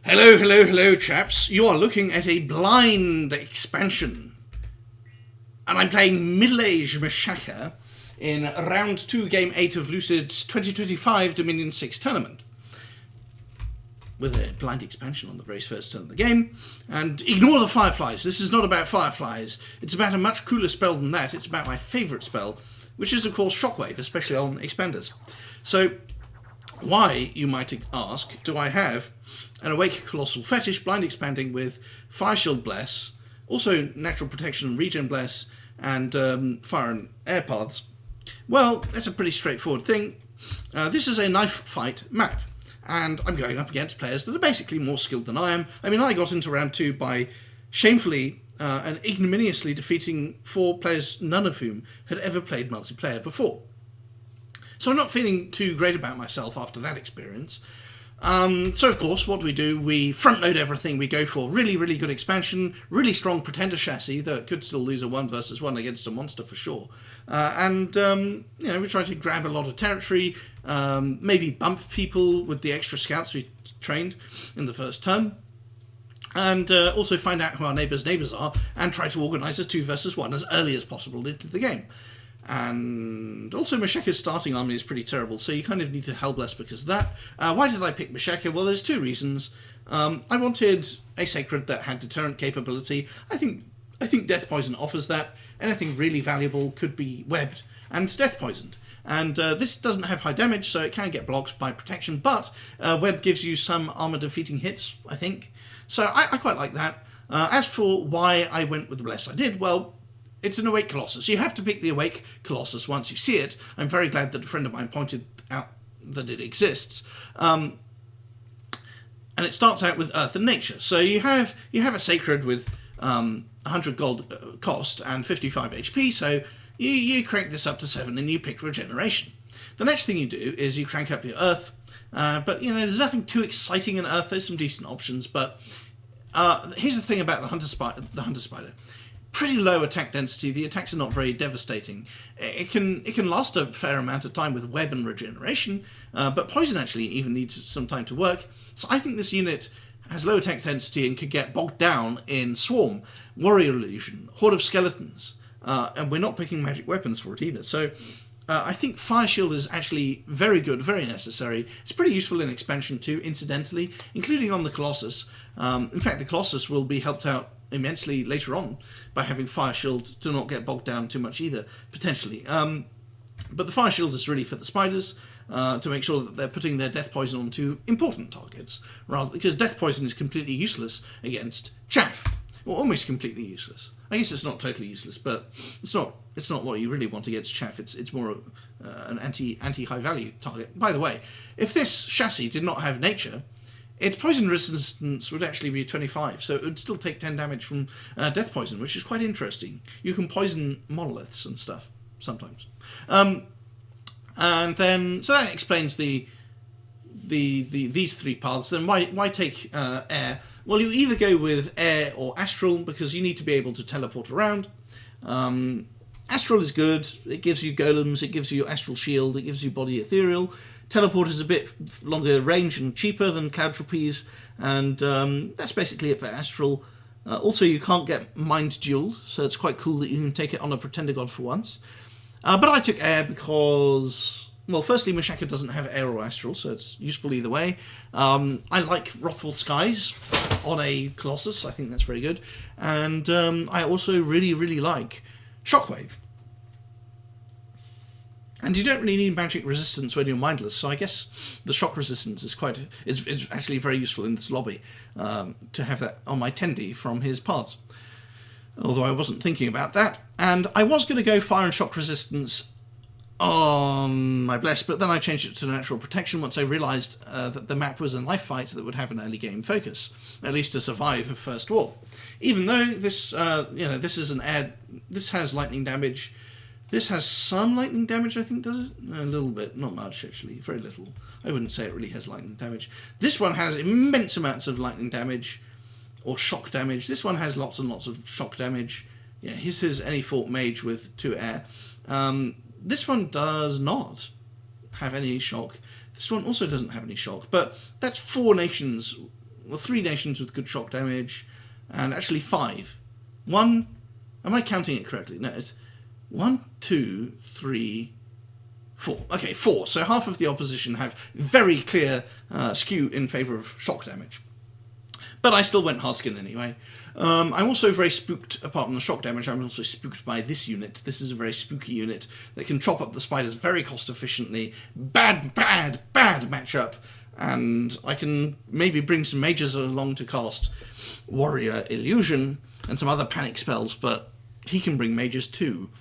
Hello, hello, hello, chaps. You are looking at a blind expansion. And I'm playing middle-aged Machaka in round 2, game 8 of Lucid's 2025 Dominion 6 tournament. With a blind expansion on the very first turn of the game. And ignore the fireflies. This is not about fireflies. It's about a much cooler spell than that. It's about my favourite spell, which is, of course, Shockwave, especially on expanders. So, why, you might ask, do I have an Awake Colossal Fetish, blind expanding with Fire Shield Bless, also Natural Protection and Regen Bless, and Fire and Air Paths? Well, that's a pretty straightforward thing. This is a knife fight map, and I'm going up against players that are basically more skilled than I am. I mean, I got into round 2 by shamefully and ignominiously defeating 4 players, none of whom had ever played multiplayer before. So I'm not feeling too great about myself after that experience. So of course, what do? We front load everything. We go for really, really good expansion, really strong Pretender chassis that could still lose a 1 versus 1 against a monster for sure. We try to grab a lot of territory, maybe bump people with the extra scouts we trained in the first turn, and also find out who our neighbours' are and try to organise a 2 versus 1 as early as possible into the game. And also Machaka's starting army is pretty terrible, so you kind of need to Hellbless because of that. Why did I pick Machaka? Well, there's 2 reasons. I wanted a Sacred that had deterrent capability. I think Death Poison offers that. Anything really valuable could be webbed and Death Poisoned. And this doesn't have high damage, so it can get blocked by protection, but Web gives you some armor-defeating hits, I think. So I quite like that. As for why I went with the Bless I did, well, it's an Awake Colossus. You have to pick the Awake Colossus once you see it. I'm very glad that a friend of mine pointed out that it exists. And it starts out with Earth and Nature. So you have a Sacred with 100 gold cost and 55 HP, so you crank this up to 7 and you pick Regeneration. The next thing you do is you crank up your Earth, but there's nothing too exciting in Earth. There's some decent options, but here's the thing about the Hunter Spider. Pretty low attack density. The attacks are not very devastating. It can last a fair amount of time with Web and Regeneration, but Poison actually even needs some time to work. So I think this unit has low attack density and could get bogged down in Swarm, Warrior Illusion, Horde of Skeletons, and we're not picking magic weapons for it either. So I think Fire Shield is actually very good, very necessary. It's pretty useful in expansion too, incidentally, including on the Colossus. In fact, the Colossus will be helped out immensely later on by having Fire Shield to not get bogged down too much either, potentially. But the Fire Shield is really for the spiders, to make sure that they're putting their Death Poison onto important targets, rather because Death Poison is completely useless against chaff, or almost completely useless. I guess it's not totally useless, but it's not what you really want against chaff. It's more an anti-high value target. By the way, if this chassis did not have nature, its poison resistance would actually be 25, so it would still take 10 damage from Death Poison, which is quite interesting. You can poison monoliths and stuff, sometimes. And then, so that explains these 3 paths. Then why take air? Well, you either go with air or astral, because you need to be able to teleport around. Astral is good. It gives you golems, it gives you your astral shield, it gives you body ethereal. Teleport is a bit longer range and cheaper than Cloud Trapeze, and that's basically it for Astral. Also, you can't get Mind Dueled, so it's quite cool that you can take it on a Pretender God for once. But I took Air because, well, firstly, Machaka doesn't have Air or Astral, so it's useful either way. I like Wrathful Skies on a Colossus. I think that's very good. And I also really, really like Shockwave. And you don't really need magic resistance when you're mindless, so I guess the shock resistance is actually very useful in this lobby, to have that on my Tendy from his paths. Although I wasn't thinking about that. And I was going to go fire and shock resistance on my Bless, but then I changed it to natural protection once I realised that the map was a knife fight that would have an early game focus, at least to survive a first war. Even though this, this is an air, this has lightning damage. This has some lightning damage, I think, does it? A little bit, not much actually, very little. I wouldn't say it really has lightning damage. This one has immense amounts of lightning damage, or shock damage. This one has lots and lots of shock damage. Yeah, here's his Any Fort Mage with 2 air. This one does not have any shock. This one also doesn't have any shock, but that's 4 nations well, 3 nations with good shock damage, and actually 5. 1, am I counting it correctly? No, it's 1, 2, 3, 4. Okay, 4. So half of the opposition have very clear skew in favour of shock damage. But I still went hardskin anyway. I'm also very spooked, apart from the shock damage, I'm also spooked by this unit. This is a very spooky unit that can chop up the spiders very cost efficiently. Bad matchup. And I can maybe bring some mages along to cast Warrior Illusion and some other panic spells, but he can bring mages too.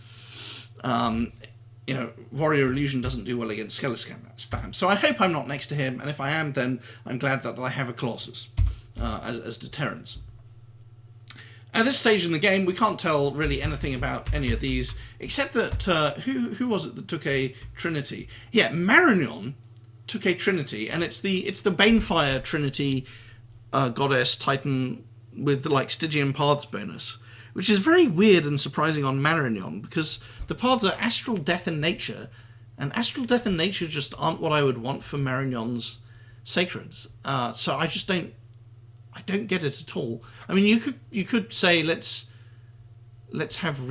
Warrior Illusion doesn't do well against Skeleton spam. So I hope I'm not next to him, and if I am, then I'm glad that I have a Colossus as deterrence. At this stage in the game, we can't tell really anything about any of these, except that, who was it that took a Trinity? Yeah, Marignon took a Trinity, and it's the Banefire Trinity goddess Titan with the Stygian Paths bonus, which is very weird and surprising on Marignon, because the paths are Astral Death and Nature, and Astral Death and Nature just aren't what I would want for Marignon's Sacreds. So I just don't get it at all. I mean, you could say let's have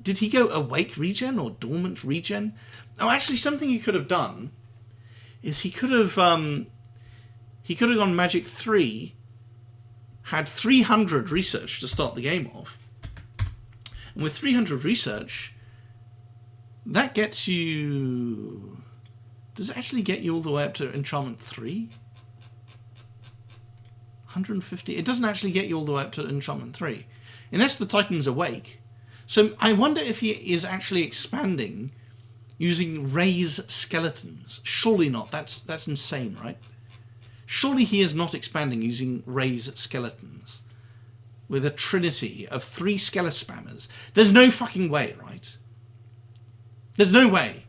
did he go Awake Regen or Dormant Regen? Oh, actually, something he could have done is he could have gone Magic 3, had 300 research to start the game off, and with 300 research, that gets you... Does it actually get you all the way up to Enchantment 3? 150? It doesn't actually get you all the way up to Enchantment 3. Unless the Titan's Awake. So I wonder if he is actually expanding using Raise Skeletons. Surely not. That's insane, right? Surely he is not expanding using Raise Skeletons with a trinity of 3 Skelet-spammers. There's no fucking way, right? There's no way.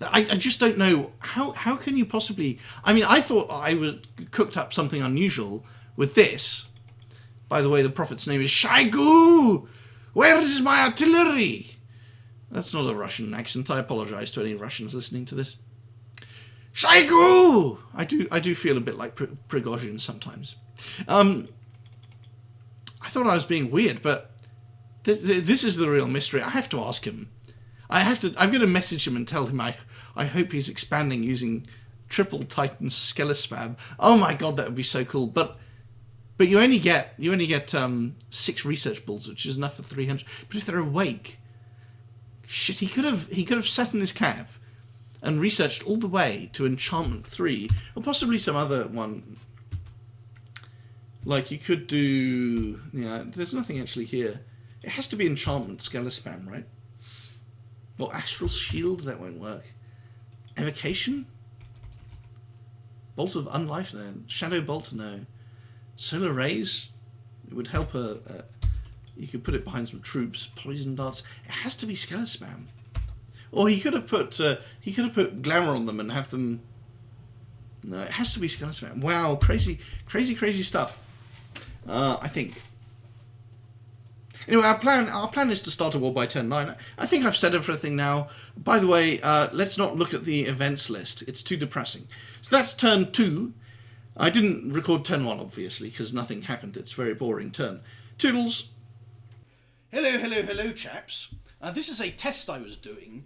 I just don't know. How can you possibly... I mean, I thought I would cooked up something unusual with this. By the way, the prophet's name is Shaigu! Where is my artillery? That's not a Russian accent. I apologise to any Russians listening to this. Shaigu! I do feel a bit like Prigozhin sometimes. I thought I was being weird, but this is the real mystery. I have to ask him. I'm going to message him and tell him I hope he's expanding using triple Titan Skelespam. Oh my god, that would be so cool. But you only get 6 research balls, which is enough for 300. But if they're awake, shit, he could have sat in his cab and researched all the way to Enchantment 3, or possibly some other one. Like you could do... Yeah, there's nothing actually here. It has to be Enchantment Skelespam, right? Or Astral Shield, that won't work. Evocation? Bolt of Unlife? No. Shadow Bolt? No. Solar Rays? It would help you could put it behind some troops. Poison Darts? It has to be Skelespam. Or he could have put Glamour on them and have them... No, it has to be Skelespam. Wow, crazy stuff. I think. Anyway, our plan is to start a war by turn 9. I think I've said everything now. By the way, let's not look at the events list. It's too depressing. So that's turn 2. I didn't record turn 1, obviously, because nothing happened. It's a very boring turn. Toodles. Hello, chaps. This is a test I was doing.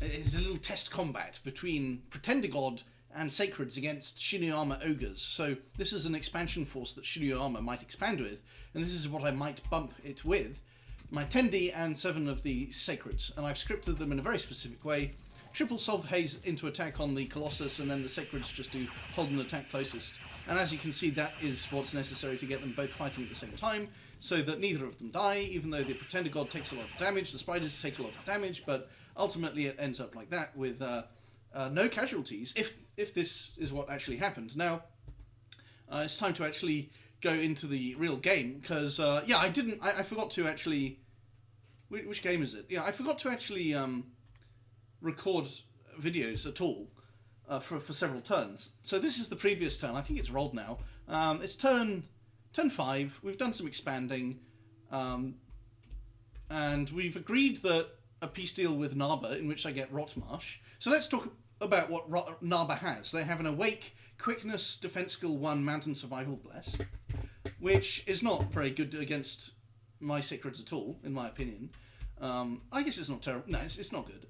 It's a little test combat between Pretender God and Sacreds against Shinuyama Ogres. So this is an expansion force that Shinuyama might expand with, and this is what I might bump it with. My 10D and 7 of the Sacreds, and I've scripted them in a very specific way. Triple Solve Haze into attack on the Colossus, and then the Sacreds just do hold and attack closest. And as you can see, that is what's necessary to get them both fighting at the same time, so that neither of them die, even though the Pretender God takes a lot of damage, the Spiders take a lot of damage, but ultimately it ends up like that, with no casualties, if this is what actually happened. Now, it's time to actually go into the real game, because, yeah, I forgot to actually... Which game is it? Yeah, I forgot to actually record videos at all for several turns. So this is the previous turn. I think it's rolled now. It's turn 5. We've done some expanding, and we've agreed that a peace deal with Narba, in which I get Rotmarsh. So let's talk about what Narba has. They have an Awake Quickness, Defense Skill 1, Mountain Survival Bless, which is not very good against my Cichrids at all, in my opinion. I guess it's not terrible. No, it's not good.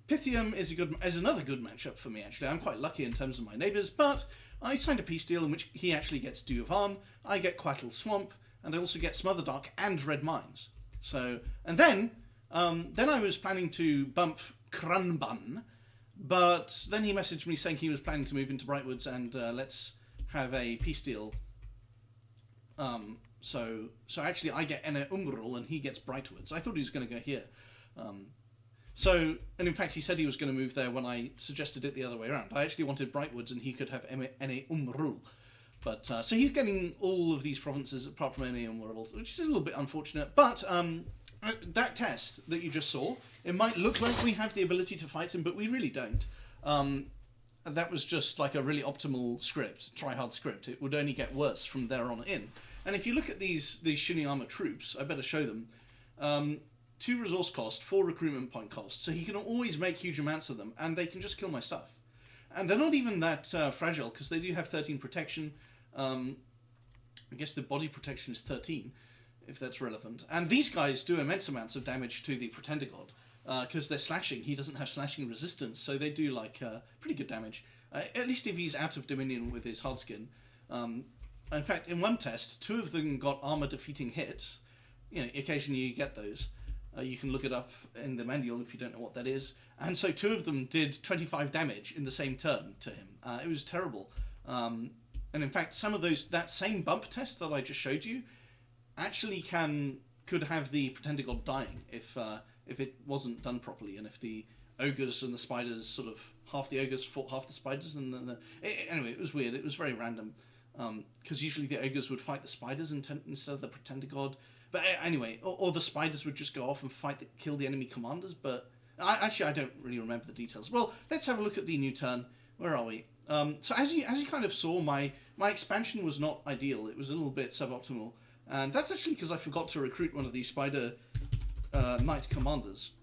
Pythium is another good matchup for me, actually. I'm quite lucky in terms of my neighbours, but I signed a peace deal in which he actually gets Dew of Harm, I get Quackle Swamp, and I also get Smother Dark and Red Mines. So, and then I was planning to bump Krunbun, but then he messaged me saying he was planning to move into Brightwoods and let's have a peace deal. So actually I get Ene Umbrul and he gets Brightwoods. I thought he was going to go here. And in fact, he said he was going to move there when I suggested it the other way around. I actually wanted Brightwoods and he could have Ene Umrul. But, so he's getting all of these provinces apart from Ene Umrul, which is a little bit unfortunate. But that test that you just saw, it might look like we have the ability to fight him, but we really don't. That was just like a really optimal script, try-hard script. It would only get worse from there on in. And if you look at these Shiniyama troops, I better show them. 2 resource cost, 4 recruitment point cost, so he can always make huge amounts of them, and they can just kill my stuff. And they're not even that fragile, because they do have 13 protection. I guess the body protection is 13, if that's relevant. And these guys do immense amounts of damage to the Pretender God, because they're slashing. He doesn't have slashing resistance, so they do like pretty good damage. At least if he's out of Dominion with his hard skin. In fact, in one test, 2 of them got armor defeating hits. You know, occasionally you get those. You can look it up in the manual if you don't know what that is. And so 2 of them did 25 damage in the same turn to him. It was terrible. And in fact, some of that same bump test that I just showed you actually could have the Pretender God dying if it wasn't done properly, and if the ogres and the spiders sort of half the ogres fought half the spiders, and then anyway, it was weird. It was very random because usually the ogres would fight the spiders instead of the Pretender God. But anyway, or the spiders would just go off and kill the enemy commanders. But I don't really remember the details. Well, let's have a look at the new turn. Where are we? So as you kind of saw, my expansion was not ideal. It was a little bit suboptimal, and that's actually because I forgot to recruit one of these spider knight commanders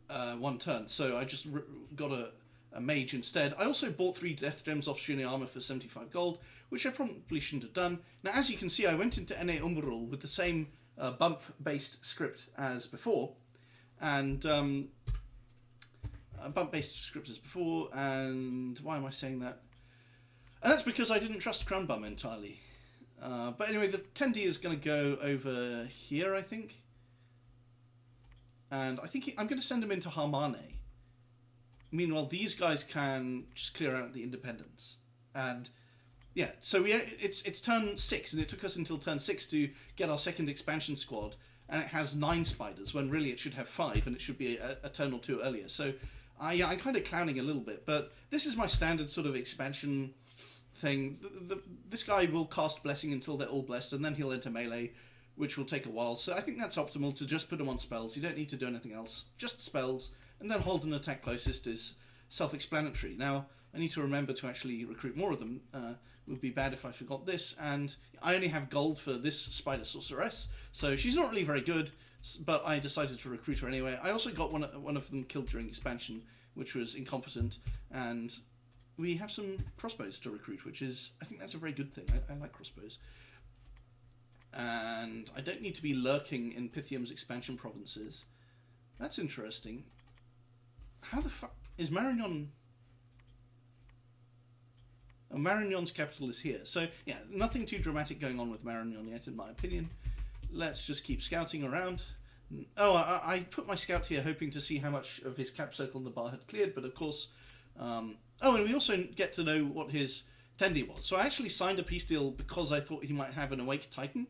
one turn. So I just got a mage instead. I also bought 3 death gems off Shiniyama for 75 gold, which I probably shouldn't have done. Now, as you can see, I went into Ene Umbrul with the same bump-based script as before, and and why am I saying that? And that's because I didn't trust Cranbum entirely. But anyway, the 10D is going to go over here, I think. And I think I'm going to send him into Harmane. Meanwhile, these guys can just clear out the independents. And yeah, so it's turn 6, and it took us until turn 6 to get our second expansion squad, and it has 9 spiders, when really it should have 5, and it should be a turn or 2 earlier. So I'm kind of clowning a little bit, but this is my standard sort of expansion thing. This guy will cast Blessing until they're all blessed, and then he'll enter melee, which will take a while. So I think that's optimal to just put him on spells. You don't need to do anything else, just spells. And then hold an attack closest is self-explanatory. Now, I need to remember to actually recruit more of them. It would be bad if I forgot this. And I only have gold for this Spider Sorceress, so she's not really very good, but I decided to recruit her anyway. I also got one of them killed during expansion, which was incompetent. And we have some crossbows to recruit, which is, I think that's a very good thing. I like crossbows. And I don't need to be lurking in Pythium's expansion provinces. That's interesting. How the fuck is Marignon? Oh, Marignon's capital is here. So yeah, nothing too dramatic going on with Marignon yet, in my opinion. Let's just keep scouting around. Oh, I put my scout here hoping to see how much of his cap circle Nabar had cleared, but of course... oh, and we also get to know what his Tendi was. So I actually signed a peace deal because I thought he might have an Awake Titan.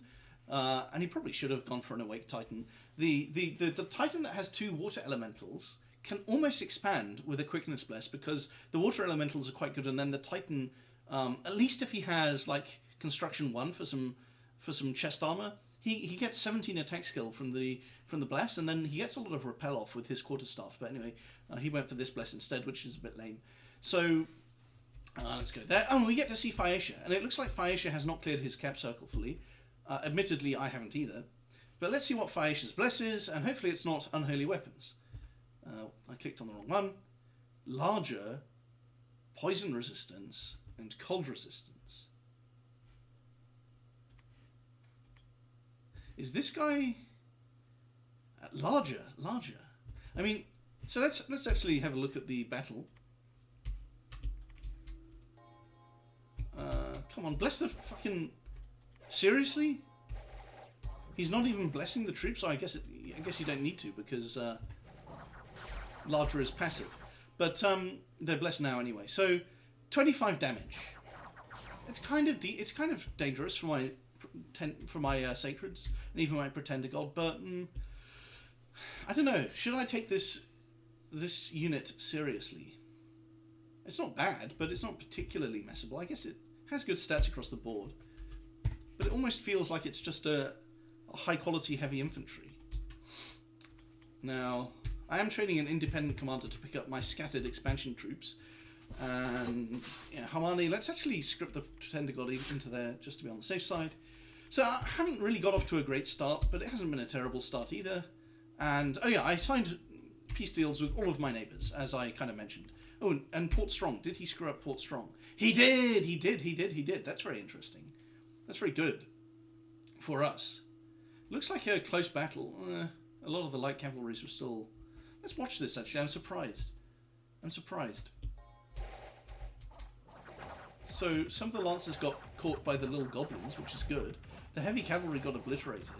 And he probably should have gone for an Awake Titan. The Titan that has 2 water elementals can almost expand with a Quickness Bless, because the water elementals are quite good, and then the Titan, at least if he has like Construction 1 for some chest armor, he gets 17 attack skill from the Bless, and then he gets a lot of repel off with his quarterstaff. But anyway, he went for this Bless instead, which is a bit lame. So let's go there. Oh, and we get to see Phaeacia, and it looks like Phaeacia has not cleared his cap circle fully. Admittedly, I haven't either. But let's see what Phaeacia's Bless is, and hopefully it's not Unholy Weapons. I clicked on the wrong one. Larger. poison resistance, and cold resistance. Is this guy larger? I mean, so let's actually have a look at the battle. Come on, bless the fucking... Seriously? He's not even blessing the troops. So I guess you don't need to, because larger is passive. But they're blessed now anyway. So 25 damage. It's kind of dangerous for my sacreds and even my pretender god. But I don't know. Should I take this unit seriously? It's not bad, but it's not particularly messable. I guess it has good stats across the board, but it almost feels like it's just a high-quality heavy infantry. Now, I am training an independent commander to pick up my scattered expansion troops, and Hamani, let's actually script the Pretender God into there just to be on the safe side. So I haven't really got off to a great start, but it hasn't been a terrible start either. And, oh yeah, I signed peace deals with all of my neighbours, as I kind of mentioned. Oh, and Port Strong. Did he screw up Port Strong? He did. That's very interesting. That's very good for us. Looks like a close battle. A lot of the light cavalries were still... Let's watch this, actually. I'm surprised. So, some of the lancers got caught by the little goblins, which is good. The heavy cavalry got obliterated.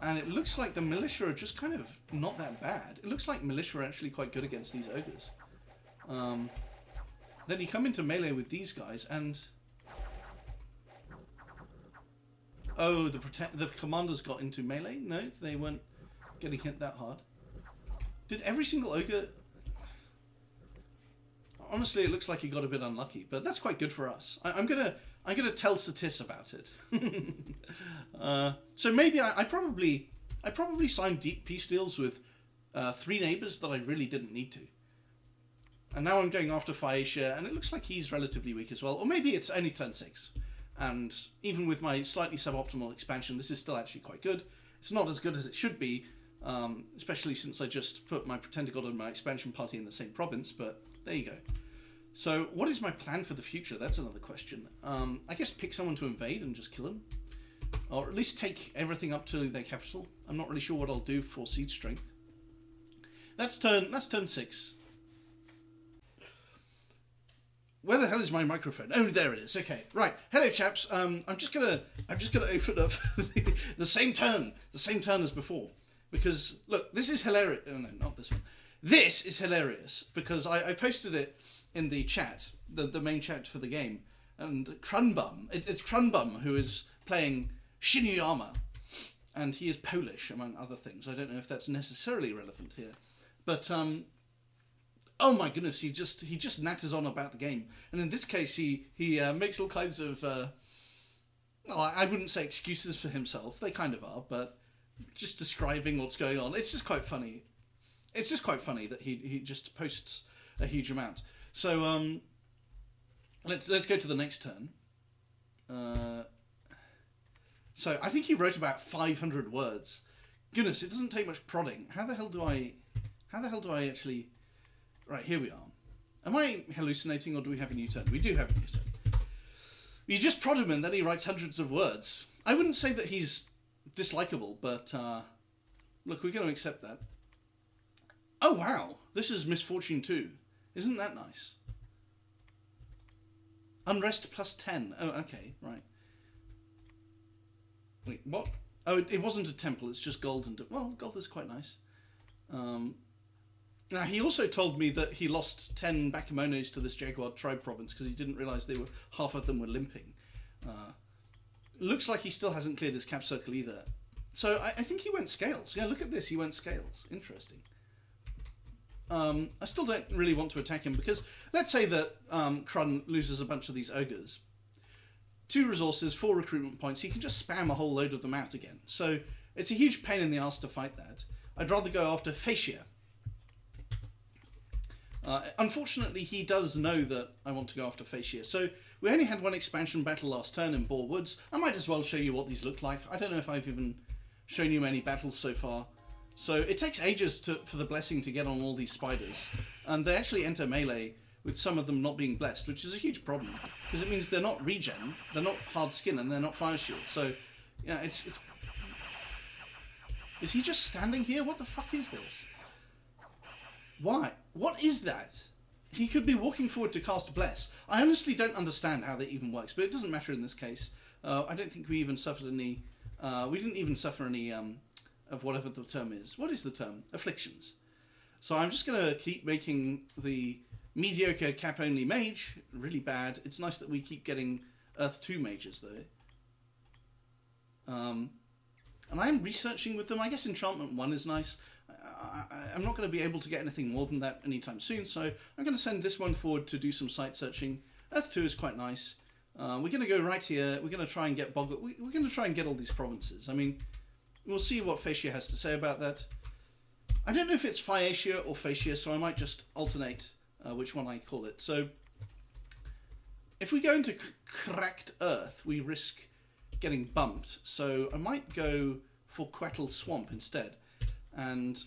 And it looks like the militia are just kind of not that bad. It looks like militia are actually quite good against these ogres. Then you come into melee with these guys and... Oh, the commanders got into melee? No, they weren't getting hit that hard. Did every single ogre... Honestly, it looks like he got a bit unlucky, but that's quite good for us. I'm gonna tell Satis about it. So maybe I probably signed deep peace deals with 3 neighbours that I really didn't need to. And now I'm going after Phaeacia, and it looks like he's relatively weak as well. Or maybe it's only turn 6. And even with my slightly suboptimal expansion, this is still actually quite good. It's not as good as it should be, especially since I just put my Pretender God and my expansion party in the same province, but there you go. So, what is my plan for the future? That's another question. I guess pick someone to invade and just kill them. Or at least take everything up to their capital. I'm not really sure what I'll do for siege strength. That's turn 6. Where the hell is my microphone? Oh, there it is. Okay, right. Hello, chaps. I'm just gonna open up the same turn as before, because look, this is hilarious. Oh, no, not this one. This is hilarious because I posted it in the chat, the main chat for the game, and Krunbum. It's Krunbum who is playing Shinuyama, and he is Polish among other things. I don't know if that's necessarily relevant here, but oh my goodness, he just natters on about the game, and in this case he makes all kinds of well, I wouldn't say excuses for himself, they kind of are, but just describing what's going on. It's just quite funny. It's just quite funny that he just posts a huge amount. So let's go to the next turn. So I think he wrote about 500 words. Goodness, it doesn't take much prodding. How the hell do I actually... Right, here we are. Am I hallucinating, or do we have a new turn? We do have a new turn. You just prod him and then he writes hundreds of words. I wouldn't say that he's dislikable, but look, we're going to accept that. Oh wow, this is Misfortune 2. Isn't that nice? Unrest plus 10. Oh, okay, right. Wait, what? Oh, it wasn't a temple, it's just gold and... Well, gold is quite nice. Now, he also told me that he lost 10 Bakemonos to this Jaguar tribe province because he didn't realise half of them were limping. Looks like he still hasn't cleared his cap circle either. So I think he went scales. Yeah, look at this, he went scales. Interesting. I still don't really want to attack him because let's say that Krun loses a bunch of these ogres. 2 resources, 4 recruitment points, he can just spam a whole load of them out again. So it's a huge pain in the arse to fight that. I'd rather go after Phaeacia. Unfortunately, he does know that I want to go after Phaeacia. So we only had 1 expansion battle last turn in Boar Woods. I might as well show you what these look like. I don't know if I've even shown you many battles so far. So it takes ages for the blessing to get on all these spiders, and they actually enter melee with some of them not being blessed, which is a huge problem because it means they're not regen, they're not hard skin, and they're not fire shield. So, yeah, it's. Is he just standing here? What the fuck is this? Why? What is that? He could be walking forward to cast bless. I honestly don't understand how that even works, but it doesn't matter in this case. I don't think we even suffered any. We didn't even suffer any of whatever the term is. What is the term? Afflictions. So I'm just going to keep making the mediocre cap-only mage really bad. It's nice that we keep getting Earth 2 mages, though. And I am researching with them. I guess Enchantment 1 is nice. I'm not going to be able to get anything more than that anytime soon, so I'm going to send this one forward to do some site searching. Earth 2 is quite nice. We're going to go right here. We're going to try and get We're going to try and get all these provinces. I mean, we'll see what Phaeacia has to say about that. I don't know if it's Phaeacia or Phaeacia, so I might just alternate which one I call it. So, if we go into cracked Earth, we risk getting bumped. So I might go for Quettle Swamp instead. And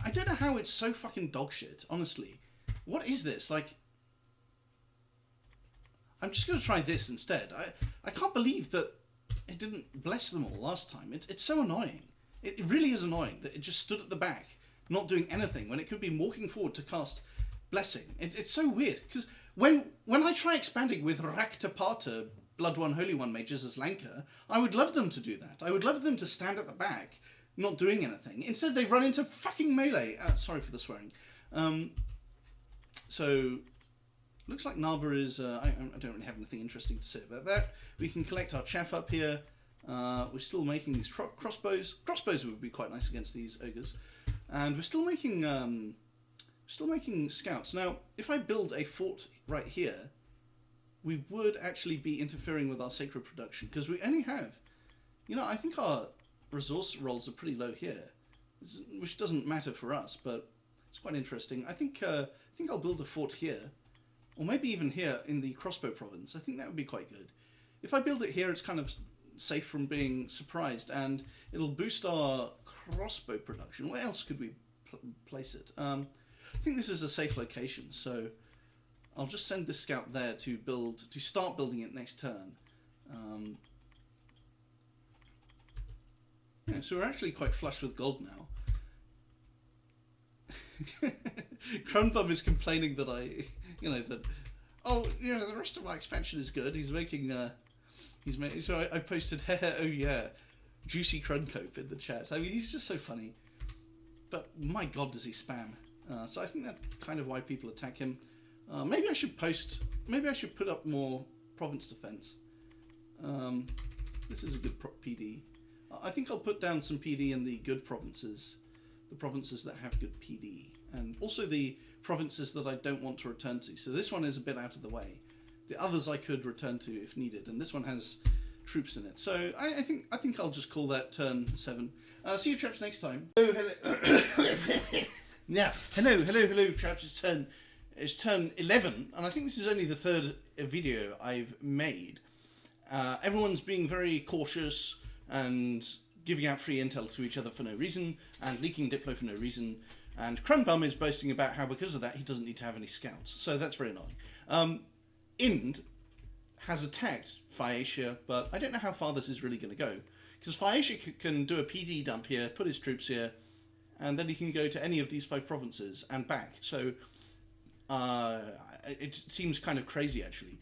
I don't know how it's so fucking dogshit, honestly. What is this? Like, I'm just going to try this instead. I can't believe that it didn't bless them all last time. It's so annoying. It really is annoying that it just stood at the back, not doing anything, when it could be walking forward to cast blessing. It's so weird, because when I try expanding with Raktapata, Blood One, Holy One mages as Lanka, I would love them to do that. I would love them to stand at the back, not doing anything. Instead, they run into fucking melee. Sorry for the swearing. So, looks like Narba is... I don't really have anything interesting to say about that. We can collect our chaff up here. We're still making these crossbows. Crossbows would be quite nice against these ogres. And we're still making scouts. Now, if I build a fort right here, we would actually be interfering with our sacred production, because we only have... I think our resource rolls are pretty low here, which doesn't matter for us, but it's quite interesting. I think I'll build a fort here, or maybe even here in the crossbow province. I think that would be quite good. If I build it here, it's kind of safe from being surprised, and it'll boost our crossbow production. Where else could we place it? I think this is a safe location, so I'll just send this scout there to start building it next turn. Yeah, so we're actually quite flush with gold now. Cronbum is complaining that the rest of my expansion is good. He's making, so I posted, oh yeah, Juicy Cruncope in the chat. I mean, he's just so funny. But my god, does he spam. So I think that's kind of why people attack him. Maybe I should put up more province defense. This is a good PD. I think I'll put down some PD in the good provinces. The provinces that have good PD. And also the provinces that I don't want to return to. So this one is a bit out of the way. The others I could return to if needed. And this one has troops in it. So I think I'll just call that turn 7. See you chaps next time. Hello. Yeah. Hello chaps. It's turn 11. And I think this is only the third video I've made. Everyone's being very cautious and giving out free intel to each other for no reason, and leaking Diplo for no reason, and Crumbum is boasting about how because of that he doesn't need to have any scouts, so that's very annoying. Ind has attacked Phaeacia, but I don't know how far this is really going to go, because Phaeacia can do a PD dump here, put his troops here, and then he can go to any of these 5 provinces and back, so it seems kind of crazy actually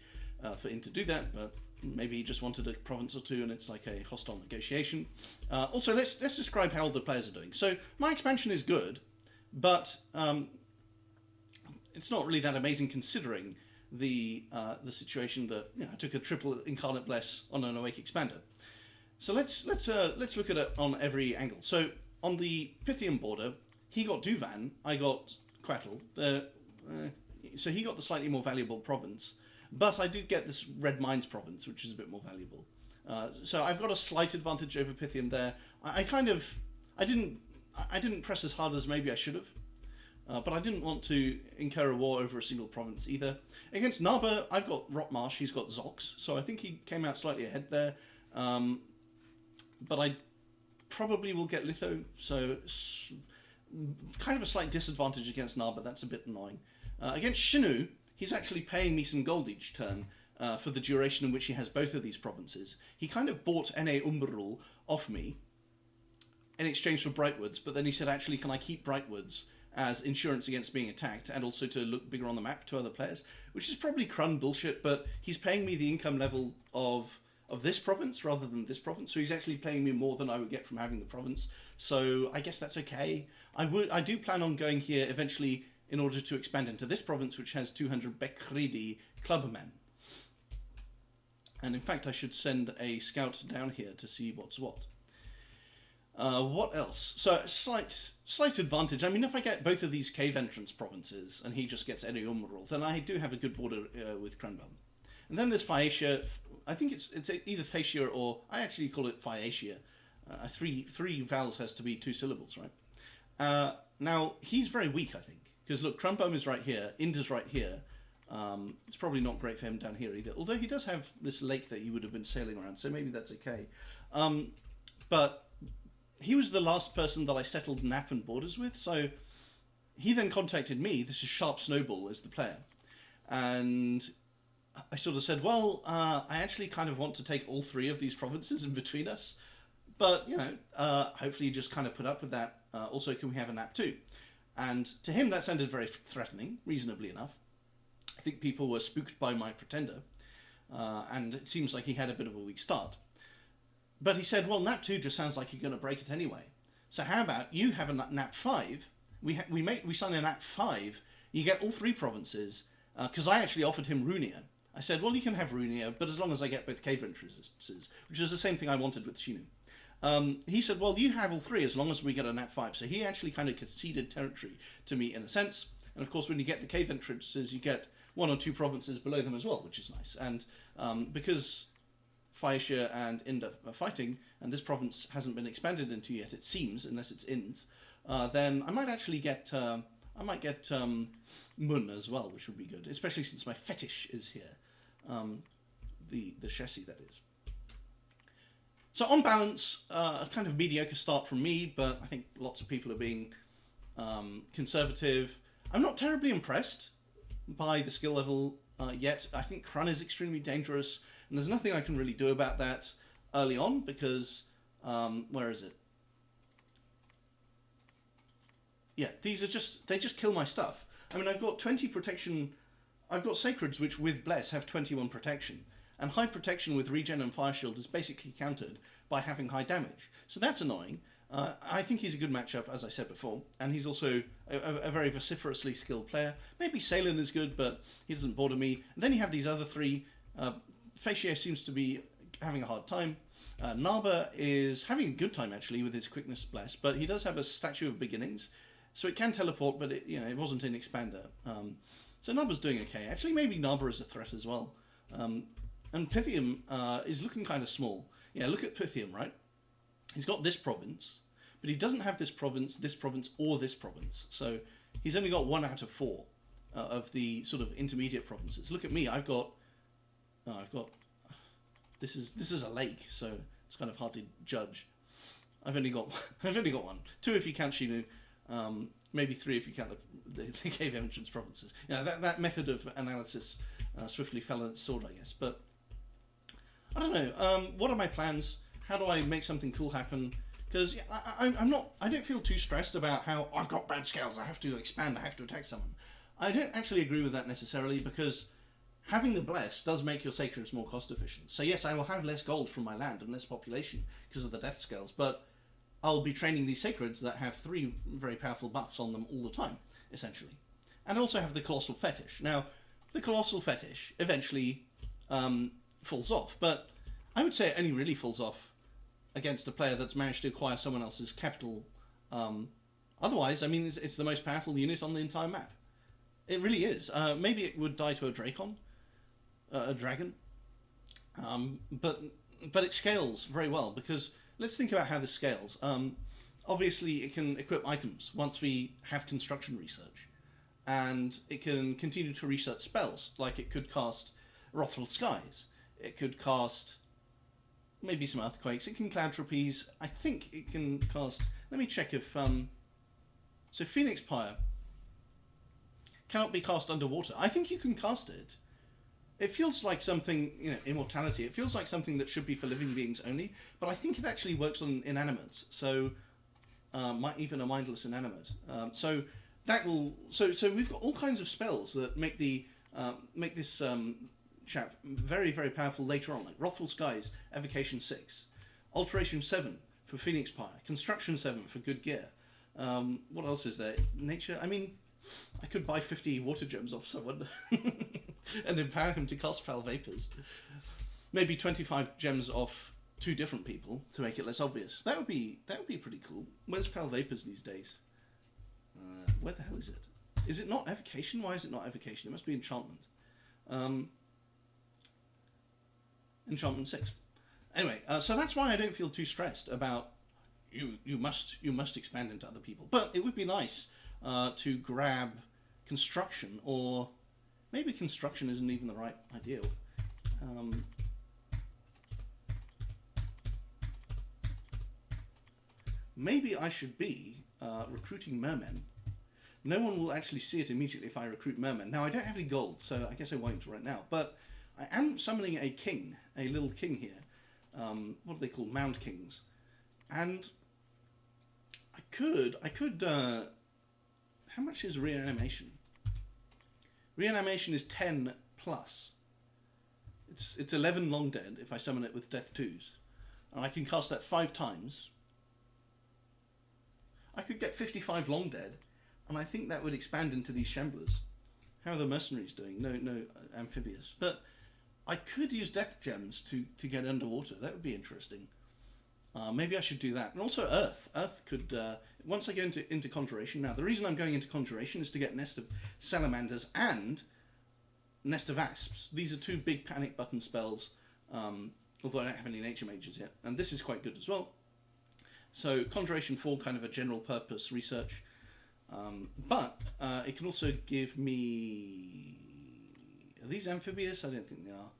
for Ind to do that, but maybe he just wanted a province or two and it's like a hostile negotiation. Also, let's describe how the players are doing. So, my expansion is good, but it's not really that amazing considering the situation that I took a triple Incarnate Bless on an Awake Expander. So let's look at it on every angle. So, on the Pythian border, he got Duvan, I got Quattle. So he got the slightly more valuable province. But I did get this Red Mines province, which is a bit more valuable. So I've got a slight advantage over Pythian there. I didn't press as hard as maybe I should have. But I didn't want to incur a war over a single province either. Against Narba, I've got Rotmarsh, he's got Zox. So I think he came out slightly ahead there. But probably will get Litho, so it's kind of a slight disadvantage against Narba. That's a bit annoying. Against Shinu, he's actually paying me some gold each turn for the duration in which he has both of these provinces. He kind of bought N.A. Umbrul off me in exchange for Brightwoods, but then he said, actually, can I keep Brightwoods as insurance against being attacked and also to look bigger on the map to other players, which is probably crun bullshit, but he's paying me the income level of this province rather than this province, so he's actually paying me more than I would get from having the province, so I guess that's okay. I do plan on going here eventually in order to expand into this province, which has 200 Bekridi clubbermen. And in fact, I should send a scout down here to see what's what. What else? So, slight advantage. I mean, if I get both of these cave entrance provinces, and he just gets Eriumrul, then I do have a good border with Krenbel. And then there's Phaeacia. I think it's either Phaeacia or... I actually call it Phaeacia. Three vowels has to be 2 syllables, right? Now, he's very weak, I think. Because, look, Krumbum is right here, Inda's right here. It's probably not great for him down here either. Although he does have this lake that he would have been sailing around, so maybe that's okay. But he was the last person that I settled Nap and borders with, so he then contacted me. This is Sharp Snowball as the player. And I sort of said, well, I actually kind of want to take all 3 of these provinces in between us. But, you know, hopefully you just kind of put up with that. Also, can we have a Nap too? And to him, that sounded very threatening, reasonably enough. I think people were spooked by my pretender, and it seems like he had a bit of a weak start. But he said, well, Nap 2 just sounds like you're going to break it anyway. So how about you have a Nap 5, we sign a Nap 5, you get all 3 provinces, because I actually offered him Runia. I said, well, you can have Runia, but as long as I get both cave entrances, which is the same thing I wanted with Shinu. He said, well, you have all 3 as long as we get a Nap 5. So he actually kind of conceded territory to me in a sense. And of course, when you get the cave entrances, you get 1 or 2 provinces below them as well, which is nice. And because Phaeacia and Inda are fighting, and this province hasn't been expanded into yet, it seems, unless it's Ind, then I might actually get Mun as well, which would be good, especially since my fetish is here. The chassis, that is. So on balance, a kind of mediocre start from me, but I think lots of people are being conservative. I'm not terribly impressed by the skill level yet. I think Krun is extremely dangerous, and there's nothing I can really do about that early on, because, where is it? Yeah, these are they just kill my stuff. I mean, I've got 20 protection, I've got Sacreds which with Bless have 21 protection, and high protection with Regen and Fire Shield is basically countered by having high damage. So that's annoying. I think he's a good matchup, as I said before, and he's also a very vociferously skilled player. Maybe Salen is good, but he doesn't bother me. And then you have these other 3. Phaeacia seems to be having a hard time. Narba is having a good time, actually, with his Quickness Bless, but he does have a Statue of Beginnings, so it can teleport, but it wasn't in Expander. So Narba's doing okay. Actually, maybe Narba is a threat as well. And Pythium is looking kind of small. Yeah, look at Pythium, right? He's got this province, but he doesn't have this province, or this province. So he's only got 1 out of 4 of the sort of intermediate provinces. Look at me, I've got this is a lake, so it's kind of hard to judge. I've only got 1, 2 if you count Shinu, maybe 3 if you count the cave entrance provinces. You know, that method of analysis swiftly fell on its sword, I guess. But I don't know. What are my plans? How do I make something cool happen? Because I don't feel too stressed about how I've got bad scales, I have to expand, I have to attack someone. I don't actually agree with that necessarily, because having the Bless does make your Sacreds more cost efficient. So yes, I will have less gold from my land and less population because of the death scales, but I'll be training these Sacreds that have 3 very powerful buffs on them all the time, essentially. And I also have the Colossal Fetish. Now, the Colossal Fetish eventually falls off, but I would say it only really falls off against a player that's managed to acquire someone else's capital. Otherwise, I mean, it's the most powerful unit on the entire map. It really is. Maybe it would die to a Dracon, a dragon, but it scales very well, because let's think about how this scales. Obviously, it can equip items once we have construction research, and it can continue to research spells, like it could cast Wrathful Skies, it could cast maybe some earthquakes. It can cloud trapeze. I think it can cast... Let me check if... So Phoenix Pyre cannot be cast underwater. I think you can cast it. It feels like something, immortality. It feels like something that should be for living beings only, but I think it actually works on inanimates. So, even a mindless inanimate. So we've got all kinds of spells that make this chap very, very powerful later on, like Wrathful Skies, Evocation 6, Alteration 7 for Phoenix Pyre, Construction 7 for good gear. What else is there? Nature. I mean, I could buy 50 water gems off someone and empower him to cast Foul Vapors. Maybe 25 gems off 2 different people to make it less obvious. That would be pretty cool. Where's Foul Vapors these days? Where the hell is it? Is it not Evocation? Why is it not Evocation? It must be Enchantment. Enchantment 6. Anyway, so that's why I don't feel too stressed about you must expand into other people. But it would be nice to grab Construction, or maybe Construction isn't even the right idea. Maybe I should be recruiting mermen. No one will actually see it immediately if I recruit mermen. Now, I don't have any gold, so I guess I won't right now. But I am summoning a king, a little king here. What are they called? Mound kings. And I could. How much is reanimation? Reanimation is 10 plus. It's 11 long dead if I summon it with death 2s, and I can cast that 5 times. I could get 55 long dead, and I think that would expand into these Shamblers. How are the mercenaries doing? No amphibious. But I could use death gems to get underwater. That would be interesting. Maybe I should do that. And also Earth. Earth could... once I go into Conjuration... Now, the reason I'm going into Conjuration is to get Nest of Salamanders and Nest of Asps. These are 2 big panic button spells, although I don't have any Nature Mages yet. And this is quite good as well. So, Conjuration 4, kind of a general purpose research. But it can also give me... Are these amphibious? I don't think they are.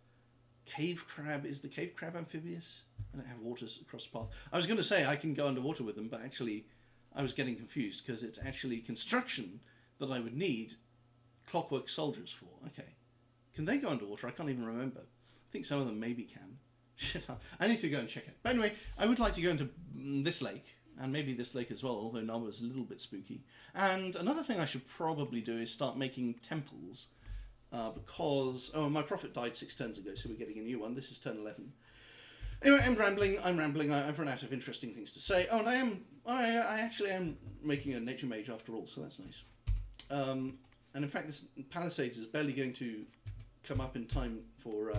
Cave crab. Is the cave crab amphibious? I don't have waters across the path. I was going to say I can go underwater with them, but actually I was getting confused because it's actually Construction that I would need Clockwork Soldiers for. Okay. Can they go underwater? I can't even remember. I think some of them maybe can. Shit, I need to go and check it. But anyway, I would like to go into this lake, and maybe this lake as well, although Narva's a little bit spooky. And another thing I should probably do is start making temples, because... Oh, my prophet died 6 turns ago, so we're getting a new one. This is turn 11. Anyway, I'm rambling. I've run out of interesting things to say. Oh, and I actually am making a Nature Mage after all, so that's nice. And in fact, this Palisades is barely going to come up in time for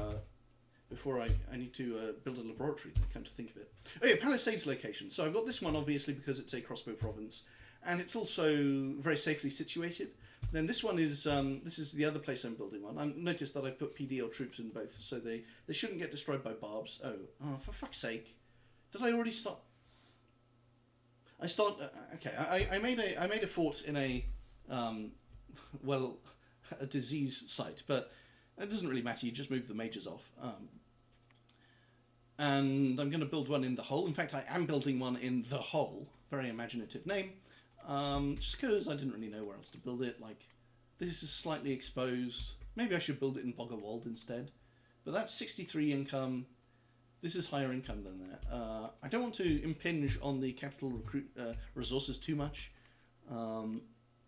before I need to build a laboratory, come to think of it. Oh yeah, Palisades location. So I've got this one obviously because it's a crossbow province, and it's also very safely situated. Then this one is this is the other place I'm building one. I noticed that I put PDL troops in both, so they shouldn't get destroyed by barbs. Oh, for fuck's sake! Did I already start? Okay. I made a fort in a a disease site, but it doesn't really matter. You just move the mages off. And I'm going to build one in the hole. In fact, I am building one in the hole. Very imaginative name. Just because I didn't really know where else to build it. Like, this is slightly exposed. Maybe I should build it in Boggerwald instead. But that's 63 income. This is higher income than that. I don't want to impinge on the capital resources too much.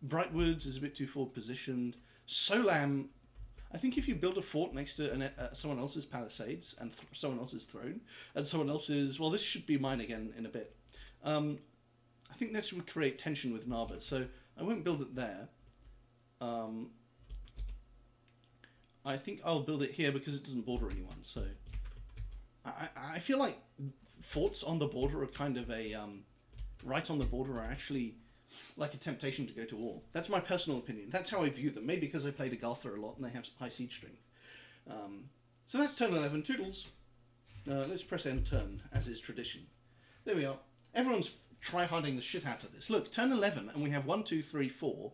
Brightwoods is a bit too forward positioned. Solam, I think if you build a fort next to someone else's palisades and someone else's throne and someone else's... Well, this should be mine again in a bit. I think this would create tension with Narva, so I won't build it there. I think I'll build it here because it doesn't border anyone, so... I feel like forts on the border are kind of a... right on the border are actually like a temptation to go to war. That's my personal opinion. That's how I view them. Maybe because I played Agartha a lot and they have high siege strength. So that's turn 11. Toodles. Let's press end turn, as is tradition. There we are. Everyone's try-harding the shit out of this. Look, turn 11 and we have 1, 2, 3, 4,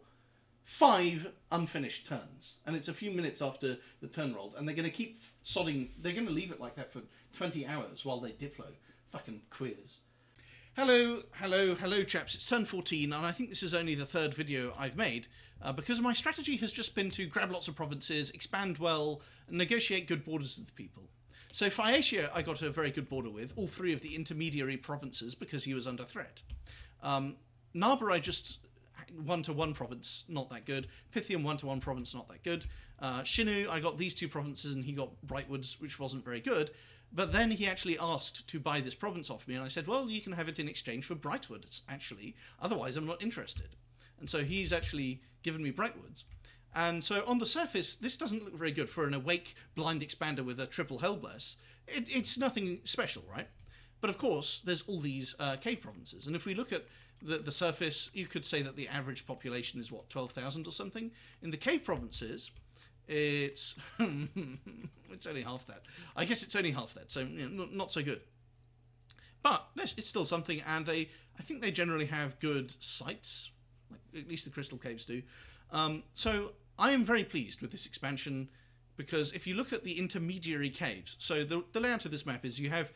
5 unfinished turns, and it's a few minutes after the turn rolled, and they're going to keep sodding. They're going to leave it like that for 20 hours while they diplo. Fucking queers. Hello, chaps. It's turn 14, and I think this is only the 3rd video I've made, because my strategy has just been to grab lots of provinces, expand well, and negotiate good borders with people. So Phaeacia I got a very good border with, all 3 of the intermediary provinces, because he was under threat. Narber I just 1-to-1 province, not that good. Pythium 1-to-1 province, not that good. Shinu, I got these 2 provinces and he got Brightwoods, which wasn't very good. But then he actually asked to buy this province off me, and I said, well, you can have it in exchange for Brightwoods, actually. Otherwise, I'm not interested. And so he's actually given me Brightwoods. And so on the surface, this doesn't look very good for an awake blind expander with a triple Hellbless. It's nothing special, right? But of course, there's all these cave provinces. And if we look at the surface, you could say that the average population is, 12,000 or something? In the cave provinces, it's it's only half that. I guess it's only half that, so not so good. But it's still something, and I think they generally have good sites, like at least the Crystal Caves do. So I am very pleased with this expansion, because if you look at the intermediary caves, so the layout of this map is you have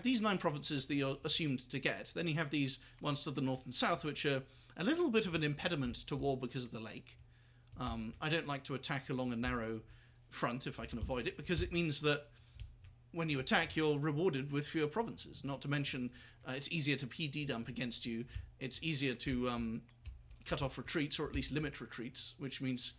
these 9 provinces that you're assumed to get, then you have these ones to the north and south, which are a little bit of an impediment to war because of the lake. I don't like to attack along a narrow front if I can avoid it, because it means that when you attack, you're rewarded with fewer provinces. Not to mention, it's easier to PD dump against you. It's easier to cut off retreats, or at least limit retreats, which means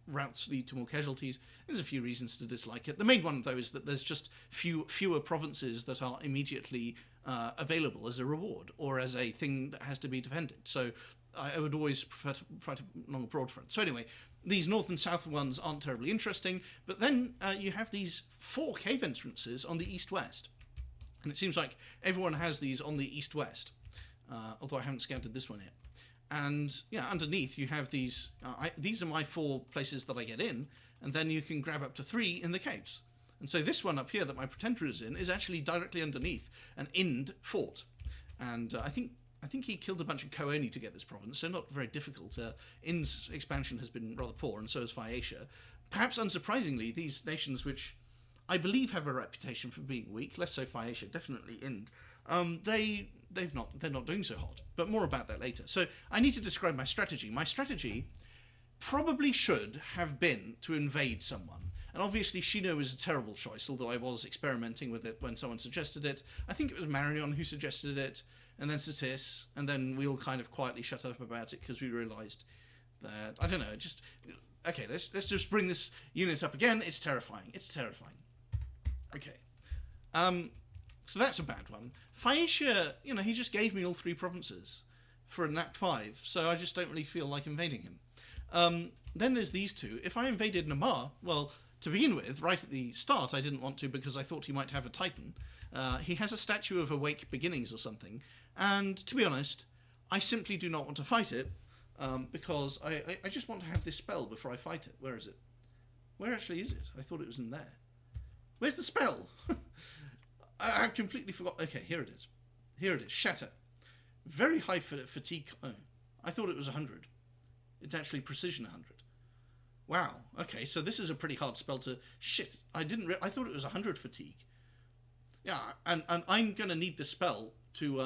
routes lead to more casualties. There's a few reasons to dislike it. The main one, though, is that there's just fewer provinces that are immediately available as a reward, or as a thing that has to be defended. So I would always prefer to fight along a broad front. So anyway, these north and south ones aren't terribly interesting, but then you have these 4 cave entrances on the east-west. And it seems like everyone has these on the east-west, although I haven't scouted this one yet. And underneath you have these. These are my 4 places that I get in, and then you can grab up to 3 in the caves. And so this one up here that my Pretender is in is actually directly underneath an Ind fort. And I think he killed a bunch of Kooni to get this province, so not very difficult. Ind's expansion has been rather poor, and so has Phaeacia. Perhaps unsurprisingly, these nations, which I believe have a reputation for being weak, less so Phaeacia, definitely Ind, they're not doing so hot. But more about that later. So I need to describe my strategy. My strategy probably should have been to invade someone. And obviously Shino is a terrible choice, although I was experimenting with it when someone suggested it. I think it was Marion who suggested it, and then Satis, and then we all kind of quietly shut up about it because we realised that, I don't know, okay, let's just bring this unit up again. It's terrifying. Okay. So that's a bad one. Phaeacia, he just gave me all 3 provinces for a nap 5, so I just don't really feel like invading him. Then there's these 2. If I invaded Namar, well, to begin with, right at the start, I didn't want to because I thought he might have a Titan. He has a statue of Awake Beginnings or something, and to be honest, I simply do not want to fight it, because I just want to have this spell before I fight it. Where is it? Where actually is it? I thought it was in there. Where's the spell? I've completely forgot. Okay, here it is. Shatter. Very high fatigue. Oh, I thought it was 100. It's actually precision 100. Wow. Okay, so this is a pretty hard spell to... Shit, I thought it was 100 fatigue. Yeah, and I'm going to need the spell to...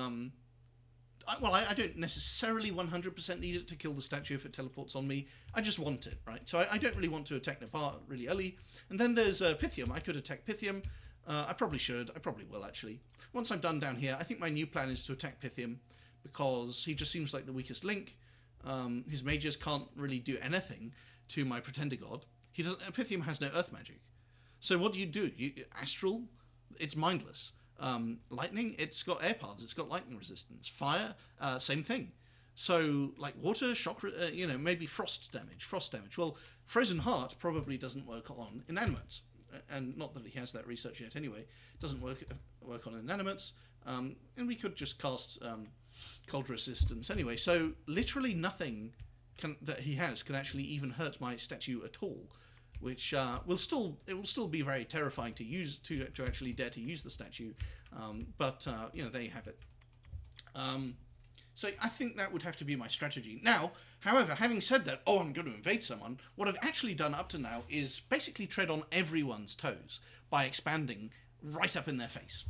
I don't necessarily 100% need it to kill the statue if it teleports on me. I just want it, right? So I don't really want to attack Nepal really early. And then there's Pythium. I could attack Pythium. I probably should. I probably will, actually. Once I'm done down here, I think my new plan is to attack Pythium, because he just seems like the weakest link. His mages can't really do anything to my Pretender God. Pythium has no earth magic. So what do? Astral? It's mindless. Lightning? It's got air paths. It's got lightning resistance. Fire? Same thing. So, like water, shock, maybe frost damage. Well, Frozen Heart probably doesn't work on inanimates. And not that he has that research yet anyway. It doesn't work on inanimates. And we could just cast cold resistance anyway. So literally nothing that he has can actually even hurt my statue at all, which will still be very terrifying to use, to actually dare to use the statue. But there you have it. So I think that would have to be my strategy. Now, However, having said that, I'm going to invade someone, what I've actually done up to now is basically tread on everyone's toes by expanding right up in their face.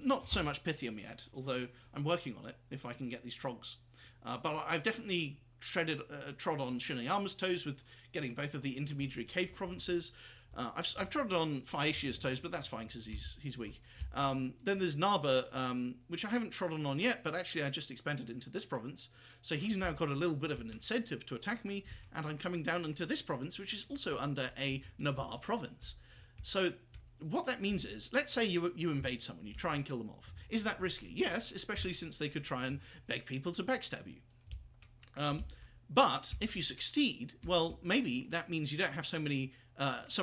Not so much Pythium yet, although I'm working on it if I can get these trogs. But I've definitely trod on Shinayama's toes with getting both of the intermediary cave provinces. I've trod on Phaeacia's toes, but that's fine because he's weak. Then there's Naba, which I haven't trodden on yet, but actually I just expanded into this province. So he's now got a little bit of an incentive to attack me, and I'm coming down into this province, which is also under a Nabar province. So what that means is, let's say you invade someone, you try and kill them off. Is that risky? Yes, especially since they could try and beg people to backstab you. But if you succeed, well, maybe that means you don't have so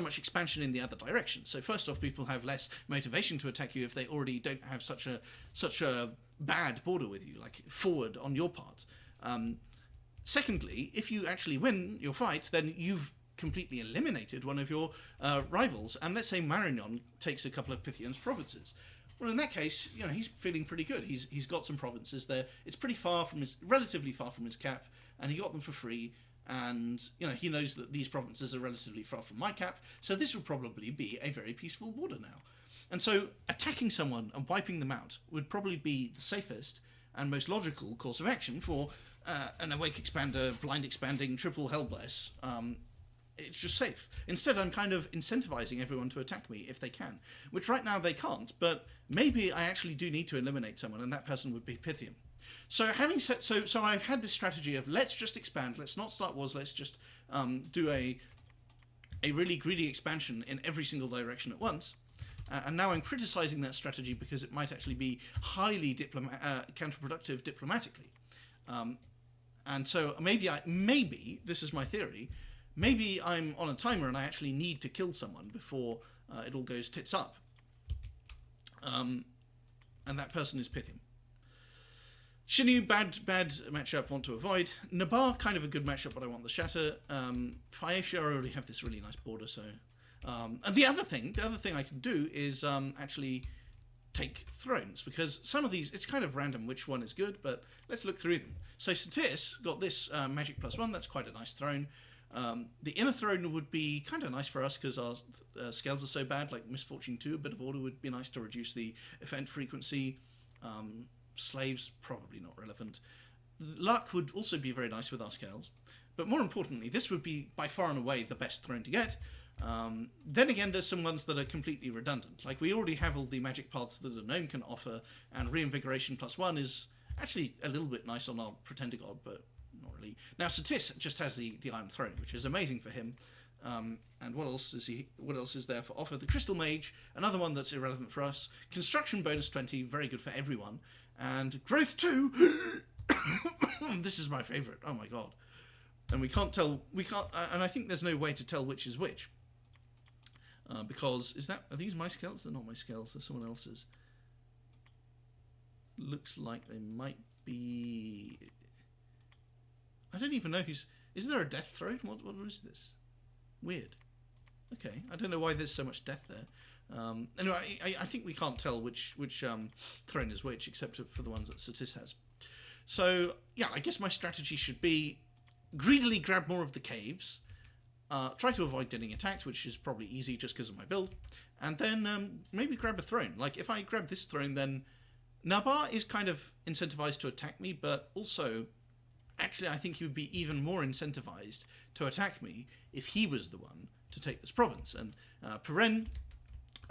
much expansion in the other direction. So first off, people have less motivation to attack you if they already don't have such a bad border with you, like forward on your part. Secondly, if you actually win your fight, then you've completely eliminated one of your rivals. And let's say Marignon takes a couple of Pythian's provinces. Well, in that case, he's feeling pretty good. He's got some provinces there. It's relatively far from his cap, and he got them for free. And he knows that these provinces are relatively far from my cap, so this would probably be a very peaceful border now. And so attacking someone and wiping them out would probably be the safest and most logical course of action for an Awake Expander, Blind Expanding, Triple Hellbless. It's just safe. Instead, I'm kind of incentivizing everyone to attack me if they can, which right now they can't, but maybe I actually do need to eliminate someone, and that person would be Pythium. So having said, so I've had this strategy of let's just expand, let's not start wars, let's just do a really greedy expansion in every single direction at once. And now I'm criticizing that strategy because it might actually be highly counterproductive diplomatically. And so maybe this is my theory. Maybe I'm on a timer and I actually need to kill someone before it all goes tits up. And that person is Pythium. Shinyu, bad matchup, want to avoid. Nabar, kind of a good matchup, but I want the Shatter. Phaeacia, I already have this really nice border, so... and the other thing I can do is actually take thrones, because some of these, it's kind of random which one is good, but let's look through them. So Satis got this magic +1, that's quite a nice throne. The inner throne would be kind of nice for us because our scales are so bad, like Misfortune 2, a bit of order would be nice to reduce the event frequency. Slaves, probably not relevant. Luck would also be very nice with our scales. But more importantly, this would be by far and away the best throne to get. Then again, there's some ones that are completely redundant. Like we already have all the magic paths that a gnome can offer, and Reinvigoration +1 is actually a little bit nice on our Pretender God, but not really. Now Satis just has the Iron Throne, which is amazing for him. And what else is there for offer? The Crystal Mage, another one that's irrelevant for us. Construction bonus 20, very good for everyone. And Growth 2, this is my favourite, oh my god. And and I think there's no way to tell which is which. Because, are these my scales? They're not my scales, they're someone else's. Looks like they might be... I don't even know is there a death throne? What is this? Weird. Okay, I don't know why there's so much death there. Anyway, I think we can't tell which throne is which, except for the ones that Satis has. So, yeah, I guess my strategy should be greedily grab more of the caves, try to avoid getting attacked, which is probably easy just because of my build, and then maybe grab a throne. Like, if I grab this throne, then Nabar is kind of incentivized to attack me, but also... Actually, I think he would be even more incentivized to attack me if he was the one to take this province. And Peren...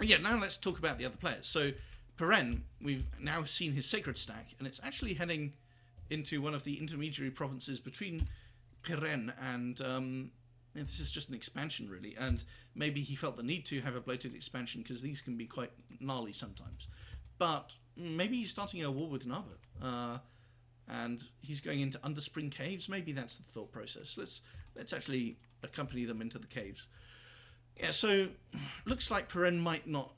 Yeah, now let's talk about the other players. So, Peren, we've now seen his Sacred Stack, and it's actually heading into one of the intermediary provinces between Peren and... this is just an expansion, really, and maybe he felt the need to have a bloated expansion, because these can be quite gnarly sometimes. But maybe he's starting a war with Naba. And he's going into Underspring Caves. Maybe that's the thought process. Let's actually accompany them into the caves. Yeah, so looks like Peren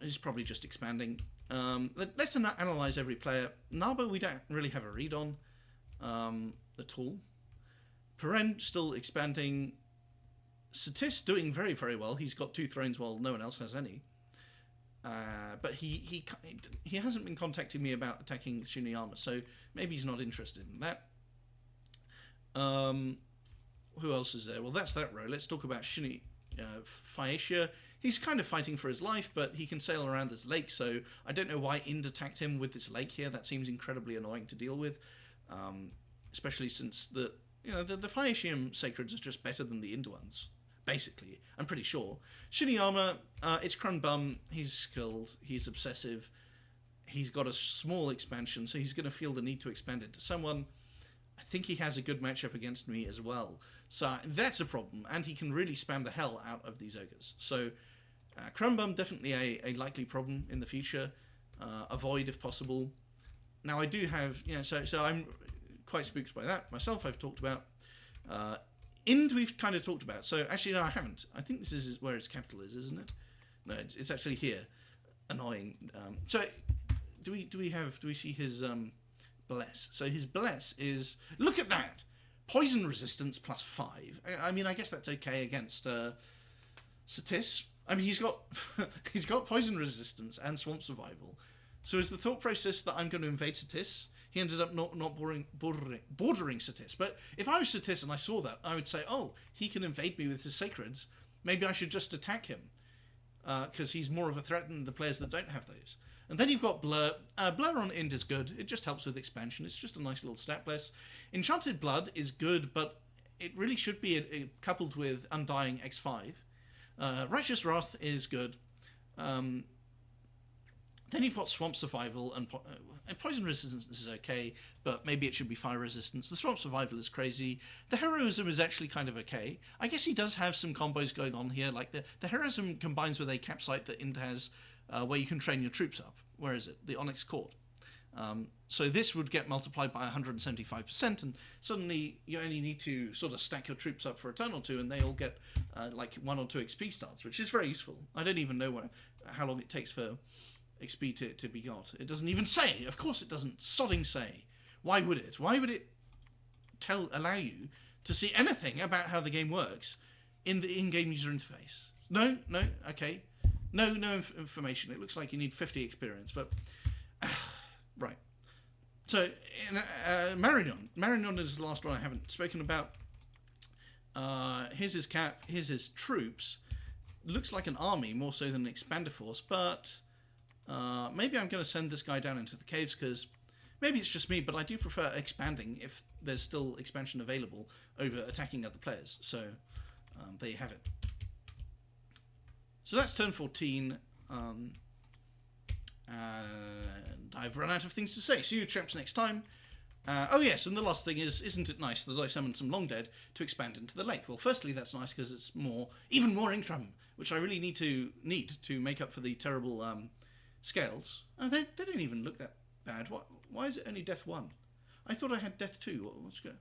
is probably just expanding. Let's analyze every player. Naba we don't really have a read on at all. Peren still expanding. Satis doing very, very well. He's got 2 thrones while no one else has any. But he hasn't been contacting me about attacking Shinuyama, so maybe he's not interested in that. who else is there? Well, that's that row. Let's talk about Shini Phaeacia. He's kind of fighting for his life, but he can sail around this lake, so I don't know why Ind attacked him with this lake here. That seems incredibly annoying to deal with, especially since the Phaeacian Sacreds are just better than the Ind ones, basically. I'm pretty sure. Shini armor, it's Crun Bum. He's skilled. He's obsessive. He's got a small expansion, so he's going to feel the need to expand it to someone. I think he has a good matchup against me as well. So that's a problem, and he can really spam the hell out of these ogres. So Crumbum, definitely a likely problem in the future. Avoid if possible. Now I do have, so I'm quite spooked by that myself. I've talked about. Ind we've kind of talked about. So actually no, I haven't. I think this is where its capital is, isn't it? No, it's actually here. Annoying. So do we see his bless? So his bless is, look at that, poison resistance +5. I mean, I guess that's okay against Satis. I mean, he's got he's got poison resistance and swamp survival. So is the thought process that I'm going to invade Satis? He ended up not bordering Satis. But if I was Satis and I saw that, I would say, oh, he can invade me with his sacreds. Maybe I should just attack him because he's more of a threat than the players that don't have those. And then you've got Blur. Blur on Ind is good. It just helps with expansion. It's just a nice little stat bless. Enchanted Blood is good, but it really should be coupled with Undying X5. Righteous Wrath is good. Then you've got Swamp Survival, and Poison Resistance is okay, but maybe it should be Fire Resistance. The Swamp Survival is crazy. The Heroism is actually kind of okay. I guess he does have some combos going on here, like the Heroism combines with a Capsite that Ind has, where you can train your troops up. Where is it? The Onyx Court. So this would get multiplied by 175%, and suddenly you only need to sort of stack your troops up for a turn or two, and they all get like 1 or 2 XP starts, which is very useful. I don't even know how long it takes for XP to be got. It doesn't even say. Of course it doesn't sodding say. Why would it? Why would it allow you to see anything about how the game works in the in-game user interface? No, okay. No information. It looks like you need 50 experience, but right. So Marignon is the last one I haven't spoken about. Here's his cap. Here's his troops. Looks like an army more so than an expander force, but maybe I'm going to send this guy down into the caves because maybe it's just me, but I do prefer expanding if there's still expansion available over attacking other players. So there you have it. So that's turn 14. And I've run out of things to say. See you chaps next time. Oh yes, and the last thing is, isn't it nice that I summoned some Long Dead to expand into the lake? Well, firstly, that's nice because it's even more income, which I really need to make up for the terrible scales. Oh, they don't even look that bad. Why is it only death 1? I thought I had death 2. What's going?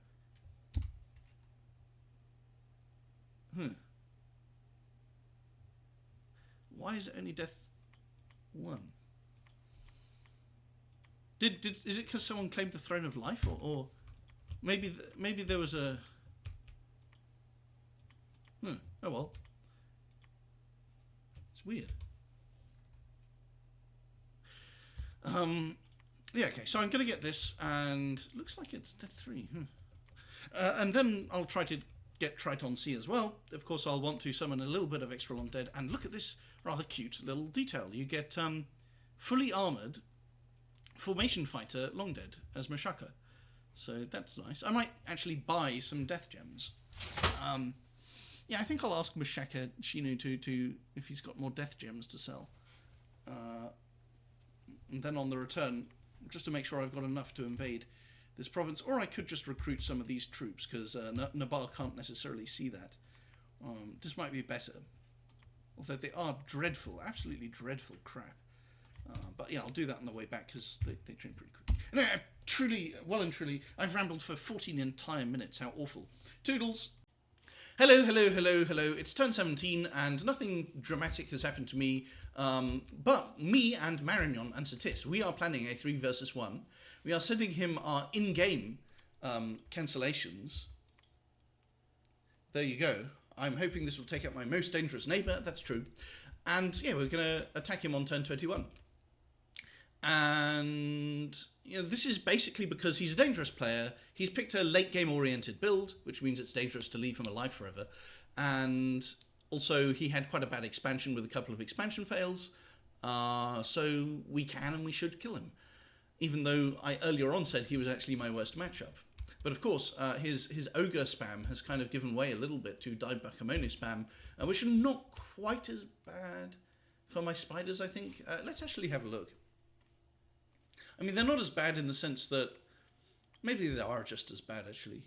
Why is it only death 1? Is it because someone claimed the Throne of Life, or maybe there was a? Oh well, it's weird. Yeah, okay. So I'm gonna get this, and looks like it's death 3. And then I'll try to get Triton C as well. Of course, I'll want to summon a little bit of extra Long Dead, and look at this rather cute little detail. You get fully armored Formation Fighter Long Dead as Machaka. So that's nice. I might actually buy some death gems. Yeah, I think I'll ask Machaka Shinu to if he's got more death gems to sell. And then on the return, just to make sure I've got enough to invade this province, or I could just recruit some of these troops, because Nabar can't necessarily see that. This might be better. Although they are dreadful, absolutely dreadful crap. But yeah, I'll do that on the way back, because they train pretty quick. Anyway, I've rambled for 14 entire minutes. How awful. Toodles! Hello. It's turn 17, and nothing dramatic has happened to me. But me and Marignon and Satis, we are planning a 3 versus 1. We are sending him our in-game cancellations. There you go. I'm hoping this will take out my most dangerous neighbour. That's true. And yeah, we're going to attack him on turn 21. And this is basically because he's a dangerous player. He's picked a late game oriented build, which means it's dangerous to leave him alive forever. And also, he had quite a bad expansion with a couple of expansion fails. So we can and we should kill him. Even though I earlier on said he was actually my worst matchup. But of course, his ogre spam has kind of given way a little bit to Dive Bakamoni spam, which are not quite as bad for my spiders, I think. Let's actually have a look. I mean, they're not as bad in the sense that maybe they are just as bad, actually.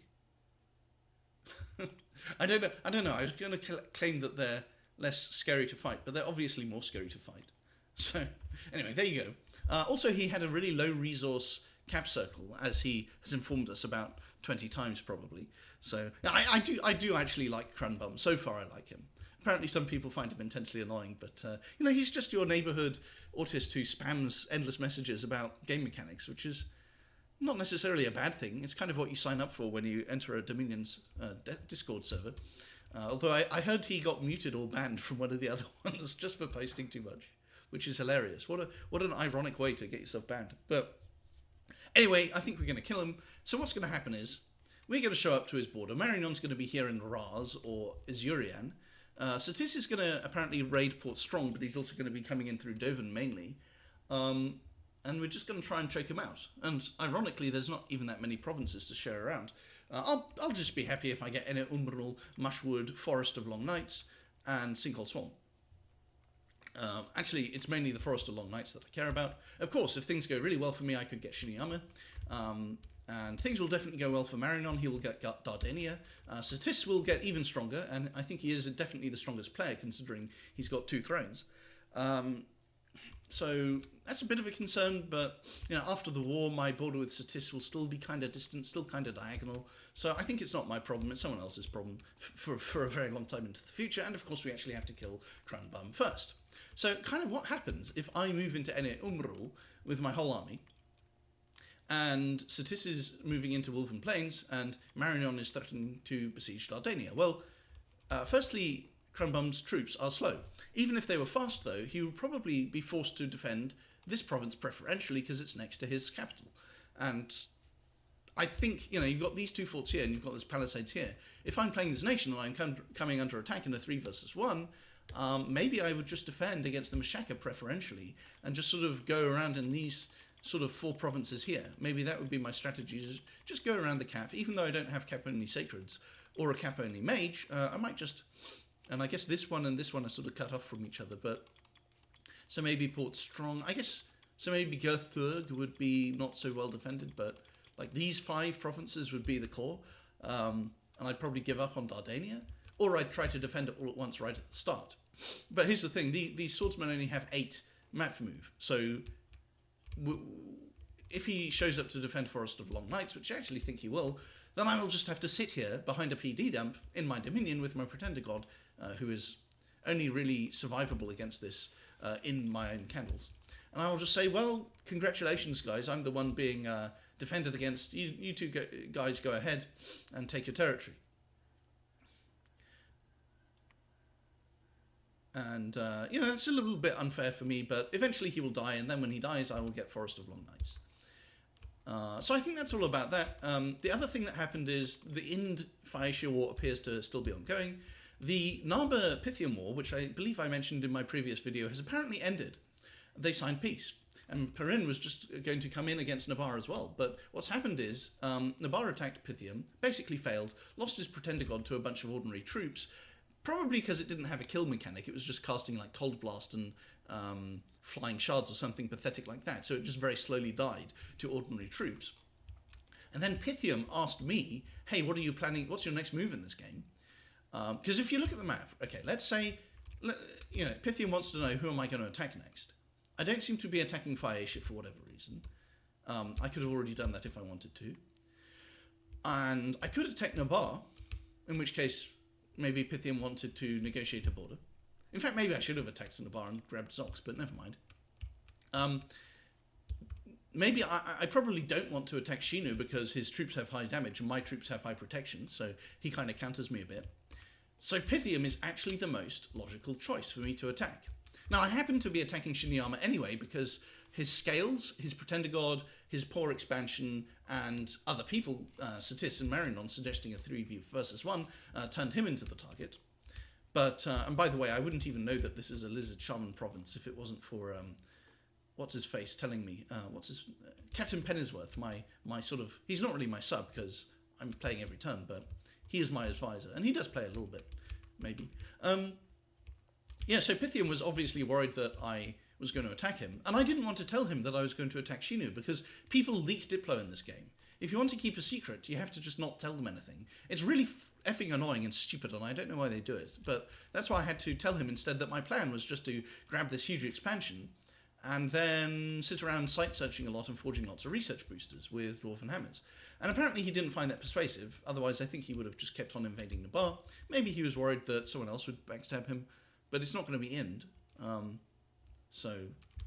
I don't know. I was going to claim that they're less scary to fight, but they're obviously more scary to fight. So, anyway, there you go. Also, he had a really low resource cap circle, as he has informed us about 20 times probably. So, I do actually like Cranbum. So far, I like him. Apparently, some people find him intensely annoying, but he's just your neighbourhood autist who spams endless messages about game mechanics, which is not necessarily a bad thing. It's kind of what you sign up for when you enter a Dominion's Discord server. Although I heard he got muted or banned from one of the other ones just for posting too much, which is hilarious. What an ironic way to get yourself banned. But anyway, I think we're going to kill him. So what's going to happen is we're going to show up to his border. Marinon's going to be here in Raz or Azurian. Satis is going to apparently raid Port Strong, but he's also going to be coming in through Doven mainly. And we're just going to try and choke him out. And ironically, there's not even that many provinces to share around. I'll just be happy if I get Ene Umbral, Mushwood, Forest of Long Nights, and Sinkhole Swan. Actually, it's mainly the Forest of Long Nights that I care about. Of course, if things go really well for me, I could get Shiniyama. And things will definitely go well for Marinon. He will get Dardania. Satis will get even stronger, and I think he is definitely the strongest player, considering he's got 2 thrones. So that's a bit of a concern, but after the war, my border with Satis will still be kind of distant, still kind of diagonal. So I think it's not my problem; it's someone else's problem for a very long time into the future. And of course, we actually have to kill Cranbum first. So, kind of what happens if I move into Ene Umrul with my whole army, and Satis is moving into Wolven Plains, and Marinon is threatening to besiege Dardania? Well, firstly, Cranbum's troops are slow. Even if they were fast, though, he would probably be forced to defend this province preferentially because it's next to his capital. And I think, you've got these 2 forts here and you've got this palisades here. If I'm playing this nation and I'm coming under attack in a 3 versus 1, maybe I would just defend against the Machaka preferentially and just sort of go around in these sort of 4 provinces here. Maybe that would be my strategy, just go around the cap. Even though I don't have cap-only Sacreds or a cap-only Mage, I might just... And I guess this one and this one are sort of cut off from each other, but... So maybe Port Strong... I guess... So maybe Gerthurg would be not so well defended, but... Like, these 5 provinces would be the core. And I'd probably give up on Dardania. Or I'd try to defend it all at once right at the start. But here's the thing. These swordsmen only have 8 map move. So... If he shows up to defend Forest of Long Nights, which I actually think he will, then I will just have to sit here behind a PD dump in my Dominion with my Pretender God, who is only really survivable against this in my own candles. And I will just say, well, congratulations, guys. I'm the one being defended against. You two guys go ahead and take your territory. And, it's a little bit unfair for me, but eventually he will die, and then when he dies, I will get Forest of Long Nights. So I think that's all about that. The other thing that happened is the Ind Phaeacia War appears to still be ongoing. The Narba Pythium War, which I believe I mentioned in my previous video, has apparently ended. They signed peace. And Perrin was just going to come in against Nabar as well. But what's happened is Nabar attacked Pythium, basically failed, lost his Pretender God to a bunch of ordinary troops, probably because it didn't have a kill mechanic. It was just casting like Cold Blast and flying shards or something pathetic like that. So it just very slowly died to ordinary troops. And then Pythium asked me, hey, what are you planning? What's your next move in this game? Because if you look at the map, okay, let's say, Pythium wants to know who am I going to attack next. I don't seem to be attacking Phaeacia for whatever reason. I could have already done that if I wanted to. And I could attack Nabar, in which case maybe Pythium wanted to negotiate a border. In fact, maybe I should have attacked Nabar and grabbed Zox, but never mind. Maybe I probably don't want to attack Shinu because his troops have high damage and my troops have high protection, so he kind of counters me a bit. So Pythium is actually the most logical choice for me to attack. Now, I happen to be attacking Shinyama anyway because his scales, his Pretender God, his poor expansion, and other people, Satis and Marinon, suggesting a 3v versus 1, turned him into the target. But, and by the way, I wouldn't even know that this is a Lizard Shaman province if it wasn't for, what's his face telling me, Captain Pennisworth, my sort of, he's not really my sub because I'm playing every turn, but he is my advisor, and he does play a little bit, maybe. Yeah, so Pythium was obviously worried that I was going to attack him, and I didn't want to tell him that I was going to attack Shinu, because people leak Diplo in this game. If you want to keep a secret, you have to just not tell them anything. It's really effing annoying and stupid, and I don't know why they do it, but that's why I had to tell him instead that my plan was just to grab this huge expansion, and then sit around site-searching a lot and forging lots of research boosters with Dwarven Hammers. And apparently he didn't find that persuasive, otherwise I think he would have just kept on invading Nabar. Maybe he was worried that someone else would backstab him, but it's not going to be Ind. So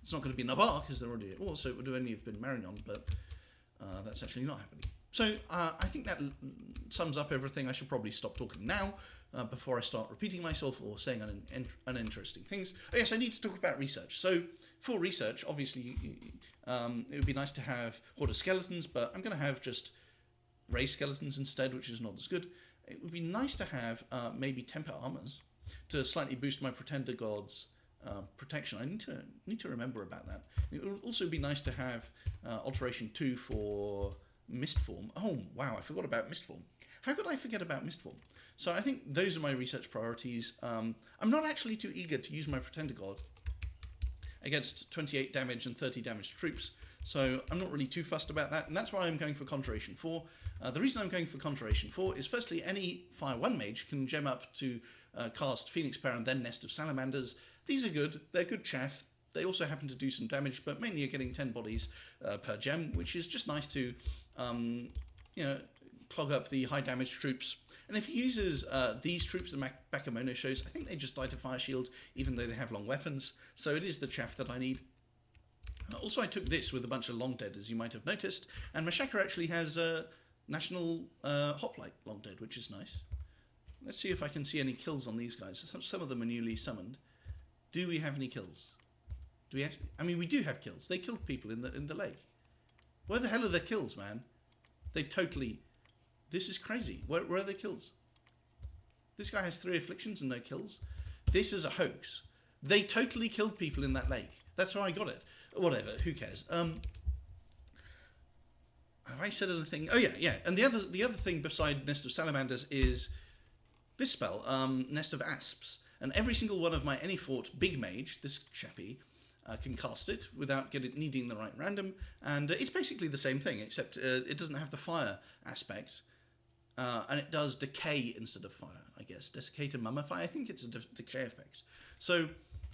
it's not going to be Nabar, because they're already at war, so it would only have been Marinon, but that's actually not happening. So I think that sums up everything. I should probably stop talking now before I start repeating myself or saying uninteresting things. Oh, yes, I need to talk about research. So for research, obviously, it would be nice to have Horde of Skeletons, but I'm going to have just Ray Skeletons instead, which is not as good. It would be nice to have maybe Temper Armors to slightly boost my Pretender God's protection. I need to remember about that. It would also be nice to have Alteration 2 for Mistform. Oh, wow, I forgot about Mistform. How could I forget about Mistform? So I think those are my research priorities. I'm not actually too eager to use my Pretender God against 28 damage and 30 damage troops, so I'm not really too fussed about that, and that's why I'm going for Conjuration 4. The reason I'm going for Conjuration 4 is, firstly, any Fire 1 mage can gem up to cast Phoenix Power and then Nest of Salamanders. These are good, they're good chaff. They also happen to do some damage, but mainly you're getting 10 bodies per gem, which is just nice to, clog up the high damage troops. And if he uses these troops that Bakemono shows, I think they just die to Fire Shield, even though they have long weapons. So it is the chaff that I need. Also, I took this with a bunch of Long Dead, as you might have noticed, and Machaka actually has National Hoplite Long Dead, which is nice. Let's see if I can see any kills on these guys. Some of them are newly summoned. Do we have any kills? Do we actually? I mean, we do have kills. They killed people in the lake. Where the hell are their kills, man? They totally... This is crazy. Where are their kills? This guy has 3 afflictions and no kills. This is a hoax. They totally killed people in that lake. That's how I got it. Whatever, who cares? Have I said anything? Oh, yeah. And the other thing beside Nest of Salamanders is this spell, Nest of Asps. And every single one of my any fort big mage, this chappie, can cast it without needing the right random. And it's basically the same thing, except it doesn't have the fire aspect. And it does decay instead of fire, I guess. Desiccate and mummify, I think it's a decay effect. So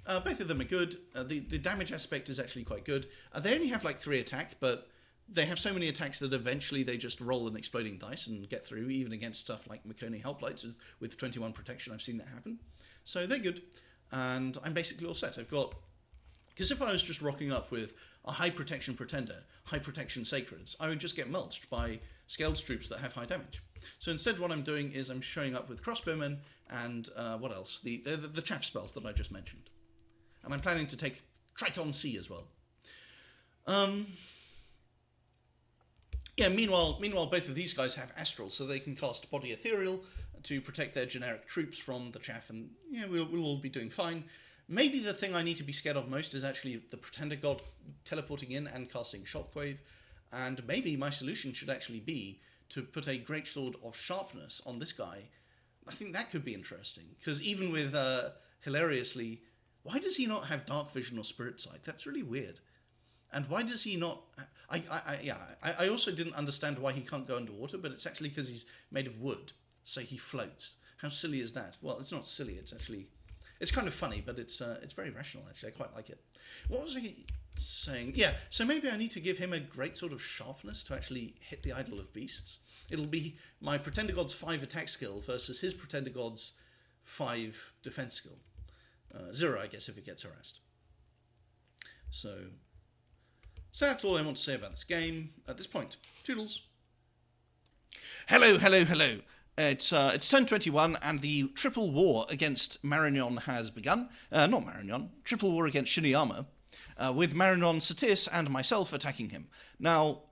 both of them are good. The damage aspect is actually quite good. They only have like 3 attack, but they have so many attacks that eventually they just roll an exploding dice and get through, even against stuff like Makoni Helplights with 21 protection. I've seen that happen. So they're good. And I'm basically all set. I've got... Because if I was just rocking up with a high protection Pretender, high protection Sacreds, I would just get mulched by scaled troops that have high damage. So instead what I'm doing is I'm showing up with Crossbowmen and what else? The chaff spells that I just mentioned. And I'm planning to take Triton C as well. Yeah, meanwhile, both of these guys have Astral, so they can cast Body Ethereal to protect their generic troops from the chaff, and yeah, we'll all be doing fine. Maybe the thing I need to be scared of most is actually the Pretender God teleporting in and casting Shockwave, and maybe my solution should actually be to put a Greatsword of Sharpness on this guy. I think that could be interesting, because even with, hilariously, why does he not have Dark Vision or Spirit Sight? That's really weird. And why does he not... I also didn't understand why he can't go underwater, but it's actually because he's made of wood, so he floats. How silly is that? Well, it's not silly, it's actually... It's kind of funny, but it's very rational, actually. I quite like it. What was I saying? Yeah, so maybe I need to give him a great sort of sharpness to actually hit the Idol of Beasts. It'll be my Pretender God's 5 attack skill versus his Pretender God's 5 defense skill. 0, I guess, if it gets harassed. So that's all I want to say about this game at this point. Toodles. Hello. It's turn 21, and the triple war against Marignon has begun. Not Marignon, triple war against Shiniyama, with Marignon, Satis, and myself attacking him. Now,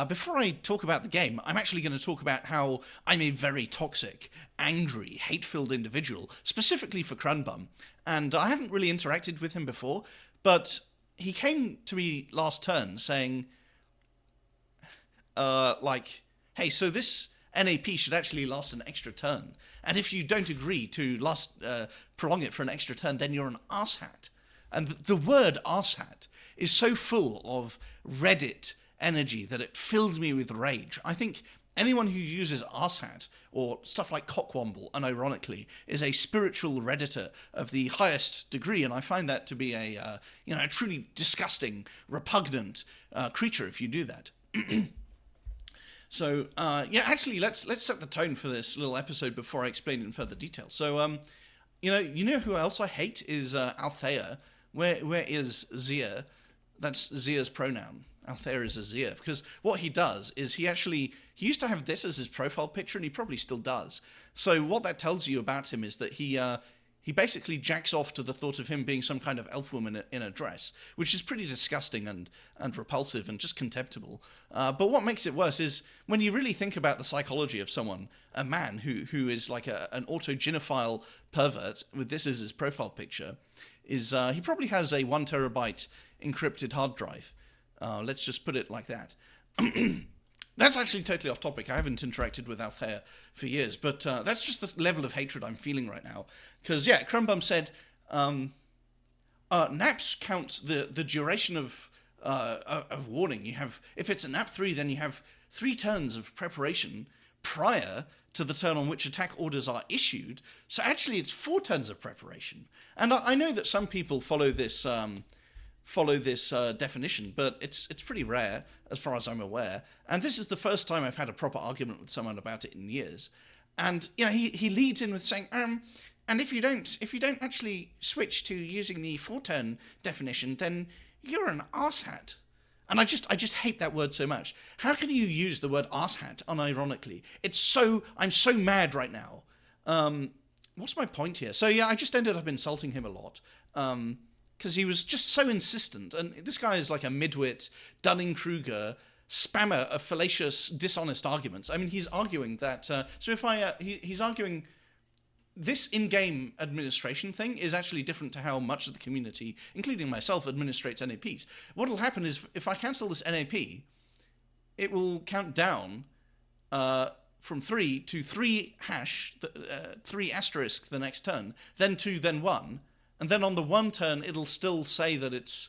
before I talk about the game, I'm actually going to talk about how I'm a very toxic, angry, hate-filled individual, specifically for Cranbum. And I haven't really interacted with him before, but he came to me last turn saying, hey, so this NAP should actually last an extra turn. And if you don't agree to prolong it for an extra turn, then you're an arsehat. And the word arsehat is so full of Reddit energy that it fills me with rage. I think anyone who uses arsehat or stuff like cockwomble, unironically, is a spiritual Redditor of the highest degree, and I find that to be a truly disgusting, repugnant creature if you do that. So, actually, let's set the tone for this little episode before I explain it in further detail. So, you know who else I hate is Althea. Where is Zia? That's Zia's pronoun. Althea is a Zia. Because what he does is he used to have this as his profile picture, and he probably still does. So what that tells you about him is that he basically jacks off to the thought of him being some kind of elf woman in a dress, which is pretty disgusting and repulsive and just contemptible. But what makes it worse is when you really think about the psychology of someone, a man who is like an autogynophile pervert with this as his profile picture, is he probably has a 1 terabyte encrypted hard drive. Let's just put it like that. That's actually totally off topic. I haven't interacted with Althea for years, but that's just the level of hatred I'm feeling right now. Because, Crumbum said, naps count the duration of warning. You have, if it's a nap 3, then you have 3 turns of preparation prior to the turn on which attack orders are issued. So actually it's 4 turns of preparation. And I know that some people follow this definition, but it's pretty rare as far as I'm aware. And this is the first time I've had a proper argument with someone about it in years. And he leads in with saying, and if you don't actually switch to using the 4-turn definition, then you're an arsehat. And I just hate that word so much. How can you use the word arsehat unironically? I'm so mad right now. What's my point here? So I just ended up insulting him a lot. Because he was just so insistent. And this guy is like a midwit, Dunning-Kruger, spammer of fallacious, dishonest arguments. I mean, he's arguing that... he's arguing this in-game administration thing is actually different to how much of the community, including myself, administrates NAPs. What will happen is, if I cancel this NAP, it will count down from 3 to 3 hash, 3 asterisk the next turn, then 2, then 1... And then on the 1 turn, it'll still say that it's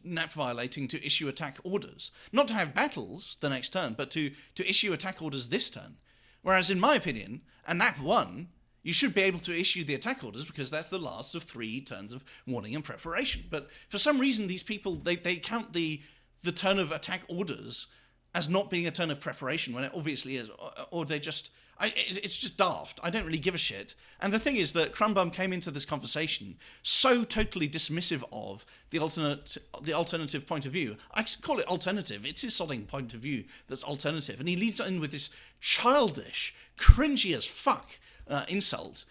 nap violating to issue attack orders. Not to have battles the next turn, but to issue attack orders this turn. Whereas in my opinion, a nap 1, you should be able to issue the attack orders because that's the last of 3 turns of warning and preparation. But for some reason, these people, they count the turn of attack orders as not being a turn of preparation when it obviously is, or they just... it's just daft. I don't really give a shit. And the thing is that Crumbum came into this conversation so totally dismissive of the alternative point of view. I call it alternative. It's his sodding point of view that's alternative. And he leads in with this childish, cringy as fuck insult.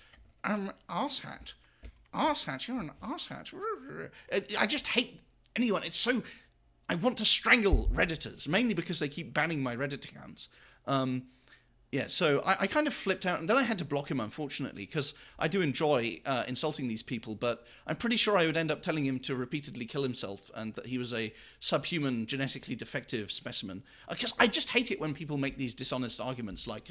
Arsehat. Arsehat, you're an arsehat. I just hate anyone. It's so... I want to strangle Redditors, mainly because they keep banning my Reddit accounts. So I kind of flipped out, and then I had to block him, unfortunately, because I do enjoy insulting these people, but I'm pretty sure I would end up telling him to repeatedly kill himself and that he was a subhuman, genetically defective specimen. Because I just hate it when people make these dishonest arguments like,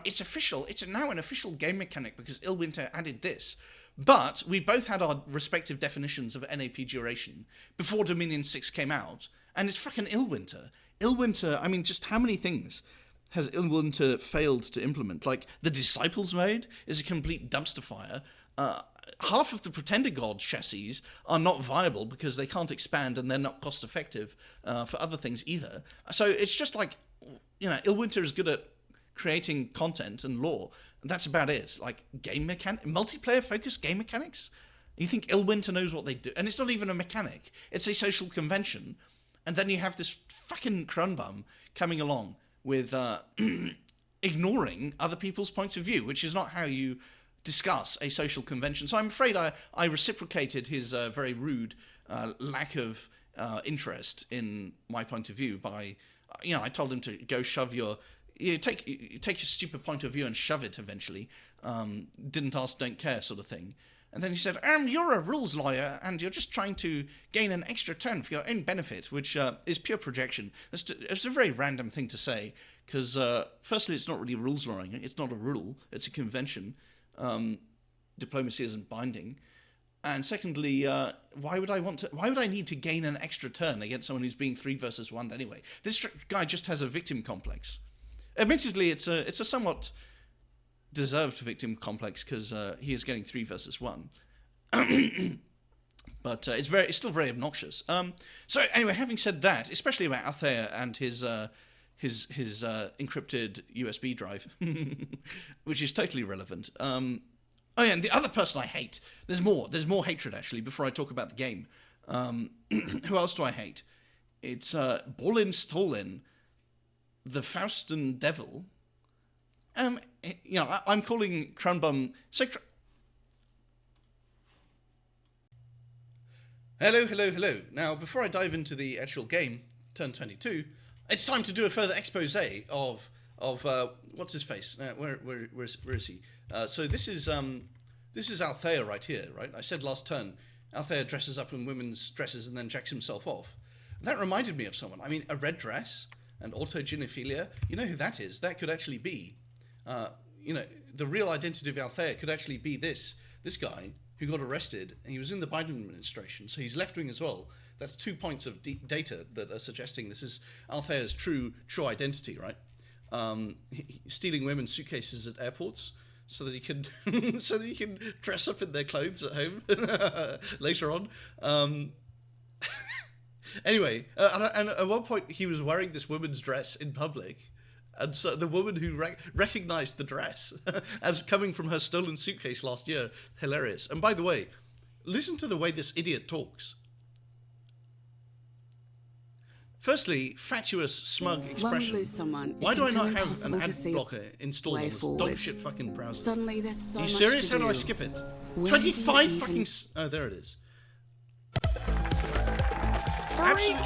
it's official, it's now an official game mechanic because Illwinter added this. But we both had our respective definitions of NAP duration before Dominion 6 came out, and it's fucking Illwinter. Illwinter, I mean, just how many things has Illwinter failed to implement? Like, the Disciples mode is a complete dumpster fire. Half of the Pretender God chassis are not viable because they can't expand and they're not cost-effective for other things either. So it's just like, Illwinter is good at creating content and lore, and that's about it. Like, multiplayer-focused game mechanics? You think Illwinter knows what they do? And it's not even a mechanic. It's a social convention And then you have this fucking Cronbum coming along with ignoring other people's points of view, which is not how you discuss a social convention. So I'm afraid I reciprocated his very rude lack of interest in my point of view by, I told him to go shove your... take your stupid point of view and shove it eventually. Didn't ask, don't care sort of thing. And then he said, you're a rules lawyer and you're just trying to gain an extra turn for your own benefit, which is pure projection. It's a very random thing to say, because firstly, it's not really rules lawyering. It's not a rule. It's a convention. Diplomacy isn't binding. And secondly, why would I need to gain an extra turn against someone who's being 3 versus 1 anyway? This guy just has a victim complex. Admittedly, it's a somewhat deserved victim complex because he is getting 3 versus 1. But it's still very obnoxious. So anyway, having said that, especially about Althea and his encrypted USB drive, which is totally irrelevant. Oh yeah, and the other person I hate. There's more hatred actually. Before I talk about the game, who else do I hate? It's Borlin Stolin, the Faustin Devil. I'm calling Cronbum... Hello. Now, before I dive into the actual game, turn 22, it's time to do a further expose of what's his face? Where is he? So this is Althea right here, right? I said last turn, Althea dresses up in women's dresses and then jacks himself off. That reminded me of someone. I mean, a red dress and autogenophilia. You know who that is? That could actually be... the real identity of Althea could actually be this guy who got arrested, and he was in the Biden administration, so he's left-wing as well. That's 2 points of data that are suggesting this is Althea's true identity, right? Stealing women's suitcases at airports so that he can dress up in their clothes at home later on. Anyway, and at one point he was wearing this woman's dress in public. And so the woman who recognized the dress as coming from her stolen suitcase last year, hilarious. And by the way, listen to the way this idiot talks. Firstly, fatuous, smug expression. When we lose someone, why do I not have an ad blocker installed on this dog shit fucking browser? Suddenly there's so much to do. Are you serious? How do I skip it? 25 fucking... Oh, there it is. Breaking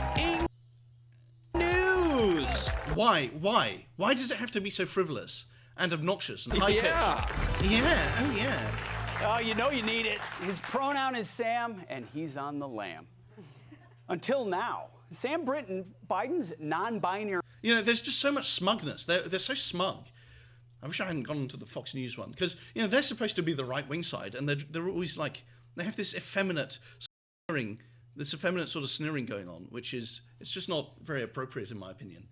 news! Why? Why does it have to be so frivolous and obnoxious and high-pitched? Yeah. Oh, you know you need it. His pronoun is Sam, and he's on the lam. Until now. Sam Brinton, Biden's non-binary... there's just so much smugness. They're so smug. I wish I hadn't gone to the Fox News one, because, they're supposed to be the right-wing side, and they're always like... They have this effeminate sneering, sort of sneering going on, which is... It's just not very appropriate, in my opinion.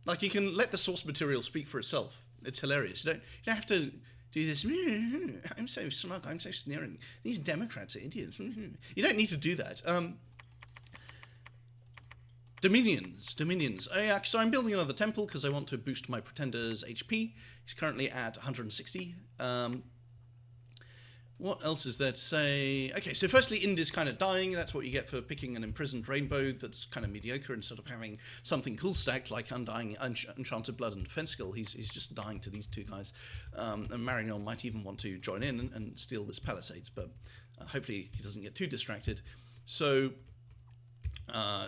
Like, you can let the source material speak for itself. It's hilarious. You don't have to do this, I'm so smug, I'm so sneering. These Democrats are idiots. You don't need to do that. Dominions. Oh yeah, so I'm building another temple because I want to boost my pretender's HP. He's currently at 160. What else is there to say? Okay, so firstly, Indy's kind of dying. That's what you get for picking an imprisoned rainbow that's kind of mediocre instead of having something cool stacked like Undying, Enchanted Blood, and Defense Skill. He's just dying to these two guys. And Marignon might even want to join in and steal this Palisades, but hopefully he doesn't get too distracted. So,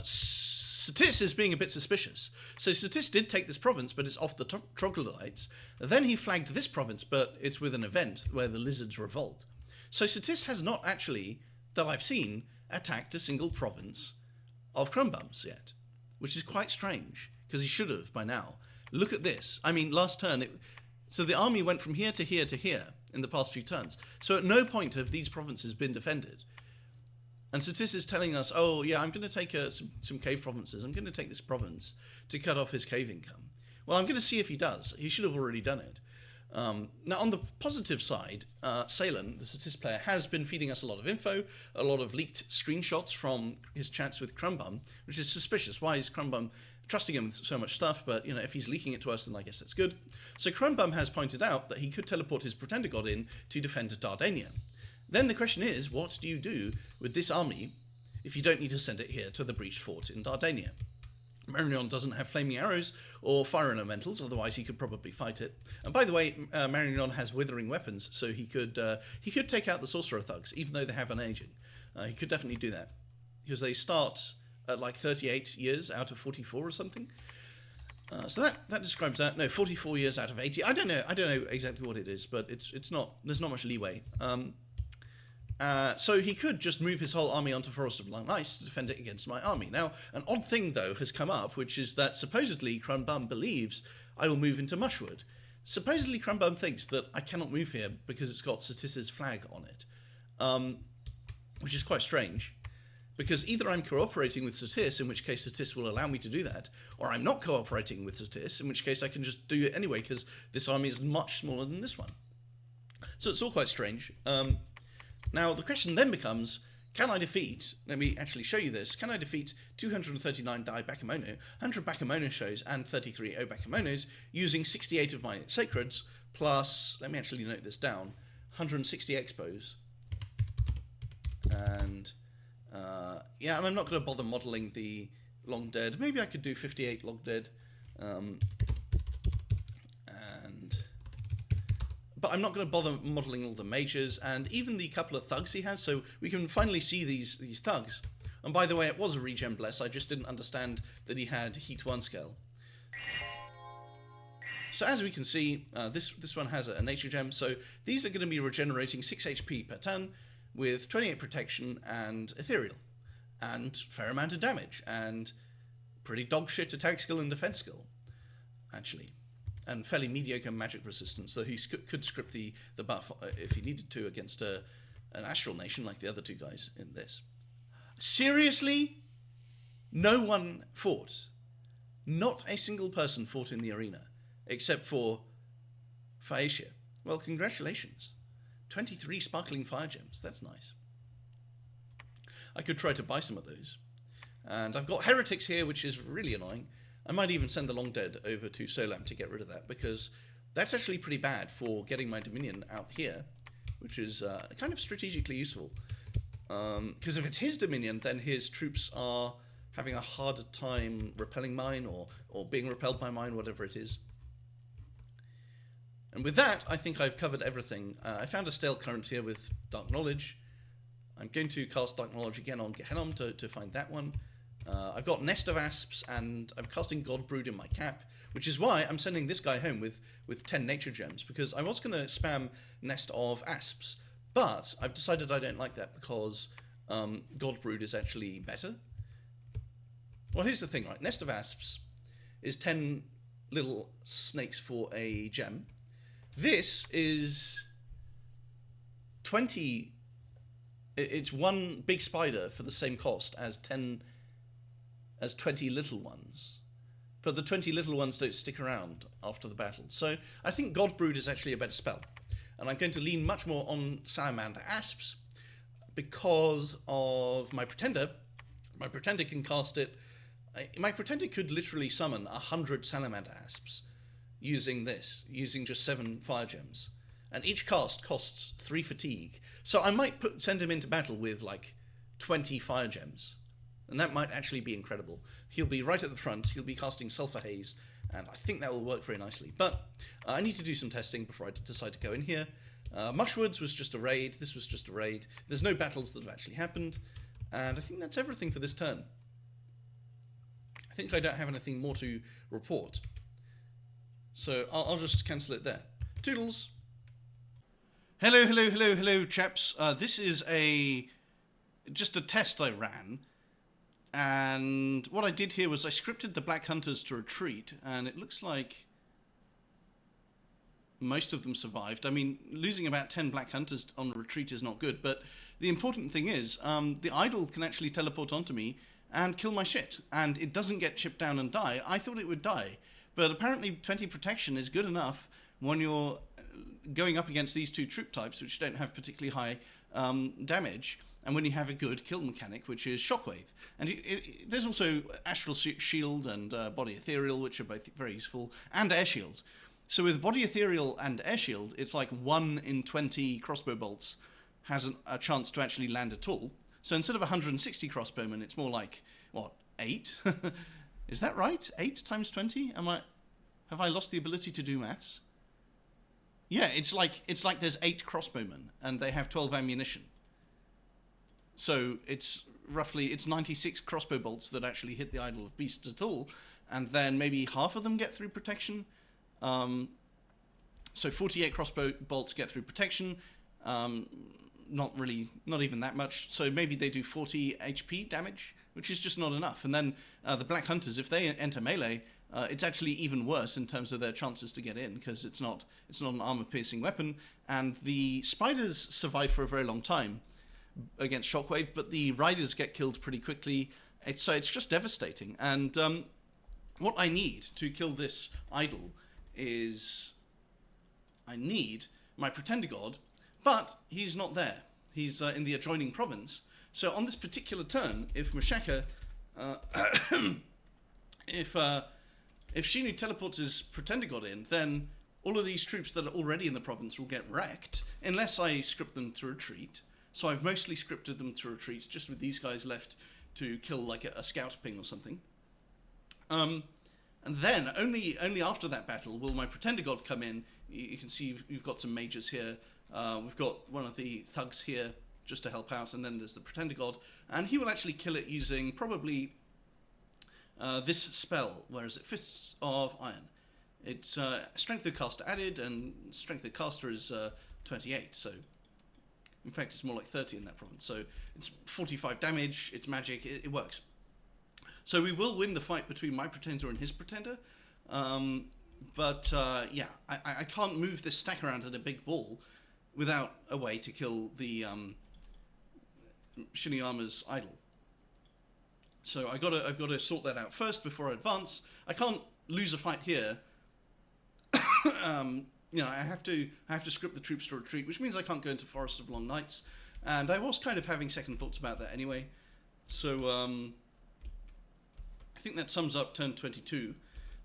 Satis is being a bit suspicious. So Satis did take this province, but it's off the troglodytes. Then he flagged this province, but it's with an event where the lizards revolt. So Satis has not actually, that I've seen, attacked a single province of Cronbums yet, which is quite strange, because he should have by now. Look at this. I mean, last turn, so the army went from here to here to here in the past few turns. So at no point have these provinces been defended. And Satis is telling us, oh, yeah, I'm going to take some cave provinces. I'm going to take this province to cut off his cave income. Well, I'm going to see if he does. He should have already done it. Now, on the positive side, Salen, the Satis player, has been feeding us a lot of info, a lot of leaked screenshots from his chats with Cronbum, which is suspicious. Why is Cronbum trusting him with so much stuff? But, if he's leaking it to us, then I guess that's good. So Cronbum has pointed out that he could teleport his Pretender God in to defend Dardania. Then the question is, what do you do with this army if you don't need to send it here to the breached fort in Dardania? Marignon doesn't have flaming arrows or fire elementals, otherwise he could probably fight it. And by the way, Marignon has withering weapons, so he could take out the sorcerer thugs, even though they have an aging. He could definitely do that, because they start at like 38 years out of 44 or something. So that describes that. No, 44 years out of 80. I don't know exactly what it is, but it's not. There's not much leeway. So he could just move his whole army onto Forest of Long Ice to defend it against my army. Now, an odd thing, though, has come up, which is that supposedly Crumbum believes I will move into Mushwood. Supposedly Crumbum thinks that I cannot move here because it's got Satis's flag on it, which is quite strange, because either I'm cooperating with Satis, in which case Satis will allow me to do that, or I'm not cooperating with Satis, in which case I can just do it anyway, because this army is much smaller than this one. So it's all quite strange. Now, the question then becomes, can I defeat, let me actually show you this, can I defeat 239 Dai Bakemono, 100 Bakemono shows, and 33 O Bakemonos using 68 of my Sacreds, plus, let me actually note this down, 160 Expos, and, yeah, and I'm not going to bother modelling the Long Dead. Maybe I could do 58 Long Dead, but I'm not going to bother modelling all the mages, and even the couple of thugs he has, so we can finally see these thugs. And by the way, it was a regen bless, I just didn't understand that he had Heat 1 scale. So as we can see, this one has a nature gem, so these are going to be regenerating 6 HP per turn, with 28 protection and ethereal, and fair amount of damage, and pretty dog shit attack skill and defense skill, actually. And fairly mediocre magic resistance, though he could script the buff if he needed to against an astral nation like the other two guys in this. Seriously? No one fought. Not a single person fought in the arena, except for Phaeacia. Well, congratulations. 23 sparkling fire gems, that's nice. I could try to buy some of those. And I've got heretics here, which is really annoying. I might even send the Long Dead over to Solam to get rid of that, because that's actually pretty bad for getting my Dominion out here, which is kind of strategically useful. Because if it's his Dominion, then his troops are having a harder time repelling mine, or being repelled by mine, whatever it is. And with that, I think I've covered everything. I found a stale current here with Dark Knowledge. I'm going to cast Dark Knowledge again on Gehenom to find that one. I've got Nest of Asps, and I'm casting Godbrood in my cap, which is why I'm sending this guy home with 10 nature gems, because I was going to spam Nest of Asps, but I've decided I don't like that, because Godbrood is actually better. Well, here's the thing, right? Nest of Asps is 10 little snakes for a gem. This is 20... It's one big spider for the same cost as 20 little ones, but the 20 little ones don't stick around after the battle. So I think Godbrood is actually a better spell, and I'm going to lean much more on Salamander Asps because of my Pretender. My Pretender can cast it. My Pretender could literally summon 100 Salamander Asps using using just 7 fire gems, and each cast costs 3 fatigue. So I might send him into battle with like 20 fire gems. And that might actually be incredible. He'll be right at the front, he'll be casting Sulphur Haze, and I think that will work very nicely. But I need to do some testing before I decide to go in here. Mushwoods was just a raid, this was just a raid. There's no battles that have actually happened, and I think that's everything for this turn. I think I don't have anything more to report. So I'll just cancel it there. Toodles! Hello, chaps. This is just a test I ran. And what I did here was I scripted the Black Hunters to retreat, and it looks like most of them survived. I mean, losing about 10 Black Hunters on retreat is not good, but the important thing is the idol can actually teleport onto me and kill my shit, and it doesn't get chipped down and die. I thought it would die, but apparently 20 protection is good enough when you're going up against these two troop types, which don't have particularly high damage, and when you have a good kill mechanic, which is Shockwave. And there's also Astral Shield and Body Ethereal, which are both very useful, and Air Shield. So with Body Ethereal and Air Shield, it's like 1 in 20 crossbow bolts has a chance to actually land at all. So instead of 160 crossbowmen, it's more like, what, 8? Is that right? 8 times 20? Have I lost the ability to do maths? Yeah, it's like there's 8 crossbowmen and they have 12 ammunition. So it's 96 crossbow bolts that actually hit the Idol of Beasts at all, and then maybe half of them get through protection. So 48 crossbow bolts get through protection. Not even that much. So maybe they do 40 HP damage, which is just not enough. And then the Black Hunters, if they enter melee, it's actually even worse in terms of their chances to get in, because it's not an armor-piercing weapon. And the spiders survive for a very long time against Shockwave, but the riders get killed pretty quickly. It's just devastating. And what I need to kill this idol is I need my Pretender God, but he's not there. He's in the adjoining province. So on this particular turn, if Machaka, if Shinu teleports his Pretender God in, then all of these troops that are already in the province will get wrecked, unless I script them to retreat. So I've mostly scripted them to retreats, just with these guys left to kill like a scout ping or something. And then, only after that battle will my Pretender God come in. You can see we've got some mages here. We've got one of the thugs here just to help out, and then there's the Pretender God. And he will actually kill it using probably this spell, where is it? Fists of Iron. It's Strength of Caster added, and Strength of Caster is 28, so in fact it's more like 30 in that province. So it's 45 damage, it's magic, it works. So we will win the fight between my Pretender and his Pretender, but yeah, I can't move this stack around in a big ball without a way to kill the Shiniyama's idol. So I've got to sort that out first before I advance. I can't lose a fight here. You know, I have to script the troops to retreat, which means I can't go into Forest of Long Nights. And I was kind of having second thoughts about that anyway. So I think that sums up turn 22.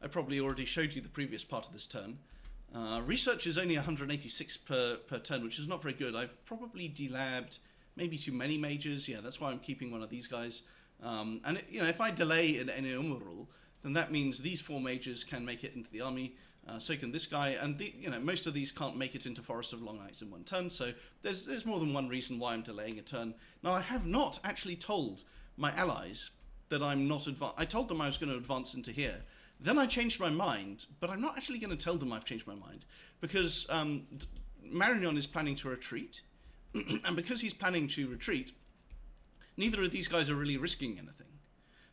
I probably already showed you the previous part of this turn. Research is only 186 per turn, which is not very good. I've probably delabbed maybe too many mages. Yeah, that's why I'm keeping one of these guys. And you know, if I delay in any rule, then that means these 4 mages can make it into the army. So can this guy, and you know, most of these can't make it into Forest of Long Nights in one turn. So there's more than one reason why I'm delaying a turn. Now I have not actually told my allies that I'm not I told them I was going to advance into here. Then I changed my mind, but I'm not actually going to tell them I've changed my mind, because Marignon is planning to retreat, and because he's planning to retreat, neither of these guys are really risking anything.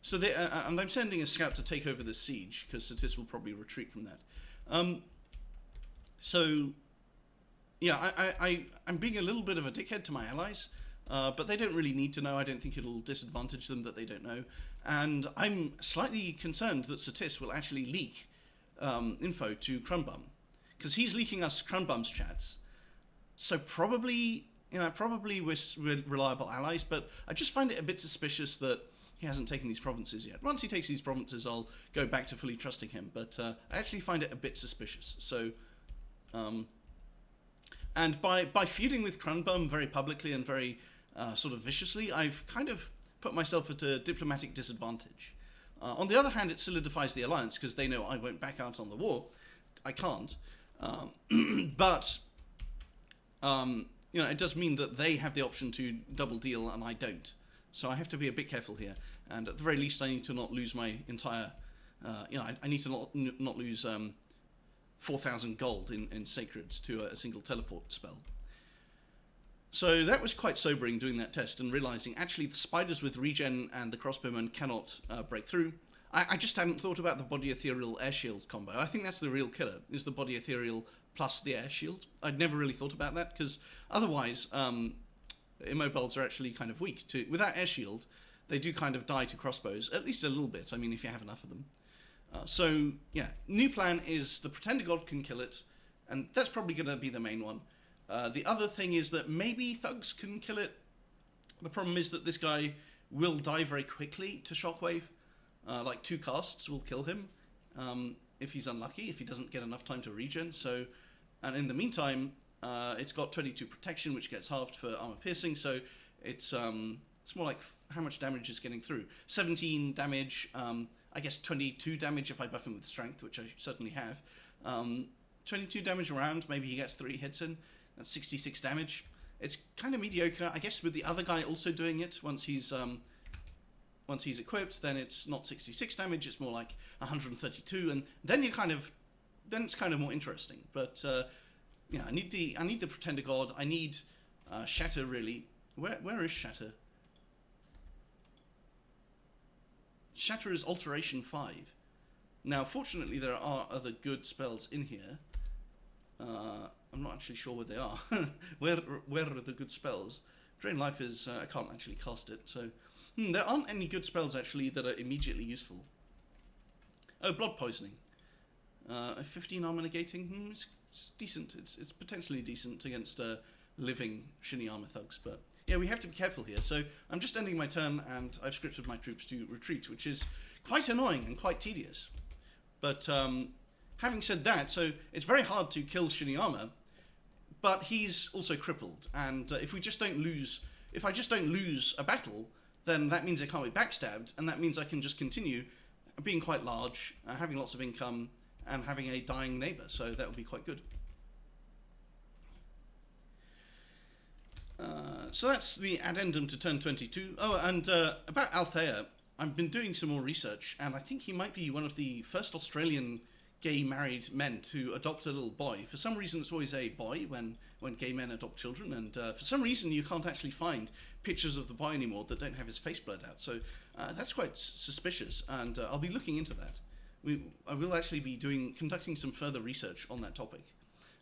So and I'm sending a scout to take over this siege, because Satis will probably retreat from that. So, yeah, I'm being a little bit of a dickhead to my allies, but they don't really need to know. I don't think it'll disadvantage them that they don't know. And I'm slightly concerned that Satis will actually leak info to Crumbum, because he's leaking us Crumbum's chats. So probably we're reliable allies, but I just find it a bit suspicious that he hasn't taken these provinces yet. Once he takes these provinces, I'll go back to fully trusting him, but I actually find it a bit suspicious. So, and by feuding with Crumbum very publicly and very sort of viciously, I've kind of put myself at a diplomatic disadvantage. On the other hand, it solidifies the alliance, because they know I won't back out on the war. I can't. But, you know, it does mean that they have the option to double deal and I don't. So I have to be a bit careful here, and at the very least I need to not lose my entire, you know, I need to not lose 4,000 gold in Sacreds to a single teleport spell. So that was quite sobering, doing that test and realizing actually the spiders with regen and the crossbowmen cannot break through. I just hadn't thought about the body ethereal air shield combo. I think that's the real killer, is the body ethereal plus the air shield. I'd never really thought about that, because otherwise immobiles are actually kind of weak to. Without air shield, they do kind of die to crossbows, at least a little bit. I mean, if you have enough of them. So yeah, new plan is the Pretender God can kill it, and that's probably going to be the main one. The other thing is that maybe thugs can kill it. The problem is that this guy will die very quickly to Shockwave. Like 2 casts will kill him if he's unlucky, if he doesn't get enough time to regen. So, and in the meantime, it's got 22 protection, which gets halved for armor piercing. So it's more like how much damage is getting through. 17 damage. I guess 22 damage if I buff him with strength, which I certainly have. 22 damage around, maybe he gets 3 hits in. That's 66 damage. It's kind of mediocre. I guess with the other guy also doing it, once he's equipped, then it's not 66 damage, it's more like 132, and then it's kind of more interesting. But yeah, I need the Pretender God. I need Shatter, really. Where is Shatter? Shatter is Alteration 5. Now, fortunately, there are other good spells in here. I'm not actually sure where they are. where are the good spells? Drain Life is... I can't actually cast it, so... there aren't any good spells, actually, that are immediately useful. Oh, Blood Poisoning. 15 armor negating. It's decent. It's potentially decent against living Shinny armor thugs, but... yeah, we have to be careful here. So I'm just ending my turn, and I've scripted my troops to retreat, which is quite annoying and quite tedious. But having said that, so it's very hard to kill Shinny armor, but he's also crippled. And if I just don't lose a battle, then that means I can't be backstabbed, and that means I can just continue being quite large, having lots of income, and having a dying neighbour. So that would be quite good. So that's the addendum to turn 22. Oh, and about Althea, I've been doing some more research, and I think he might be one of the first Australian gay married men to adopt a little boy. For some reason, it's always a boy when gay men adopt children, and for some reason, you can't actually find pictures of the boy anymore that don't have his face blurred out. So that's quite suspicious, and I'll be looking into that. I will actually be conducting some further research on that topic.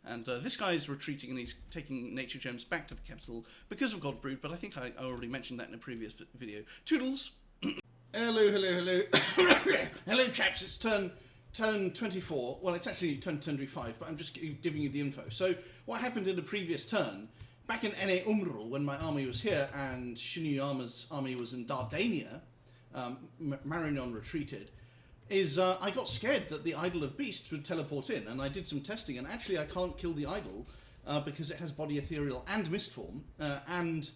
And this guy is retreating, and he's taking nature gems back to the capital because of Godbrood, but I think I already mentioned that in a previous video. Toodles! Hello. Hello, chaps, it's turn 24. Well, it's actually turn 25, but I'm just giving you the info. So, what happened in the previous turn, back in Ene Umrul, when my army was here, and Shinuyama's army was in Dardania, Marignon retreated, is I got scared that the Idol of Beasts would teleport in, and I did some testing, and actually I can't kill the Idol because it has Body Ethereal and Mistform and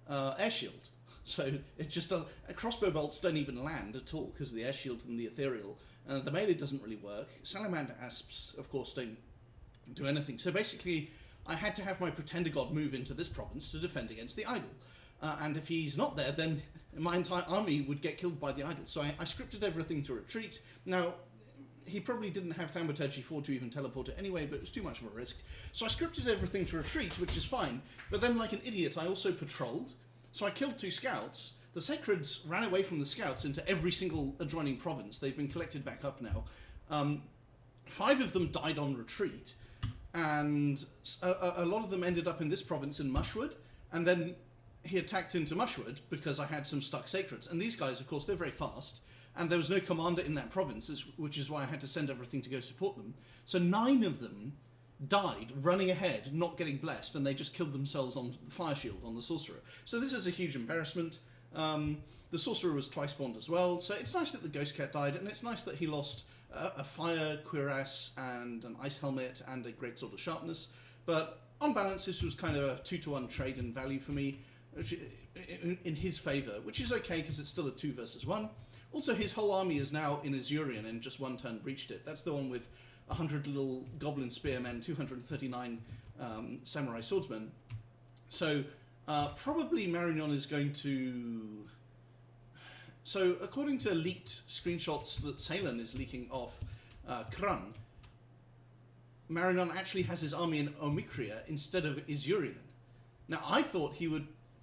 Air Shield. So it just does. Crossbow bolts don't even land at all because of the Air Shield and the Ethereal. The melee doesn't really work. Salamander Asps, of course, don't do anything. So basically, I had to have my Pretender God move into this province to defend against the Idol. And if he's not there, then my entire army would get killed by the Idol. So I scripted everything to retreat. Now, he probably didn't have Thaumaturgy 4 to even teleport it anyway, but it was too much of a risk. So I scripted everything to retreat, which is fine. But then, like an idiot, I also patrolled. So I killed 2 scouts. The Sacreds ran away from the scouts into every single adjoining province. They've been collected back up now. 5 of them died on retreat. And a lot of them ended up in this province in Mushwood. And then he attacked into Mushwood because I had some stuck Sacreds. And these guys, of course, they're very fast. And there was no commander in that province, which is why I had to send everything to go support them. So 9 of them died running ahead, not getting blessed, and they just killed themselves on the Fire Shield, on the Sorcerer. So this is a huge embarrassment. The Sorcerer was twice spawned as well, so it's nice that the Ghost Cat died, and it's nice that he lost a Fire Cuirass and an Ice Helmet and a Great Sword of Sharpness. But on balance, this was kind of a 2-to-1 trade in value for me, in his favour, which is okay because it's still a 2 versus 1. Also, his whole army is now in Azurian and just 1 turn breached it. That's the one with 100 little Goblin Spearmen, 239 Samurai Swordsmen. So, probably Marignon is going to... So, according to leaked screenshots that Ceylon is leaking off Krun, Marignon actually has his army in Omicria instead of Azurian. Now, I thought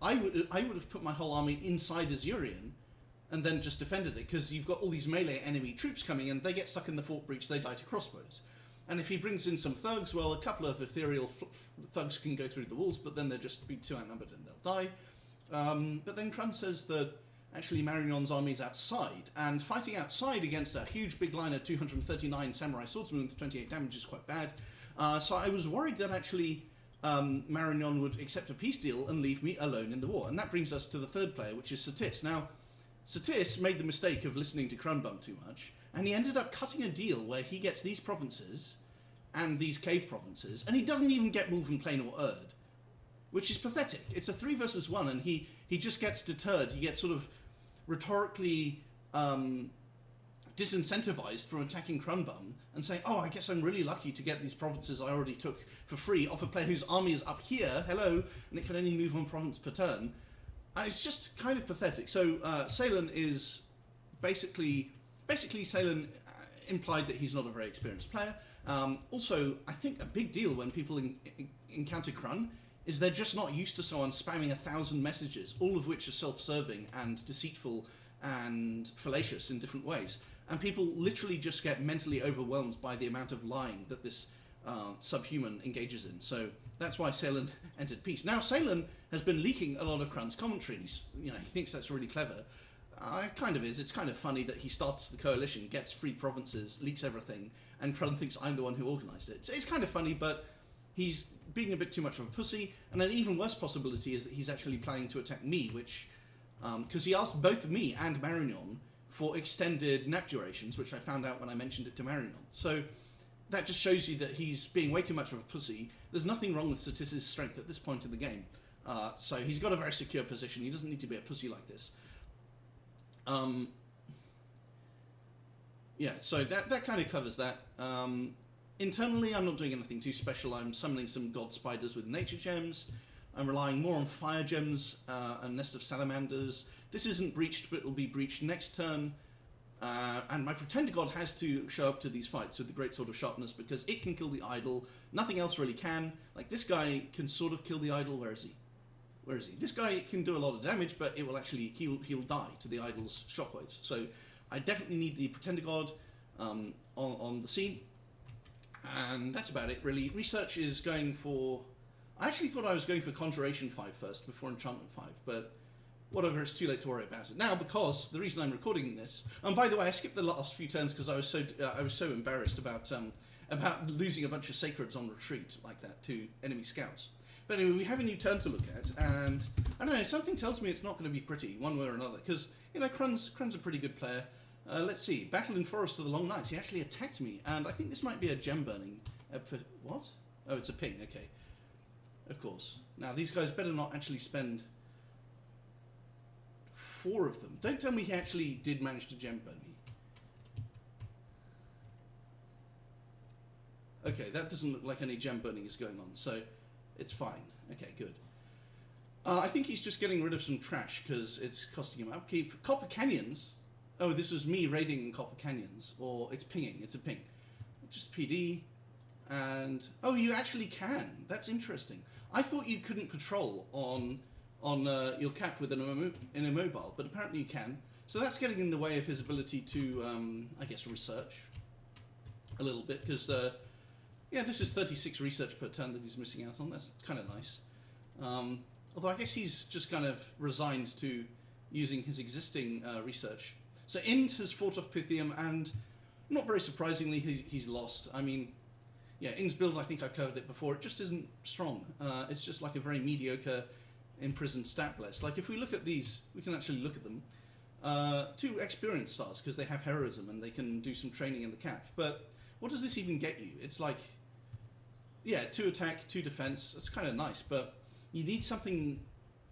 I would have put my whole army inside Azurian and then just defended it, because you've got all these melee enemy troops coming in, they get stuck in the fort breach, they die to crossbows. And if he brings in some thugs, well, a couple of ethereal thugs can go through the walls, but then they'll just be too outnumbered and they'll die. But then Krun says that actually Marignon's army is outside, and fighting outside against a huge big line of 239 Samurai Swordsmen with 28 damage is quite bad. So I was worried that actually Marignon would accept a peace deal and leave me alone in the war. And that brings us to the third player, which is Satis. Now, Satis made the mistake of listening to Krunbum too much, and he ended up cutting a deal where he gets these provinces and these cave provinces, and he doesn't even get Wolven Plain or Erd, which is pathetic. It's a 3 versus 1, and he just gets deterred. He gets sort of rhetorically disincentivized from attacking Krunbum and saying, oh, I guess I'm really lucky to get these provinces I already took for free off a player whose army is up here, hello, and it can only move one province per turn. It's just kind of pathetic. So Salen is basically Salen implied that he's not a very experienced player. Also, I think a big deal when people encounter Krun is they're just not used to someone spamming 1,000 messages, all of which are self-serving and deceitful and fallacious in different ways. And people literally just get mentally overwhelmed by the amount of lying that this subhuman engages in. So that's why Salen entered peace. Now, Salen has been leaking a lot of Krun's commentary. He thinks that's really clever. It kind of is. It's kind of funny that he starts the coalition, gets free provinces, leaks everything, and Krun thinks I'm the one who organised it. It's kind of funny, but he's being a bit too much of a pussy. And an even worse possibility is that he's actually planning to attack me, which... because he asked both me and Marignon for extended nap durations, which I found out when I mentioned it to Marignon. So that just shows you that he's being way too much of a pussy. There's nothing wrong with Satis's strength at this point in the game. So he's got a very secure position. He doesn't need to be a pussy like this. Yeah, so that kind of covers that. Internally, I'm not doing anything too special. I'm summoning some god spiders with nature gems. I'm relying more on fire gems, a nest of salamanders. This isn't breached, but it'll be breached next turn. And my pretender god has to show up to these fights with the great sword of sharpness because it can kill the idol. Nothing else really can. Like, this guy can sort of kill the idol. Where is he? Where is he? This guy can do a lot of damage, but it will actually he'll die to the idol's shockwaves. So I definitely need the pretender god on the scene. And that's about it, really. Research is going for... I actually thought I was going for Conjuration 5 first, before Enchantment 5, but whatever, it's too late to worry about it now, because the reason I'm recording this... And by the way, I skipped the last few turns because I was so embarrassed about losing a bunch of Sacreds on retreat like that to enemy scouts. But anyway, we have a new turn to look at, and I don't know, something tells me it's not going to be pretty, one way or another, because, Krun's a pretty good player. Let's see, Battle in Forest of the Long Nights, he actually attacked me, and I think this might be a gem burning. What? Oh, it's a ping, okay. Of course. Now, these guys better not actually spend 4 of them. Don't tell me he actually did manage to gem burn me. Okay, that doesn't look like any gem burning is going on, so it's fine. Okay, good. I think he's just getting rid of some trash because it's costing him upkeep. Copper Canyons. Oh, this was me raiding Copper Canyons. Or it's pinging. It's a ping. Just PD. And... oh, you actually can. That's interesting. I thought you couldn't patrol on your cap with an immobile, but apparently you can. So that's getting in the way of his ability to, I guess, research a little bit, because, yeah, this is 36 research per turn that he's missing out on. That's kind of nice. Although I guess he's just kind of resigned to using his existing research. So Ind has fought off Pythium, and not very surprisingly, he's lost. I mean... yeah, Ind's build, I think I covered it before, it just isn't strong. It's just like a very mediocre imprisoned stat bless. Like, if we look at these, we can actually look at them. 2 experience stars, because they have heroism and they can do some training in the cap. But what does this even get you? It's like, yeah, 2 attack, 2 defense. It's kind of nice, but you need something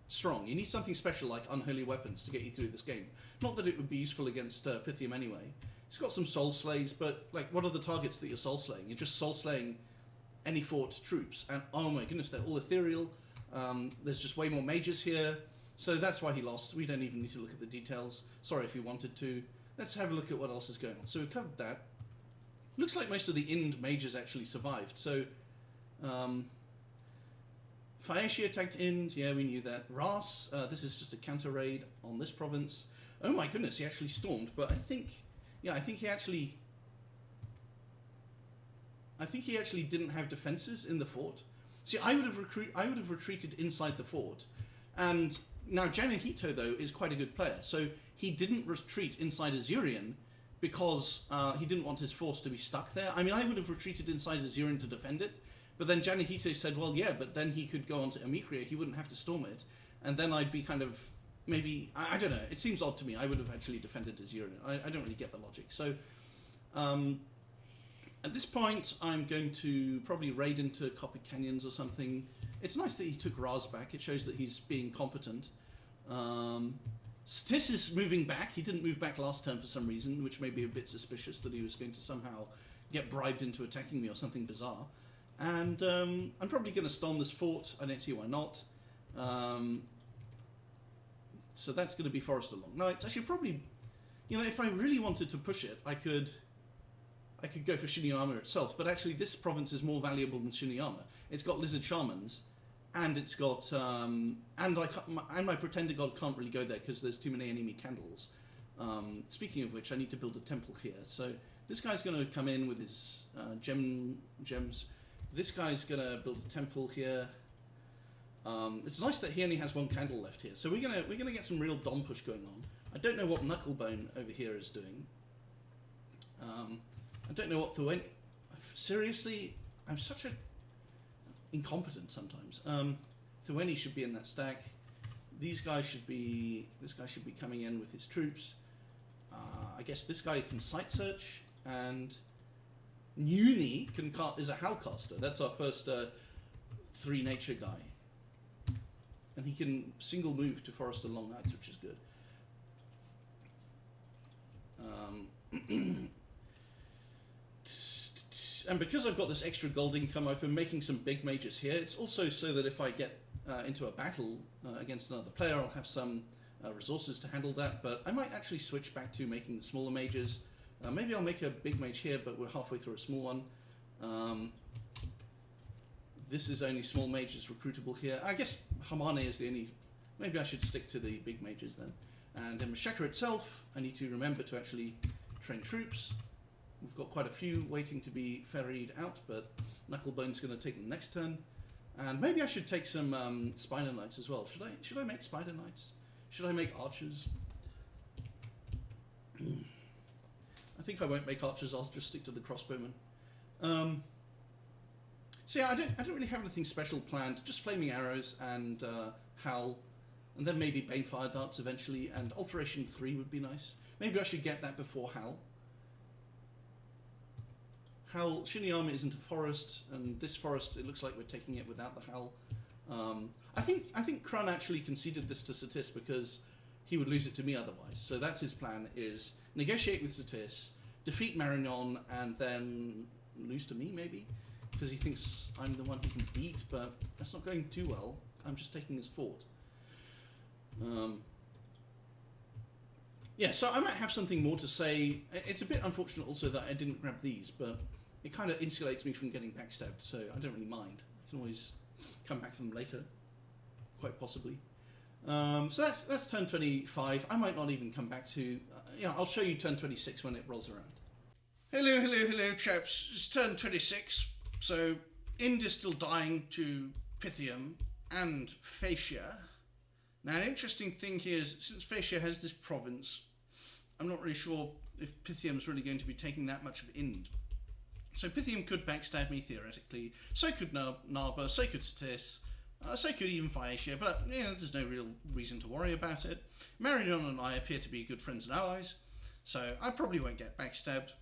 strong. You need something special like Unholy Weapons to get you through this game. Not that it would be useful against Pythium anyway. It's got some soul slays, but like, what are the targets that you're soul slaying? You're just soul slaying any fort troops, and oh my goodness, they're all ethereal. There's just way more mages here, so that's why he lost. We don't even need to look at the details. Sorry if you wanted to. Let's have a look at what else is going on. So we covered that. Looks like most of the Ind mages actually survived. So, Phaeacia attacked Ind. Yeah, we knew that. Ras. This is just a counter raid on this province. Oh my goodness, he actually stormed. But I think he actually didn't have defenses in the fort. See, I would have retreated inside the fort, and now Janahito though is quite a good player, so he didn't retreat inside Azurian because he didn't want his force to be stuck there. I mean, I would have retreated inside Azurian to defend it, but then Janahito said, well, yeah, but then he could go on to Amikria, he wouldn't have to storm it, and then I'd be kind of, maybe, I don't know, it seems odd to me. I would have actually defended Azurian. I don't really get the logic. So, at this point, I'm going to probably raid into Copper Canyons or something. It's nice that he took Raz back. It shows that he's being competent. Satis is moving back. He didn't move back last turn for some reason, which may be a bit suspicious that he was going to somehow get bribed into attacking me or something bizarre. And I'm probably going to storm this fort. I don't see why not. So that's going to be Forest Along Nights. I should probably, if I really wanted to push it, I could go for Shiniyama itself. But actually, this province is more valuable than Shiniyama. It's got Lizard Shamans. And it's got, and my Pretender God can't really go there because there's too many enemy candles. Speaking of which, I need to build a temple here. So this guy's going to come in with his gems. This guy's going to build a temple here. It's nice that he only has one candle left here. So we're gonna get some real Dom push going on. I don't know what Knucklebone over here is doing. I don't know what Thueni. Seriously, I'm such a incompetent sometimes. Thueni should be in that stack. These guys should be. This guy should be coming in with his troops. I guess this guy can site search, and Nuni is a Howlcaster. That's our first 3 nature guy, and he can single move to Forest Along Nights, which is good. And because I've got this extra gold income, I've been making some big mages here. It's also so that if I get into a battle against another player, I'll have some resources to handle that. But I might actually switch back to making the smaller mages. Maybe I'll make a big mage here, but we're halfway through a small one. This is only small mages recruitable here. I guess Hamane is the only... Maybe I should stick to the big mages then. And then Machaka itself, I need to remember to actually train troops. We've got quite a few waiting to be ferried out, but Knucklebone's going to take them next turn. And maybe I should take some Spider Knights as well. Should I make Spider Knights? Should I make archers? I think I won't make archers. I'll just stick to the crossbowmen. So yeah, I don't really have anything special planned. Just flaming arrows and Howl, and then maybe Banefire darts eventually. And Alteration 3 would be nice. Maybe I should get that before Howl. Howl, Shiniyama isn't a forest, and this forest, it looks like we're taking it without the Howl. I think Krun actually conceded this to Satis because he would lose it to me otherwise. So that's his plan, is negotiate with Satis, defeat Marignon, and then lose to me, maybe? Because he thinks I'm the one he can beat, but that's not going too well. I'm just taking his fort. Yeah, so I might have something more to say. It's a bit unfortunate also that I didn't grab these, but it kind of insulates me from getting backstabbed, so I don't really mind. I can always come back from them later, quite possibly. So that's turn 25. I might not even come back to... I'll show you turn 26 when it rolls around. Hello, chaps. It's turn 26. So, Ind is still dying to Pythium and Fascia. Now, an interesting thing here is, since Fascia has this province, I'm not really sure if Pythium's really going to be taking that much of Ind. So Pythium could backstab me theoretically, so could Narba, so could Satis, so could even Phaeacia, but there's no real reason to worry about it. Marignon and I appear to be good friends and allies, so I probably won't get backstabbed.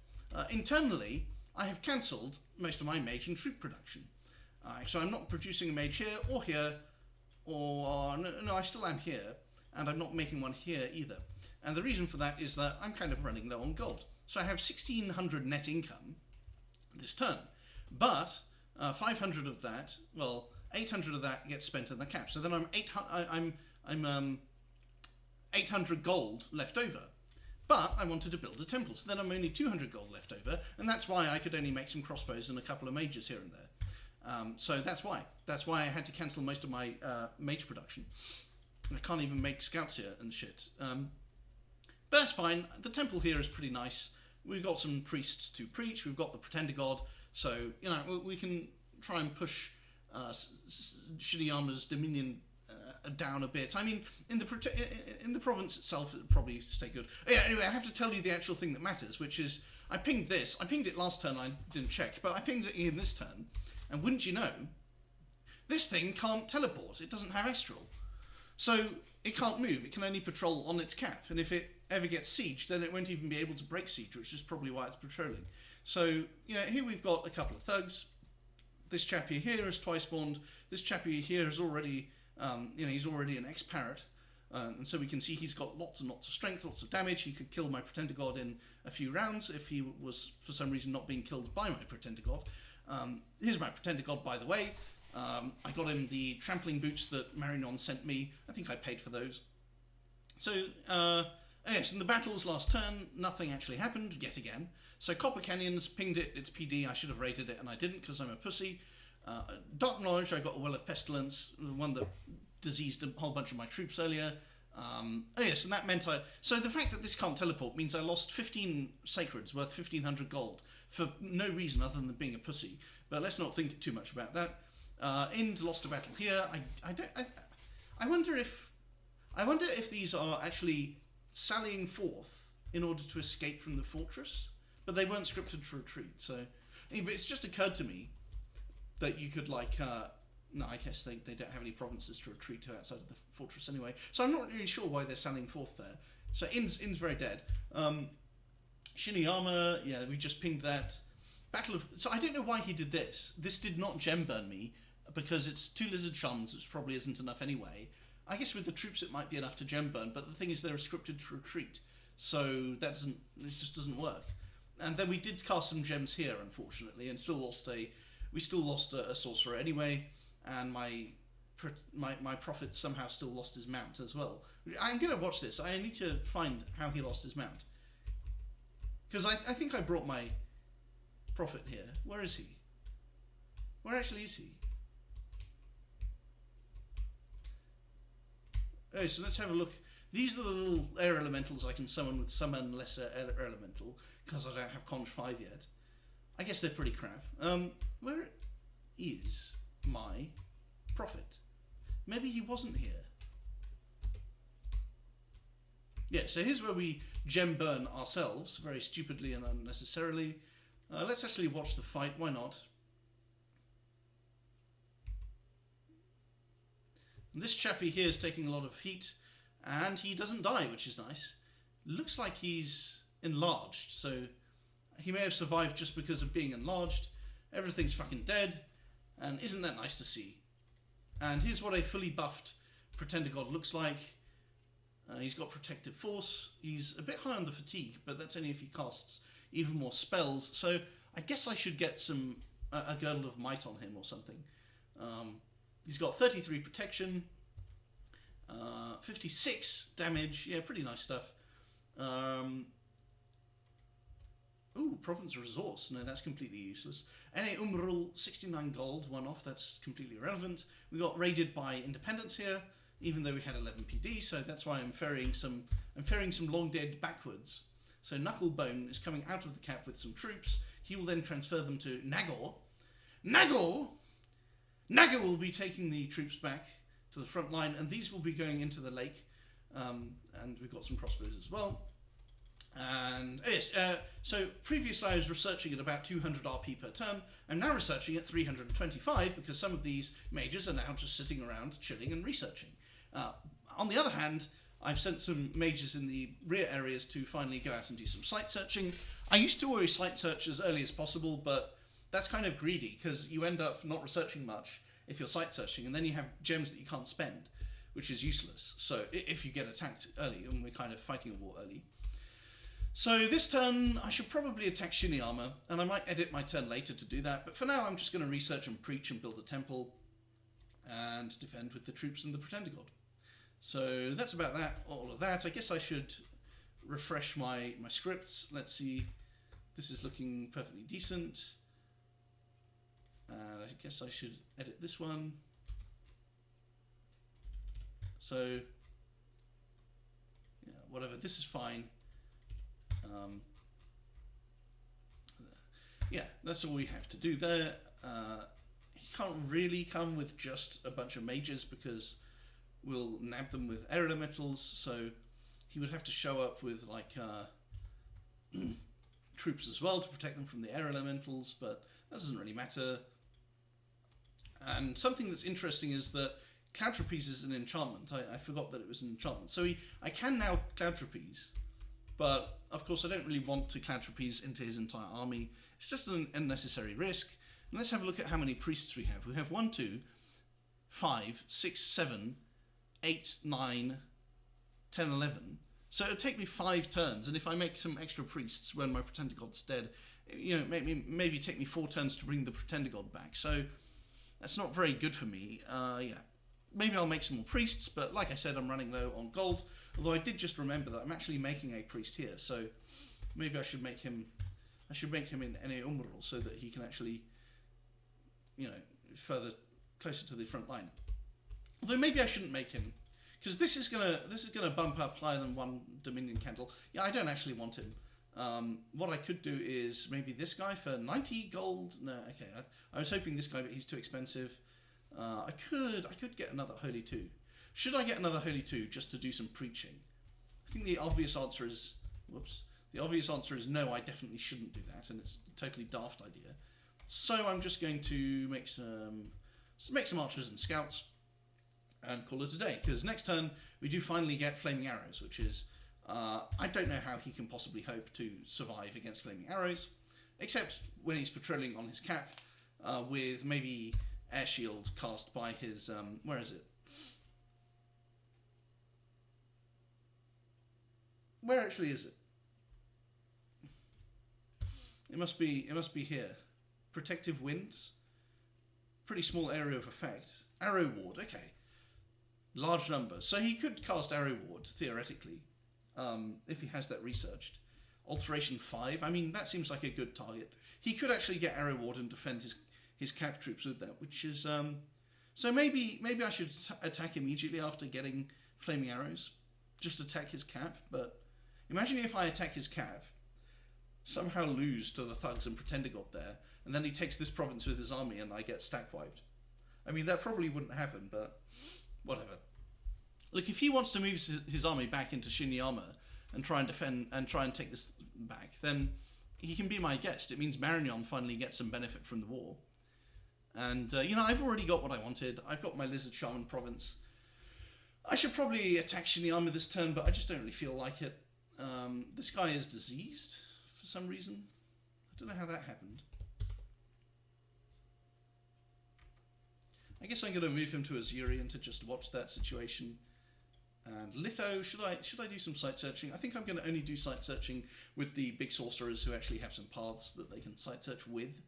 Internally, I have cancelled most of my mage and troop production. So I'm not producing a mage here, or no, I still am here, and I'm not making one here either. And the reason for that is that I'm kind of running low on gold. So I have 1,600 net income this turn, but 500 of that, 800 of that gets spent on the cap. So then I'm 800 gold left over. But I wanted to build a temple, so then I'm only 200 gold left over, and that's why I could only make some crossbows and a couple of mages here and there. So that's why. That's why I had to cancel most of my mage production. I can't even make scouts here and shit. But that's fine. The temple here is pretty nice. We've got some priests to preach. We've got the Pretender God. So, we can try and push Shiniyama's dominion down a bit. I mean, in the province itself, it would probably stay good. Yeah, anyway, I have to tell you the actual thing that matters, which is I pinged this. I pinged it last turn. I didn't check, but I pinged it in this turn. And wouldn't you know, this thing can't teleport. It doesn't have astral. So it can't move. It can only patrol on its cap. And if it ever gets sieged, then it won't even be able to break siege, which is probably why it's patrolling. So, here we've got a couple of thugs. This chappie here is twice spawned. This chappie here is already, he's already an ex-parrot. And so we can see he's got lots and lots of strength, lots of damage. He could kill my Pretender God in a few rounds if he was, for some reason, not being killed by my Pretender God. Here's my Pretender God, by the way. I got him the trampling boots that Marignon sent me. I think I paid for those. So, yes, in the battles last turn, nothing actually happened, yet again. So Copper Canyons pinged its PD. I should have raided it, and I didn't because I'm a pussy. Dark Knowledge, I got a Well of Pestilence, the one that diseased a whole bunch of my troops earlier. Yes, and that meant so the fact that this can't teleport means I lost 15 Sacreds worth 1,500 gold for no reason other than being a pussy. But let's not think too much about that. Ind lost a battle here. I wonder if these are actually sallying forth in order to escape from the fortress, but they weren't scripted to retreat. So, but it's just occurred to me that you could no, I guess they don't have any provinces to retreat to outside of the fortress anyway. So I'm not really sure why they're sallying forth there. So In's very dead. Shiniyama, yeah, we just pinged that. So I don't know why he did this. This did not gem burn me because it's 2 lizard shuns, which probably isn't enough anyway. I guess with the troops it might be enough to gem burn, but the thing is they're scripted to retreat, so it just doesn't work. And then we did cast some gems here, unfortunately, and we still lost a sorcerer anyway, and my prophet somehow still lost his mount as well. I'm going to watch this. I need to find how he lost his mount, because I think I brought my prophet here. Where is he? Where actually is he? Okay, so let's have a look. These are the little air elementals I can summon with Summon Lesser Air Elemental, because I don't have Conj 5 yet. I guess they're pretty crap. Where is my prophet? Maybe he wasn't here. Yeah, so here's where we gem burn ourselves, very stupidly and unnecessarily. Let's actually watch the fight, why not? And this chappie here is taking a lot of heat, and he doesn't die, which is nice. Looks like he's enlarged, so he may have survived just because of being enlarged. Everything's fucking dead, and isn't that nice to see? And here's what a fully buffed Pretender God looks like. He's got Protective Force. He's a bit high on the fatigue, but that's only if he casts even more spells. So I guess I should get a Girdle of Might on him or something. He's got 33 protection, 56 damage. Yeah, pretty nice stuff. Ooh, Province Resource. No, that's completely useless. NA Umbral, 69 gold, one off. That's completely irrelevant. We got raided by Independence here, even though we had 11 PD. So that's why I'm ferrying some Long Dead backwards. So Knucklebone is coming out of the cap with some troops. He will then transfer them to Nagor. Nagor will be taking the troops back to the front line, and these will be going into the lake. And we've got some crossbows as well. And yes, so previously I was researching at about 200 RP per turn. I'm now researching at 325 because some of these mages are now just sitting around chilling and researching. On the other hand, I've sent some mages in the rear areas to finally go out and do some site searching. I used to always site search as early as possible, but that's kind of greedy because you end up not researching much if you're site searching, and then you have gems that you can't spend, which is useless. So if you get attacked early, and we're kind of fighting a war early. So this turn, I should probably attack Shiniyama, and I might edit my turn later to do that, but for now I'm just going to research and preach and build a temple and defend with the troops and the Pretender God. So that's about that, all of that. I guess I should refresh my scripts. Let's see, this is looking perfectly decent. And I guess I should edit this one. So, yeah, whatever, this is fine. Yeah, that's all we have to do there. He can't really come with just a bunch of mages because we'll nab them with air elementals, so he would have to show up with like troops as well to protect them from the air elementals, but that doesn't really matter. And something that's interesting is that Cloud Trapeze is an enchantment. I forgot that it was an enchantment. So I can now Cloud Trapeze, but of course I don't really want to Cloud Trapeze into his entire army. It's just an unnecessary risk. And let's have a look at how many priests we have. We have 1, 2, 5, 6, 7, 8, 9, 10, 11. So it'll take me 5 turns, and if I make some extra priests when my Pretender God's dead, you know, maybe take me 4 turns to bring the Pretender God back. So that's not very good for me. Yeah. Maybe I'll make some more priests, but like I said, I'm running low on gold. Although I did just remember that I'm actually making a priest here, so maybe I should make him. I should make him in Ene Umbral so that he can actually, you know, further closer to the front line. Although maybe I shouldn't make him, because this is gonna bump up higher than 1 Dominion candle. Yeah, I don't actually want him. What I could do is maybe this guy for 90 gold. No, okay. I was hoping this guy, but he's too expensive. I could get another Holy 2. Should I get another Holy 2 just to do some preaching? I think the obvious answer is, the obvious answer is no, I definitely shouldn't do that, and it's a totally daft idea. So I'm just going to make some archers and scouts and call it a day, because next turn we do finally get flaming arrows, which is, I don't know how he can possibly hope to survive against flaming arrows, except when he's patrolling on his cap, with maybe air shield cast by his, where is it? Where actually is it? It must be here. Protective winds. Pretty small area of effect. Arrow ward, okay. Large numbers. So he could cast arrow ward, theoretically, if he has that researched. Alteration 5, I mean, that seems like a good target. He could actually get arrow ward and defend his cap troops with that, which is, so maybe I should attack immediately after getting flaming arrows. Just attack his cap, but imagine if I attack his cap, somehow lose to the thugs and Pretender God there, and then he takes this province with his army and I get stack wiped. I mean, that probably wouldn't happen, but whatever. Look, if he wants to move his army back into Shinyama and try and defend and try and take this back, then he can be my guest. It means Marignon finally gets some benefit from the war. And, you know, I've already got what I wanted. I've got my Lizard Shaman province. I should probably attack Shinyama this turn, but I just don't really feel like it. This guy is diseased for some reason. I don't know how that happened. I guess I'm going to move him to Azurian to just watch that situation. And Litho, should I do some site searching? I think I'm going to only do site searching with the big sorcerers who actually have some paths that they can site search with.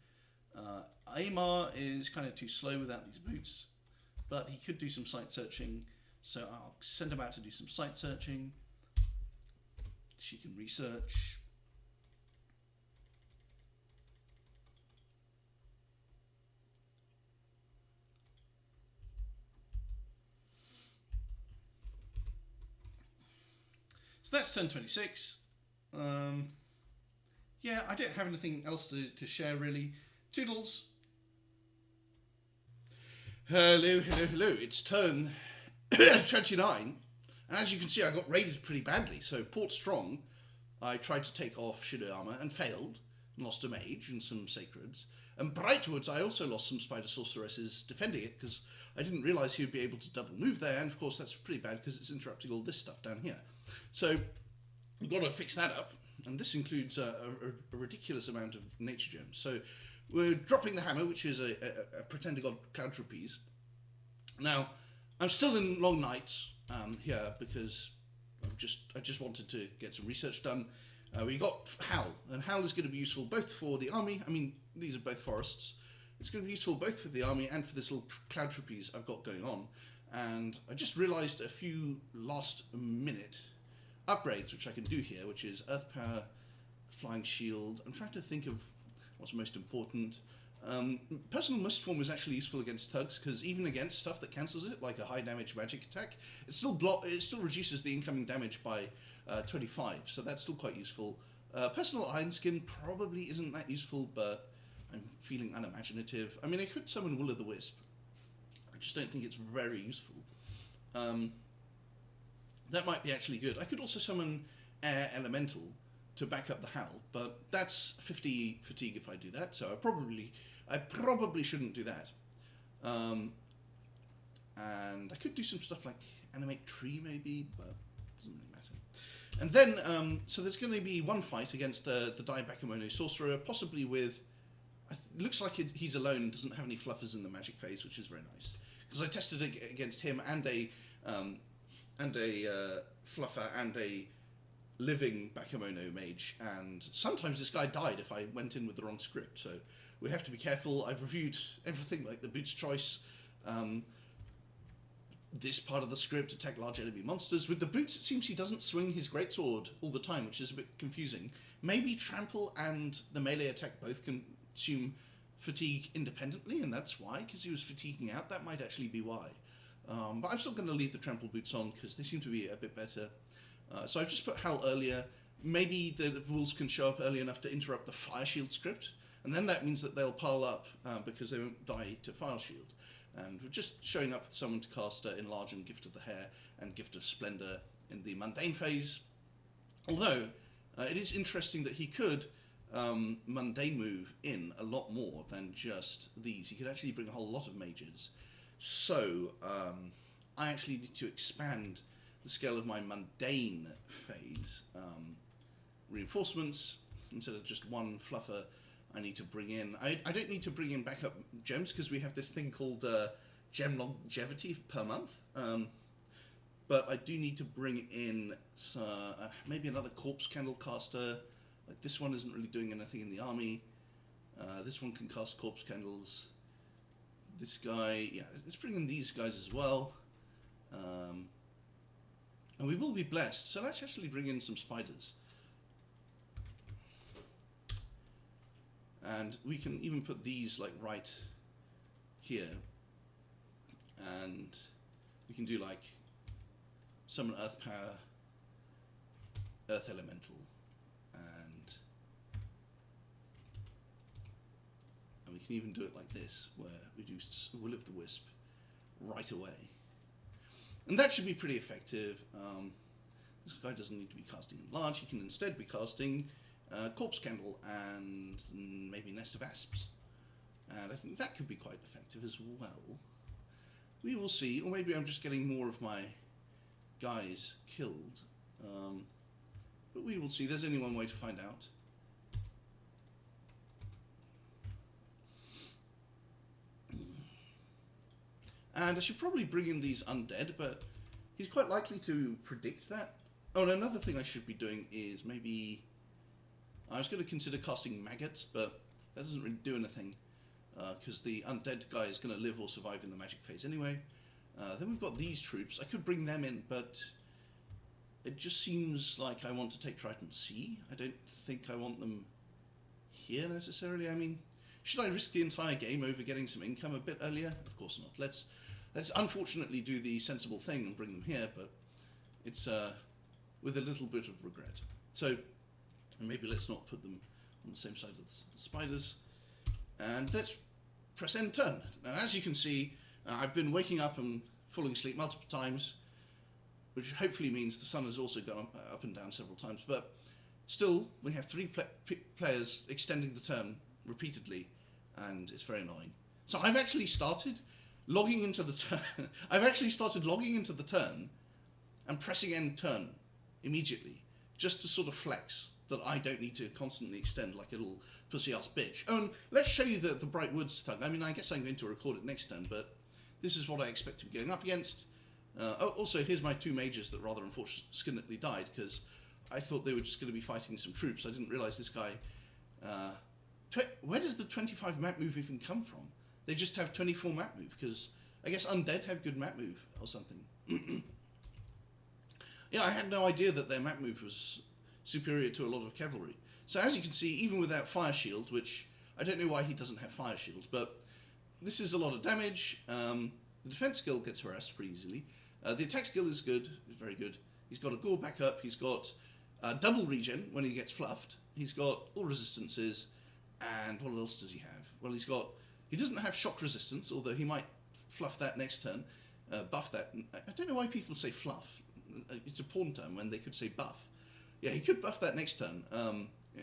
Aymar is kind of too slow without these boots, but he could do some site searching, so I'll send him out to do some site searching. She can research. So that's turn 26. Yeah, I don't have anything else to share really. Toodles. Hello. It's turn 29. And as you can see, I got raided pretty badly. So Port Strong, I tried to take off Shidoyama and failed. And lost a mage and some sacreds. And Brightwoods, I also lost some spider sorceresses defending it because I didn't realise he would be able to double move there. And of course, that's pretty bad because it's interrupting all this stuff down here. So we've got to fix that up. And this includes a ridiculous amount of nature gems. So we're dropping the hammer, which is a Pretender God Cloud Trapeze. Now, I'm still in long nights here because I just wanted to get some research done. We got Howl, and Howl is going to be useful both for the army. I mean, these are both forests. It's going to be useful both for the army and for this little Cloud Trapeze I've got going on. And I just realised a few last minute upgrades which I can do here, which is Earth Power, Flying Shield. I'm trying to think of what's most important. Personal Mistform is actually useful against thugs because even against stuff that cancels it, like a high damage magic attack, it still reduces the incoming damage by 25, so that's still quite useful. Personal Iron Skin probably isn't that useful, but I'm feeling unimaginative. I mean, I could summon Will of the Wisp. I just don't think it's very useful. That might be actually good. I could also summon Air Elemental to back up the Howl, but that's 50 fatigue if I do that, so I probably shouldn't do that. And I could do some stuff like Animate Tree maybe, but it doesn't really matter. And then, so there's going to be one fight against the Dai Bakemono Sorcerer, possibly with, looks like he's alone, doesn't have any fluffers in the magic phase, which is very nice. Because I tested it against him and a fluffer and a living Bakemono mage, and sometimes this guy died if I went in with the wrong script, so we have to be careful. I've reviewed everything, like the boots choice, this part of the script, attack large enemy monsters. With the boots, it seems he doesn't swing his greatsword all the time, which is a bit confusing. Maybe trample and the melee attack both consume fatigue independently, and that's why, because he was fatiguing out. That might actually be why. But I'm still going to leave the trample boots on because they seem to be a bit better. So I've just put Hal earlier. Maybe the rules can show up early enough to interrupt the fire shield script, and then that means that they'll pile up because they won't die to fire shield. And we're just showing up with someone to cast Enlarge and Gift of the Hair and Gift of Splendor in the mundane phase. Although it is interesting that he could mundane move in a lot more than just these. He could actually bring a whole lot of mages. So I actually need to expand the scale of my mundane phase. Reinforcements, instead of just one fluffer, I need to bring in... I don't need to bring in backup gems because we have this thing called gem longevity per month. But I do need to bring in maybe another corpse candle caster. Like this one isn't really doing anything in the army. This one can cast corpse candles. This guy, yeah, let's bring in these guys as well. And we will be blessed. So let's actually bring in some spiders. And we can even put these like right here. And we can do like summon earth power, earth elemental, and we can even do it like this, where we do Will of the Wisp right away. And that should be pretty effective. This guy doesn't need to be casting Enlarge, he can instead be casting Corpse Candle and maybe Nest of Asps. And I think that could be quite effective as well. We will see, or maybe I'm just getting more of my guys killed. But we will see. There's only one way to find out. And I should probably bring in these undead, but he's quite likely to predict that. Oh, and another thing I should be doing is maybe... I was going to consider casting maggots, but that doesn't really do anything, because the undead guy is going to live or survive in the magic phase anyway. Then we've got these troops. I could bring them in, but it just seems like I want to take Triton C. I don't think I want them here necessarily. I mean, should I risk the entire game over getting some income a bit earlier? Of course not. Let's unfortunately do the sensible thing and bring them here, but it's with a little bit of regret. So maybe let's not put them on the same side of the spiders. And let's press end turn. And as you can see, I've been waking up and falling asleep multiple times, which hopefully means the sun has also gone up and down several times. But still, we have three players extending the turn repeatedly, and it's very annoying. So I've actually started logging into the turn. I've actually started logging into the turn and pressing end turn immediately, just to sort of flex that I don't need to constantly extend like a little pussy-ass bitch. Oh, and let's show you the Bright Woods thug. I mean, I guess I'm going to record it next turn, but this is what I expect to be going up against. Also, here's my two mages that rather unfortunately died, because I thought they were just going to be fighting some troops. I didn't realise this guy... where does the 25 map move even come from? They just have 24 map move, because I guess undead have good map move or something. Yeah, I had no idea that their map move was superior to a lot of cavalry. So as you can see, even without fire shield, which I don't know why he doesn't have fire shield, but this is a lot of damage. The defense skill gets harassed pretty easily. The attack skill is good, very good. He's got a gore backup, he's got double regen when he gets fluffed, he's got all resistances, and what else does he have? Well, he doesn't have shock resistance, although he might fluff that next turn, buff that. I don't know why people say fluff. It's a porn term when they could say buff. Yeah, he could buff that next turn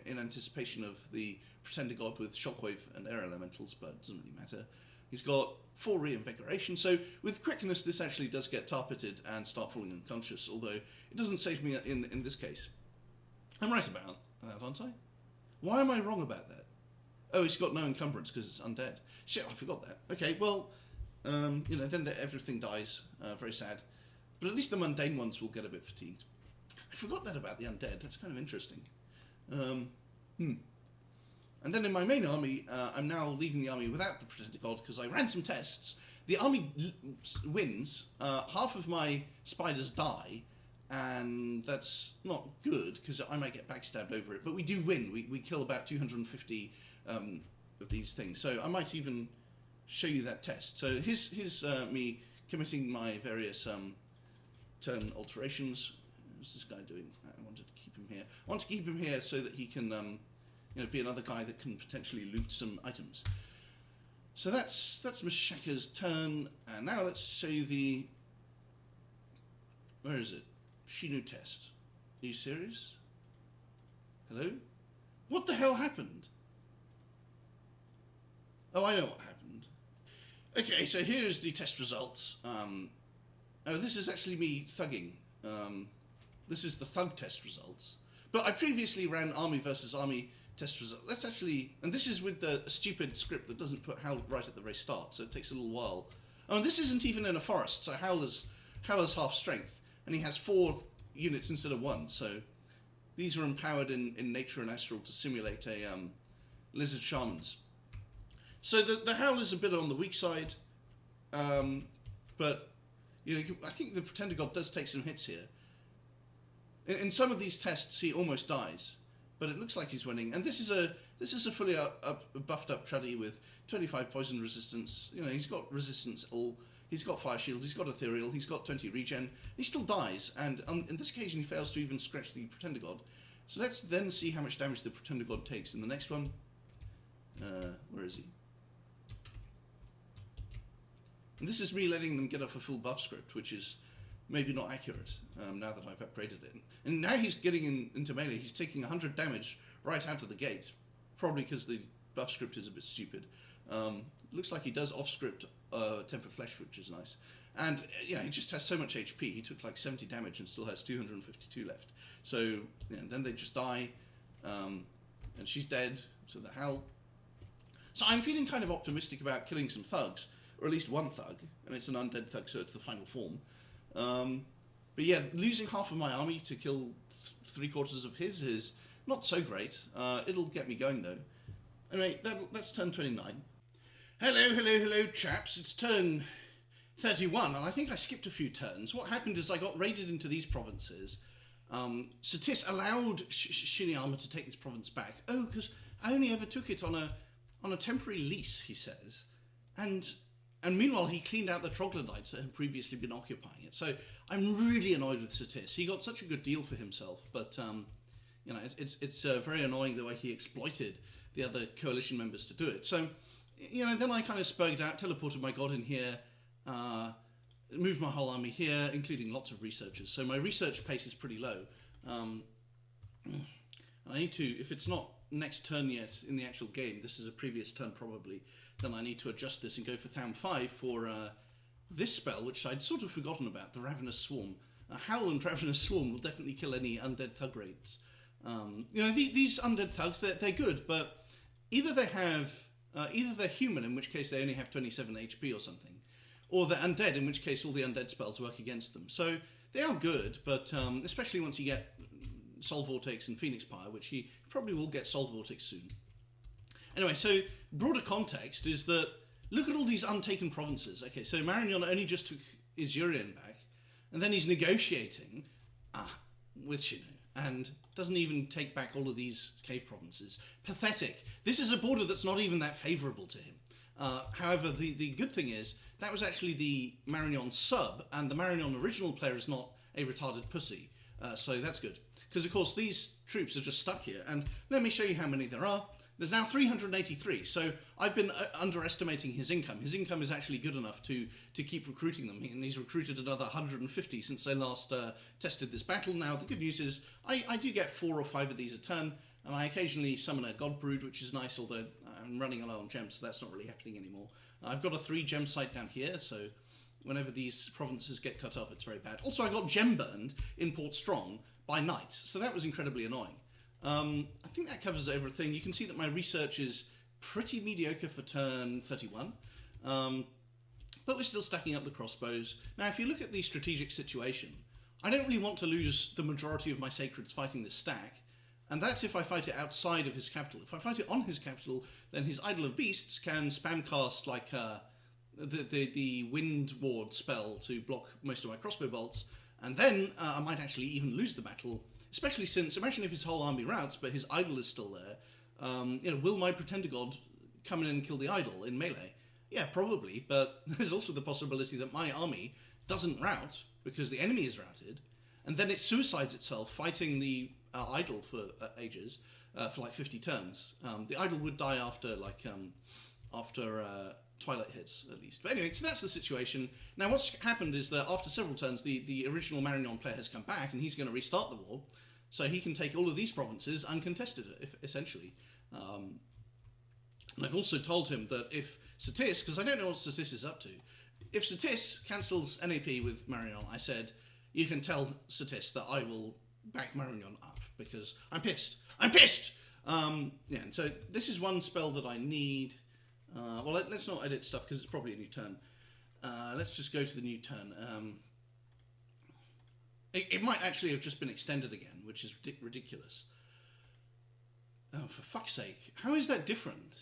in anticipation of the Pretender God with Shockwave and Air Elementals, but it doesn't really matter. He's got 4 reinvigoration, so with quickness this actually does get tarpeted and start falling unconscious, although it doesn't save me in this case. I'm right about that, aren't I? Why am I wrong about that? Oh, he's got no encumbrance because it's undead. Shit, I forgot that. Okay, well, then everything dies. Very sad. But at least the mundane ones will get a bit fatigued. I forgot that about the undead. That's kind of interesting. And then in my main army, I'm now leaving the army without the Pretender God because I ran some tests. The army wins, half of my spiders die, and that's not good because I might get backstabbed over it. But we do win. We kill about 250 of these things. So I might even show you that test. So here's me committing my various turn alterations. What's this guy doing? I want to keep him here. I want to keep him here so that he can be another guy that can potentially loot some items. So that's Machaka's turn, and now let's show you the... Where is it? Shinu test. Are you serious? Hello? What the hell happened? Oh, I know what happened. Okay, so here's the test results. Oh, this is actually me thugging. This is the thug test results. But I previously ran army versus army test result. Let's actually, and this is with the stupid script that doesn't put Howl right at the very start, so it takes a little while. Oh, and this isn't even in a forest, so Howler's half strength, and he has 4 units instead of 1, so these are empowered in nature and astral to simulate a lizard shamans. So the Howler's a bit on the weak side, but I think the Pretender God does take some hits here. In some of these tests, he almost dies, but it looks like he's winning. And this is a fully buffed up Truddy with 25 poison resistance. He's got resistance all. He's got fire shield. He's got ethereal. He's got 20 regen. He still dies, and in this occasion, he fails to even scratch the Pretender God. So let's then see how much damage the Pretender God takes in the next one. Where is he? And this is me letting them get off a full buff script, which is maybe not accurate now that I've upgraded it. And now he's getting into melee. He's taking 100 damage right out of the gate, probably because the buff script is a bit stupid. Looks like he does off-script Temper Flesh, which is nice. And he just has so much HP. He took like 70 damage and still has 252 left. So then they just die, and she's dead. So the hell. So I'm feeling kind of optimistic about killing some thugs, or at least one thug, and it's an undead thug, so it's the final form. But yeah, losing half of my army to kill 3/4 of his is not so great. It'll get me going though. Anyway, that's turn 29. Hello, chaps. It's turn 31, and I think I skipped a few turns. What happened is I got raided into these provinces. Satis allowed Shinyama to take this province back. Oh, because I only ever took it on a temporary lease, he says. And meanwhile, he cleaned out the troglodytes that had previously been occupying it. So I'm really annoyed with Satis. He got such a good deal for himself, but it's very annoying the way he exploited the other coalition members to do it. So then I kind of spurred out, teleported my god in here, moved my whole army here, including lots of researchers. So my research pace is pretty low. And I need to, if it's not next turn yet in the actual game, this is a previous turn probably, then I need to adjust this and go for Tham 5 for this spell, which I'd sort of forgotten about, the Ravenous Swarm. Howl and Ravenous Swarm will definitely kill any undead thug raids. These undead thugs, they're good, but either they're human, in which case they only have 27 HP or something, or they're undead, in which case all the undead spells work against them. So they are good, but especially once you get Soul Vortex and Phoenix Pyre, which he probably will get Soul Vortex soon. Anyway, so broader context is that look at all these untaken provinces. Okay, so Marignon only just took Isurian back, and then he's negotiating with Shinu, and doesn't even take back all of these cave provinces. Pathetic. This is a border that's not even that favourable to him. However, the good thing is, that was actually the Marignon sub, and the Marignon original player is not a retarded pussy. So that's good. Because, of course, these troops are just stuck here, and let me show you how many there are. There's now 383, so I've been underestimating his income. His income is actually good enough to keep recruiting them, and he's recruited another 150 since I last tested this battle. Now, the good news is I do get 4 or 5 of these a turn, and I occasionally summon a God Brood, which is nice, although I'm running low on gems, so that's not really happening anymore. I've got a 3 gem site down here, so whenever these provinces get cut off, it's very bad. Also, I got gem burned in Port Strong by knights, so that was incredibly annoying. I think that covers everything. You can see that my research is pretty mediocre for turn 31. but we're still stacking up the crossbows. Now, if you look at the strategic situation, I don't really want to lose the majority of my sacreds fighting this stack, and that's if I fight it outside of his capital. If I fight it on his capital, then his Idol of Beasts can spam cast like the Wind Ward spell to block most of my crossbow bolts, and then I might actually even lose the battle, especially since, imagine if his whole army routs, but his Idol is still there. Will my Pretender God come in and kill the Idol in melee? Yeah, probably, but there's also the possibility that my army doesn't rout because the enemy is routed, and then it suicides itself fighting the Idol for ages, for like 50 turns. The Idol would die after Twilight hits, at least. But anyway, so that's the situation. Now, what's happened is that after several turns, the original Marignon player has come back, and he's going to restart the war, so he can take all of these provinces uncontested, essentially. And I've also told him that if Satis, because I don't know what Satis is up to, if Satis cancels NAP with Marignon, I said, you can tell Satis that I will back Marignon up, because I'm pissed. I'm pissed! And so this is one spell that I need. Well, let's not edit stuff, because it's probably a new turn. Let's just go to the new turn. It might actually have just been extended again, which is ridiculous. Oh, for fuck's sake. How is that different?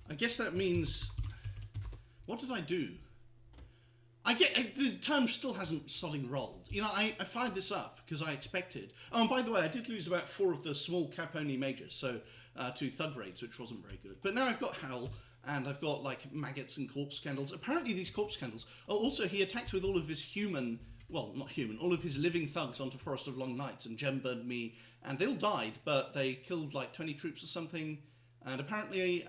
I guess that means... What did I do? The turn still hasn't sodding rolled. I fired this up because I expected... Oh, and by the way, I did lose about 4 of the small cap-only mages, so to Thug Raids, which wasn't very good. But now I've got Howl, and I've got, like, Maggots and Corpse Candles. Apparently these Corpse Candles... Oh, also, he attacked with all of his human... Well, not human, all of his living thugs onto Forest of Long Nights, and gem burned me, and they all died, but they killed, like, 20 troops or something. And apparently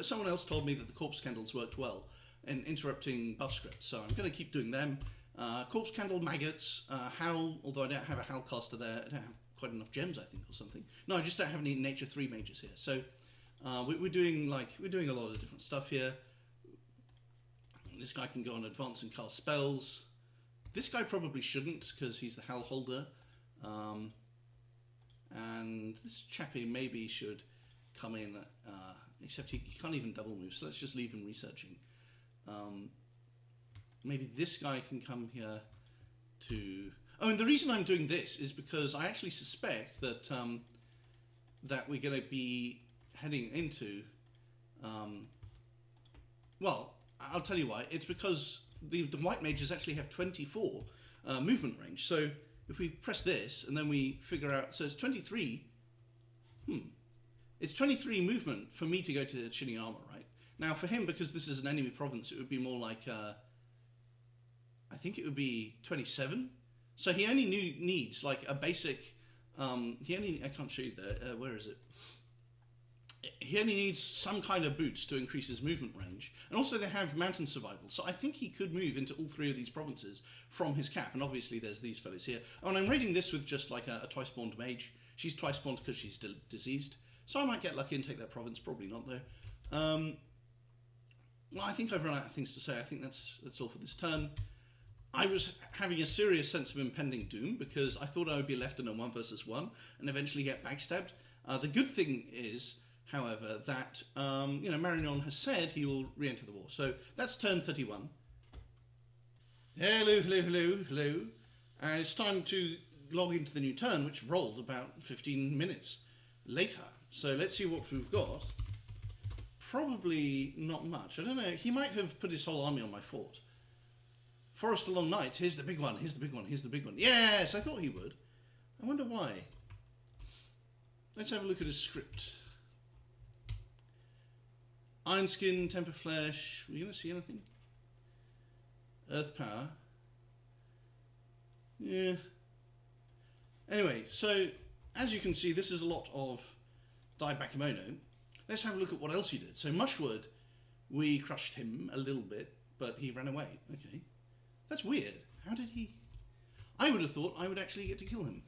someone else told me that the Corpse Candles worked well in interrupting buff scripts, so I'm going to keep doing them. Corpse Candle, Maggots, Howl, although I don't have a Howl caster there. I don't have quite enough gems, I think, or something. No, I just don't have any Nature 3 mages here. So we're doing a lot of different stuff here. This guy can go on advance and cast spells. This guy probably shouldn't, because he's the Howl holder. And this chappie maybe should come in, except he can't even double move, so let's just leave him researching. Maybe this guy can come here to... Oh, and the reason I'm doing this is because I actually suspect that that we're going to be heading into... well, I'll tell you why. It's because the white mages actually have 24 movement range. So if we press this and then we figure out... So it's 23... It's 23 movement for me to go to Chinny Armor, right? Now, for him, because this is an enemy province, it would be more like... I think it would be 27. So he only needs, like, a basic... I can't show you there. Where is it? He only needs some kind of boots to increase his movement range. And also they have mountain survival. So I think he could move into all 3 of these provinces from his cap. And obviously there's these fellows here. Oh, and I'm raiding this with just like a twice-spawned mage. She's twice-spawned because she's diseased. So I might get lucky and take that province. Probably not, though. Well, I think I've run out of things to say. I think that's all for this turn. I was having a serious sense of impending doom because I thought I would be left in a 1 versus 1 and eventually get backstabbed. The good thing is... However, that, Marignon has said he will re-enter the war. So that's turn 31. Hello. And it's time to log into the new turn, which rolled about 15 minutes later. So let's see what we've got. Probably not much. I don't know. He might have put his whole army on my fort. Forest of Long Nights. Here's the big one. Here's the big one. Here's the big one. Yes, I thought he would. I wonder why. Let's have a look at his script. Iron Skin, Temper Flesh. Are you going to see anything? Earth Power. Yeah. Anyway, so as you can see, this is a lot of Dai Bakemono. Let's have a look at what else he did. So Mushwood, we crushed him a little bit, but he ran away. Okay. That's weird. How did he... I would have thought I would actually get to kill him.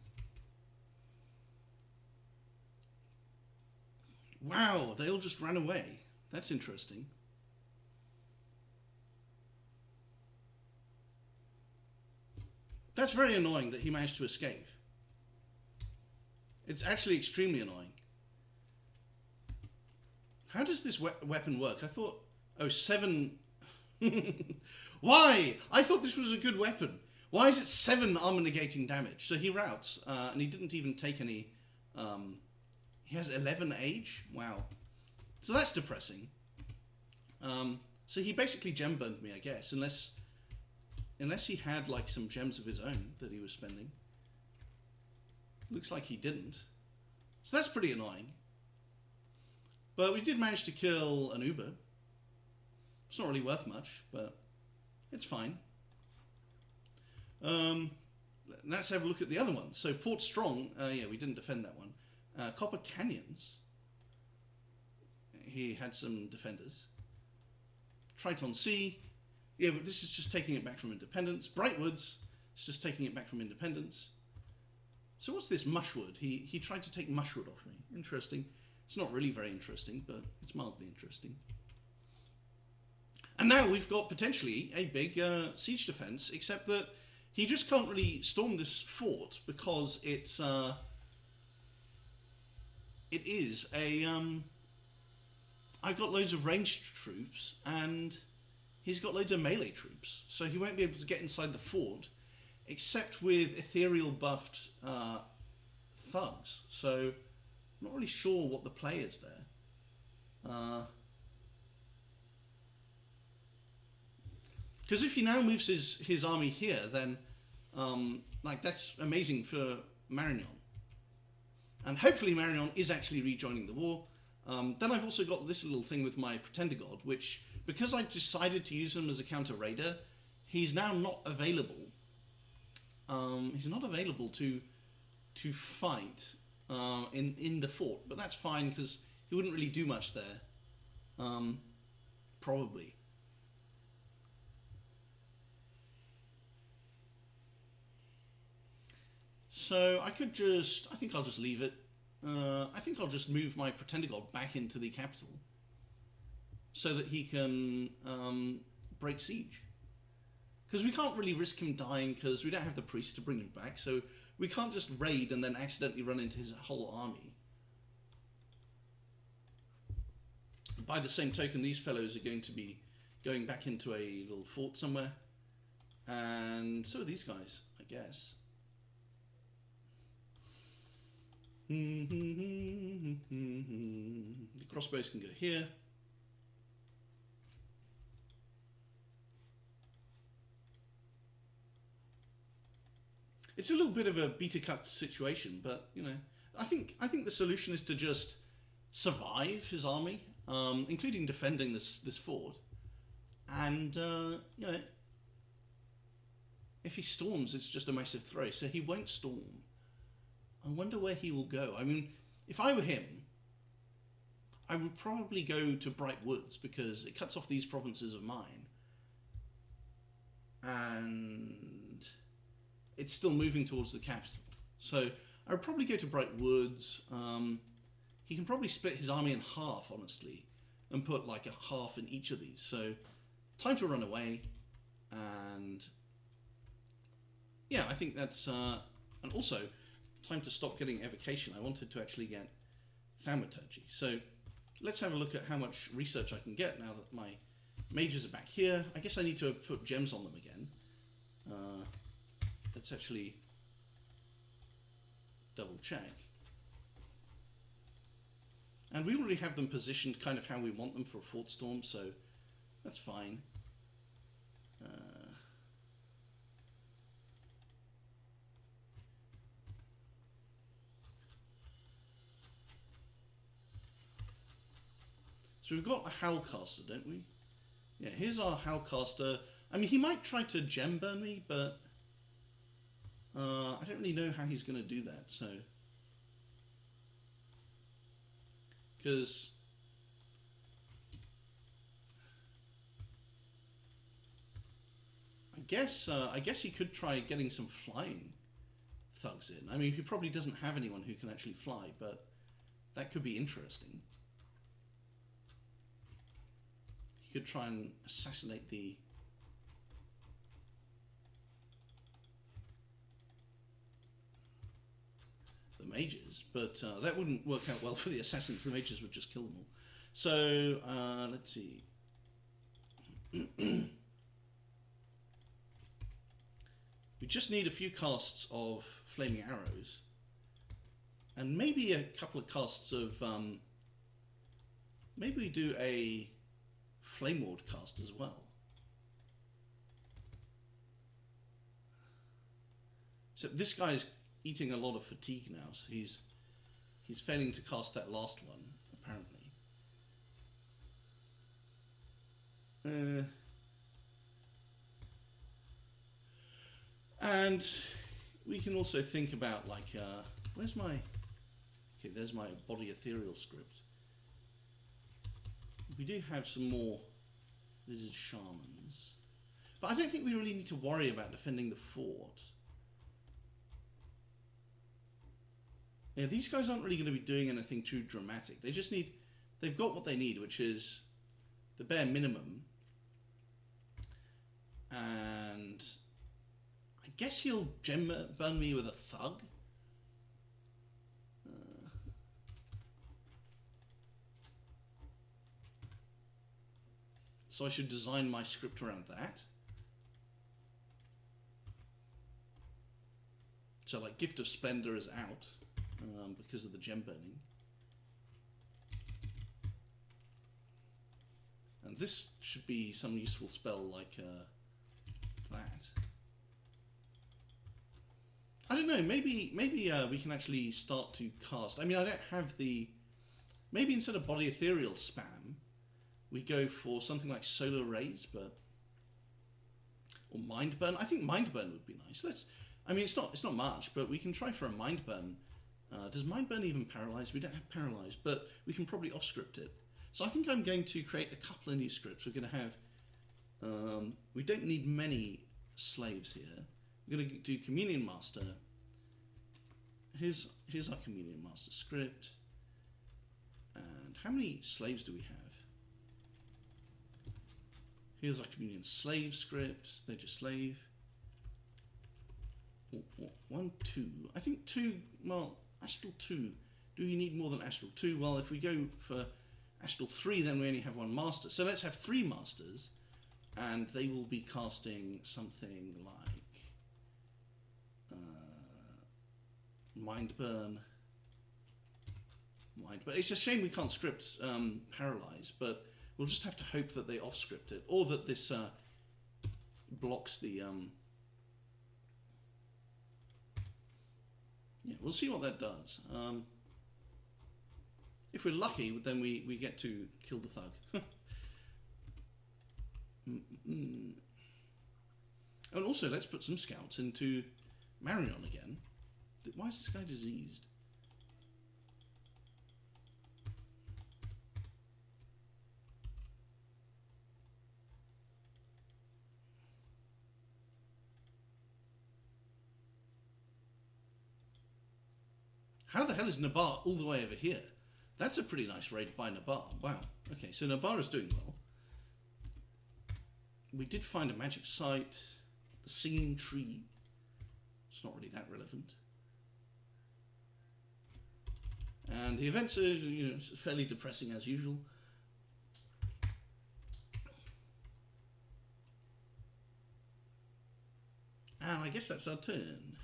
Wow, they all just ran away. That's interesting. That's very annoying that he managed to escape. It's actually extremely annoying. How does this weapon work? I thought... Oh, 7... Why? I thought this was a good weapon. Why is it 7 armor negating damage? So he routs, and he didn't even take any... he has 11 age? Wow. So that's depressing. So he basically gem burned me, I guess, unless he had like some gems of his own that he was spending. Looks like he didn't. So that's pretty annoying. But we did manage to kill an Uber. It's not really worth much, but it's fine. Let's have a look at the other one. So Port Strong, yeah, we didn't defend that one. Copper Canyons, he had some defenders. Triton Sea, yeah, but this is just taking it back from Independence. Brightwoods, it's just taking it back from Independence. So what's this Mushwood? He tried to take Mushwood off me. Interesting. It's not really very interesting, but it's mildly interesting. And now we've got potentially a big siege defense, except that he just can't really storm this fort because it's it is a I've got loads of ranged troops and he's got loads of melee troops, so he won't be able to get inside the fort except with ethereal buffed thugs. So I'm not really sure what the play is there. Because if he now moves his army here, then like that's amazing for Marignan. And hopefully Marignan is actually rejoining the war. Then I've also got this little thing with my Pretender God, which, because I decided to use him as a counter raider, he's now not available. He's not available to fight in the fort, but that's fine because he wouldn't really do much there. Probably. So I think I'll just leave it. I think I'll just move my Pretender God back into the capital so that he can break siege. Because we can't really risk him dying because we don't have the priest to bring him back, so we can't just raid and then accidentally run into his whole army. By the same token, these fellows are going to be going back into a little fort somewhere, and so are these guys, I guess. The crossbows can go here. It's a little bit of a beta cut situation, but you know, I think the solution is to just survive his army, including defending this fort, and you know, if he storms, it's just a massive throw. So he won't storm. I wonder where he will go. I mean, if I were him, I would probably go to Bright Woods because it cuts off these provinces of mine. And it's still moving towards the capital. So I would probably go to Bright Woods. He can probably split his army in half, honestly, and put like a half in each of these. So time to run away. And yeah, I think that's... and also... time to stop getting evocation. I wanted to actually get thaumaturgy. So let's have a look at how much research I can get now that my mages are back here. I guess I need to put gems on them again. Let's actually double check. And we already have them positioned kind of how we want them for a fort storm, so that's fine. So we've got a Howlcaster, don't we? Yeah, here's our Howlcaster. I mean, he might try to gem burn me, but I don't really know how he's going to do that, so... Because... I guess he could try getting some flying thugs in. I mean, he probably doesn't have anyone who can actually fly, but that could be interesting. He could try and assassinate the mages, but that wouldn't work out well for the assassins. The mages would just kill them all. So, let's see. We just need a few casts of Flaming Arrows. And maybe a couple of casts of... maybe we do a Flame Ward cast as well. So this guy's eating a lot of fatigue now, so he's failing to cast that last one, apparently. And we can also think about, like, where's my... Okay, there's my Body Ethereal script. We do have some more Lizard Shamans. But I don't think we really need to worry about defending the fort. Yeah, these guys aren't really going to be doing anything too dramatic. They just need... They've got what they need, which is the bare minimum. And... I guess he'll gem burn me with a thug. So I should design my script around that. So like Gift of Splendor is out because of the gem burning. And this should be some useful spell like that. I don't know, maybe we can actually start to cast... I mean, I don't have the... Maybe instead of Body Ethereal spam, we go for something like Solar Rays, but... Or Mind Burn. I think Mind Burn would be nice. I mean, it's not much, but we can try for a Mind Burn. Does Mind Burn even paralyze? We don't have paralyze, but we can probably off-script it. So I think I'm going to create a couple of new scripts. We're going to have... we don't need many slaves here. We're going to do Communion Master. Here's our Communion Master script. And how many slaves do we have? Here's our Communion Slave script. They just slave. 1, 2. I think 2, well, Astral 2. Do you need more than Astral 2? Well, if we go for Astral 3, then we only have 1 Master. So let's have 3 Masters. And they will be casting something like Mind Burn. It's a shame we can't script Paralyze, but we'll just have to hope that they off-script it, or that this blocks the... Yeah, we'll see what that does. If we're lucky, then we get to kill the thug. And also, let's put some scouts into Marion again. Why is this guy diseased? How the hell is Nabar all the way over here? That's a pretty nice raid by Nabar. Wow. Okay, so Nabar is doing well. We did find a magic site. The Singing Tree. It's not really that relevant. And the events are, you know, fairly depressing as usual. And I guess that's our turn.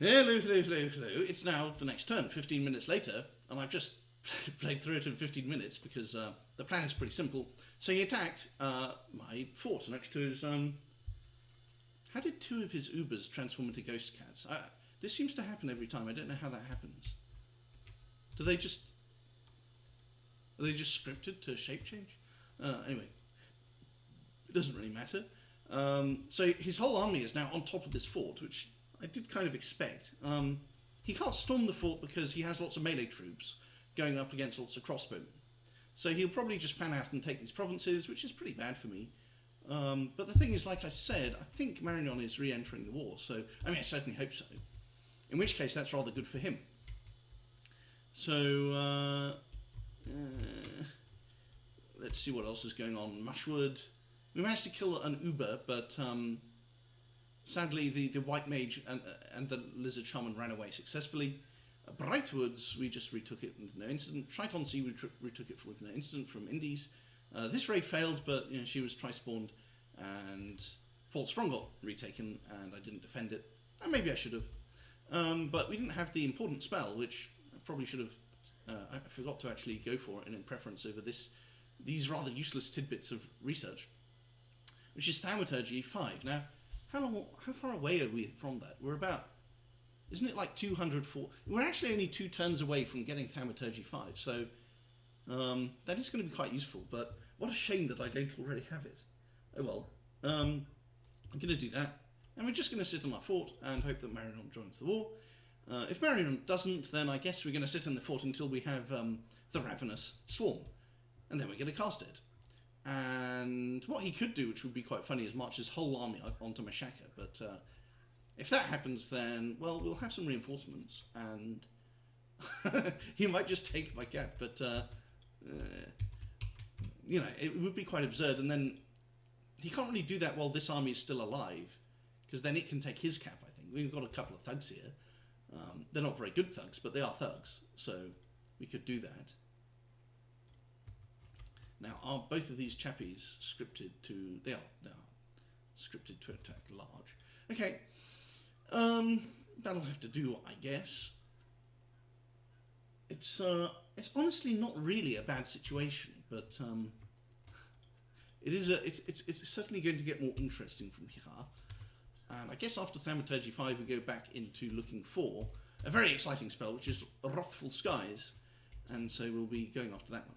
Hello. It's now the next turn, 15 minutes later, and I've just played through it in 15 minutes because the plan is pretty simple. So he attacked my fort next to his... How did 2 of his Ubers transform into ghost cats? This seems to happen every time. I don't know how that happens. Are they just scripted to shape change? Anyway, it doesn't really matter. So his whole army is now on top of this fort, which I did kind of expect. He can't storm the fort because he has lots of melee troops going up against lots of crossbowmen. So he'll probably just fan out and take these provinces, which is pretty bad for me. But the thing is, like I said, I think Marignon is re-entering the war, so, I mean, I certainly hope so. In which case, that's rather good for him. So, let's see what else is going on. Mashwood. We managed to kill an Uber, but sadly the White Mage and the Lizard Shaman ran away successfully. Brightwoods, we just retook it with no incident. Triton Sea, we retook it with no incident from Indies. This raid failed, but you know, she was tri-spawned, and Port Strong got retaken, and I didn't defend it. And maybe I should have. But we didn't have the important spell, which I probably should have. I forgot to actually go for it in preference over these rather useless tidbits of research, which is Thaumaturgy 5. Now, how far away are we from that? We're about, isn't it like 204? We're actually only 2 turns away from getting Thaumaturgy 5, so that is going to be quite useful, but what a shame that I don't already have it. Oh well, I'm going to do that, and we're just going to sit on our fort and hope that Marignon joins the war. If Marignon doesn't, then I guess we're going to sit in the fort until we have the Ravenous Swarm, and then we're going to cast it. And what he could do, which would be quite funny, is march his whole army onto Machaka. But if that happens, then, well, we'll have some reinforcements, and he might just take my cap. But, you know, it would be quite absurd. And then he can't really do that while this army is still alive, because then it can take his cap, I think. We've got a couple of thugs here. They're not very good thugs, but they are thugs, so we could do that. Now, are both of these chappies scripted to... They are scripted to attack large. Okay. That'll have to do, I guess. It's honestly not really a bad situation, but it's certainly going to get more interesting from here. And I guess after Thaumaturgy 5 we go back into looking for a very exciting spell, which is Wrathful Skies, and so we'll be going after that one.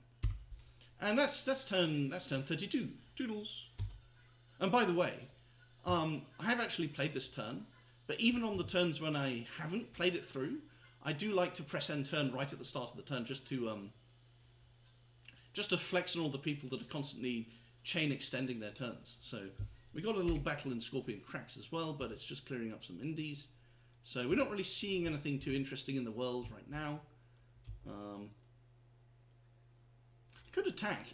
And that's turn 32. Toodles. And by the way, I have actually played this turn, but even on the turns when I haven't played it through, I do like to press end turn right at the start of the turn, just to flex on all the people that are constantly chain extending their turns. So we got a little battle in Scorpion Cracks as well, but it's just clearing up some indies. So we're not really seeing anything too interesting in the world right now. I could attack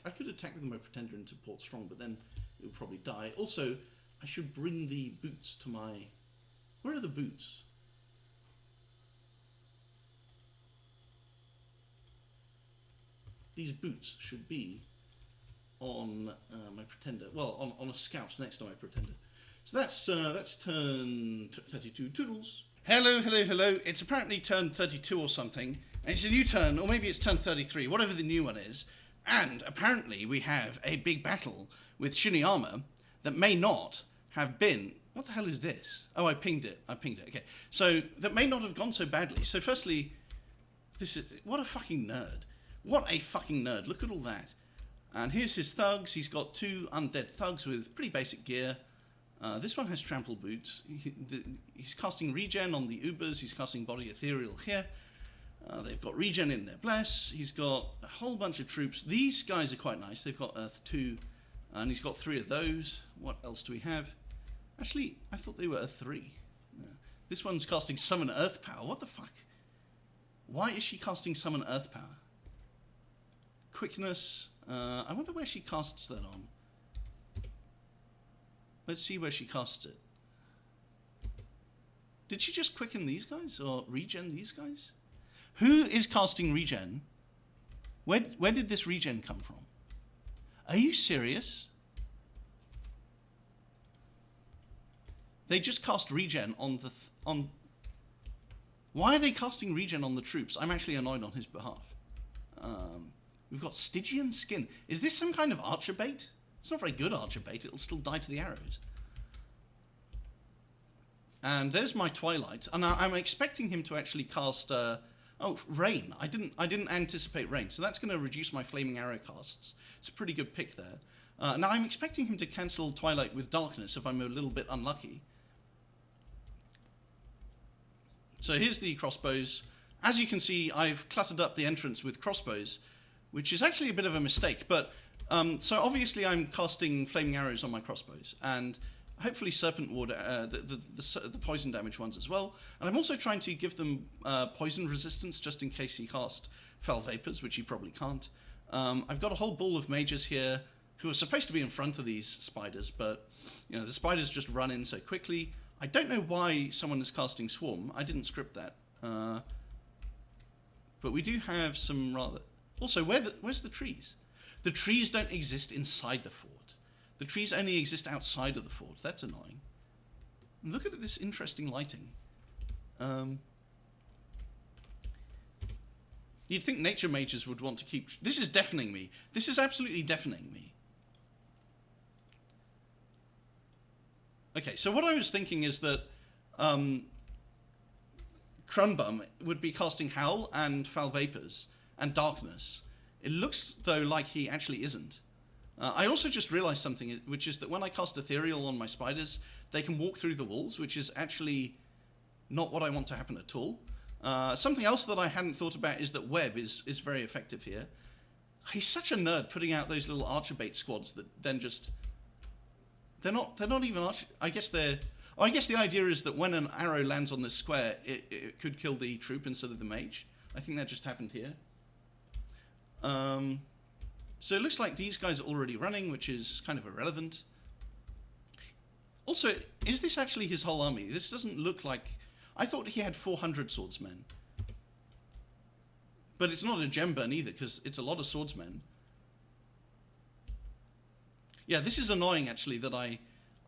with my Pretender into Port Strong, but then it would probably die. Also, I should bring the boots to my... Where are the boots? These boots should be on my Pretender. Well, on a scout next to my Pretender. So that's turn 32. Toodles. Hello. It's apparently turn 32 or something. And it's a new turn, or maybe it's turn 33, whatever the new one is. And apparently we have a big battle with Shiniyama that may not have been... What the hell is this? Oh, I pinged it. Okay. So, that may not have gone so badly. So, firstly, this is... What a fucking nerd. Look at all that. And here's his thugs. He's got 2 undead thugs with pretty basic gear. This one has trample boots. He's casting regen on the Ubers. He's casting body ethereal here. They've got regen in their bless. He's got a whole bunch of troops. These guys are quite nice. They've got Earth 2, and he's got 3 of those. What else do we have? Actually, I thought they were Earth 3. This one's casting Summon Earth Power. What the fuck? Why is she casting Summon Earth Power? Quickness. I wonder where she casts that on. Let's see where she casts it. Did she just quicken these guys, or regen these guys? Who is casting regen? Where did this regen come from? Are you serious? They just cast regen on the... Why are they casting regen on the troops? I'm actually annoyed on his behalf. We've got Stygian Skin. Is this some kind of archer bait? It's not very good archer bait. It'll still die to the arrows. And there's my Twilight. And I'm expecting him to actually cast... Rain. I didn't anticipate Rain. So that's going to reduce my Flaming Arrow casts. It's a pretty good pick there. Now I'm expecting him to cancel Twilight with Darkness if I'm a little bit unlucky. So here's the crossbows. As you can see, I've cluttered up the entrance with crossbows, which is actually a bit of a mistake, but So obviously I'm casting flaming arrows on my crossbows, and hopefully serpent ward, the poison damage ones as well. And I'm also trying to give them poison resistance just in case he cast fell vapors, which he probably can't. I've got a whole ball of mages here who are supposed to be in front of these spiders, but the spiders just run in so quickly. I don't know why someone is casting swarm. I didn't script that. But we do have some rather... Also, where's the trees? The trees don't exist inside the fort. The trees only exist outside of the fort. That's annoying. And look at this interesting lighting. You'd think nature mages would want to keep... This is deafening me. This is absolutely deafening me. Okay, so what I was thinking is that Crumbum would be casting Howl and Foul Vapors and Darkness. It looks, though, like he actually isn't. I also just realized something, which is that when I cast Ethereal on my spiders, they can walk through the walls, which is actually not what I want to happen at all. Something else that I hadn't thought about is that Web is very effective here. He's such a nerd putting out those little archer bait squads that then just... They're not even archer... I guess the idea is that when an arrow lands on this square, it could kill the troop instead of the mage. I think that just happened here. So it looks like these guys are already running, which is kind of irrelevant. Also, is this actually his whole army? This doesn't look like... I thought he had 400 swordsmen. But it's not a gem burn either, because it's a lot of swordsmen. Yeah, this is annoying, actually, that I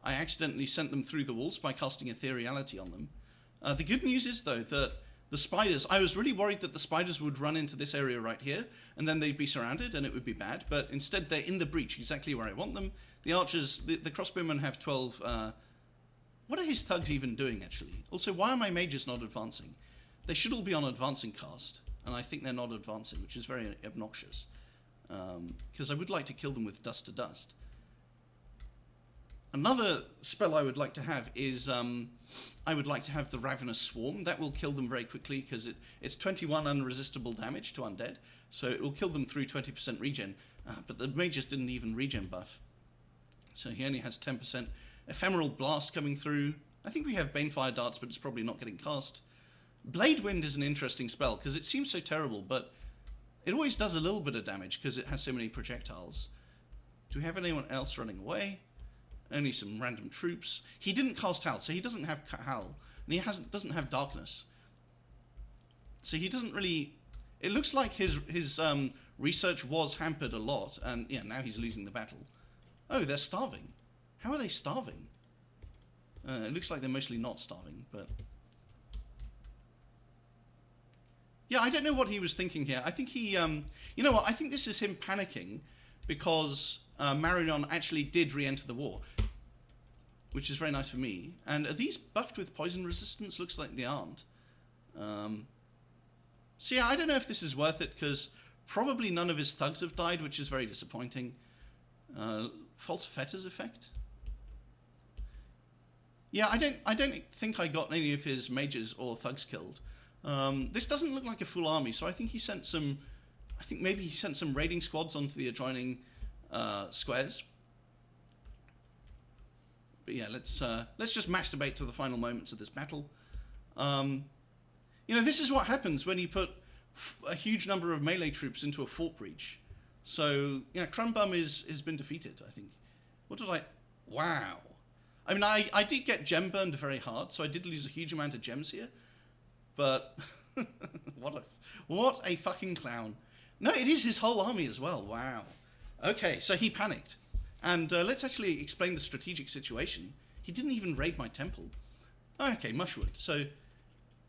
accidentally sent them through the walls by casting Ethereality on them. The good news is, though, that the spiders... I was really worried that the spiders would run into this area right here, and then they'd be surrounded, and it would be bad. But instead, they're in the breach, exactly where I want them. The archers... The crossbowmen have 12... what are his thugs even doing, actually? Also, why are my mages not advancing? They should all be on advancing cast, and I think they're not advancing, which is very obnoxious. Because I would like to kill them with dust to dust. Another spell I would like to have is, I would like to have the Ravenous Swarm. That will kill them very quickly because it's 21 unresistible damage to undead. So it will kill them through 20% regen. But the mages didn't even regen buff. So he only has 10%. Ephemeral Blast coming through. I think we have Banefire Darts, but it's probably not getting cast. Blade Wind is an interesting spell because it seems so terrible, but it always does a little bit of damage because it has so many projectiles. Do we have anyone else running away? Only some random troops. He didn't cast Howl, so he doesn't have Howl. And he doesn't have Darkness. So he doesn't really... It looks like his research was hampered a lot, and yeah, now he's losing the battle. Oh, they're starving. How are they starving? It looks like they're mostly not starving, but... Yeah, I don't know what he was thinking here. I think he... you know what? I think this is him panicking because Marignon actually did re-enter the war, which is very nice for me. And are these buffed with poison resistance? Looks like they aren't. So yeah, I don't know if this is worth it, because probably none of his thugs have died, which is very disappointing. False Fetters effect? Yeah, I don't think I got any of his mages or thugs killed. This doesn't look like a full army, so I think he sent some... I think maybe he sent some raiding squads onto the adjoining squares. But yeah, let's just masturbate to the final moments of this battle. You know, this is what happens when you put a huge number of melee troops into a fort breach. So, yeah, Crumbum has been defeated, I think. What did I... Wow. I mean, I did get gem burned very hard, so I did lose a huge amount of gems here. But what a fucking clown. No, it is his whole army as well. Wow. Okay, so he panicked. And let's actually explain the strategic situation. He didn't even raid my temple. Okay, Mushwood. So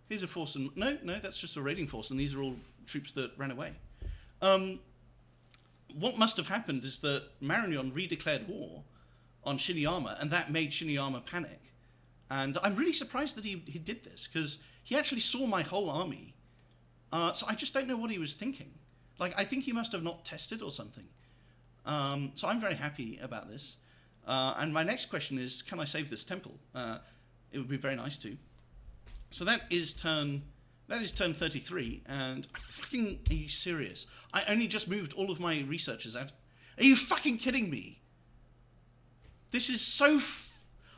here's a force and... No, that's just a raiding force, and these are all troops that ran away. What must have happened is that Marignon redeclared war on Shiniyama, and that made Shiniyama panic. And I'm really surprised that he did this, because he actually saw my whole army. So I just don't know what he was thinking. Like, I think he must have not tested or something. So I'm very happy about this. And my next question is, can I save this temple? It would be very nice to. So that is turn 33, and are you serious? I only just moved all of my researchers out. Are you fucking kidding me? This is so...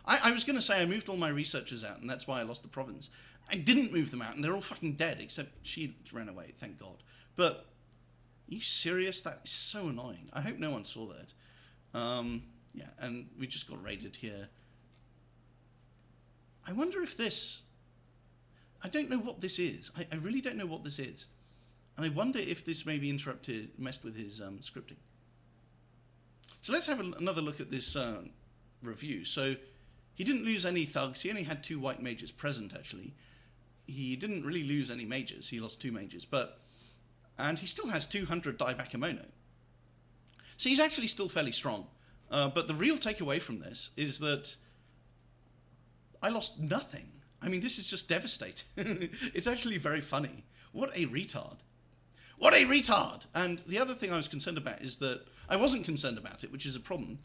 I was going to say I moved all my researchers out, and that's why I lost the province. I didn't move them out, and they're all fucking dead, except she ran away, thank God. But, are you serious? That is so annoying. I hope no one saw that. Yeah, and we just got raided here. I wonder if this... I don't know what this is. I really don't know what this is. And I wonder if this maybe messed with his scripting. So let's have another look at this review. So he didn't lose any thugs. He only had 2 white mages present, actually. He didn't really lose any mages. He lost 2 mages. And he still has 200 Daibakemono. So he's actually still fairly strong. But the real takeaway from this is that I lost nothing. I mean, this is just devastating. It's actually very funny. What a retard. What a retard! And the other thing I was concerned about is that I wasn't concerned about it, which is a problem.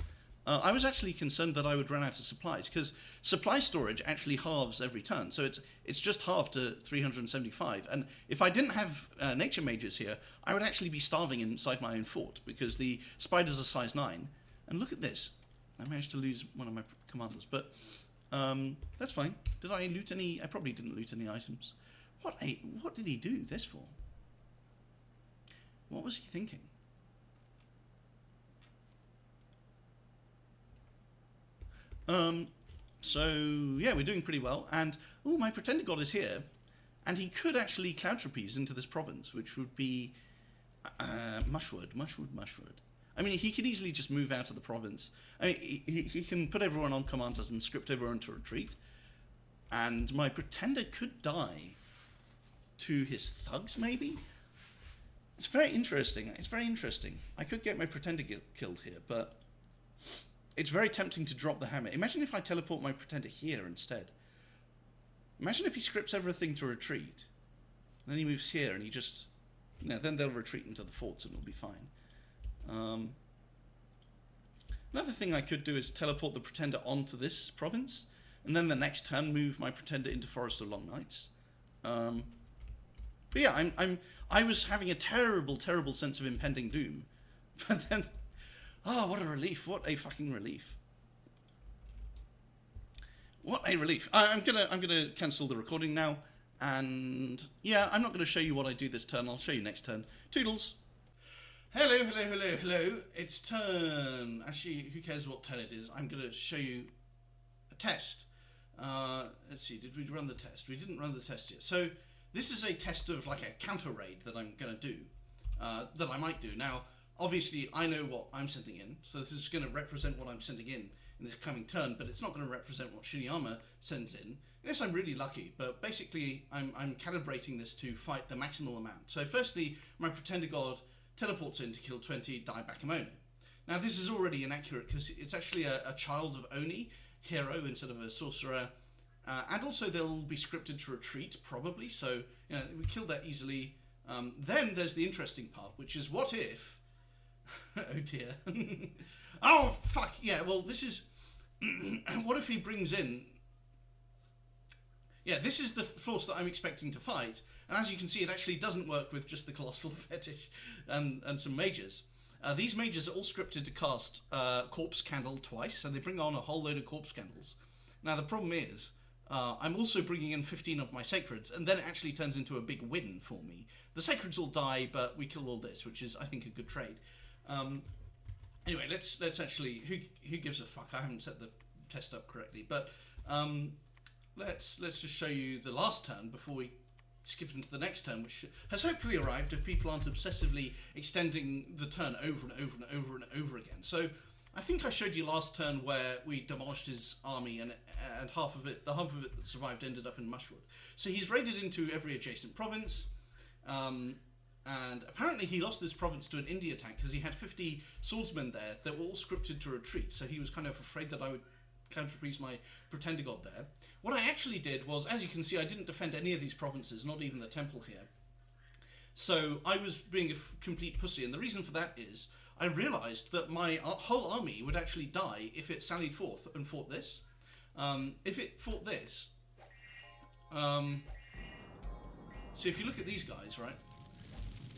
I was actually concerned that I would run out of supplies, because supply storage actually halves every turn. So it's just halved to 375. And if I didn't have nature mages here, I would actually be starving inside my own fort, because the spiders are size 9. And look at this. I managed to lose one of my commanders, but that's fine. Did I loot any? I probably didn't loot any items. What did he do this for? What was he thinking? So yeah, we're doing pretty well. And oh, my pretender god is here, and he could actually cloud trapeze into this province, which would be mushwood. I mean, he could easily just move out of the province. I mean, he can put everyone on commanders and script everyone to retreat. And my pretender could die to his thugs, maybe? It's very interesting. It's very interesting. I could get my pretender killed here, but it's very tempting to drop the hammer. Imagine if I teleport my pretender here instead. Imagine if he scripts everything to retreat. And then he moves here and he just... No, then they'll retreat into the forts and it'll be fine. Another thing I could do is teleport the pretender onto this province, and then the next turn move my pretender into Forest of Long Nights. But yeah, I was having a terrible sense of impending doom, but then, what a relief! What a fucking relief! What a relief! I'm gonna cancel the recording now, and yeah, I'm not gonna show you what I do this turn. I'll show you next turn. Toodles. Hello. It's turn. Actually, who cares what turn it is? I'm going to show you a test. Let's see, did we run the test? We didn't run the test yet. So this is a test of like a counter raid that I'm going to do, that I might do. Now, obviously, I know what I'm sending in, so this is going to represent what I'm sending in this coming turn, but it's not going to represent what Shinyama sends in. Unless I'm really lucky, but basically, I'm calibrating this to fight the maximal amount. So firstly, my pretender god teleports in to kill 20 Daibakemono. Now this is already inaccurate because it's actually a child of Oni, hero instead of a sorcerer, and also they'll be scripted to retreat probably, so we kill that easily. Then there's the interesting part, which is what if... oh dear. Oh fuck, yeah, well this is... what if he brings in... Yeah, this is the force that I'm expecting to fight. And as you can see, it actually doesn't work with just the Colossal Fetish and some mages. These mages are all scripted to cast Corpse Candle twice, so they bring on a whole load of Corpse Candles. Now the problem is, I'm also bringing in 15 of my Sacreds, and then it actually turns into a big win for me. The Sacreds all die, but we kill all this, which is, I think, a good trade. Anyway, let's actually... Who gives a fuck? I haven't set the test up correctly, but let's just show you the last turn before we skip into the next turn, which has hopefully arrived if people aren't obsessively extending the turn over and over and over and over again. So I think I showed you last turn where we demolished his army and the half of it that survived ended up in Mushwood. So he's raided into every adjacent province, and apparently he lost this province to an India tank because he had 50 swordsmen there that were all scripted to retreat, so he was kind of afraid that I would counterpiece my pretender god there. What I actually did was, as you can see, I didn't defend any of these provinces, not even the temple here. So I was being a complete pussy, and the reason for that is I realised that my whole army would actually die if it sallied forth and fought this. If it fought this... so if you look at these guys, right?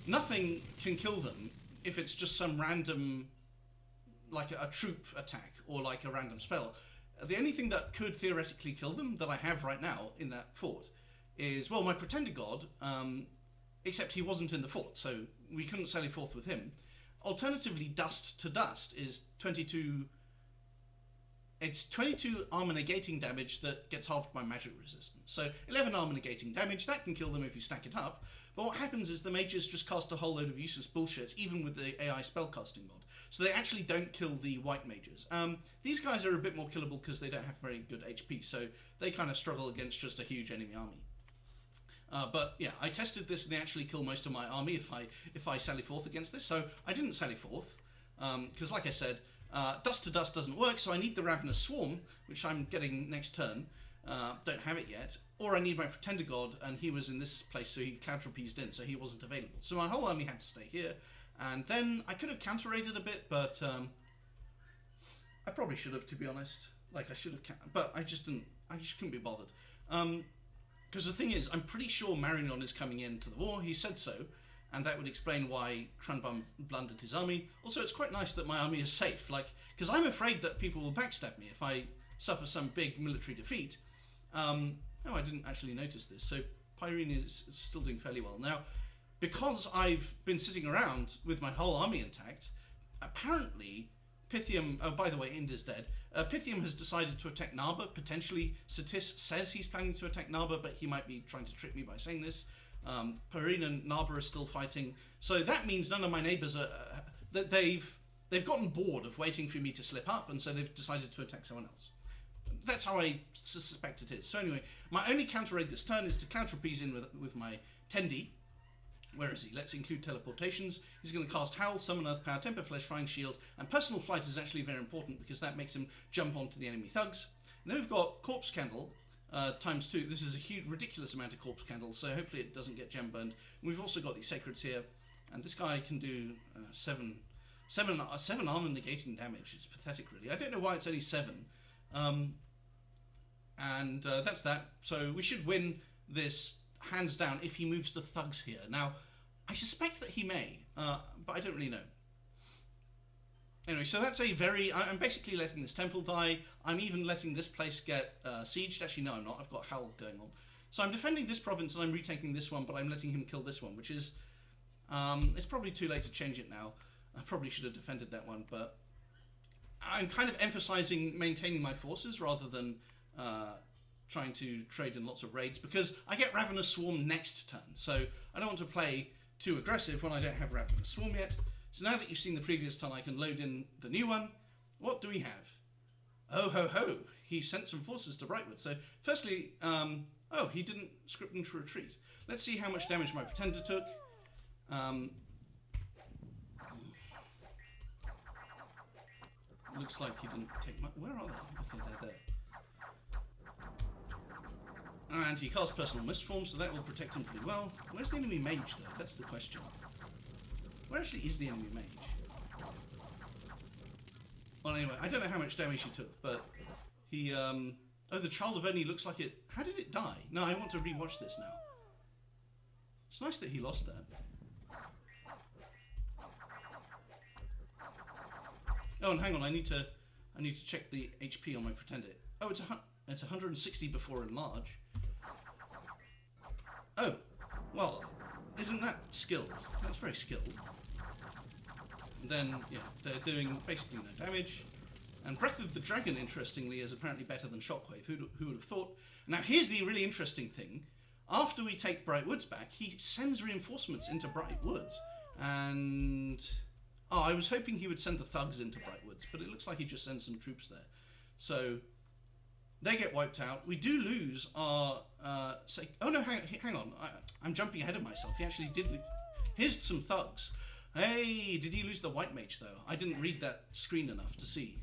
Nothing can kill them if it's just some random like a troop attack or like a random spell. The only thing that could theoretically kill them that I have right now in that fort is, well, my Pretender God, except he wasn't in the fort, so we couldn't sally forth with him. Alternatively, Dust to Dust is 22... It's 22 armor negating damage that gets halved by magic resistance. So 11 armor negating damage, that can kill them if you stack it up. But what happens is the mages just cast a whole load of useless bullshit, even with the AI spellcasting mod. So they actually don't kill the white mages. These guys are a bit more killable because they don't have very good HP, so they kind of struggle against just a huge enemy army. But yeah, I tested this and they actually kill most of my army if I sally forth against this. So I didn't sally forth, because like I said, Dust to Dust doesn't work, so I need the Ravenous Swarm, which I'm getting next turn. Don't have it yet. Or I need my Pretender God, and he was in this place, so he cloud trapezed in, so he wasn't available. So my whole army had to stay here. And then I could have counter-raided a bit, but I probably should have, to be honest. Like, I should have, but I just didn't. I just couldn't be bothered. Because the thing is, I'm pretty sure Marignon is coming into the war. He said so. And that would explain why Cranbum blundered his army. Also, it's quite nice that my army is safe, like, because I'm afraid that people will backstab me if I suffer some big military defeat. Oh, I didn't actually notice this. So Pyrene is still doing fairly well. Now, because I've been sitting around with my whole army intact, apparently Pythium, oh, by the way, Inda's dead. Pythium has decided to attack Narba. Potentially, Satis says he's planning to attack Narba, but he might be trying to trick me by saying this. Pyrene and Narba are still fighting, so that means none of my neighbours are that they've gotten bored of waiting for me to slip up, and so they've decided to attack someone else. That's how I suspect it is. So anyway, my only counter raid this turn is to counter trapeze in with my Tendi. Where is he? Let's include teleportations. He's going to cast Howl, Summon Earth Power, Temper Flesh, Flying Shield, and Personal Flight is actually very important because that makes him jump onto the enemy thugs. And then we've got Corpse Candle. ×2. This is a huge, ridiculous amount of corpse candles, so hopefully it doesn't get gem burned. And we've also got these sacreds here, and this guy can do 7 armor negating damage. It's pathetic, really. I don't know why it's only 7. And that's that. So we should win this hands down if he moves the thugs here. Now, I suspect that he may, but I don't really know. Anyway, so that's a very... I'm basically letting this temple die. I'm even letting this place get sieged. Actually, no, I'm not. I've got Howl going on. So I'm defending this province and I'm retaking this one, but I'm letting him kill this one, which is... it's probably too late to change it now. I probably should have defended that one, but... I'm kind of emphasizing maintaining my forces rather than trying to trade in lots of raids, because I get Ravenous Swarm next turn, so I don't want to play too aggressive when I don't have Ravenous Swarm yet. So now that you've seen the previous turn, I can load in the new one. What do we have? Oh ho ho! He sent some forces to Brightwood. So firstly, oh, he didn't script them to retreat. Let's see how much damage my Pretender took. Looks like he didn't take much. Where are they? Okay, they're there. And he cast Personal Mistform, so that will protect him pretty well. Where's the enemy mage, though? That's the question. Where actually is the enemy mage? Well, anyway, I don't know how much damage he took, but he, oh, the Child of Oni looks like it... How did it die? No, I want to rewatch this now. It's nice that he lost that. Oh, and hang on, I need to check the HP on my Pretender. Oh, it's 160 before enlarge. Oh, well, isn't that skilled? That's very skilled. And then, yeah, they're doing basically no damage. And Breath of the Dragon, interestingly, is apparently better than Shockwave. Who would have thought? Now, here's the really interesting thing. After we take Bright Woods back, he sends reinforcements into Bright Woods. And... oh, I was hoping he would send the thugs into Bright Woods, but it looks like he just sends some troops there. So... they get wiped out. We do lose our... oh no, hang on. I'm jumping ahead of myself. He actually did... here's some thugs. Hey, did he lose the white mage, though? I didn't read that screen enough to see.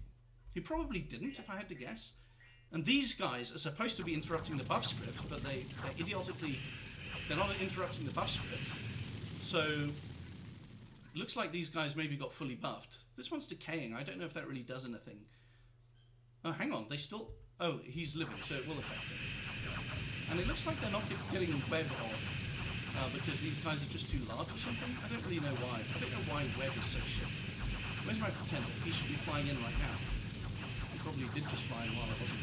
He probably didn't, if I had to guess. And these guys are supposed to be interrupting the buff script, but they're idiotically... they're not interrupting the buff script. So... looks like these guys maybe got fully buffed. This one's decaying. I don't know if that really does anything. Oh, hang on. They still... oh, he's living, so it will affect him. And it looks like they're not getting web off because these guys are just too large or something. I don't really know why. I don't know why web is so shit. Where's my pretender? He should be flying in right now. He probably did just fly in while I wasn't.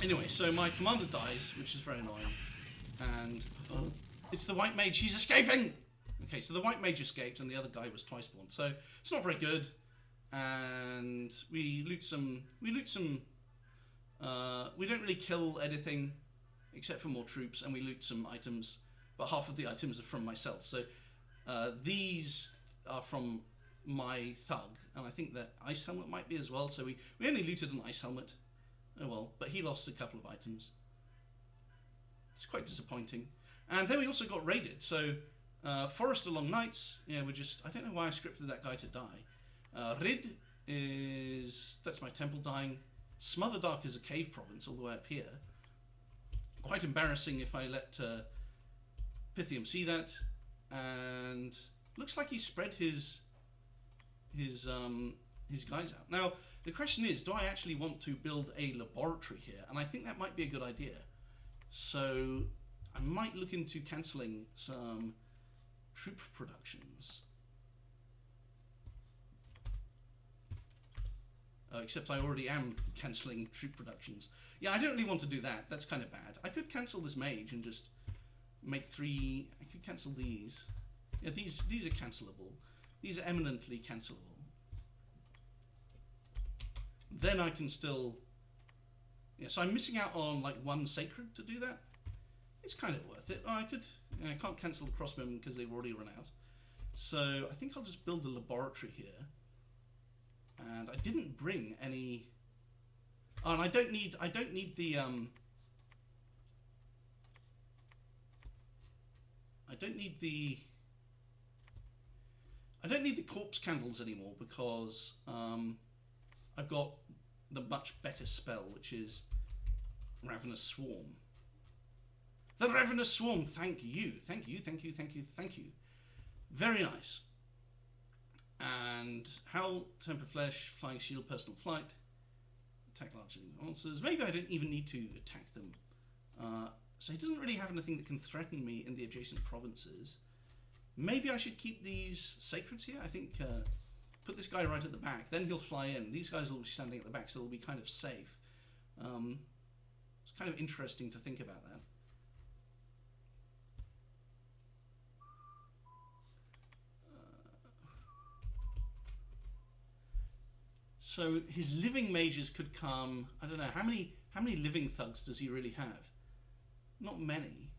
Anyway, so my commander dies, which is very annoying. And it's the white mage. He's escaping! Okay, so the white mage escaped and the other guy was twice spawned. So it's not very good. And we loot some... We don't really kill anything except for more troops, and we loot some items. But half of the items are from myself. So these are from my thug. And I think that ice helmet might be as well. So we only looted an ice helmet. Oh well, but he lost a couple of items. It's quite disappointing. And then we also got raided. So Forest Along Nights, yeah, we're just... I don't know why I scripted that guy to die. Rid is... That's my temple dying. Smother Dark is a cave province all the way up here. Quite embarrassing if I let Pythium see that. And looks like he spread his guys out. Now, the question is, do I actually want to build a laboratory here? And I think that might be a good idea. So I might look into cancelling some troop productions. Except I already am cancelling troop productions. Yeah, I don't really want to do that. That's kind of bad. I could cancel this mage and just make 3... I could cancel these. Yeah, these are cancelable. These are eminently cancelable. Then I can still... Yeah, so I'm missing out on like 1 sacred to do that. It's kind of worth it. Oh, I can't cancel the crossbowmen because they've already run out. So I think I'll just build a laboratory here. And I didn't bring any... Oh, and I don't need the... I don't need the corpse candles anymore because I've got the much better spell, which is Ravenous Swarm. The Ravenous Swarm, thank you. Thank you, thank you, thank you, thank you. Very nice. And Howl, Temper Flesh, Flying Shield, Personal Flight, attack large monsters. Maybe I don't even need to attack them. So he doesn't really have anything that can threaten me in the adjacent provinces. Maybe I should keep these sacreds here. I think put this guy right at the back. Then he'll fly in. These guys will be standing at the back, so they'll be kind of safe. It's kind of interesting to think about that. So his living mages could come. I don't know how many living thugs does he really have? Not many.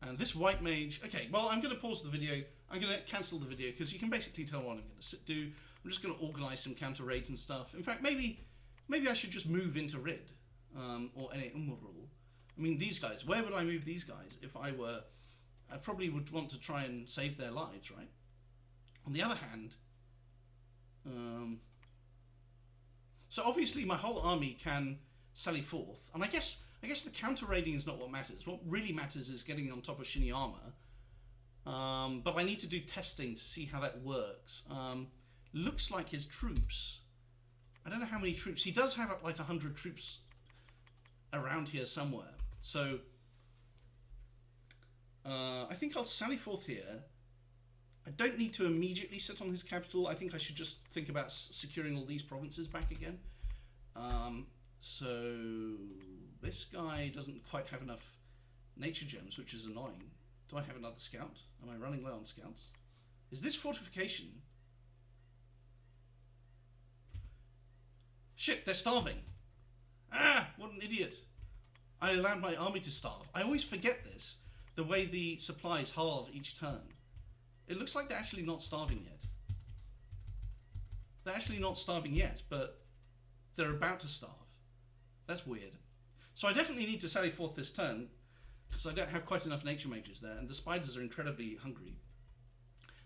And this white mage. Okay, well I'm going to pause the video. I'm going to cancel the video because you can basically tell what I'm going to do. I'm just going to organise some counter raids and stuff. In fact, maybe I should just move into Rid or any Umrul. I mean, these guys. Where would I move these guys if I were? I probably would want to try and save their lives, right? On the other hand, so obviously my whole army can sally forth, and I guess the counter raiding is not what matters. What really matters is getting on top of Shinny armor. But I need to do testing to see how that works. Looks like his troops. I don't know how many troops. He does have like 100 troops around here somewhere. So I think I'll sally forth here. I don't need to immediately sit on his capital. I think I should just think about securing all these provinces back again. So this guy doesn't quite have enough nature gems, which is annoying. Do I have another scout? Am I running low on scouts? Is this fortification? Shit, they're starving. Ah, what an idiot. I allowed my army to starve. I always forget this, the way the supplies halve each turn. It looks like they're actually not starving yet. They're actually not starving yet, but they're about to starve. That's weird. So I definitely need to sally forth this turn, because I don't have quite enough nature mages there, and the spiders are incredibly hungry.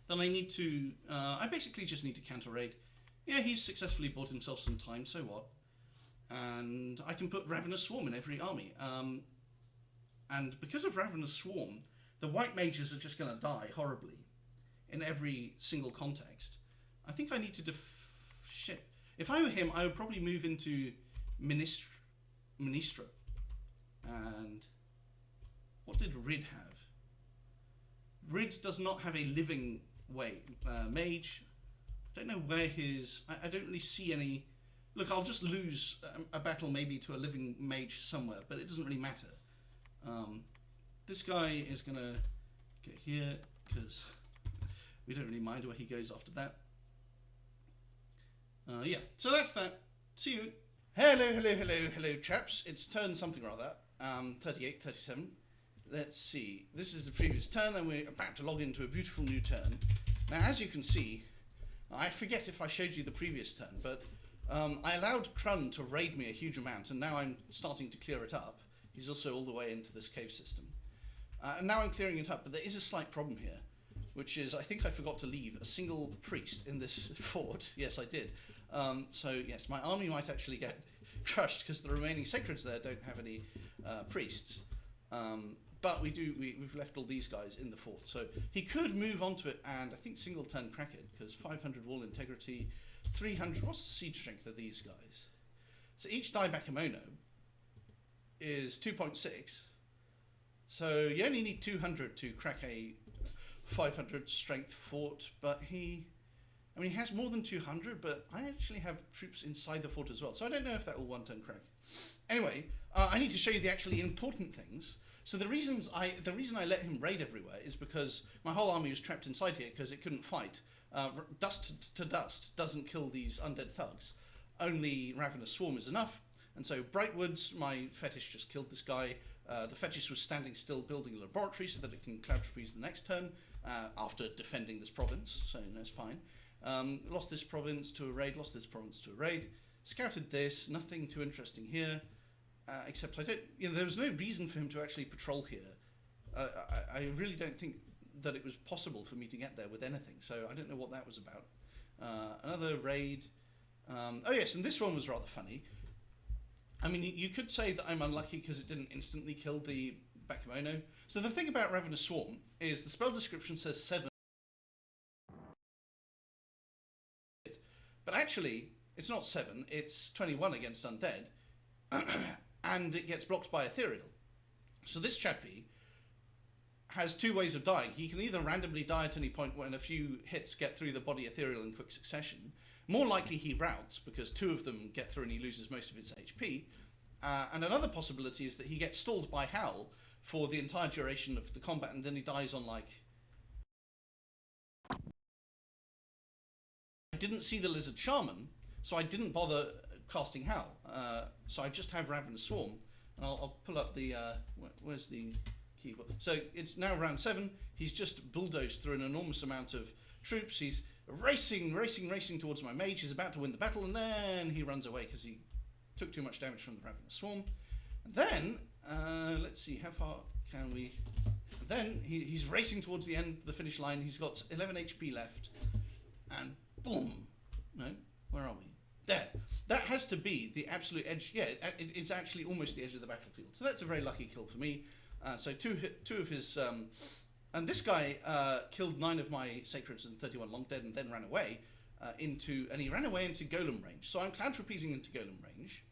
Then I need to... I basically just need to counter raid. Yeah, he's successfully bought himself some time, so what? And I can put Ravenous Swarm in every army. And because of Ravenous Swarm, the white mages are just going to die horribly in every single context. I think I need to shit. If I were him, I would probably move into Ministra. And What did Rid have? Rid does not have a living mage. I don't know where his... I don't really see any... Look, I'll just lose a battle maybe to a living mage somewhere, but it doesn't really matter. This guy is going to get here, because we don't really mind where he goes after that. Yeah, so that's that. See you. Hello, chaps. It's turn something or other. 38, 37. Let's see. This is the previous turn, and we're about to log into a beautiful new turn. Now, as you can see, I forget if I showed you the previous turn, but I allowed Krun to raid me a huge amount, and now I'm starting to clear it up. He's also all the way into this cave system. And now I'm clearing it up, but there is a slight problem here, which is I think I forgot to leave a single priest in this fort. Yes, I did. So, yes, my army might actually get crushed because the remaining sacreds there don't have any priests. But we've left all these guys in the fort. So he could move onto it and I think single turn crack it, because 500 wall integrity, 300, what's the siege strength of these guys? So each Daibakemono is 2.6. So you only need 200 to crack a 500 strength fort, but he has more than 200, but I actually have troops inside the fort as well. So I don't know if that will one-turn crack. Anyway, I need to show you the actually important things. So the reason I let him raid everywhere is because my whole army was trapped inside here because it couldn't fight. Dust to dust doesn't kill these undead thugs. Only Ravenous Swarm is enough. And so Brightwoods, my fetish just killed this guy. The fetish was standing still building a laboratory so that it can cloud trapeze the next turn after defending this province. So that's fine. Lost this province to a raid, lost this province to a raid. Scouted this, nothing too interesting here. Except there was no reason for him to actually patrol here. I really don't think that it was possible for me to get there with anything, so I don't know what that was about. Another raid. Oh yes, and this one was rather funny. I mean, you could say that I'm unlucky because it didn't instantly kill the Bakemono. So the thing about Ravenous Swarm is the spell description says 7. But actually, it's not 7, it's 21 against undead. And it gets blocked by Ethereal. So this chappie has two ways of dying. He can either randomly die at any point when a few hits get through the body Ethereal in quick succession. More likely he routs, because 2 of them get through and he loses most of his HP. And another possibility is that he gets stalled by Howl for the entire duration of the combat, and then he dies on, like... I didn't see the Lizard Shaman, so I didn't bother casting Howl. So I just have Ravenous Swarm, and I'll pull up the where's the keyboard. So it's now round 7. He's just bulldozed through an enormous amount of troops. He's racing towards my mage. He's about to win the battle, and then he runs away because he took too much damage from the Ravenous Swarm. And then let's see, how far can we? Then he's racing towards the end, the finish line. He's got 11 HP left, and boom! No, where are we? There. That has to be the absolute edge. Yeah, it's actually almost the edge of the battlefield. So that's a very lucky kill for me. So two of his... and this guy killed 9 of my Sacreds and 31 Long Dead and then ran away and he ran away into Golem range. So I'm cloud trapezing into Golem range.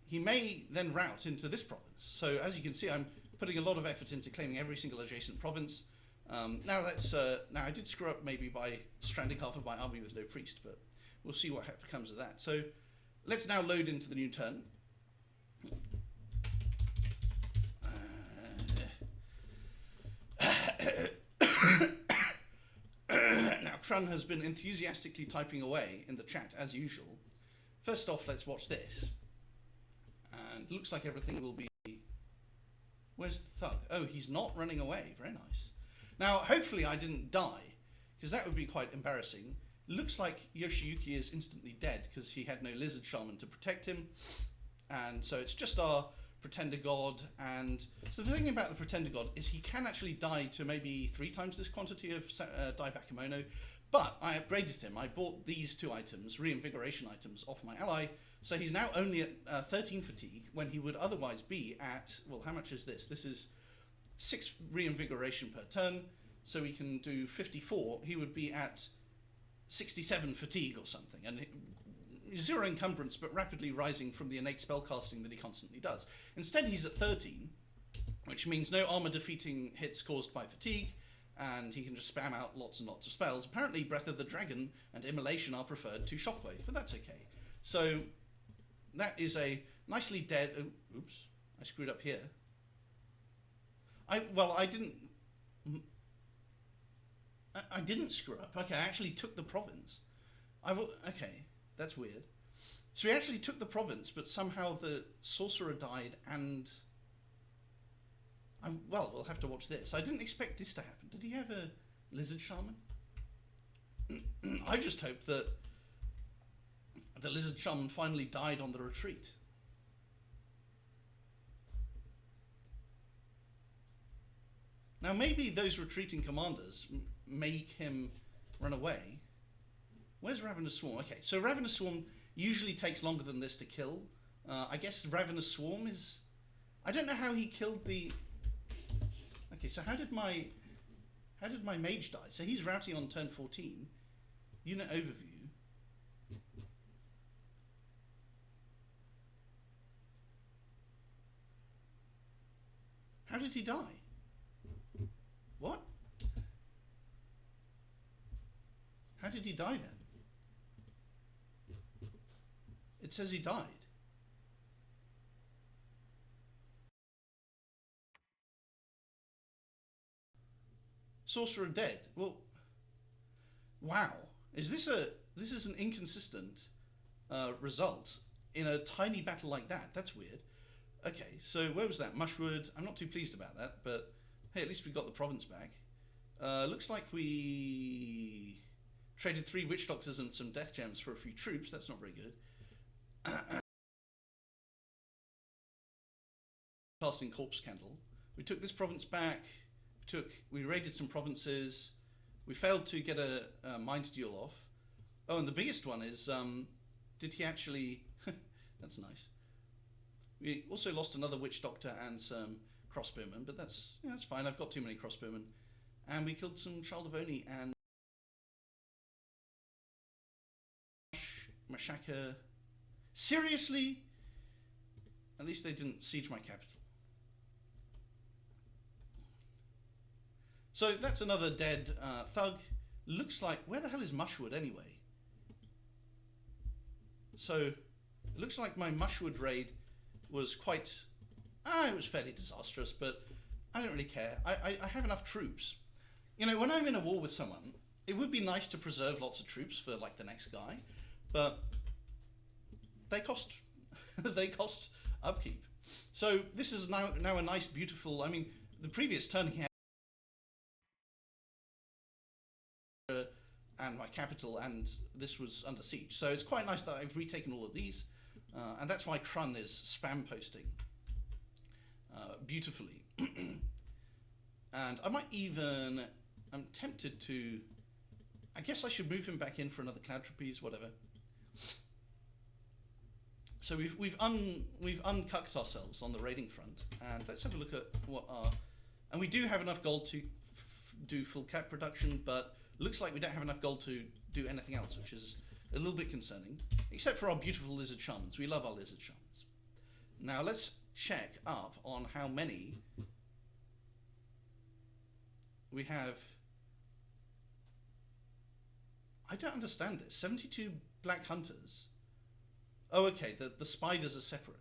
He may then route into this province. So as you can see, I'm putting a lot of effort into claiming every single adjacent province. Now I did screw up maybe by stranding half of my army with no priest, but we'll see what comes of that. So let's now load into the new turn. Now Krun has been enthusiastically typing away in the chat as usual. First off, let's watch this. And it looks like everything will be... Where's the thug? Oh, he's not running away. Very nice. Now, hopefully I didn't die, because that would be quite embarrassing. Looks like Yoshiyuki is instantly dead because he had no Lizard Shaman to protect him. And so it's just our Pretender God. And so the thing about the Pretender God is he can actually die to maybe 3 times this quantity of Daibakemono. But I upgraded him. I bought these 2 items, reinvigoration items, off my ally. So he's now only at 13 fatigue when he would otherwise be at, well, how much is this? This is 6 reinvigoration per turn. So we can do 54. He would be at 67 fatigue or something, and 0 encumbrance, but rapidly rising from the innate spellcasting that he constantly does. Instead, he's at 13, which means no armor defeating hits caused by fatigue, and he can just spam out lots and lots of spells. Apparently Breath of the Dragon and Immolation are preferred to Shockwave, but that's okay. So that is a nicely dead... Oh, oops, I screwed up here. I didn't screw up. Okay, I actually took the province. Okay, that's weird. So he actually took the province, but somehow the sorcerer died, and... well, we'll have to watch this. I didn't expect this to happen. Did he have a lizard shaman? I just hope that the lizard shaman finally died on the retreat. Now maybe those retreating commanders make him run away. Where's Ravenous Swarm? Okay, so Ravenous Swarm usually takes longer than this to kill. I guess Ravenous Swarm is... I don't know how he killed the... Okay, so how did my mage die? So he's routing on turn 14. Unit overview. How did he die? What? How did he die then? It says he died. Sorcerer dead. Well, wow. Is this an inconsistent result in a tiny battle like that? That's weird. Okay, so where was that? Mushwood. I'm not too pleased about that, but hey, at least we got the province back. Looks like we traded 3 witch doctors and some death gems for a few troops. That's not very good. Casting Corpse Candle. We took this province back. We raided some provinces. We failed to get a mind duel off. Oh, and the biggest one is, did he actually... That's nice. We also lost another witch doctor and some crossbowmen, but that's fine. I've got too many crossbowmen. And we killed some Child of Oni and Machaka. Seriously? At least they didn't siege my capital. So that's another dead thug. Looks like... Where the hell is Mushwood anyway? So it looks like my Mushwood raid was quite... it was fairly disastrous, but I don't really care. I have enough troops. You know, when I'm in a war with someone, it would be nice to preserve lots of troops for like the next guy, but they cost they cost upkeep. So this is now a nice, beautiful... I mean, the previous turn he had and my capital, and this was under siege. So it's quite nice that I've retaken all of these, and that's why Krun is spam posting beautifully. And I might even... I'm tempted to... I guess I should move him back in for another Cloud Trapeze, whatever. So we've uncucked ourselves on the raiding front, and let's have a look at what our... And we do have enough gold to do full cap production, but looks like we don't have enough gold to do anything else, which is a little bit concerning, except for our beautiful lizard shamans. We love our lizard shamans. Now let's check up on how many we have. I don't understand this. 72 black hunters. Oh, okay, the spiders are separate.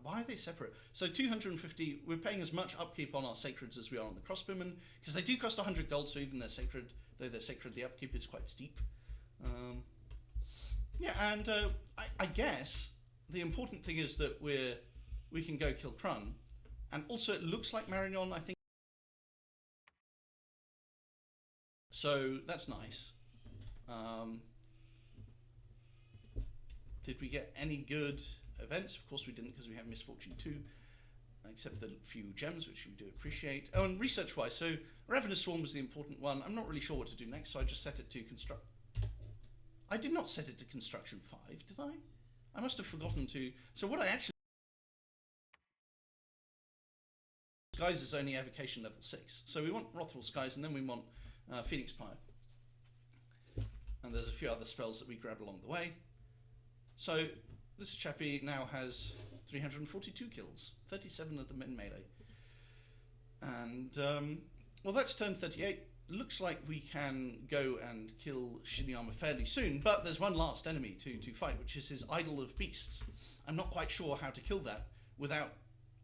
Why are they separate? So 250, we're paying as much upkeep on our sacreds as we are on the crossbowmen, because they do cost 100 gold, so even though they're sacred, the upkeep is quite steep. Yeah, and I guess the important thing is that we can go kill Krun, and also it looks like Marignon, I think. So that's nice. Did we get any good events? Of course we didn't, because we have Misfortune 2, except for the few gems, which we do appreciate. Oh, and research-wise, so Ravenous Swarm was the important one. I'm not really sure what to do next, so I just set it to construct. I did not set it to construction 5, did I? I must have forgotten to. So what I actually... Skies is only evocation level 6. So we want Wrathful Skies, and then we want Phoenix Pyre. And there's a few other spells that we grab along the way. So this chappie now has 342 kills, 37 of them in melee. And, well, that's turn 38. Looks like we can go and kill Shiniyama fairly soon, but there's one last enemy to fight, which is his Idol of Beasts. I'm not quite sure how to kill that without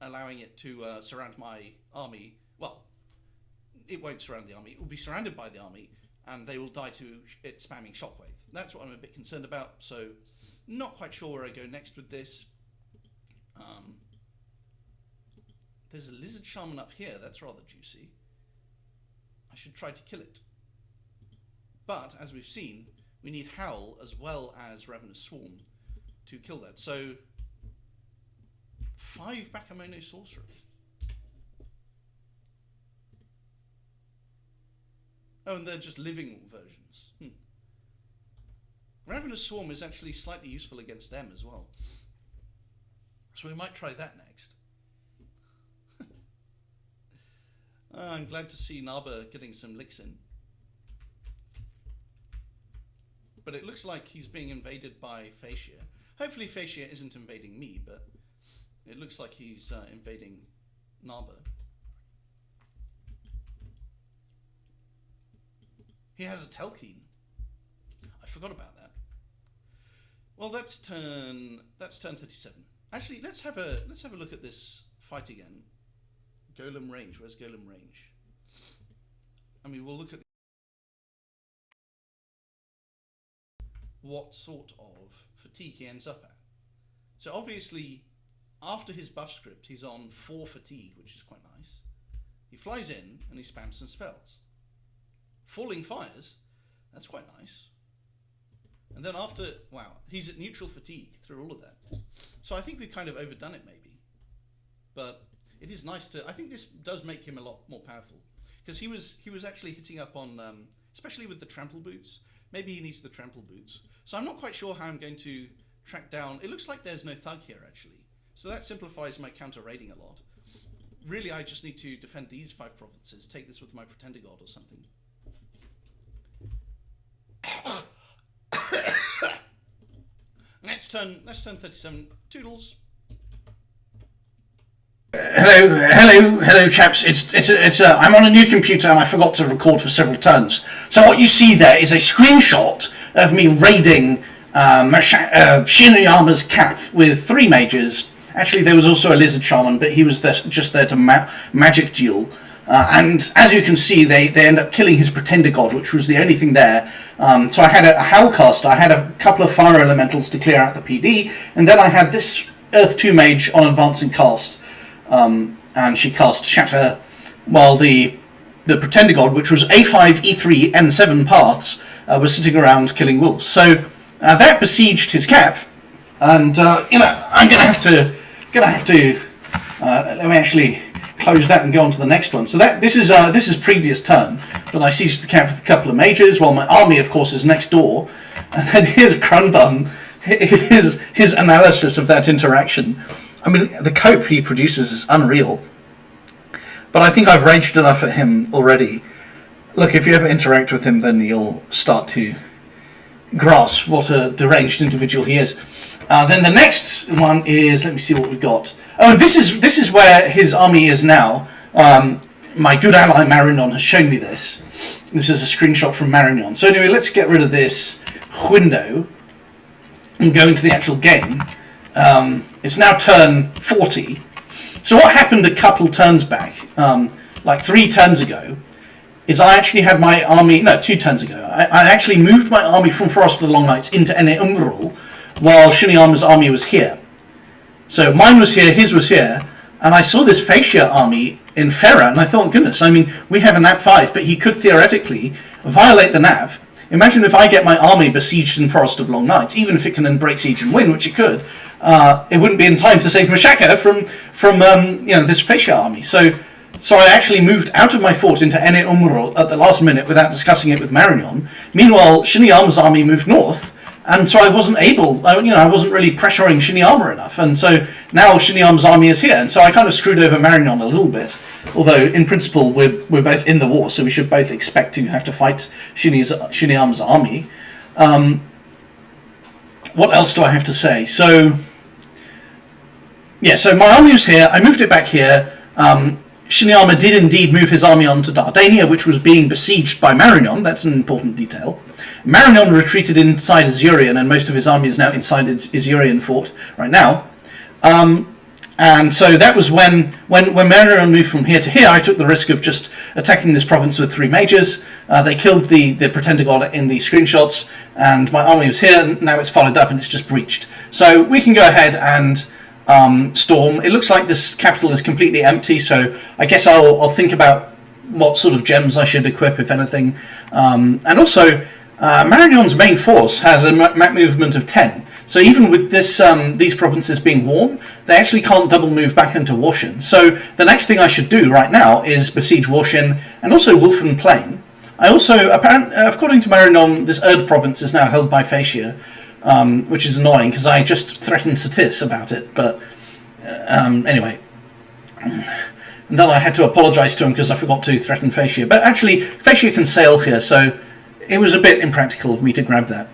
allowing it to surround my army. Well, it won't surround the army. It will be surrounded by the army, and they will die to it spamming Shockwave. That's what I'm a bit concerned about, so not quite sure where I go next with this. There's a Lizard Shaman up here. That's rather juicy. I should try to kill it. But, as we've seen, we need Howl as well as Ravenous Swarm to kill that. So, 5 Bakemono Sorcerers. Oh, and they're just living versions. Ravenous Swarm is actually slightly useful against them as well. So we might try that next. I'm glad to see Naba getting some licks in. But it looks like he's being invaded by Fascia. Hopefully Fascia isn't invading me, but it looks like he's invading Naba. He has a Telkeen. I forgot about that. Well, that's turn 37. Actually, let's have a look at this fight again. Golem range. Where's Golem range? I mean, we'll look at what sort of fatigue he ends up at. So obviously, after his buff script, he's on 4 fatigue, which is quite nice. He flies in and he spams some spells. Falling Fires, that's quite nice. And then after, wow, he's at neutral fatigue through all of that. So I think we've kind of overdone it maybe. But it is nice to, I think this does make him a lot more powerful. Because he was actually hitting up on, especially with the trample boots. Maybe he needs the trample boots. So I'm not quite sure how I'm going to track down, it looks like there's no thug here actually. So that simplifies my counter raiding a lot. Really, I just need to defend these 5 provinces, take this with my Pretender God or something. Let's turn 37. Toodles. Hello, chaps. I'm on a new computer and I forgot to record for several turns. So what you see there is a screenshot of me raiding Shiniyama's cap with 3 mages. Actually, there was also a Lizard Shaman, but he was just there to magic duel. And as you can see, they end up killing his Pretender God, which was the only thing there. So I had a Howlcaster, I had a couple of Fire Elementals to clear out the PD, and then I had this Earth 2 Mage on advancing cast, and she cast Shatter, while the Pretender God, which was A5, E3, N7 paths, was sitting around killing wolves. So that besieged his cap, and I'm gonna have to let me actually close that and go on to the next one. So this is previous turn, but I sieged the camp with a couple of mages, while my army, of course, is next door. And then here's Crunbum, his analysis of that interaction. I mean, the cope he produces is unreal. But I think I've raged enough at him already. Look, if you ever interact with him, then you'll start to grasp what a deranged individual he is. Then the next one is, let me see what we've got. Oh, this is where his army is now. My good ally Marignon has shown me this. This is a screenshot from Marignon. So anyway, let's get rid of this window and go into the actual game. It's now turn 40. So what happened a couple turns back, like 3 turns ago, is I actually had my army, no, 2 turns ago, I actually moved my army from Forest of the Long Nights into Ene Umbral, while Shiniyama's army was here. So mine was here, his was here, and I saw this Fascia army in Ferra, and I thought, goodness, I mean, we have a nap 5, but he could theoretically violate the nap. Imagine if I get my army besieged in Forest of Long Nights, even if it can then break siege and win, which it could, it wouldn't be in time to save Machaka from this Fascia army. So I actually moved out of my fort into Ene Umbral at the last minute without discussing it with Marignon. Meanwhile, Shiniyama's army moved north, and so I wasn't able, I wasn't really pressuring Shiniyama enough, and so now Shiniyama's army is here, and so I kind of screwed over Marignon a little bit, although in principle we're both in the war, so we should both expect to have to fight Shiniyama's army. What else do I have to say? So yeah, so my army was here. I moved it back here. Shinyama did indeed move his army on to Dardania, which was being besieged by Marignon. That's an important detail. Marignon retreated inside Azurian, and most of his army is now inside Azurian fort right now. And so that was when Marignon moved from here to here. I took the risk of just attacking this province with 3 mages. They killed the Pretender God in the screenshots, and my army was here, and now it's followed up and it's just breached. So we can go ahead and storm. It looks like this capital is completely empty, so I guess I'll think about what sort of gems I should equip, if anything. And also, Marignon's main force has a map movement of 10. So even with this, these provinces being warm, they actually can't double move back into Warshin. So the next thing I should do right now is besiege Warshin and also Wolfen Plain. I also, according to Marignon, this Erd province is now held by Fascia, which is annoying because I just threatened Satis about it. But anyway, and then I had to apologise to him because I forgot to threaten Fascia. But actually, Fascia can sail here, so it was a bit impractical of me to grab that.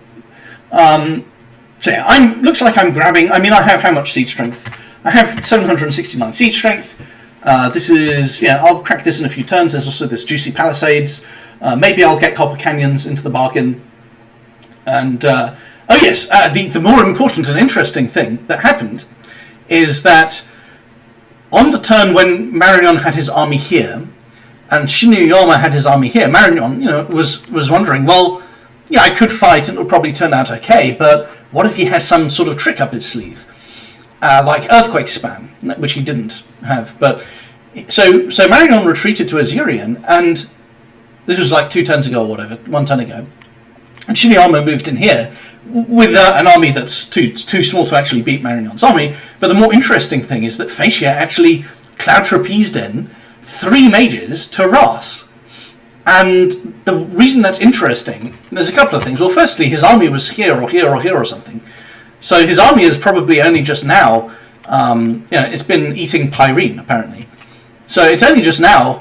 So yeah, looks like I'm grabbing. I mean, I have how much siege strength? I have 769 siege strength. This is, yeah, I'll crack this in a few turns. There's also this Juicy Palisades. Maybe I'll get Copper Canyons into the bargain. And, oh yes, the more important and interesting thing that happened is that on the turn when Marignon had his army here, and Shinyama had his army here, Marignon, was wondering, well, yeah, I could fight and it would probably turn out okay, but what if he has some sort of trick up his sleeve? Like Earthquake Spam, which he didn't have. But so Marignon retreated to Azurian, and this was like 2 turns ago or whatever, 1 turn ago. And Shinyama moved in here with an army that's too small to actually beat Marignon's army. But the more interesting thing is that Fascia actually cloud trapezed in 3 mages to Ras. And the reason that's interesting, there's a couple of things. Well, firstly, his army was here or here or here or something. So his army is probably only just now, it's been eating Pyrene, apparently. So it's only just now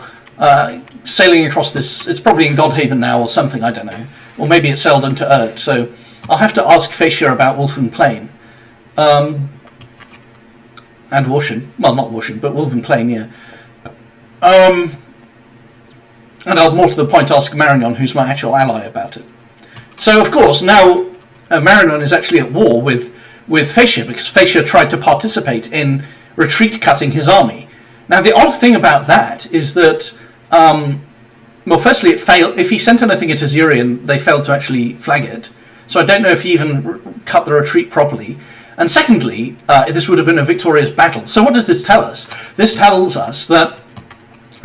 sailing across this. It's probably in Godhaven now or something, I don't know. Or maybe it sailed into Erd. So I'll have to ask Fascia about Wolfen Plain. And Warshin. Well, not Warshin, but Wolfen Plain, yeah. And I'll, more to the point, ask Marignon, who's my actual ally, about it. So, of course, now Marignon is actually at war with Fascia, because Fascia tried to participate in retreat-cutting his army. Now, the odd thing about that is that, well, firstly, it failed. If he sent anything at Azurian, they failed to actually flag it. So I don't know if he even cut the retreat properly. And secondly, this would have been a victorious battle. So what does this tell us? This tells us that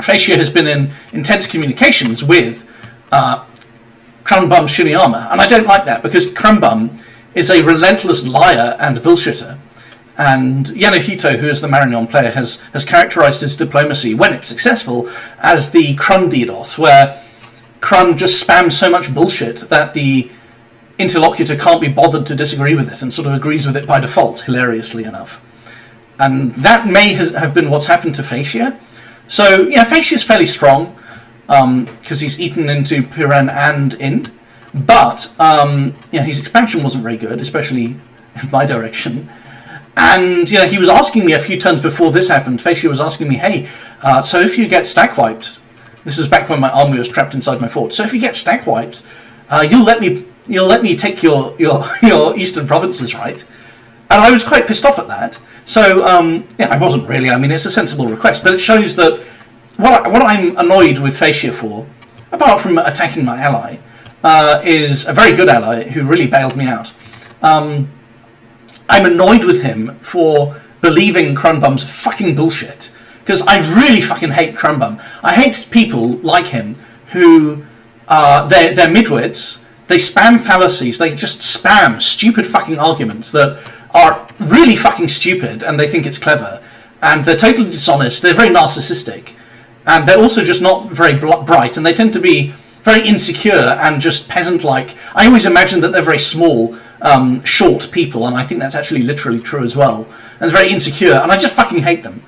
Fascia has been in intense communications with Crumbum Shinyama, and I don't like that because Crumbum is a relentless liar and bullshitter, and Yanohito, who is the Marignon player, has characterised his diplomacy, when it's successful, as the Krun DDoS, where Krun just spams so much bullshit that the interlocutor can't be bothered to disagree with it and sort of agrees with it by default, hilariously enough. And that may have been what's happened to Fascia. So, yeah, Fascia is fairly strong, because he's eaten into Piran and Ind, but, his expansion wasn't very good, especially in my direction. And, he was asking me a few turns before this happened, Fascia was asking me, hey, so if you get stack wiped, this is back when my army was trapped inside my fort, so if you get stack wiped, you'll let me take your eastern provinces, right? And I was quite pissed off at that. So, I wasn't really. I mean, it's a sensible request, but it shows that what I'm annoyed with Fascia for, apart from attacking my ally, is a very good ally who really bailed me out. I'm annoyed with him for believing Crumbum's fucking bullshit, because I really fucking hate Crumbum. I hate people like him who, they're midwits, they spam fallacies, they just spam stupid fucking arguments that are really fucking stupid, and they think it's clever, and they're totally dishonest, they're very narcissistic, and they're also just not very bright, and they tend to be very insecure and just peasant-like. I always imagine that they're very small, short people, and I think that's actually literally true as well, and they're very insecure, and I just fucking hate them.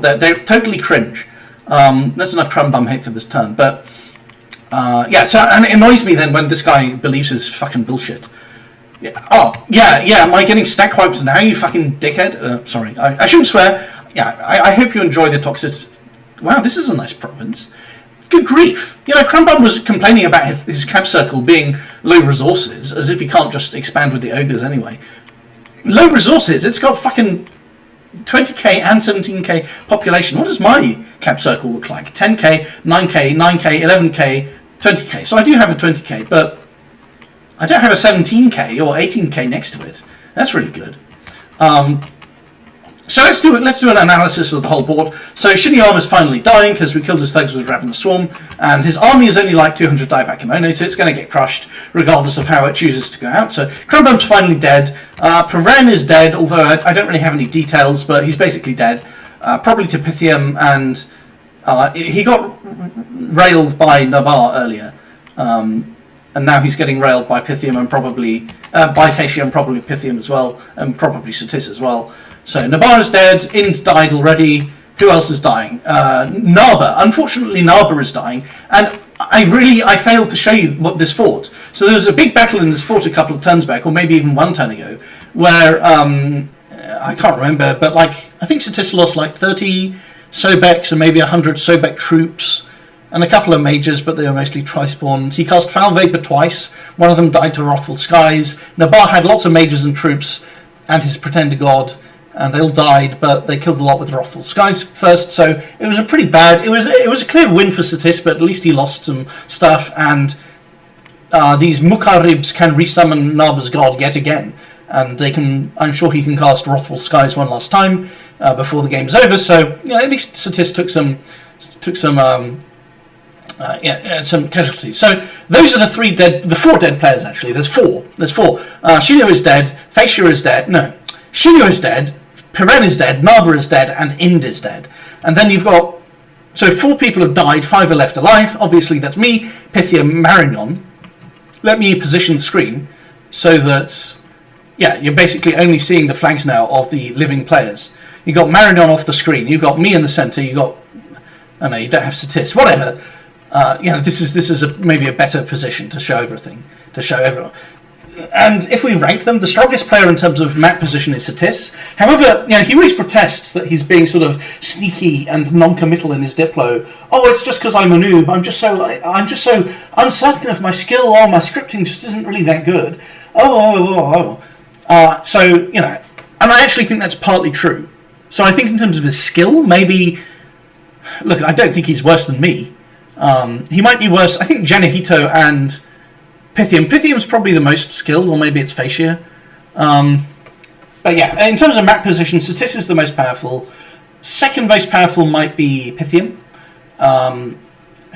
They're totally cringe. That's enough Crumbum hate for this turn, but and it annoys me then when this guy believes his fucking bullshit. Am I getting stack wipes now, you fucking dickhead? Sorry, I shouldn't swear. Yeah, I hope you enjoy the toxicity. Wow, this is a nice province. Good grief. You know, Crumbum was complaining about his cap circle being low resources, as if he can't just expand with the ogres anyway. Low resources? It's got fucking 20k and 17k population. What does my cap circle look like? 10k, 9k, 9k, 11k, 20k. So I do have a 20k, but I don't have a 17k or 18k next to it. That's really good. So let's do an analysis of the whole board. So Shiniyama's finally dying because we killed his thugs with Ravenous Swarm, and his army is only like 200 dieback kimono, so it's going to get crushed regardless of how it chooses to go out. So Crumbum's finally dead. Paren is dead, although I don't really have any details, but he's basically dead. Probably to Pythium, and he got railed by Nabar earlier. And now he's getting railed by Pythium and probably by Facia and probably Pythium as well, and probably Satis as well. So Nabar is dead, Ind died already. Who else is dying? Narba. Unfortunately, Narba is dying, and I failed to show you what this fort. So there was a big battle in this fort a couple of turns back, or maybe even one turn ago, where I can't remember, but like I think Satis lost like 30 Sobeks and maybe 100 Sobek troops, and a couple of mages, but they were mostly tri-spawned. He cast Foul Vapor twice. One of them died to Wrathful Skies. Nabar had lots of mages and troops, and his Pretender God. And they all died, but they killed a lot with Wrathful Skies first, so it was a pretty bad... It was a clear win for Satis, but at least he lost some stuff, and these Mukaribs can resummon Narba's god yet again, and they can... I'm sure he can cast Wrathful Skies one last time before the game's over, so you know, at least Satis took some casualties. So those are the four dead players, actually. There's four. Shinyo is dead, Facia is dead, no. Shinyo is dead, Paren is dead, Narba is dead, and Ind is dead. And then you've got... So 4 people have died, 5 are left alive. Obviously that's me, Pythia, Marignon. Let me position the screen so that... Yeah, you're basically only seeing the flags now of the living players. You've got Marignon off the screen, you've got me in the centre, you've got... Oh no, you don't have Satis, whatever. You know, this is maybe a better position to show everything, to show everyone. And if we rank them, the strongest player in terms of map position is Satis. However, you know, he always protests that he's being sort of sneaky and non-committal in his Diplo. Oh, it's just because I'm a noob. I'm just so uncertain of my skill. Oh, my scripting just isn't really that good. So you know, and I actually think that's partly true. So I think in terms of his skill, maybe. Look, I don't think he's worse than me. He might be worse. I think Janahito and Pythium's probably the most skilled, or maybe it's Facia. But yeah, in terms of map position, Satis is the most powerful. Second most powerful might be Pythium,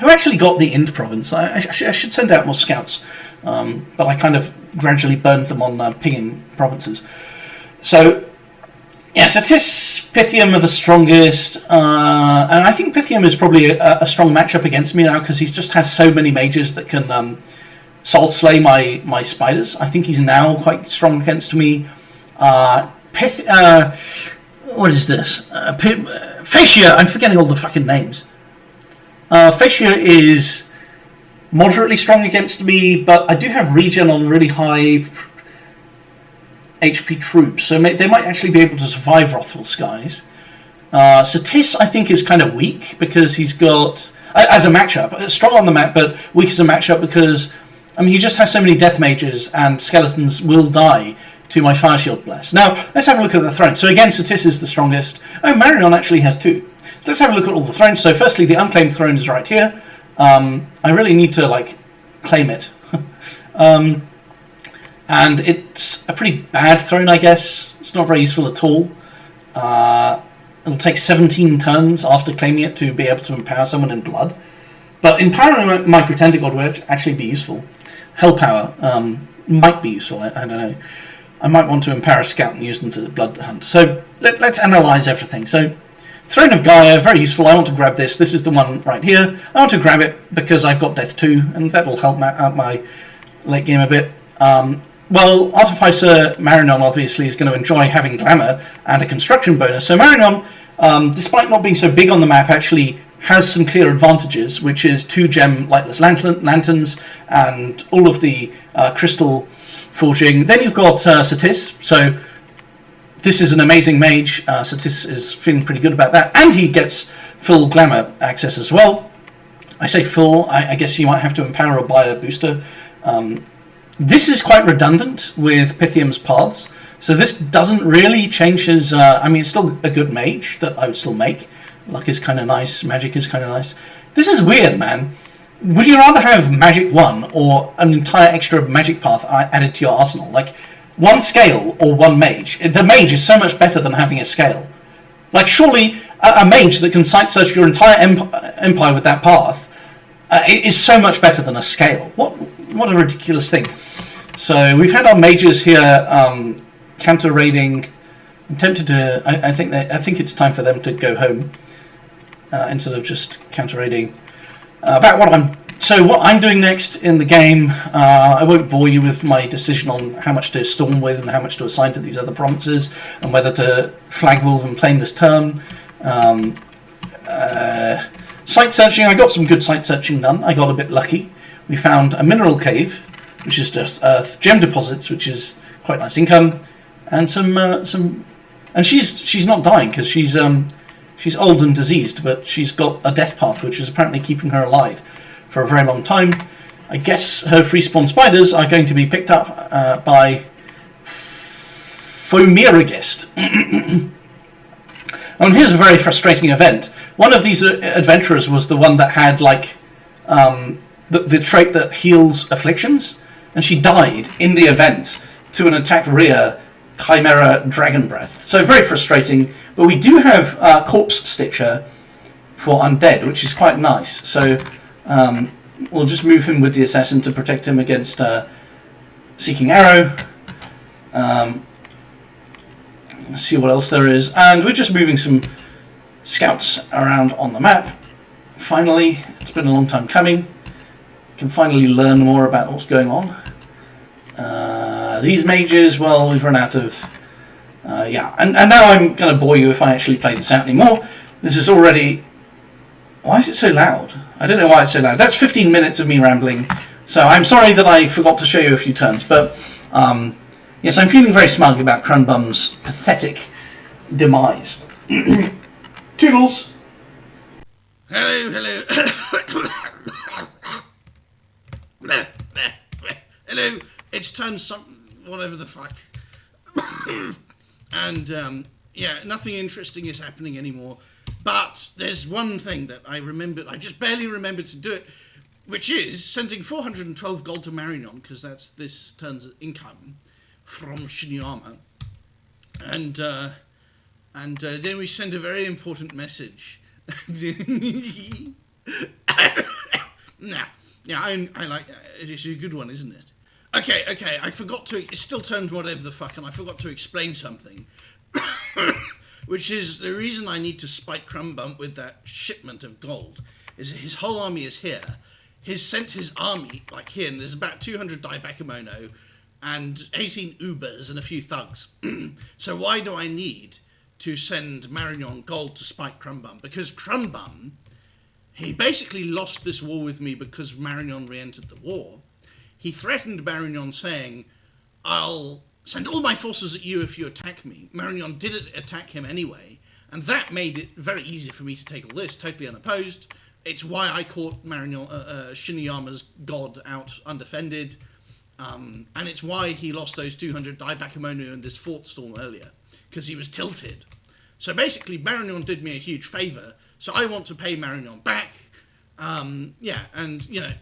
who actually got the Ind province. I should send out more scouts, but I kind of gradually burned them on pinging provinces. So yeah, Satis, Pythium are the strongest, and I think Pythium is probably a strong matchup against me now because he just has so many mages that can soul slay my spiders. I think he's now quite strong against me. What is this? Facia, I'm forgetting all the fucking names. Facia is moderately strong against me, but I do have regen on really high HP troops, so they might actually be able to survive Wrathful Skies. Satis, I think, is kind of weak because he's got, as a matchup, strong on the map, but weak as a matchup because, I mean, he just has so many death mages and skeletons will die to my Fire Shield Blast. Now, let's have a look at the thrones. So again, Satis is the strongest. Oh, Marignon actually has 2. So let's have a look at all the thrones. So firstly, the unclaimed throne is right here. I really need to, like, claim it. And it's a pretty bad throne, I guess. It's not very useful at all. It'll take 17 turns after claiming it to be able to empower someone in blood. But empowering my Pretender God would actually be useful. Hell Power might be useful, I don't know. I might want to empower a scout and use them to the blood hunt. So let's analyse everything. So Throne of Gaia, very useful. I want to grab this. This is the one right here. I want to grab it because I've got Death 2, and that will help out my late game a bit. Well, Artificer Marignon obviously is going to enjoy having Glamour and a construction bonus. So Marignon, despite not being so big on the map, actually has some clear advantages, which is 2 gem lightless lanterns and all of the crystal forging. Then you've got Satis. So this is an amazing mage. Satis is feeling pretty good about that. And he gets full glamour access as well. I say full, I guess you might have to empower or buy a booster. This is quite redundant with Pythium's paths. So this doesn't really change his... I mean, it's still a good mage that I would still make. Luck is kind of nice. Magic is kind of nice. This is weird, man. Would you rather have Magic 1 or an entire extra Magic path added to your arsenal? Like, one scale or one mage? The mage is so much better than having a scale. Like, surely a mage that can sight search your entire empire with that path is so much better than a scale. What a ridiculous thing. So we've had our mages here counter raiding. I'm tempted to. I think it's time for them to go home instead of just counter raiding. About what I'm doing next in the game. I won't bore you with my decision on how much to storm with and how much to assign to these other provinces and whether to flag wolf and plane this turn. Site searching. I got some good site searching done. I got a bit lucky. We found a mineral cave, which is just earth, gem deposits, which is quite nice income, and some. And she's not dying because she's old and diseased, but she's got a death path, which is apparently keeping her alive for a very long time. I guess her free spawn spiders are going to be picked up by Fomiragist. And here's a very frustrating event. One of these adventurers was the one that had like the trait that heals afflictions, and she died in the event to an attack rear Chimera Dragon Breath. So very frustrating, but we do have Corpse Stitcher for Undead, which is quite nice. So we'll just move him with the Assassin to protect him against Seeking Arrow. Let's see what else there is. And we're just moving some scouts around on the map. Finally, it's been a long time coming. We can finally learn more about what's going on. These mages, well, we've run out of... yeah, and now I'm going to bore you if I actually play this out anymore. This is already... Why is it so loud? I don't know why it's so loud. That's 15 minutes of me rambling. So I'm sorry that I forgot to show you a few turns, but... yes, I'm feeling very smug about Crumbum's pathetic demise. Toodles! Hello. Hello, it's turned whatever the fuck. And, yeah, nothing interesting is happening anymore. But there's one thing that I remembered, I just barely remembered to do it, which is sending 412 gold to Marignon, because that's this turn's income from Shinyama. And then we send a very important message. I like it's a good one, isn't it? Okay, I forgot to... It still turned whatever the fuck, and I forgot to explain something. Which is the reason I need to spike Crumbump with that shipment of gold. Is his whole army is here. He's sent his army, like here, and there's about 200 Daibakemono and 18 Ubers and a few thugs. So why do I need to send Marignon gold to spike Crumbum? Because Crumbum, he basically lost this war with me because Marignon re-entered the war. He threatened Marignon saying, I'll send all my forces at you if you attack me. Marignon did attack him anyway, and that made it very easy for me to take all this, totally unopposed. It's why I caught Marignon, Shiniyama's god out undefended, and it's why he lost those 200 Daibakemono in this fort storm earlier, because he was tilted. So basically, Marignon did me a huge favour, so I want to pay Marignon back. Yeah, and, you know,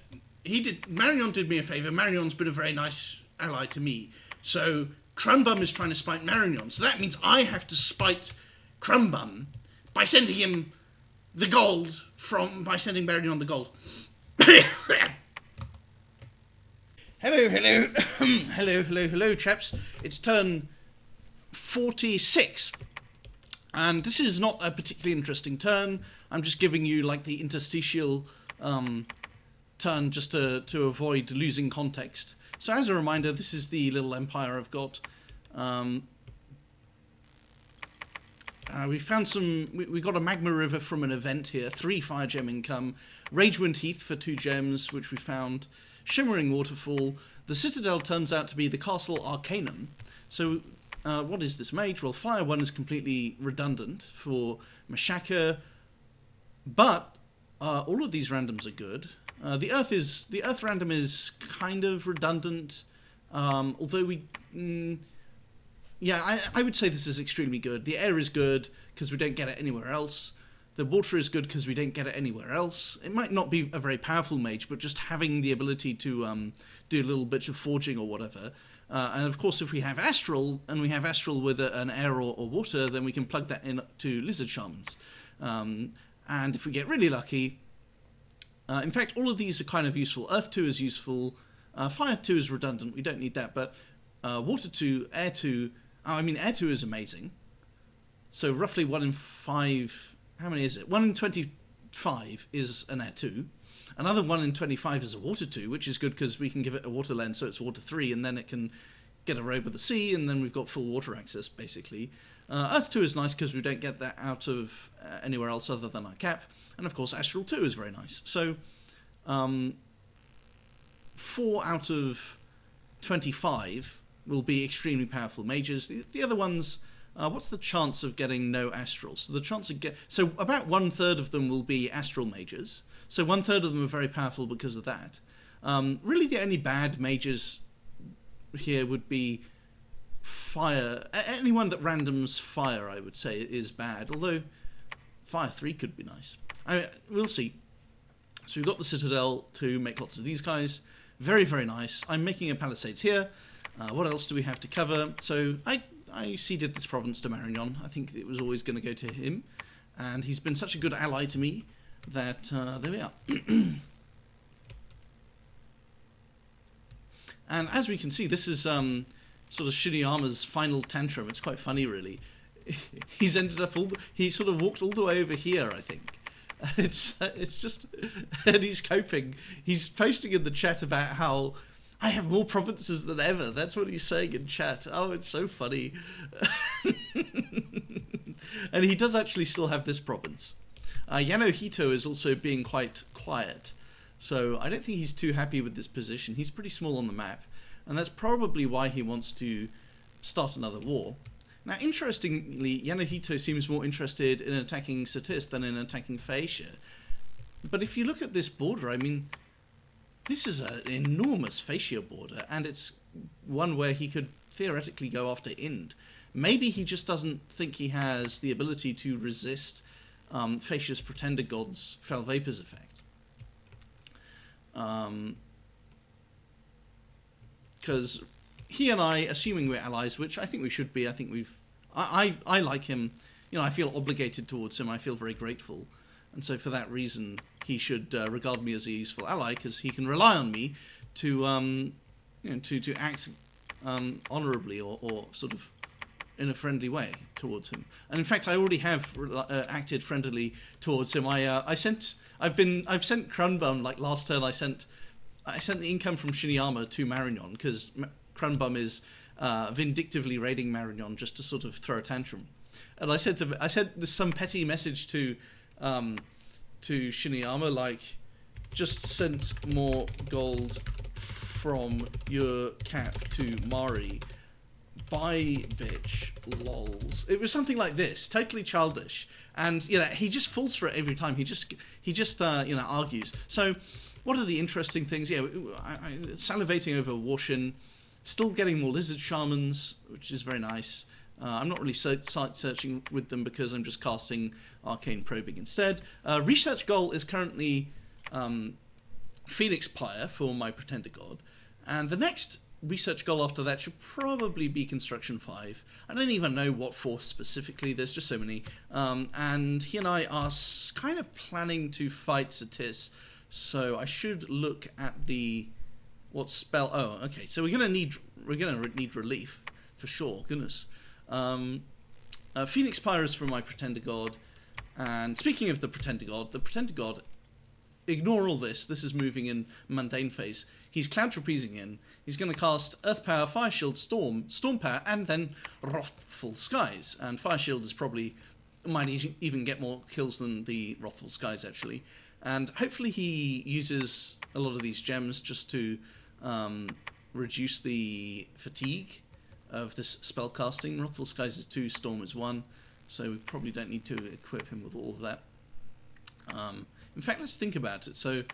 Marignon did me a favour. Marignon's been a very nice ally to me. So Crumbum is trying to spite Marignon. So that means I have to spite Crumbum by sending him the gold by sending Marignon the gold. Hello, chaps. It's turn 46. And this is not a particularly interesting turn. I'm just giving you like the interstitial turn just to avoid losing context. So as a reminder, this is the little empire I've got. We found we got a magma river from an event here, 3 fire gem income, Ragewind Heath for 2 gems, which we found, Shimmering Waterfall. The Citadel turns out to be the Castle Arcanum. So what is this mage? Well, Fire 1 is completely redundant for Machaka, but all of these randoms are good. The Earth random is kind of redundant, although I would say this is extremely good. The air is good because we don't get it anywhere else. The water is good because we don't get it anywhere else. It might not be a very powerful mage, but just having the ability to do little bits of forging or whatever. And of course, if we have Astral, and we have Astral with an air or water, then we can plug that in to Lizard Shamans. And if we get really lucky, in fact, all of these are kind of useful. Earth 2 is useful. Fire 2 is redundant. We don't need that. But Water 2, Air 2... Air 2 is amazing. So roughly 1 in 5... How many is it? 1 in 25 is an Air 2. Another 1 in 25 is a Water 2, which is good because we can give it a water lens, so it's Water 3, and then it can get a robe of the sea, and then we've got full water access, basically. Earth 2 is nice because we don't get that out of anywhere else other than our cap. And of course, Astral 2 is very nice. So, 4 out of 25 will be extremely powerful mages. The other ones, what's the chance of getting no Astral? So the chance of so about 1/3 of them will be Astral mages. So 1/3 of them are very powerful because of that. Really, the only bad mages here would be Fire. Anyone that randoms Fire, I would say, is bad. Although Fire 3 could be nice. We'll see. So we've got the Citadel to make lots of these guys. Very, very nice. I'm making a Palisades here. What else do we have to cover? So I ceded this province to Marignon. I think it was always going to go to him. And he's been such a good ally to me that there we are. And as we can see, this is sort of Shiniyama's final tantrum. It's quite funny, really. He's ended up he sort of walked all the way over here, I think. It's just, and he's coping. He's posting in the chat about how I have more provinces than ever. That's what he's saying in chat. Oh, it's so funny. And he does actually still have this province. Yanohito is also being quite quiet. So I don't think he's too happy with this position. He's pretty small on the map. And that's probably why he wants to start another war. Now, interestingly, Yanohito seems more interested in attacking Satis than in attacking Phaeacia. But if you look at this border, I mean, this is an enormous Phaeacia border, and it's one where he could theoretically go after Ind. Maybe he just doesn't think he has the ability to resist Phaeacia's Pretender God's Foul Vapors effect. Because he and I, assuming we're allies, which I think we should be, I think I like him, you know, I feel obligated towards him, I feel very grateful. And so for that reason, he should regard me as a useful ally, because he can rely on me to, to act honourably or sort of in a friendly way towards him. And in fact, I already have acted friendly towards him. I've sent Krunbum, like last turn. I sent the income from Shiniyama to Marignon because Krunbum is vindictively raiding Marignon just to sort of throw a tantrum. And I sent some petty message to Shiniyama, like, just sent more gold from your cap to Mari. Bye, bitch, lols. It was something like this, totally childish, and he just falls for it every time. He just argues. So, what are the interesting things? Yeah, salivating over Warshin, still getting more lizard shamans, which is very nice. I'm not really site searching with them because I'm just casting arcane probing instead. Research goal is currently Phoenix Pyre for my Pretender God, and the next research goal after that should probably be Construction 5. I don't even know what force specifically, there's just so many. And he and I are kind of planning to fight Satis, so I should look at what spell. Oh, okay, so we're gonna need relief for sure, goodness. Phoenix Pyre is for my Pretender God, and speaking of the Pretender God, ignore all this is moving in mundane phase. He's cloud trapezing in. He's going to cast Earth Power, Fire Shield, Storm Power, and then Wrathful Skies. And Fire Shield might even get more kills than the Wrathful Skies, actually. And hopefully he uses a lot of these gems just to reduce the fatigue of this spell casting. Wrathful Skies is 2, Storm is 1, so we probably don't need to equip him with all of that. In fact, let's think about it. So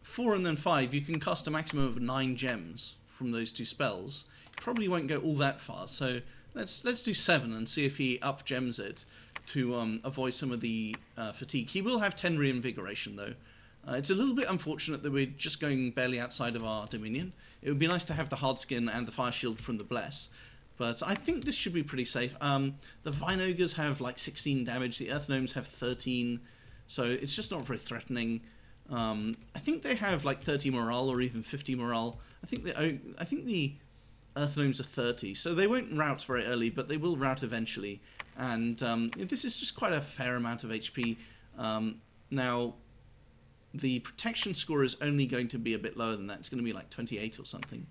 4 and then 5, you can cast a maximum of 9 gems from those 2 spells. You probably won't go all that far, so let's do 7 and see if he up gems it to avoid some of the fatigue. He will have 10 reinvigoration though. It's a little bit unfortunate that we're just going barely outside of our Dominion. It would be nice to have the hard skin and the fire shield from the Bless, but I think this should be pretty safe. The Vine Ogres have like 16 damage, the Earth Gnomes have 13, so it's just not very threatening. I think they have like 30 morale or even 50 morale. I think the Earth Gnomes are 30, so they won't rout very early, but they will rout eventually. And this is just quite a fair amount of HP. Now, the protection score is only going to be a bit lower than that. It's going to be like 28 or something.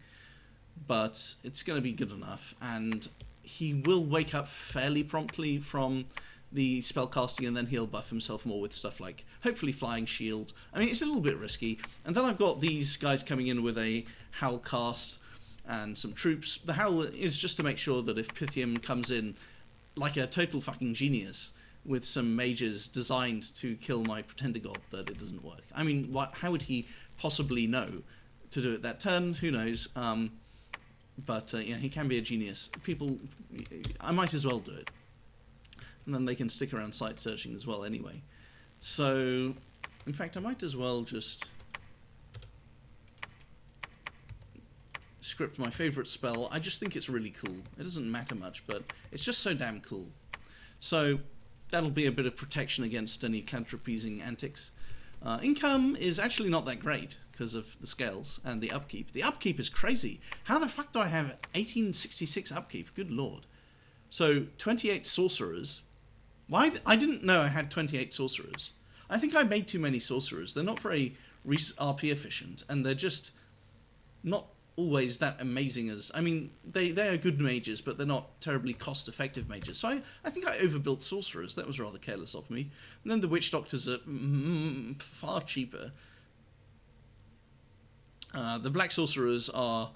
But it's going to be good enough. And he will wake up fairly promptly from the spell casting, and then he'll buff himself more with stuff like, hopefully, Flying Shield. I mean, it's a little bit risky. And then I've got these guys coming in with a Howl cast and some troops. The Howl is just to make sure that if Pythium comes in like a total fucking genius with some mages designed to kill my Pretender God, that it doesn't work. I mean, how would he possibly know to do it that turn? Who knows? But yeah, he can be a genius. I might as well do it. And then they can stick around site searching as well anyway. So, in fact, I might as well just script my favourite spell. I just think it's really cool. It doesn't matter much, but it's just so damn cool. So, that'll be a bit of protection against any clantropeasing antics. Income is actually not that great because of the scales and the upkeep. The upkeep is crazy. How the fuck do I have 1866 upkeep? Good lord. So, 28 sorcerers. Why? I didn't know I had 28 sorcerers. I think I made too many sorcerers. They're not very RP efficient, and they're just not always that amazing as... I mean, they are good mages, but they're not terribly cost-effective mages. So I think I overbuilt sorcerers. That was rather careless of me. And then the witch doctors are far cheaper. The black sorcerers are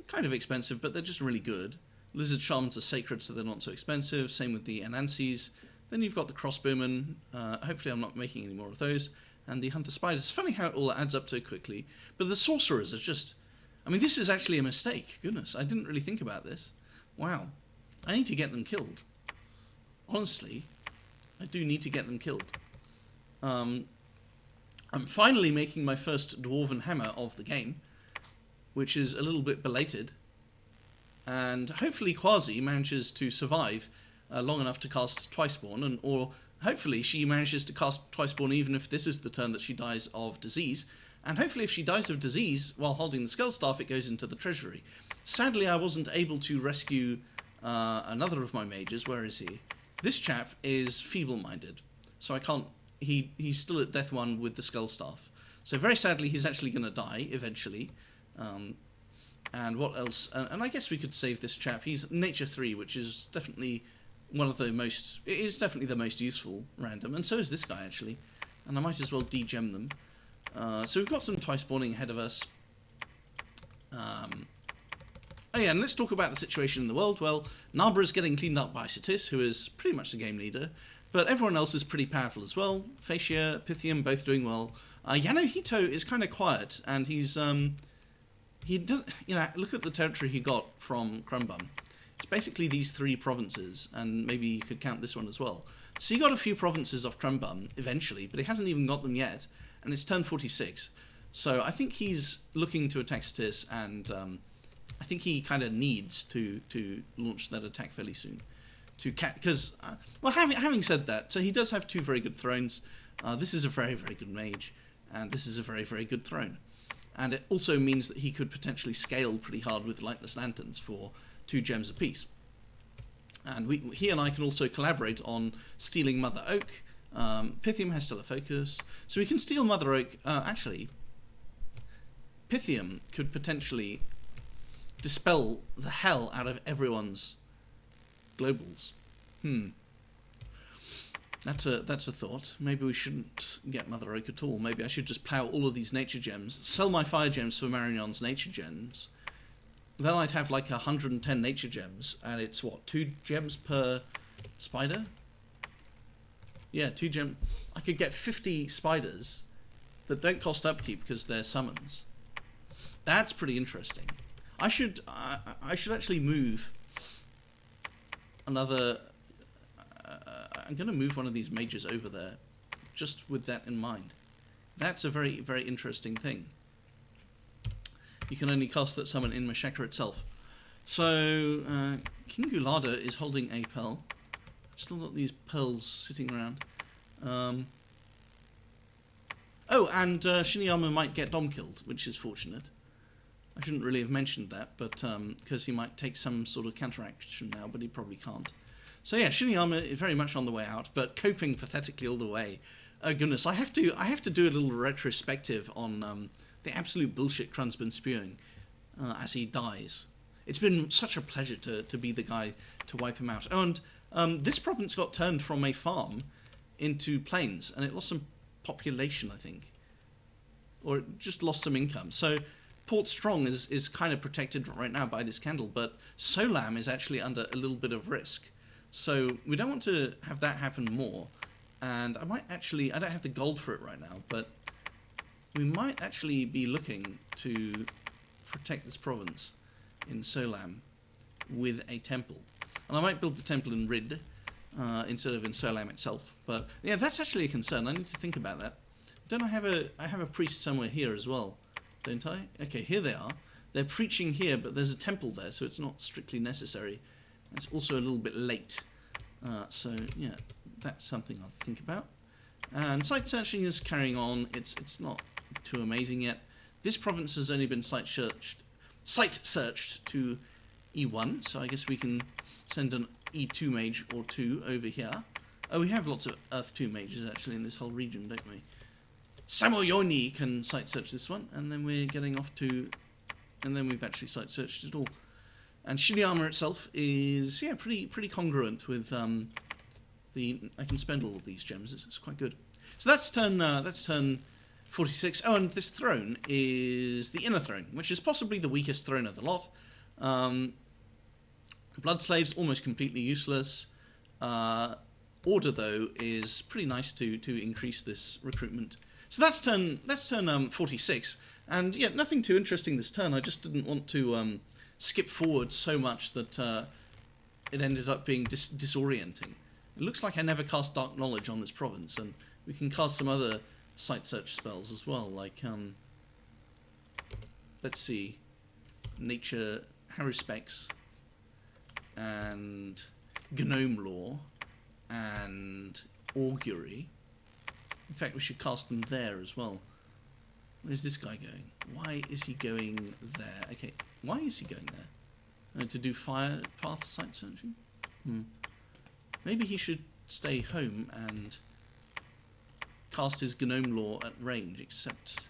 kind of expensive, but they're just really good. Lizard shamans are sacred, so they're not so expensive. Same with the Anansis. Then you've got the crossbowmen. Hopefully I'm not making any more of those. And the hunter spiders. It's funny how it all adds up so quickly. But the sorcerers are just... I mean, this is actually a mistake. Goodness, I didn't really think about this. Wow. I need to get them killed. Honestly, I do need to get them killed. I'm finally making my first Dwarven Hammer of the game, which is a little bit belated. And hopefully Quasi manages to survive long enough to cast Twiceborn, or hopefully she manages to cast Twiceborn even if this is the turn that she dies of disease. And hopefully if she dies of disease while holding the Skull Staff, it goes into the treasury. Sadly, I wasn't able to rescue another of my mages. Where is he? This chap is feeble-minded, so I can't... He's still at Death 1 with the Skull Staff. So very sadly, he's actually going to die eventually. And what else? And I guess we could save this chap. He's Nature 3, which is definitely one of the most... It is definitely the most useful random, and so is this guy, actually. And I might as well degem them. So we've got some Twice-spawning ahead of us. Oh yeah, and let's talk about the situation in the world. Well, Nabra is getting cleaned up by Satis, who is pretty much the game leader, but everyone else is pretty powerful as well. Phasia, Pythium, both doing well. Yanohito is kind of quiet, and he's... he does, look at the territory he got from Crumbum. It's basically these 3 provinces, and maybe you could count this one as well. So he got a few provinces off Crumbum eventually, but he hasn't even got them yet, and it's turn 46. So I think he's looking to attack Satis, and I think he kind of needs to launch that attack fairly soon. Because, having said that, so he does have 2 very good thrones. This is a very, very good mage, and this is a very, very good throne. And it also means that he could potentially scale pretty hard with Lightless Lanterns for 2 gems apiece. And he and I can also collaborate on stealing Mother Oak. Pythium has still a focus, so we can steal Mother Oak. Actually, Pythium could potentially dispel the hell out of everyone's globals. That's a thought. Maybe we shouldn't get Mother Oak at all. Maybe I should just plough all of these nature gems, sell my fire gems for Marignon's nature gems, then I'd have like 110 nature gems, and it's what, 2 gems per spider? Yeah, 2 gems. I could get 50 spiders that don't cost upkeep because they're summons. That's pretty interesting. I should actually move another. I'm going to move one of these mages over there, just with that in mind. That's a very, very interesting thing. You can only cast that summon in Machaka itself. So King Gulada is holding a pearl. Still got these pearls sitting around. Oh, and Shiniyama might get Dom killed, which is fortunate. I shouldn't really have mentioned that, but because he might take some sort of counteraction now, but he probably can't. So yeah, Shiniyama is very much on the way out, but coping pathetically all the way. Oh goodness, I have to do a little retrospective on the absolute bullshit Krun's been spewing as he dies. It's been such a pleasure to be the guy to wipe him out. Oh, and this province got turned from a farm into plains, and it lost some population, I think, or it just lost some income. So Port Strong is kind of protected right now by this candle, but Solam is actually under a little bit of risk. So we don't want to have that happen more. And I don't have the gold for it right now, but we might actually be looking to protect this province in Solam with a temple. And I might build the temple in Rid instead of in Solam itself. But yeah, that's actually a concern. I need to think about that. Don't I have a priest somewhere here as well, don't I? Okay, here they are. They're preaching here, but there's a temple there, so it's not strictly necessary. It's also a little bit late. So yeah, that's something I'll think about. And site searching is carrying on. It's not too amazing yet. This province has only been site searched to E1, so I guess we can send an E2 mage or 2 over here. Oh, we have lots of Earth 2 mages actually in this whole region, don't we? Samoyoni can site search this one, and then we're getting off to, and then we've actually site searched it all. And Shiniyama itself is, yeah, pretty congruent with I can spend all of these gems. It's quite good. So that's turn 46. Oh, and this throne is the inner throne, which is possibly the weakest throne of the lot. Blood Slave's almost completely useless. Order, though, is pretty nice to increase this recruitment. So that's turn 46. And yeah, nothing too interesting this turn. I just didn't want to skip forward so much that it ended up being disorienting. It looks like I never cast Dark Knowledge on this province, and we can cast some other site search spells as well, like, let's see, Nature Haruspex, and Gnome Lore, and Augury. In fact, we should cast them there as well. Where's this guy going? Why is he going there? Okay, why is he going there? To do fire path site searching? Maybe he should stay home and cast his Gnome Lore at range, except...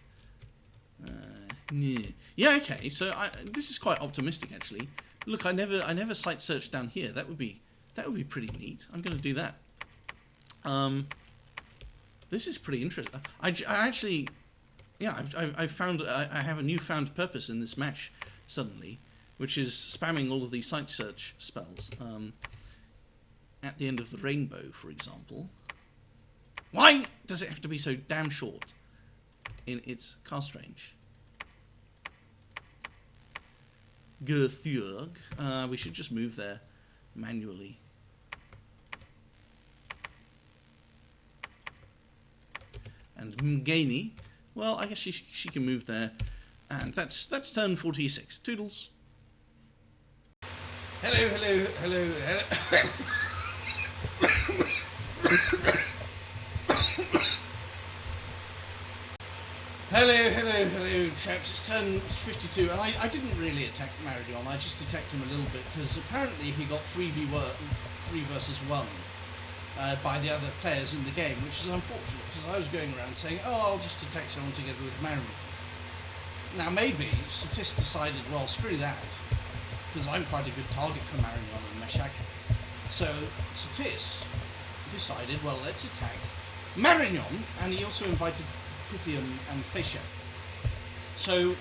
yeah, okay, so this is quite optimistic, actually. Look, I never site searched down here. That would be pretty neat. I'm going to do that. This is pretty interesting. I actually... Yeah, I found I have a newfound purpose in this match suddenly, which is spamming all of these site search spells. At the end of the rainbow, for example. Why does it have to be so damn short in its cast range? Gerthurg. We should just move there manually. And Mgeni. Well, I guess she can move there. And that's turn 46. Toodles. Hello. Hello, chaps. It's turn 52, and I didn't really attack Marion. I just attacked him a little bit because apparently he got 3 versus 1 by the other players in the game, which is unfortunate because I was going around saying, "Oh, I'll just attack someone together with Marion." Now maybe Satis decided, well, screw that, because I'm quite a good target for Marion and Machaka. So Satis decided, well, let's attack Marion, and he also invited Pythium and Fascia. So,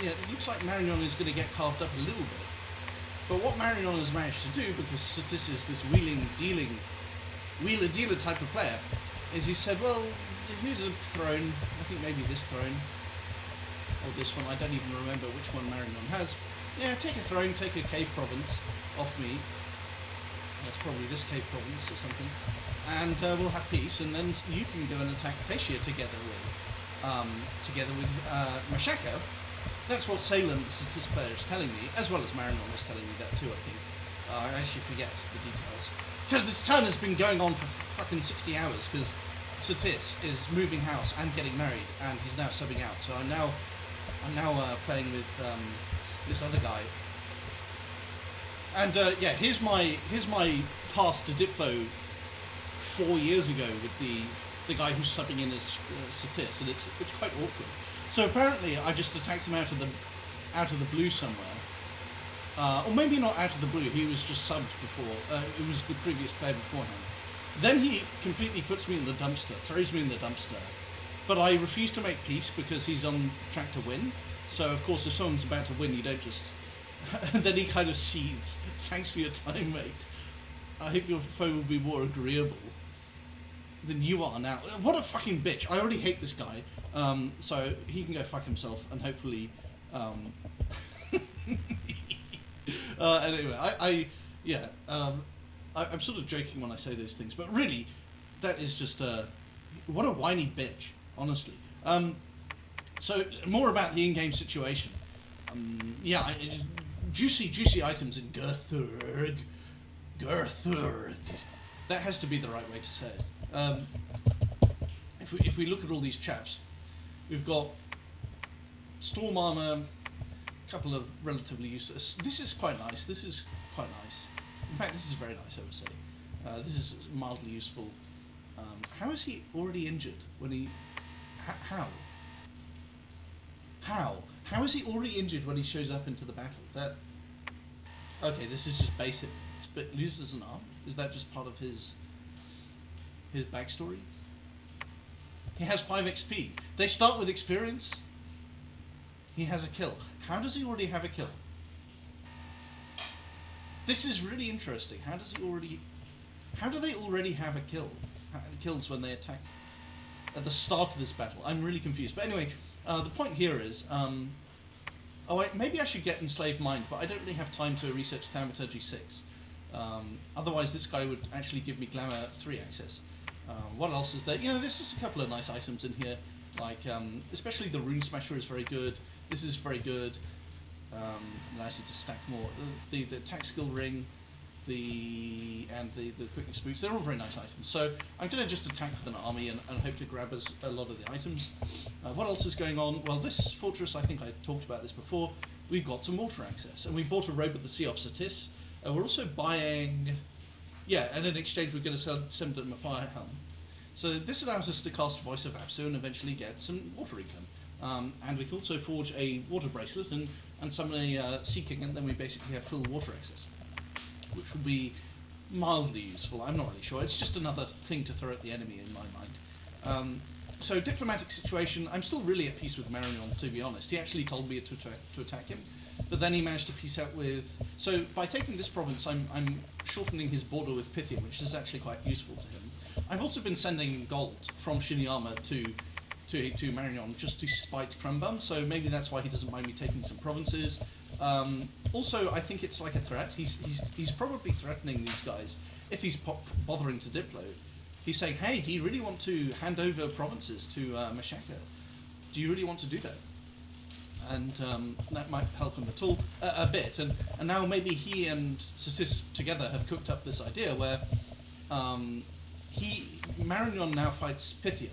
yeah, it looks like Marignon is going to get carved up a little bit. But what Marignon has managed to do, because Satis is this wheeler-dealer type of player, is he said, well, here's a throne, I think maybe this throne, or this one, I don't even remember which one Marignon has. Yeah, take a throne, take a cave province off me. That's probably this cave province or something. And we'll have peace, and then you can go and attack Fascia together with Machaka. That's what Salem, the Satis player, is telling me, as well as Marignon was telling me that too, I think. I actually forget the details. Because this turn has been going on for fucking 60 hours, because Satis is moving house and getting married, and he's now subbing out. So I'm now playing with this other guy. And yeah, here's my pass to Diplo 4 years ago with the guy who's subbing in as Satis, and it's quite awkward. So apparently I just attacked him out of the blue somewhere, or maybe not out of the blue. He was just subbed before. It was the previous player beforehand. Then he completely puts me in the dumpster, throws me in the dumpster. But I refuse to make peace because he's on track to win. So of course, if someone's about to win, you don't just. And then he kind of seethes. Thanks for your time, mate. I hope your foe will be more agreeable than you are now. What a fucking bitch. I already hate this guy. So he can go fuck himself, and hopefully... anyway, I'm sort of joking when I say those things, but really, that is just what a whiny bitch, honestly. So more about the in-game situation. Juicy items in Gerthurg. That has to be the right way to say it. If we look at all these chaps, we've got storm armor, a couple of relatively useless. This is quite nice. In fact, this is very nice, I would say. This is mildly useful. How is he already injured when he... How is he already injured when he shows up into the battle? Okay, this is just basic. But loses an arm? Is that just part of his backstory? He has 5 XP. They start with experience. He has a kill. How does he already have a kill? This is really interesting. How do they already have a kill? Kills when they attack at the start of this battle. I'm really confused. But anyway, the point here is, maybe I should get Enslaved Mind, but I don't really have time to research Thaumaturgy 6. Otherwise, this guy would actually give me Glamour 3 access. What else is there? There's just a couple of nice items in here, like especially the Rune Smasher is very good. This is very good. Allows you to stack more. The attack skill ring, the quickness boots. They're all very nice items. So I'm going to just attack with an army and hope to grab a lot of the items. What else is going on? Well, this fortress, I think I talked about this before. We've got some water access, and we bought a robe at the Sea of Satis. We're also buying... Yeah, and in exchange we're going to send them a fire helm. So this allows us to cast Voice of Apsu and eventually get some water income. And we can also forge a water bracelet and summon a Sea King, and then we basically have full water access, which will be mildly useful. I'm not really sure. It's just another thing to throw at the enemy in my mind. So diplomatic situation, I'm still really at peace with Marignon, to be honest. He actually told me to attack him. But then he managed to peace out with... So by taking this province, I'm shortening his border with Pythium, which is actually quite useful to him. I've also been sending gold from Shinyama to Marignon just to spite Crumbum, so maybe that's why he doesn't mind me taking some provinces. Also, I think it's like a threat. He's probably threatening these guys. If he's bothering to Diplo, he's saying, hey, do you really want to hand over provinces to Machaka? Do you really want to do that? And that might help him a bit. And now maybe he and Satis together have cooked up this idea where Marignon now fights Pythium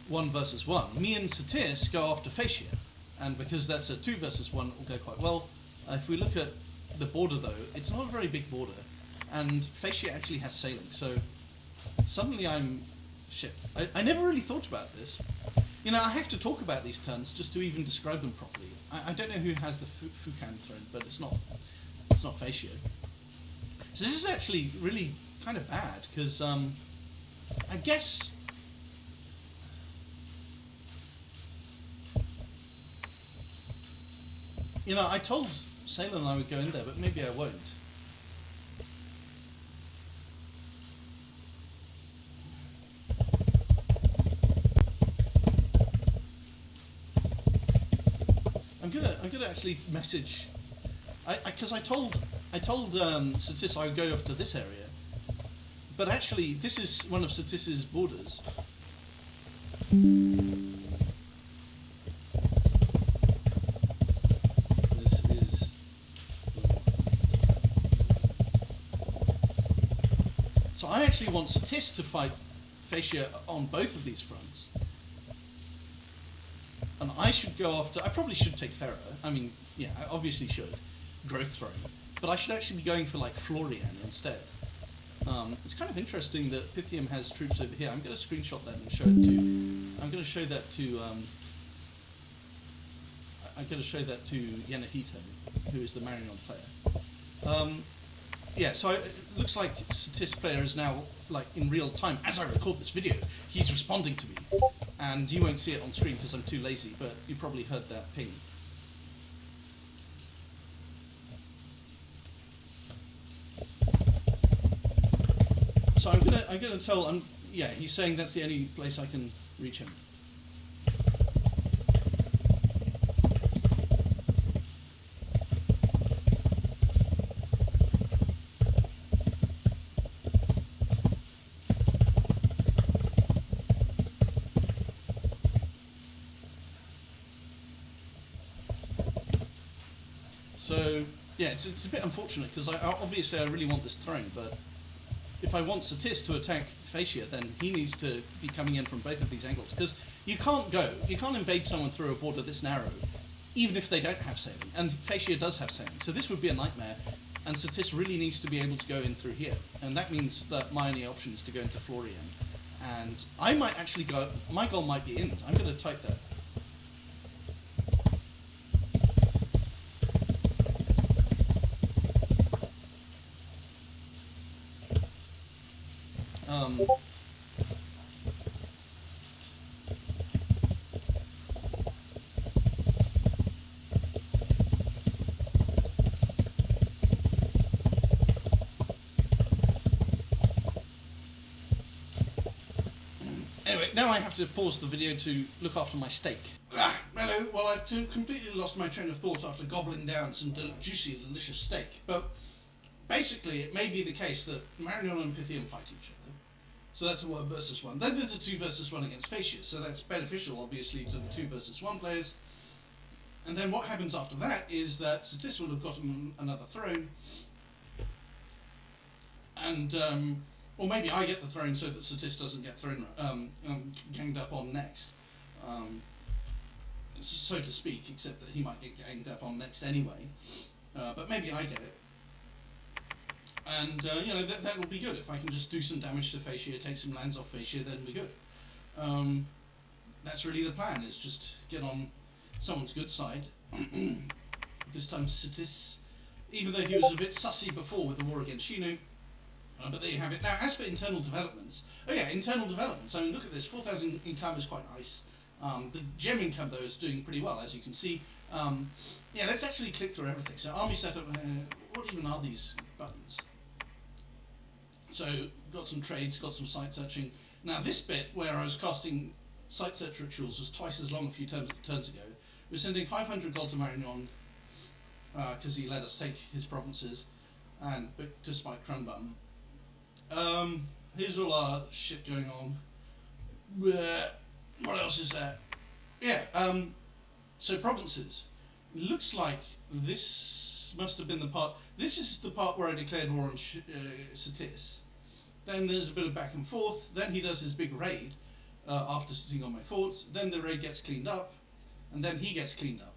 1 versus 1. Me and Satis go after Fascia, and because that's a 2 versus 1, it'll go quite well. If we look at the border though, it's not a very big border, and Fascia actually has sailing, so suddenly I'm... Shit. I never really thought about this. I have to talk about these turns just to even describe them properly. I don't know who has the Fukan throne, but it's not Fascia. So this is actually really kind of bad, because I guess... You know, I told Salem I would go in there, but maybe I won't. I'm gonna actually message, because I told Satis I would go up to this area, but actually this is one of Satis's borders. This is. So I actually want Satis to fight Fascia on both of these fronts. And I should go after. I probably should take Ferro. I mean, yeah, I obviously should. Growth Throne. But I should actually be going for like Florian instead. It's kind of interesting that Pythium has troops over here. I'm going to screenshot that and show it to. I'm going to show that to. I'm going to show that to Yanahito, who is the Marinon player. Yeah, so it looks like Satis player is now, like, in real time. As I record this video, he's responding to me. And you won't see it on screen because I'm too lazy, but you probably heard that ping. So I'm gonna tell, yeah, he's saying that's the only place I can reach him. So, yeah, it's a bit unfortunate, because obviously I really want this throne, but if I want Satis to attack Fascia, then he needs to be coming in from both of these angles, because you can't invade someone through a border this narrow, even if they don't have sailing, and Fascia does have sailing, so this would be a nightmare, and Satis really needs to be able to go in through here, and that means that my only option is to go into Florian, and I might actually go, my goal might be in, I'm going to type that. Anyway, now I have to pause the video to look after my steak. Hello, well I've completely lost my train of thought after gobbling down some juicy, delicious steak. But basically, it may be the case that Marinon and Pythium fight each other. So that's a 1 versus 1. Then there's a 2 versus 1 against Fascia, so that's beneficial, obviously, to the 2 versus 1 players. And then what happens after that is that Satis will have gotten another throne. And, or maybe I get the throne so that Satis doesn't get thrown, ganged up on next. So to speak, except that he might get ganged up on next anyway. But maybe I get it. And, you know, that will be good. If I can just do some damage to Fascia, take some lands off Fascia, then we're good. That's really the plan, is just get on someone's good side. This time Satis, even though he was a bit sussy before with the war against Shinu. But there you have it. Now, as for internal developments, internal developments. I mean, look at this. 4,000 income is quite nice. The gem income, though, is doing pretty well, as you can see. Yeah, let's actually click through everything. So, army setup. What even are these buttons? So, got some trades, got some site searching. Now, this bit where I was casting site search rituals was twice as long a few turns ago. We're sending 500 gold to Marignon because he let us take his provinces, and despite Cranbum. Here's all our shit going on. What else is there? Yeah, so provinces. Looks like this must have been the part. This is the part where I declared war on Satis. Then there's a bit of back and forth. Then he does his big raid after sitting on my fort. Then the raid gets cleaned up. And then he gets cleaned up.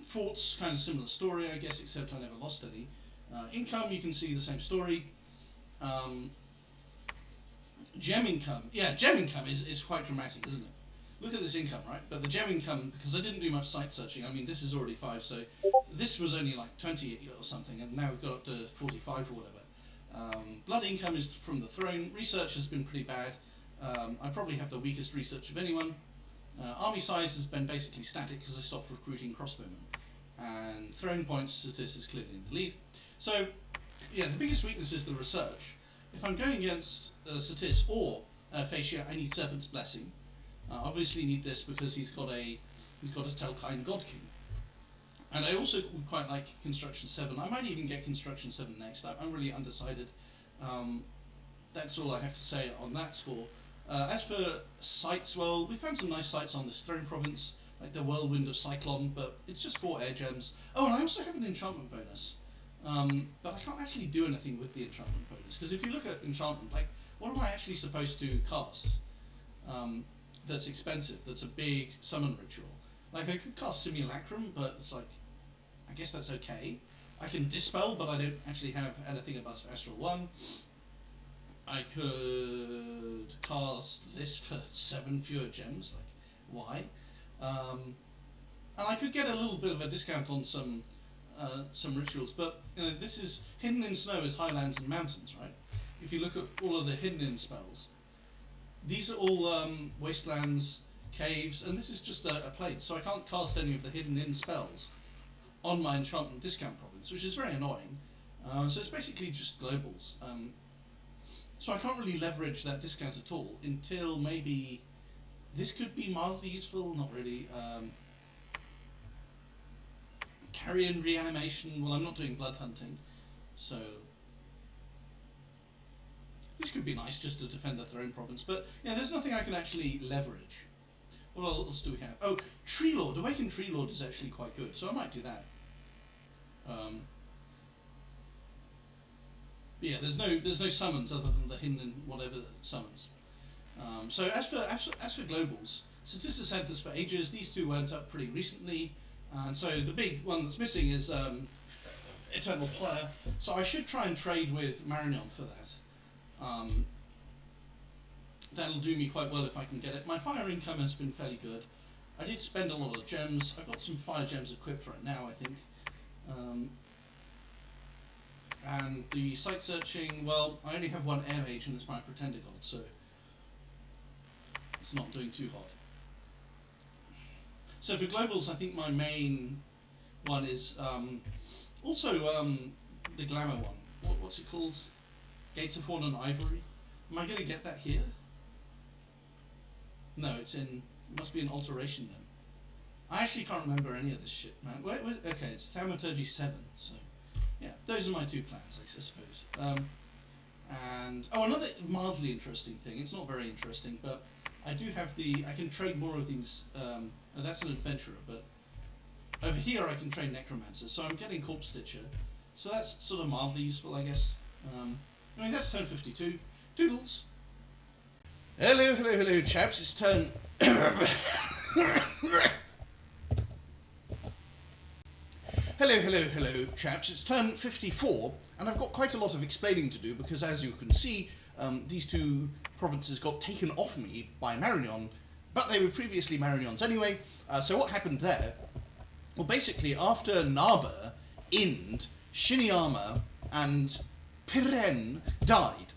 Forts, kind of similar story, I guess, except I never lost any. Income, you can see the same story. Gem income. Yeah, gem income is quite dramatic, isn't it? Look at this income, right? But the gem income, because I didn't do much site searching, I mean, this is already 5, so this was only like 20 or something, and now we've got up to 45 or whatever. Blood income is from the throne. Research has been pretty bad. I probably have the weakest research of anyone. Army size has been basically static because I stopped recruiting crossbowmen. And throwing points, Satis is clearly in the lead. So, yeah, the biggest weakness is the research. If I'm going against Satis or Fascia, I need Serpent's Blessing. Obviously need this because he's got a Telkine God King. And I also would quite like Construction 7. I might even get Construction 7 next. I'm really undecided. That's all I have to say on that score. As for sites, well, we found some nice sites on this throne province, like the Whirlwind of Cyclone, but it's just 4 air gems. Oh, and I also have an enchantment bonus. But I can't actually do anything with the enchantment bonus, because if you look at enchantment, like, what am I actually supposed to cast that's expensive, that's a big summon ritual? Like, I could cast Simulacrum, but it's like, I guess that's okay. I can Dispel, but I don't actually have anything above Astral 1. I could cast this for 7 fewer gems, like, why? And I could get a little bit of a discount on some rituals, but you know, this is Hidden in Snow is Highlands and Mountains, right? If you look at all of the Hidden in spells, these are all wastelands, caves, and this is just a plain, so I can't cast any of the Hidden in spells on my enchantment discount province, which is very annoying. So it's basically just globals. So I can't really leverage that discount at all until maybe this could be mildly useful, not really. Carrion Reanimation, well, I'm not doing blood hunting, so this could be nice just to defend the throne province, but yeah, there's nothing I can actually leverage. What else do we have? Oh, Tree Lord. Awakened Tree Lord is actually quite good, so I might do that. But yeah, there's no summons other than the hidden and whatever summons. So as for globals, Satis had this for ages. These two went up pretty recently, and so the big one that's missing is Eternal Player. So I should try and trade with Marignon for that. That'll do me quite well if I can get it. My fire income has been fairly good. I did spend a lot of gems. I've got some fire gems equipped right now, I think. And the site searching, well, I only have 1 air mage and it's my pretender god, so it's not doing too hot. So for globals, I think my main one is also the glamour one. What's it called? Gates of Horn and Ivory. Am I going to get that here? No, it must be an alteration then. I actually can't remember any of this shit, man. Okay, it's Thaumaturgy 7, so yeah, those are my 2 plans, I suppose. And another mildly interesting thing. It's not very interesting, but I do have I can trade more of these. That's an adventurer, but over here I can trade necromancers. So I'm getting Corpse Stitcher, so that's sort of mildly useful, I guess. I mean, that's turn 52. Doodles. Hello, chaps. It's turn. Hello, chaps. It's turn 54, and I've got quite a lot of explaining to do because, as you can see, these 2 provinces got taken off me by Marignon, but they were previously Marignon's anyway. So what happened there? Well, basically, after Narber, Ind, Shiniyama, and Piren died,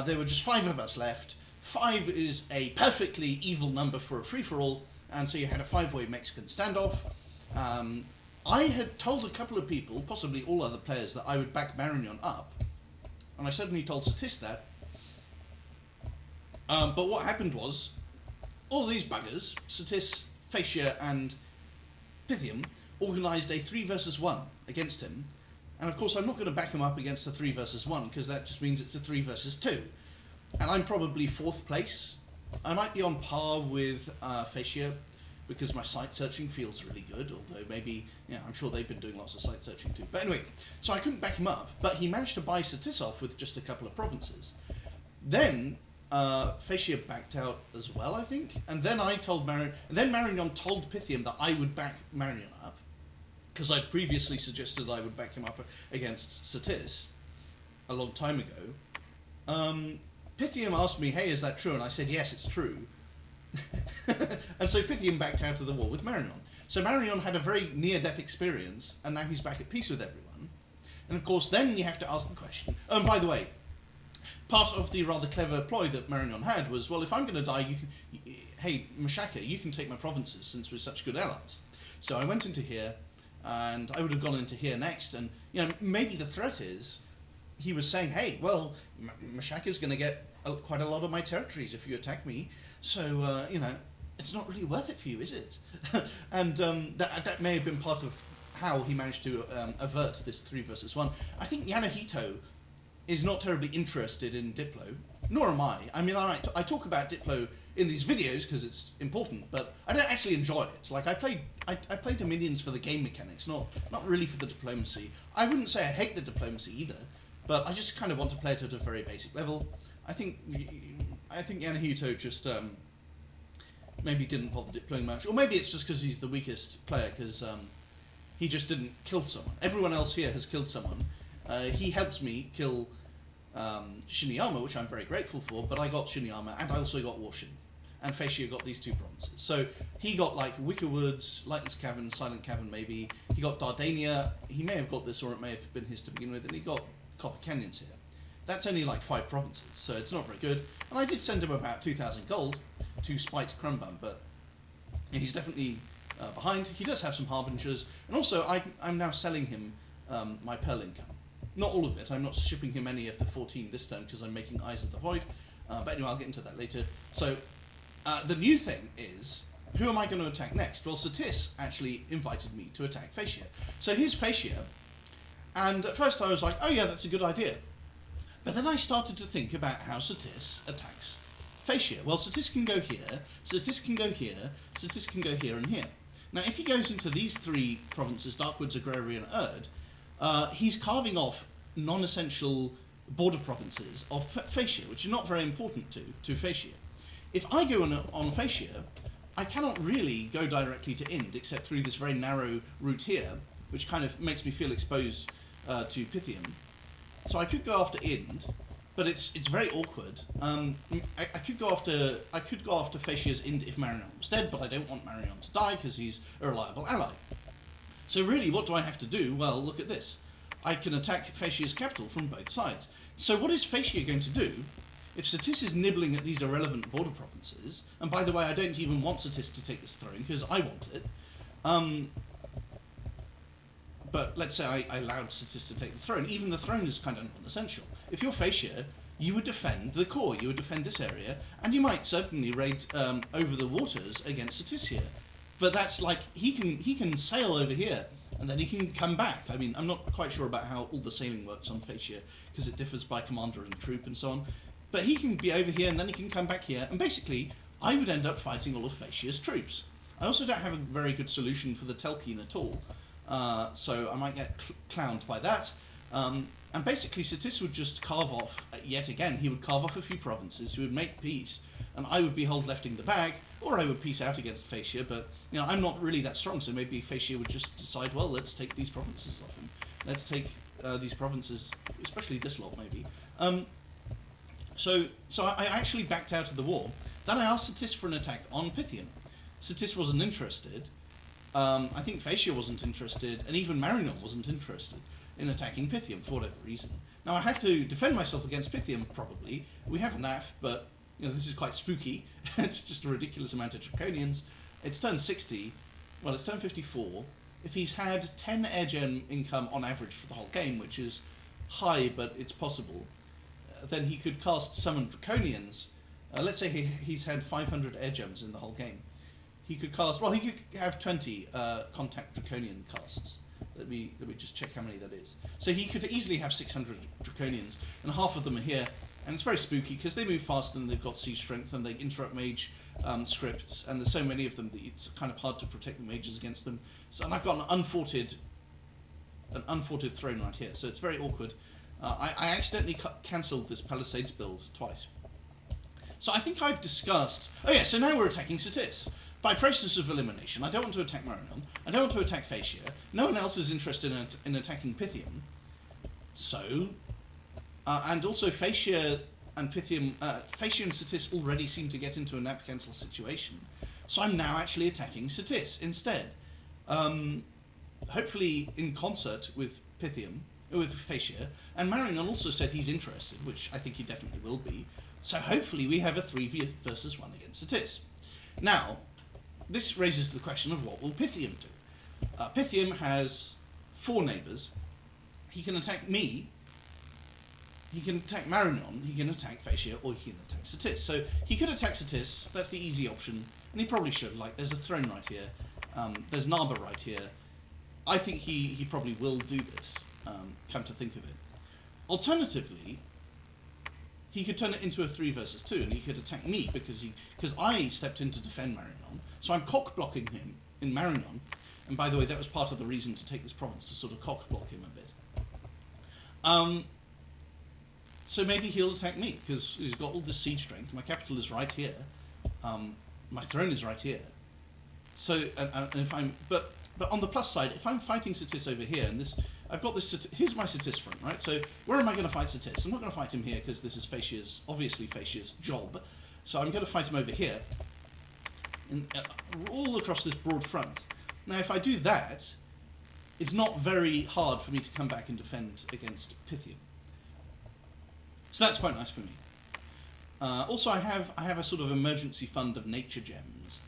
there were just 5 of us left. 5 is a perfectly evil number for a free-for-all, and so you had a 5-way Mexican standoff. I had told a couple of people, possibly all other players, that I would back Marignon up, and I suddenly told Satis that. But what happened was, all these buggers, Satis, Fascia, and Pythium, organised a 3 versus 1 against him, and of course I'm not going to back him up against a 3 versus 1, because that just means it's a 3 versus 2. And I'm probably 4th place. I might be on par with Fascia, because my site searching feels really good, although maybe, yeah, I'm sure they've been doing lots of site searching too. But anyway, so I couldn't back him up, but he managed to buy Satis off with just a couple of provinces. Then Fascia backed out as well, I think, and then Marignon told Pythium that I would back Marignon up, because I'd previously suggested I would back him up against Satis a long time ago. Pythium asked me, hey, is that true? And I said, yes, it's true. And so Pythium backed out of the war with Marignon. So Marignon had a very near-death experience, and now he's back at peace with everyone. And of course, then you have to ask the question. Oh, and by the way, part of the rather clever ploy that Marignon had was, well, if I'm going to die, hey, Machaka, you can take my provinces since we're such good allies. So I went into here, and I would have gone into here next, and maybe the threat is he was saying, hey, well, Machaka's going to get quite a lot of my territories if you attack me, so it's not really worth it for you, is it? And that may have been part of how he managed to avert this 3 versus 1. I think Yanohito is not terribly interested in Diplo, nor am I. I mean, I talk about Diplo in these videos because it's important, but I don't actually enjoy it. Like, I play Dominions for the game mechanics, not really for the diplomacy. I wouldn't say I hate the diplomacy either, but I just kind of want to play it at a very basic level. I think Yanohito just maybe didn't bother diploing much, or maybe it's just because he's the weakest player, because he just didn't kill someone. Everyone else here has killed someone. He helped me kill Shiniyama, which I'm very grateful for, but I got Shiniyama, and I also got Warshin. And Feishia got these 2 provinces. So he got, like, Wicker Woods, Lightness Cavern, Silent Cavern, maybe. He got Dardania. He may have got this, or it may have been his to begin with, and he got Copper Canyons here. That's only, like, 5 provinces, so it's not very good. And I did send him about 2,000 gold to spite Crumbum, but he's definitely behind. He does have some Harbingers, and also I'm now selling him my Pearl income. Not all of it. I'm not shipping him any of the 14 this time because I'm making Eyes of the Void. But anyway, I'll get into that later. So the new thing is, who am I going to attack next? Well, Satis actually invited me to attack Feishia. So here's Feishia, and at first I was like, oh yeah, that's a good idea. But then I started to think about how Satis attacks Feishia. Well, Satis can go here, Satis can go here, Satis can go here and here. Now, if he goes into these 3 provinces, Darkwoods, Agrarian, Erd, he's carving off non-essential border provinces of Feishia, which are not very important to Feishia. If I go on Feishia, I cannot really go directly to Ind, except through this very narrow route here, which kind of makes me feel exposed to Pythium. So I could go after Ind, but it's very awkward. I could go after Feishia's Ind if Marignon was dead, but I don't want Marignon to die because he's a reliable ally. So really, what do I have to do? Well, look at this. I can attack Feishia's capital from both sides. So what is Feishia going to do if Satis is nibbling at these irrelevant border provinces? And by the way, I don't even want Satis to take this throne because I want it. But let's say I allowed Satis to take the throne. Even the throne is kind of non-essential. If you're Feishia, you would defend the core, you would defend this area, and you might certainly raid over the waters against Satis here. But that's like, he can sail over here, and then he can come back. I mean, I'm not quite sure about how all the sailing works on Feishia, because it differs by commander and troop and so on. But he can be over here, and then he can come back here, and basically, I would end up fighting all of Feishia's troops. I also don't have a very good solution for the Telkine at all, so I might get clowned by that. And basically, Satis would just carve off, yet again, he would carve off a few provinces, he would make peace, and I would be hold left in the bag, or I would peace out against Feishia, but I'm not really that strong, so maybe Feishia would just decide, well, let's take these provinces off him. Let's take these provinces, especially this lot, maybe. So I actually backed out of the war. Then I asked Satis for an attack on Pythium. Satis wasn't interested. I think Feishia wasn't interested, and even Marignon wasn't interested in attacking Pythium for whatever reason. Now I have to defend myself against Pythium, probably. We have a NAF, but this is quite spooky. It's just a ridiculous amount of Draconians. It's turn 60. Well, it's turn 54. If he's had 10 air gem income on average for the whole game, which is high, but it's possible, then he could cast Summon Draconians. Let's say he's had 500 air gems in the whole game. He could cast, well, he could have 20 Contact Draconian casts. Let me just check how many that is. So he could easily have 600 Draconians, and half of them are here. And it's very spooky because they move fast and they've got siege strength and they interrupt mage scripts, and there's so many of them that it's kind of hard to protect the mages against them. So, and I've got an unforted throne right here, so it's very awkward. I accidentally cancelled this Palisades build twice. So I think I've discussed... Oh yeah, so now we're attacking Satis. By process of elimination, I don't want to attack Marignon, I don't want to attack Feishia, no one else is interested in attacking Pythium. So... and also Feishia and Pythium... Feishia and Satis already seem to get into a nap cancel situation. So I'm now actually attacking Satis instead. Hopefully in concert with Pythium. with Fascia, and Marion also said he's interested, which I think he definitely will be. So hopefully we have a 3 versus 1 against Satis. Now, this raises the question of what will Pythium do? Pythium has 4 neighbours. He can attack me, he can attack Marignon, he can attack Fascia, or he can attack Satis. So he could attack Satis, that's the easy option, and he probably should. Like, there's a throne right here, there's Narba right here. I think he probably will do this, come to think of it. Alternatively, he could turn it into a 3 versus 2, and he could attack me because I stepped in to defend Marignon. So I'm cock blocking him in Marignon, and by the way, that was part of the reason to take this province, to sort of cock block him a bit. So maybe he'll attack me because he's got all this siege strength. My capital is right here. My throne is right here. So and if I'm but on the plus side, if I'm fighting Satis over here, and this I've got this. Here's my Satis front, right? So where am I going to fight Satis? I'm not going to fight him here because this is obviously Fascia's job. So I'm going to fight him over here, all across this broad front. Now, if I do that, it's not very hard for me to come back and defend against Pythium. So that's quite nice for me. Also, I have a sort of emergency fund of nature gems.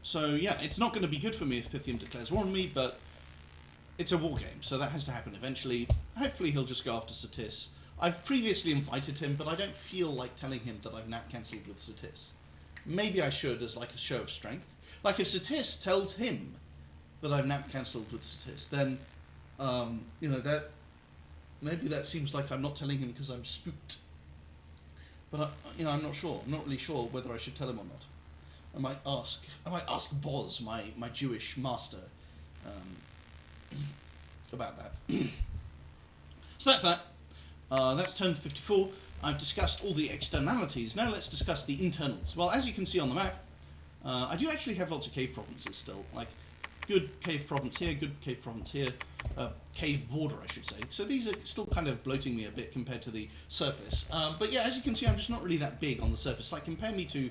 So yeah, it's not going to be good for me if Pythium declares war on me, but it's a war game, so that has to happen eventually. Hopefully he'll just go after Satis. I've previously invited him, but I don't feel like telling him that I've nap cancelled with Satis. Maybe I should, as like a show of strength. Like if Satis tells him that I've nap cancelled with Satis, then you know, that maybe that seems like I'm not telling him because I'm spooked. But you know, I'm not sure. I'm not really sure whether I should tell him or not. I might ask Boz, my Jewish master, about that. So that's that. That's turn 54. I've discussed all the externalities. Now let's discuss the internals. Well, as you can see on the map, I do actually have lots of cave provinces still. Like, good cave province here, good cave province here, cave border, I should say. So these are still kind of bloating me a bit compared to the surface. But yeah, as you can see, I'm just not really that big on the surface. Like, compare me to...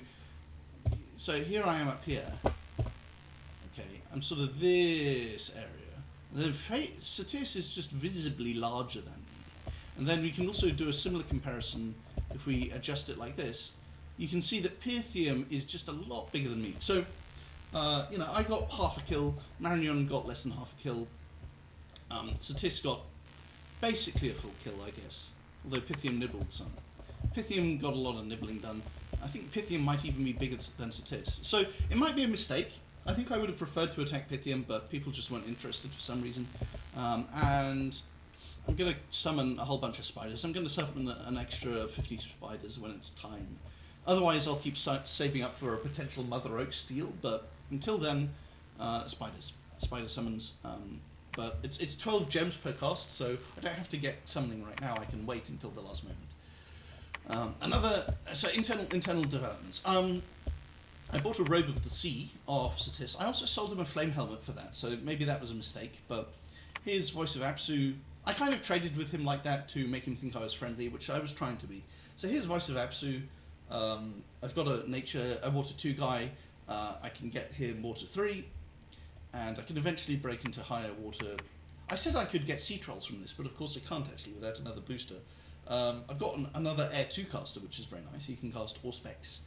So here I am up here. Okay, I'm sort of this area. Satis is just visibly larger than me. And then we can also do a similar comparison if we adjust it like this. You can see that Pythium is just a lot bigger than me. So, you know, I got half a kill, Marignon got less than half a kill, Satis got basically a full kill, I guess. Although Pythium nibbled some. Pythium got a lot of nibbling done. I think Pythium might even be bigger than Satis. So it might be a mistake. I think I would have preferred to attack Pythium, but people just weren't interested for some reason. And I'm going to summon a whole bunch of spiders. I'm going to summon an extra 50 spiders when it's time. Otherwise, I'll keep saving up for a potential Mother Oak steal, but until then, spiders. Spider summons. But it's 12 gems per cost, so I don't have to get summoning right now. I can wait until the last moment. So internal developments. I bought a Robe of the Sea off Satis. I also sold him a flame helmet for that, so maybe that was a mistake, but his Voice of Apsu, I kind of traded with him like that to make him think I was friendly, which I was trying to be. So here's Voice of Apsu. I've got a Water 2 guy. I can get him Water 3, and I can eventually break into higher water. I said I could get Sea Trolls from this, but of course I can't actually without another booster. I've got another Air 2 caster, which is very nice. He can cast Auspex.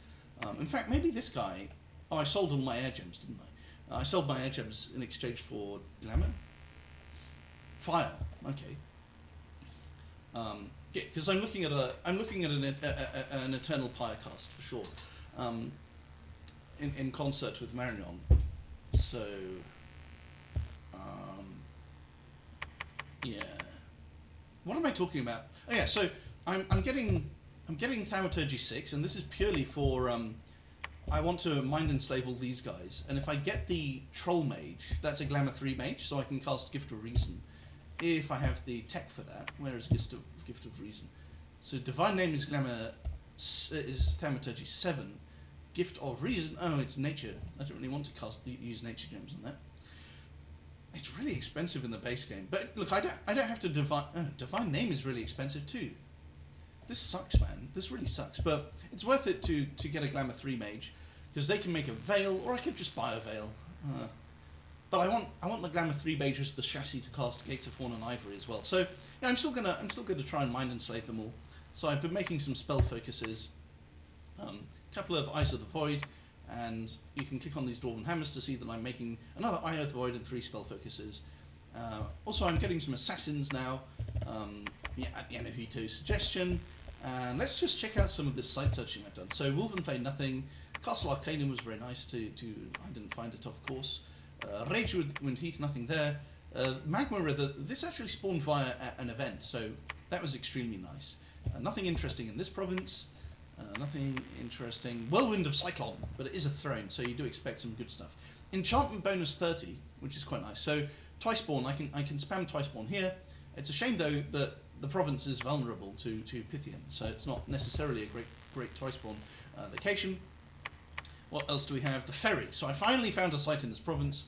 In fact, maybe this guy... Oh, I sold all my air gems, didn't I? I sold my air gems in exchange for glamour? Fire, okay. Because I'm looking at an Eternal Pyre cast, for sure. In concert with Marignon. So... yeah. What am I talking about? Oh yeah, so I'm getting Thaumaturgy 6, and this is purely for I want to mind enslave all these guys, and if I get the Troll Mage, that's a Glamour 3 Mage, so I can cast Gift of Reason. If I have the tech for that, where is Gift of Reason? So Divine Name is is Thaumaturgy 7. Gift of Reason, oh, it's Nature. I don't really want to use Nature Gems on that. It's really expensive in the base game, but look, I don't have to Divine Name is really expensive too. This sucks, man. This really sucks, but it's worth it to get a Glamour 3 Mage, because they can make a Veil, or I could just buy a Veil. But I want the Glamour 3 Mages, the chassis to cast Gates of Horn and Ivory as well. So yeah, I'm still gonna try and mind and slay them all. So I've been making some spell focuses, couple of Eyes of the Void, and you can click on these Dwarven Hammers to see that I'm making another Eye of the Void and 3 spell focuses. Also, I'm getting some assassins now, at Yanuhito's suggestion. And let's just check out some of this site searching I've done. So Wolven played nothing. Castle Arcanum was very nice to I didn't find it, of course. Ragewind Heath, nothing there. Magma River, this actually spawned via an event, so that was extremely nice. Nothing interesting in this province. Nothing interesting. Whirlwind of Cyclone, but it is a throne, so you do expect some good stuff. Enchantment bonus 30, which is quite nice. So Twiceborn, I can spam Twiceborn here. It's a shame though that the province is vulnerable to Pythian, so it's not necessarily a great Twiceborn location. What else do we have? The Ferry. So I finally found a site in this province.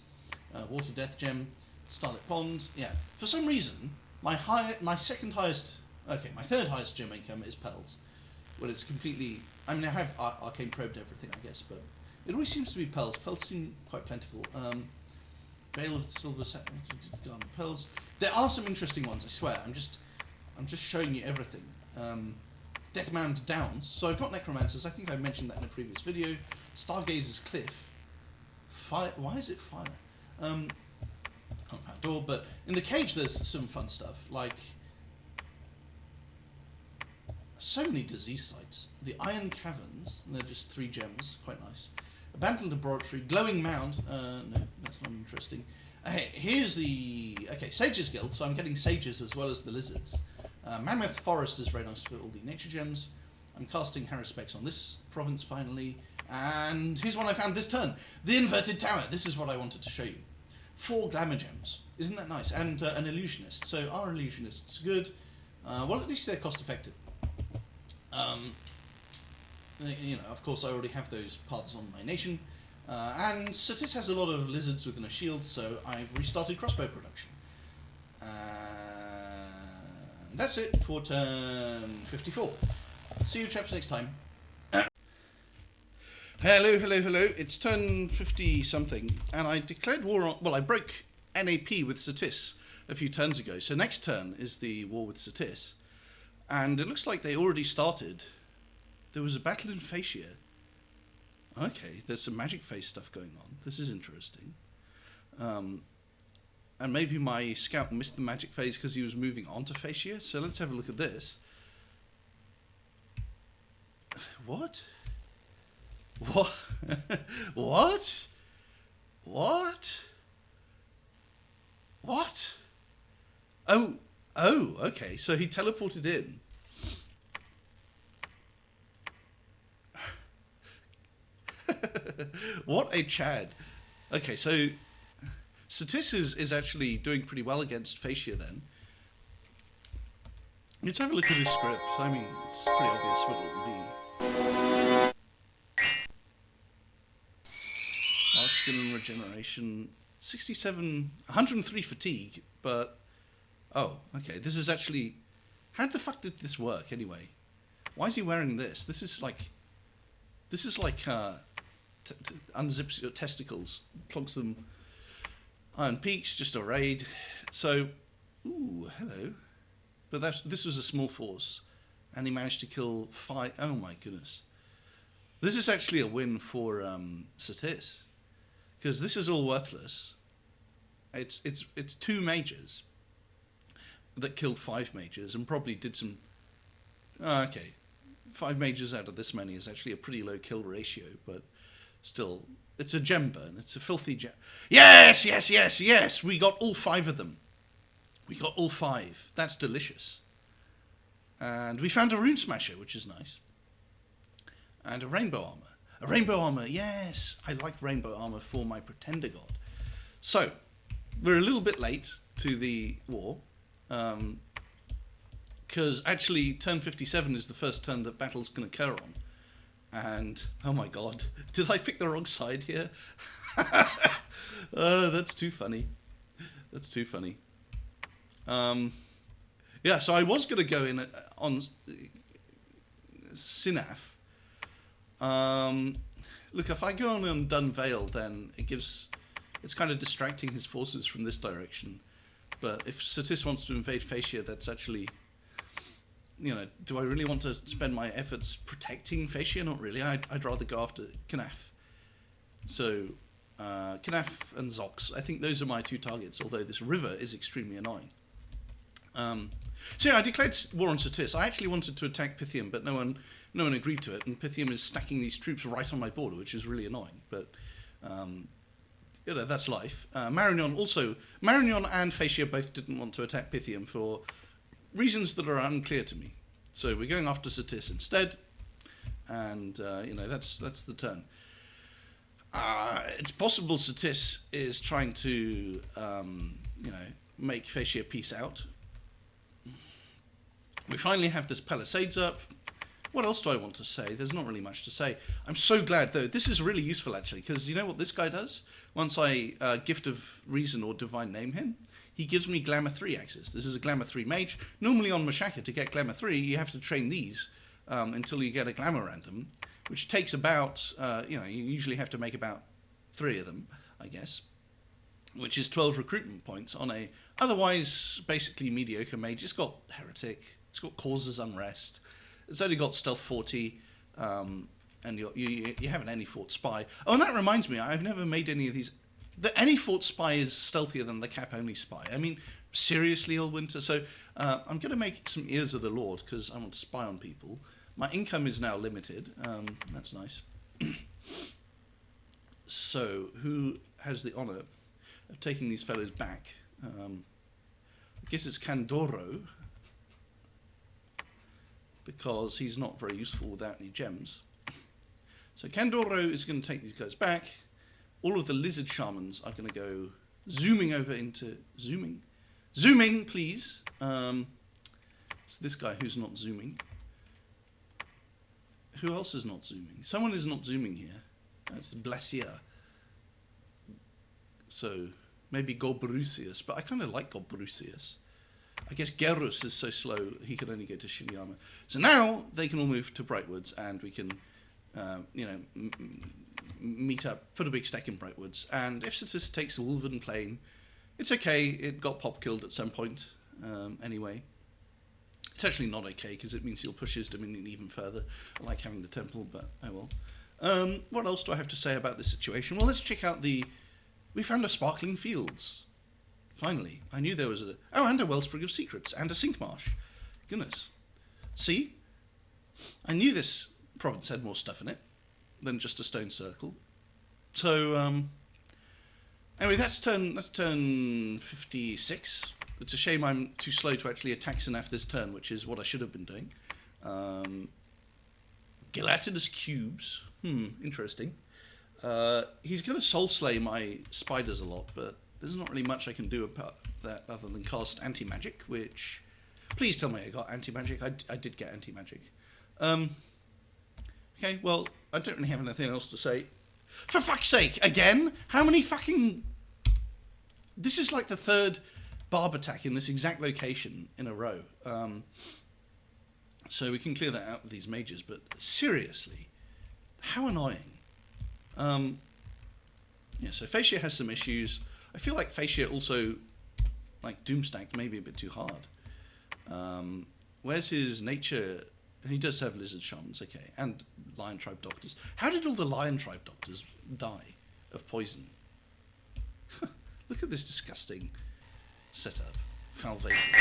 Water Death Gem, Starlit Pond. Yeah. For some reason, my third highest gem income is Pearls. Well, it's completely. I mean, I have Arcane Probed everything, I guess, but it always seems to be Pearls. Pearls seem quite plentiful. Veil of the Silver Garden Pearls. There are some interesting ones, I swear. I'm just showing you everything. Deathmound Downs. So I've got Necromancers. I think I mentioned that in a previous video. Stargazer's Cliff. Fire. Why is it fire? Compound Door. But in the caves, there's some fun stuff like so many disease sites. The Iron Caverns. They're just 3 gems. Quite nice. Abandoned Laboratory. Glowing Mound. No, that's not interesting. Here's the Sages Guild. So I'm getting sages as well as the lizards. Mammoth Forest is very nice for all the nature gems. I'm casting Haruspex on this province finally. And here's one I found this turn. The Inverted Tower. This is what I wanted to show you. 4 Glamour Gems. Isn't that nice? And an Illusionist. So are Illusionists good? Well, at least they're cost effective. Of course I already have those paths on my nation. And Satis has a lot of lizards within a shield, so I've restarted crossbow production. That's it for turn 54. See you chaps next time. Hello. It's turn 50 something, and I declared war on. Well, I broke NAP with Satis a few turns ago. So next turn is the war with Satis, and it looks like they already started. There was a battle in Fascia. Okay, there's some magic face stuff going on. This is interesting. And maybe my scout missed the magic phase because he was moving on to Fascia. So let's have a look at this. What? What? What? What? What? Oh, okay. So he teleported in. What a Chad. Okay, so Satis is actually doing pretty well against Fascia then. Let's have a look at his script. I mean, it's pretty obvious what it will be. Large skill and regeneration. 67, 103 fatigue, but... Oh, okay, this is actually... How the fuck did this work, anyway? Why is he wearing this? This is like... unzips your testicles, plugs them. Iron Peaks, just a raid. So, ooh, hello. But this was a small force, and he managed to kill 5. Oh my goodness. This is actually a win for Satis, because this is all worthless. It's 2 mages that killed 5 mages and probably did some. Oh, okay, 5 mages out of this many is actually a pretty low kill ratio, but still, it's a gem burn. It's a filthy gem. Yes! We got all 5 of them. We got all 5. That's delicious. And we found a Rune Smasher, which is nice. And a Rainbow Armor. A Rainbow Armor, yes! I like Rainbow Armor for my Pretender God. So, we're a little bit late to the war. Because actually, turn 57 is the first turn that battles can occur on. And, oh my god, did I pick the wrong side here? That's too funny. That's too funny. Yeah, so I was going to go in on Sinaf. Look, if I go on Dun Vale, then it gives It's kind of distracting his forces from this direction. But if Satis wants to invade Fascia, that's actually, you know, do I really want to spend my efforts protecting Fascia? Not really. I'd rather go after Knaf. So, Knaf and Zox, I think those are my two targets, although this river is extremely annoying. So yeah, I declared war on Satis. I actually wanted to attack Pythium, but no one agreed to it, and Pythium is stacking these troops right on my border, which is really annoying, but you know, that's life. Marignon and Fascia both didn't want to attack Pythium for reasons that are unclear to me. So we're going after Satis instead, and you know, that's the turn. It's possible Satis is trying to you know, make Fascia peace out. We finally have this Palisades up. What else do I want to say? There's not really much to say. I'm so glad, though. This is really useful, actually, because you know what this guy does? Once I Gift of Reason or Divine Name him, he gives me Glamour 3 access. This is a Glamour 3 mage. Normally on Machaka, to get Glamour 3, you have to train these until you get a Glamour random, which takes about, you know, you usually have to make about 3 of them, I guess, which is 12 recruitment points on a otherwise basically mediocre mage. It's got Heretic, it's got Causes Unrest, it's only got Stealth 40, and you have an Any Fort Spy. Oh, and that reminds me, I've never made any of these. The Any Fort Spy is stealthier than the Cap-only Spy. I mean, seriously, Allwinter. So I'm going to make some Ears of the Lord, because I want to spy on people. My income is now limited. That's nice. So, who has the honour of taking these fellows back? I guess it's Candoro, because he's not very useful without any gems. So Candoro is going to take these guys back. All of the lizard shamans are going to go zooming over into... Zooming, please. It's this guy who's not zooming. Who else is not zooming? Someone is not zooming here. It's the Blasier. So maybe Gobrucius, but I kind of like Gobrucius. I guess Gerus is so slow, he can only get to Shiriyama. So now they can all move to Brightwoods, and we can, you know, meet up, put a big stack in Brightwoods. And if Satis takes the Wolven Plain, it's okay. It got pop-killed at some point, anyway. It's actually not okay, because it means he'll push his dominion even further. I like having the temple, but oh well. What else do I have to say about this situation? Well, let's check out the... We found a Sparkling Fields. Finally, I knew there was a... Oh, and a Wellspring of Secrets, and a Sink Marsh. Goodness. See? I knew this province had more stuff in it than just a stone circle. So, anyway, that's turn 56. It's a shame I'm too slow to actually attack Sanaf this turn, which is what I should have been doing. Gelatinous Cubes. Interesting. He's going to Soul Slay my spiders a lot, but there's not really much I can do about that other than cast Anti-Magic, which... Please tell me I got Anti-Magic. I did get Anti-Magic. Okay, well, I don't really have anything else to say. For fuck's sake, again? How many fucking... This is like the third barb attack in this exact location in a row. So we can clear that out with these mages, but seriously, how annoying. Yeah, so Fascia has some issues. I feel like Fascia also, like, Doomstacked maybe a bit too hard. Where's his nature? He does have lizard shamans, okay, and lion tribe doctors. How did all the lion tribe doctors die of poison? Look at this disgusting setup. Falvation.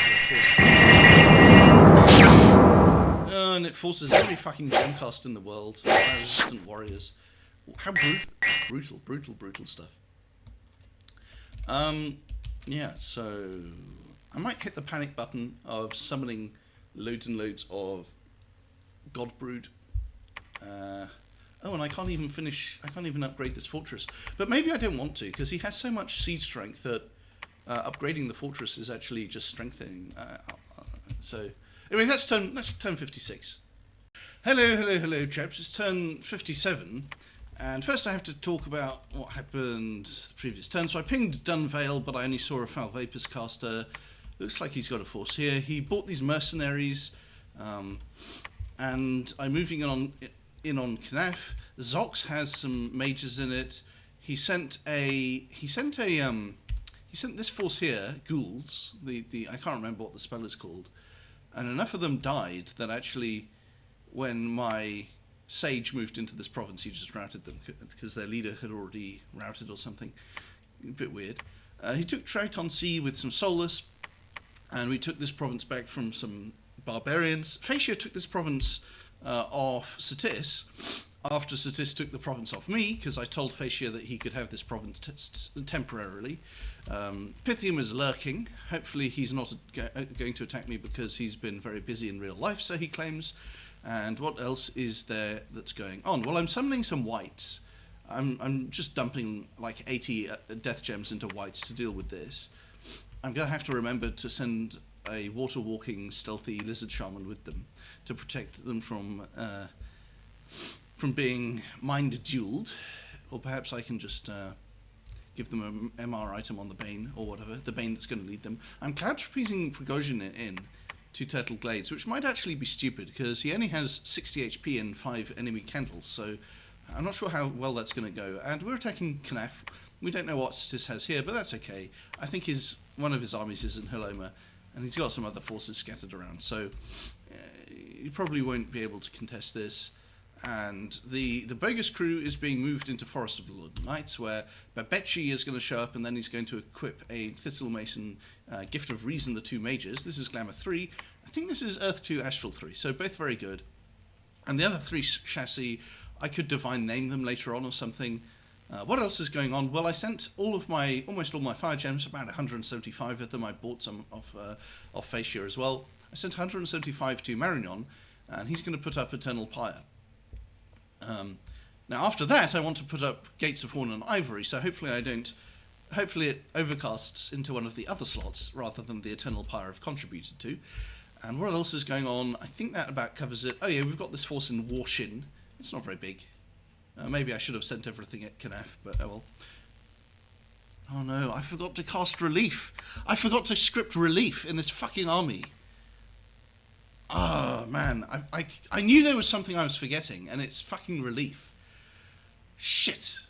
And it forces every fucking gemcast in the world. Resistant warriors. How brutal stuff. Yeah, so I might hit the panic button of summoning loads and loads of Godbrood. Oh, and I can't even upgrade this fortress. But maybe I don't want to, because he has so much siege strength that upgrading the fortress is actually just strengthening. So, anyway, that's turn 56. Hello, chaps. It's turn 57. And first I have to talk about what happened the previous turn. So I pinged Dunvale, but I only saw a Foul Vapors caster. Looks like he's got a force here. He bought these mercenaries, and I'm moving in on Knaf. Zox has some mages in it. he sent this force here, ghouls. The I can't remember what the spell is called, and enough of them died that actually, when my sage moved into this province, he just routed them because their leader had already routed or something. A bit weird. He took Triton Sea with some Solus, and we took this province back from some barbarians. Phaecia took this province off Satis, after Satis took the province off me, because I told Phaecia that he could have this province temporarily. Pythium is lurking. Hopefully he's not going to attack me because he's been very busy in real life, so he claims. And what else is there that's going on? Well, I'm summoning some whites. I'm just dumping like 80 death gems into whites to deal with this. I'm going to have to remember to send a water-walking, stealthy lizard shaman with them to protect them from being mind-dueled, or perhaps I can just give them an MR item on the Bane, or whatever, the Bane that's going to lead them. I'm cloud-trapezing Prigozhin in to Turtle Glades, which might actually be stupid, because he only has 60 HP and 5 enemy candles, so I'm not sure how well that's going to go. And we're attacking Knaf. We don't know what Satis has here, but that's okay. I think one of his armies is in Hiloma, and he's got some other forces scattered around, so he probably won't be able to contest this. And the bogus crew is being moved into Forest of the Lord Knights, where Babetchi is going to show up, and then he's going to equip a Thistle Mason Gift of Reason, the 2 mages. This is Glamour 3. I think this is Earth 2, Astral 3, so both very good. And the other 3 chassis, I could divine name them later on or something. What else is going on? Well, I sent almost all my fire gems, about 175 of them. I bought some off Phaecia as well. I sent 175 to Marignon, and he's going to put up Eternal Pyre. Now after that I want to put up Gates of Horn and Ivory, so hopefully it overcasts into one of the other slots rather than the Eternal Pyre have contributed to. And what else is going on? I think that about covers it. Oh yeah, we've got this force in Warshin. It's not very big. Maybe I should have sent everything at Knaf, but oh well. Oh no, I forgot to cast Relief. I forgot to script Relief in this fucking army. Oh man, I knew there was something I was forgetting, and it's fucking Relief. Shit.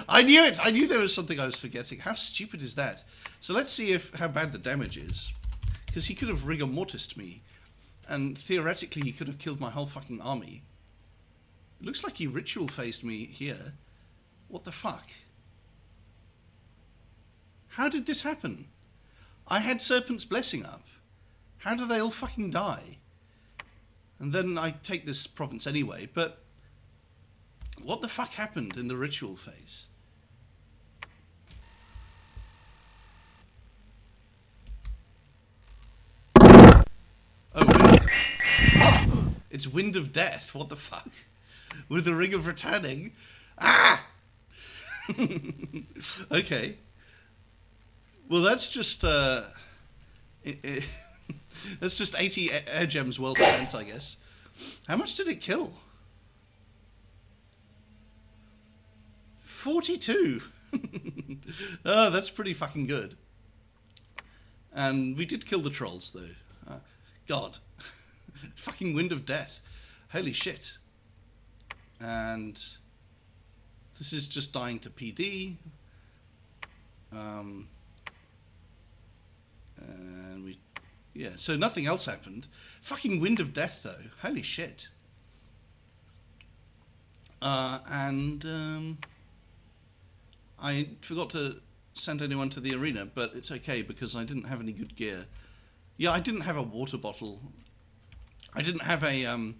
I knew it! I knew there was something I was forgetting. How stupid is that? So let's see how bad the damage is. Because he could have rigor mortised me, and theoretically he could have killed my whole fucking army. It looks like he ritual phased me here. What the fuck? How did this happen? I had Serpent's Blessing up. How do they all fucking die? And then I take this province anyway, but what the fuck happened in the ritual phase? Oh, it's Wind of Death. What the fuck? With the Ring of Returning? Ah! Okay. Well, that's just that's just 80 air gems well spent, I guess. How much did it kill? 42. Oh, that's pretty fucking good. And we did kill the trolls, though. God. Fucking Wind of Death. Holy shit. And this is just dying to PD. And yeah, so nothing else happened. Fucking Wind of Death, though. Holy shit. And I forgot to send anyone to the arena, but it's okay because I didn't have any good gear. Yeah, I didn't have a water bottle. I didn't have a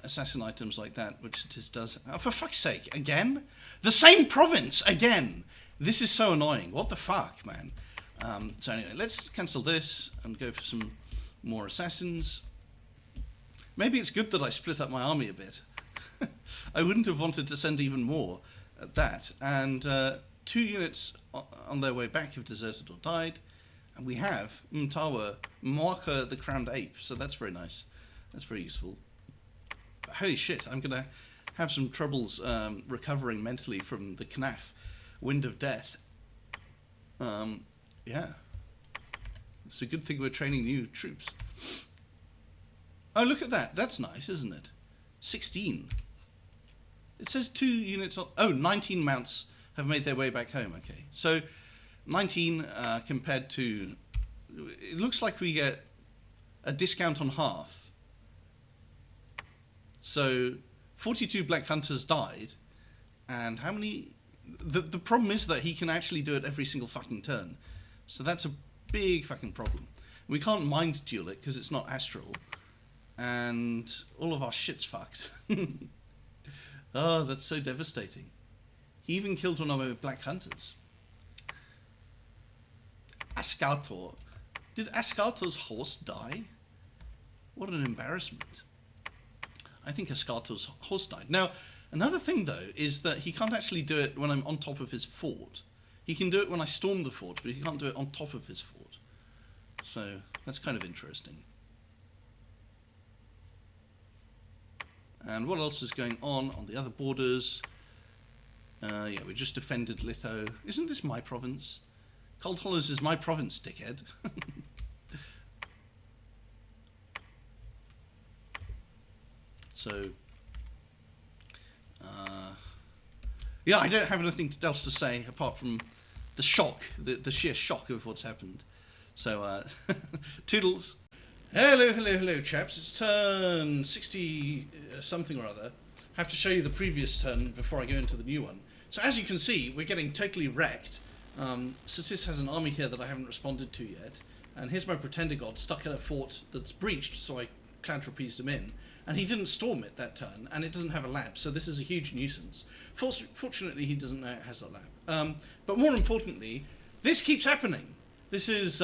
assassin items like that, which it does. Oh, for fuck's sake, again? The same province, again! This is so annoying. What the fuck, man? So anyway, let's cancel this and go for some more assassins. Maybe it's good that I split up my army a bit. I wouldn't have wanted to send even more at that. And 2 units on their way back have deserted or died. And we have Mtawa, Machaka the Crowned Ape. So that's very nice. That's very useful. But holy shit, I'm going to have some troubles recovering mentally from the Knaf Wind of Death. Yeah. It's a good thing we're training new troops. Oh, look at that. That's nice, isn't it? 16. It says 2 units on... Oh, 19 mounts have made their way back home. Okay, so 19 compared to... It looks like we get a discount on half. So 42 Black Hunters died. And how many... The problem is that he can actually do it every single fucking turn. So that's a big fucking problem. We can't mind duel it because it's not astral. And all of our shit's fucked. Oh, that's so devastating. He even killed one of my Black Hunters. Ascator. Did Ascator's horse die? What an embarrassment. I think Ascator's horse died. Now, another thing, though, is that he can't actually do it when I'm on top of his fort. He can do it when I storm the fort, but he can't do it on top of his fort. So, that's kind of interesting. And what else is going on the other borders? Yeah, we just defended Litho. Isn't this my province? Cold Hollows is my province, dickhead. So, yeah, I don't have anything else to say apart from the shock, the sheer shock of what's happened. So, toodles. Hello, chaps. It's turn 60 something or other. I have to show you the previous turn before I go into the new one. So as you can see, we're getting totally wrecked. Satis has an army here that I haven't responded to yet. And here's my Pretender God stuck in a fort that's breached, so I cloud trapezed him in. And he didn't storm it that turn, and it doesn't have a lab, so this is a huge nuisance. Fortunately, he doesn't know it has a lab. But more importantly, this keeps happening. This is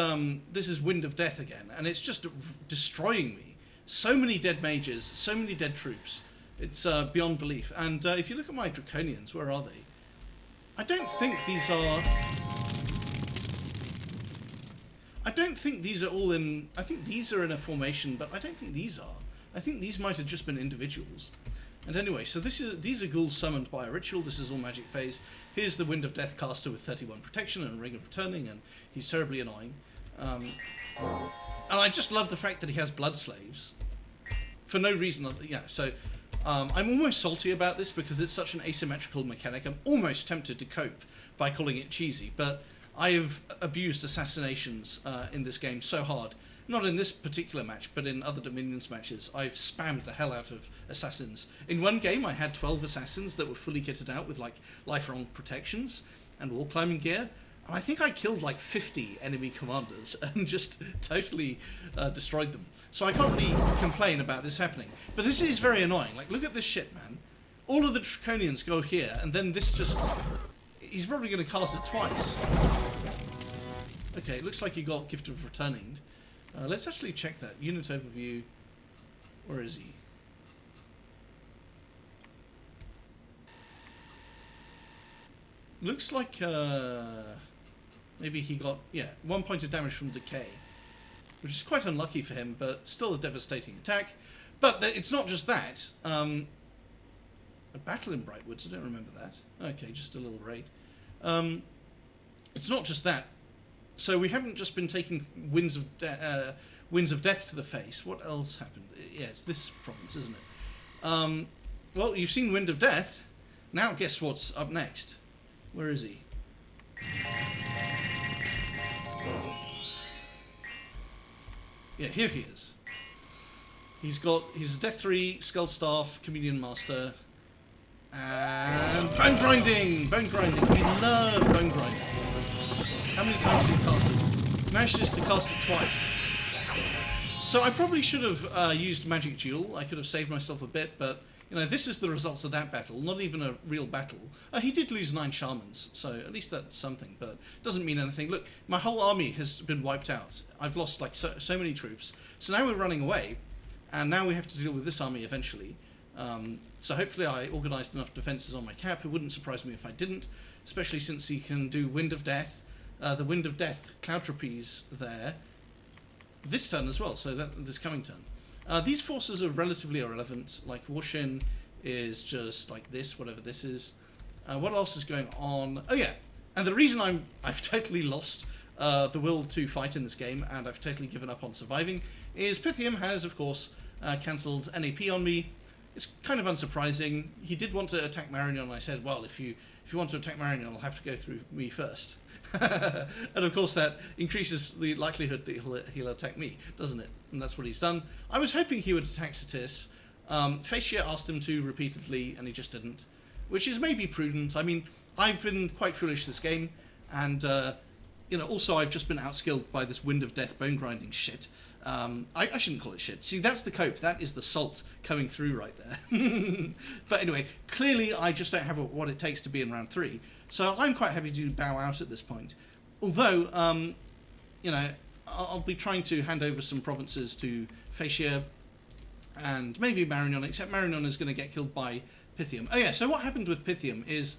Wind of Death again, and it's just destroying me. So many dead mages, so many dead troops. It's beyond belief. And if you look at my Draconians, where are they? I don't think these are... I don't think these are all in... I think these are in a formation, but I don't think these are. I think these might have just been individuals. And anyway, so these are ghouls summoned by a ritual. This is all magic phase. Here's the Wind of Death caster with 31 protection and a ring of returning, and he's terribly annoying. And I just love the fact that he has blood slaves. For no reason. Yeah, so I'm almost salty about this because it's such an asymmetrical mechanic. I'm almost tempted to cope by calling it cheesy, but I have abused assassinations in this game so hard. Not in this particular match, but in other Dominions matches, I've spammed the hell out of assassins. In one game, I had 12 assassins that were fully kitted out with, like, lifelong protections and wall climbing gear. And I think I killed, like, 50 enemy commanders and just totally destroyed them. So I can't really complain about this happening. But this is very annoying. Like, look at this shit, man. All of the Draconians go here, and then this just... He's probably going to cast it twice. Okay, it looks like he got Gift of Returning. Let's actually check that. Unit overview. Where is he? Looks like maybe he got, 1 point of damage from decay. Which is quite unlucky for him, but still a devastating attack. But it's not just that. A battle in Brightwoods, I don't remember that. Okay, just a little raid. It's not just that. So we haven't just been taking winds of death to the face. What else happened? Yeah, it's this province, isn't it? Well, you've seen Wind of Death. Now guess what's up next? Where is he? Yeah, here he is. He's a Death 3, Skull Staff, Communion Master, and Bone Grinding! Bone Grinding. We love Bone Grinding. How many times did he cast it? Managed to cast it twice. So I probably should have used Magic Duel. I could have saved myself a bit, but you know, this is the results of that battle. Not even a real battle. He did lose 9 shamans, so at least that's something, but it doesn't mean anything. Look, my whole army has been wiped out. I've lost like so many troops. So now we're running away, and now we have to deal with this army eventually. So hopefully I organised enough defences on my cap. It wouldn't surprise me if I didn't, especially since he can do Wind of Death. The Wind of Death Cloud Trapeze there this turn as well, so this coming turn. These forces are relatively irrelevant, like Warshin is just like this, whatever this is. What else is going on? Oh yeah, and the reason I've totally lost the will to fight in this game, and I've totally given up on surviving, is Pythium has, of course, cancelled NAP on me, it's kind of unsurprising. He did want to attack Marignon, and I said, well, if you want to attack Marignon, I'll have to go through me first. And of course that increases the likelihood that he'll attack me, doesn't it? And that's what he's done. I was hoping he would attack Satis. Facia asked him to repeatedly, and he just didn't, which is maybe prudent. I mean, I've been quite foolish this game, and also I've just been outskilled by this Wind of Death bone grinding shit. I shouldn't call it shit. See, that's the cope. That is the salt coming through right there. But anyway, clearly I just don't have what it takes to be in round 3. So I'm quite happy to bow out at this point. Although, I'll be trying to hand over some provinces to Facia and maybe Marignon, except Marignon is going to get killed by Pythium. Oh yeah, so what happened with Pythium is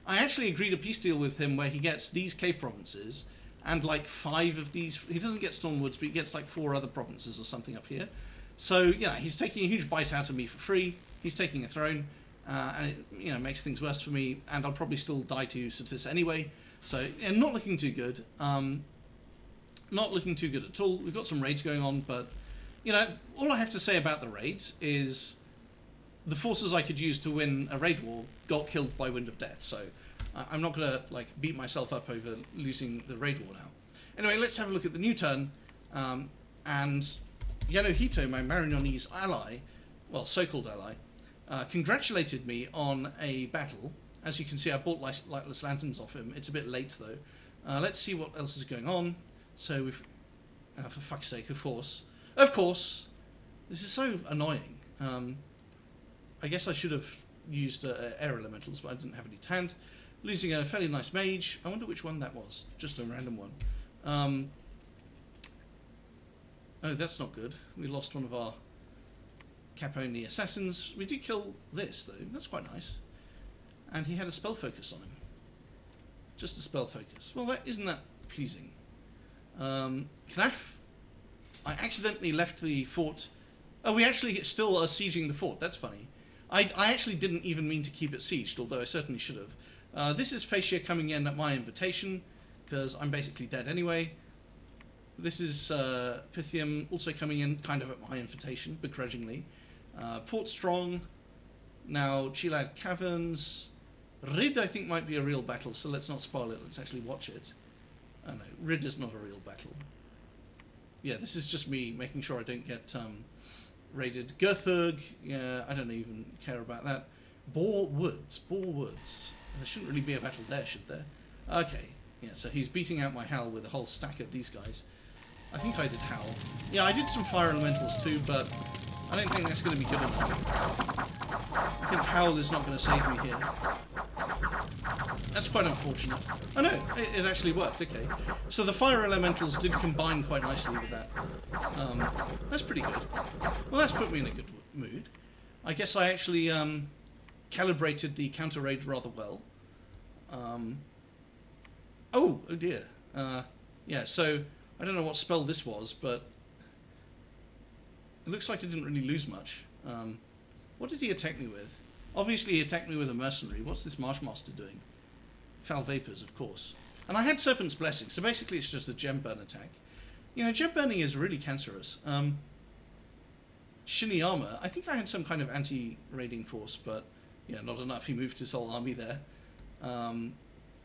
I actually agreed a peace deal with him where he gets these cave provinces and like 5 of these. He doesn't get Stormwoods, but he gets like 4 other provinces or something up here. So, he's taking a huge bite out of me for free. He's taking a throne, and it makes things worse for me, and I'll probably still die to Satis anyway. So, not looking too good. Not looking too good at all. We've got some raids going on, but, all I have to say about the raids is the forces I could use to win a raid war got killed by Wind of Death, so I'm not going to beat myself up over losing the raid war now. Anyway, let's have a look at the new turn, and Yanohito, my Marignonese ally, well, so-called ally, congratulated me on a battle. As you can see, I bought Lightless Lanterns off him. It's a bit late, though. Let's see what else is going on. So, we've... for fuck's sake, of course. Of course! This is so annoying. I guess I should have used air elementals, but I didn't have any to hand. Losing a fairly nice mage. I wonder which one that was. Just a random one. Oh, that's not good. We lost one of our cap-only assassins. We did kill this, though. That's quite nice. And he had a spell focus on him. Just a spell focus. Well, isn't that pleasing? Knaf. I accidentally left the fort. Oh, we actually still are sieging the fort. That's funny. I actually didn't even mean to keep it sieged, although I certainly should have. This is Facia coming in at my invitation, because I'm basically dead anyway. This is Pythium also coming in kind of at my invitation, begrudgingly. Port Strong, now Chilad Caverns. Rid, I think, might be a real battle, so let's not spoil it, let's actually watch it. Oh no, Rid is not a real battle. Yeah, this is just me making sure I don't get raided. Gerthurg, yeah, I don't even care about that. Boar Woods. There shouldn't really be a battle there, should there? Okay, yeah, so he's beating out my Howl with a whole stack of these guys. I think I did Howl. Yeah, I did some Fire Elementals too, but I don't think that's going to be good enough. I think Howl is not going to save me here. That's quite unfortunate. Oh no, it actually worked, okay. So the Fire Elementals did combine quite nicely with that. That's pretty good. Well, that's put me in a good mood. I guess I actually calibrated the counter raid rather well. Oh dear. Yeah, so I don't know what spell this was, but it looks like it didn't really lose much. What did he attack me with? Obviously he attacked me with a mercenary. What's this Marshmaster doing? Foul Vapors, of course. And I had Serpent's Blessing, so basically it's just a gem burn attack. Gem burning is really cancerous. Shinny Armor, I think I had some kind of anti-raiding force, but yeah, not enough. He moved his whole army there.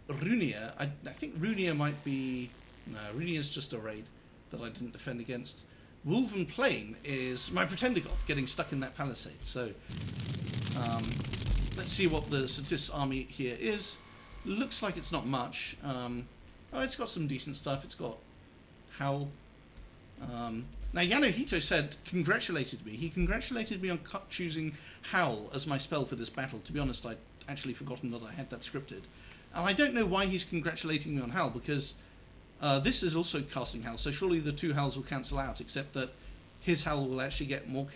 Runia, I think Runia might be... No, Runia's just a raid that I didn't defend against. Wolven Plain is my Pretender God getting stuck in that palisade, so let's see what the Satis army here is. Looks like it's not much. Oh, it's got some decent stuff. It's got Howl. Now, Yanohito said, congratulated me. He congratulated me on choosing Howl as my spell for this battle. To be honest, I'd actually forgotten that I had that scripted. And I don't know why he's congratulating me on Howl, because this is also casting Howl, so surely the 2 Howls will cancel out, except that his Howl will actually get more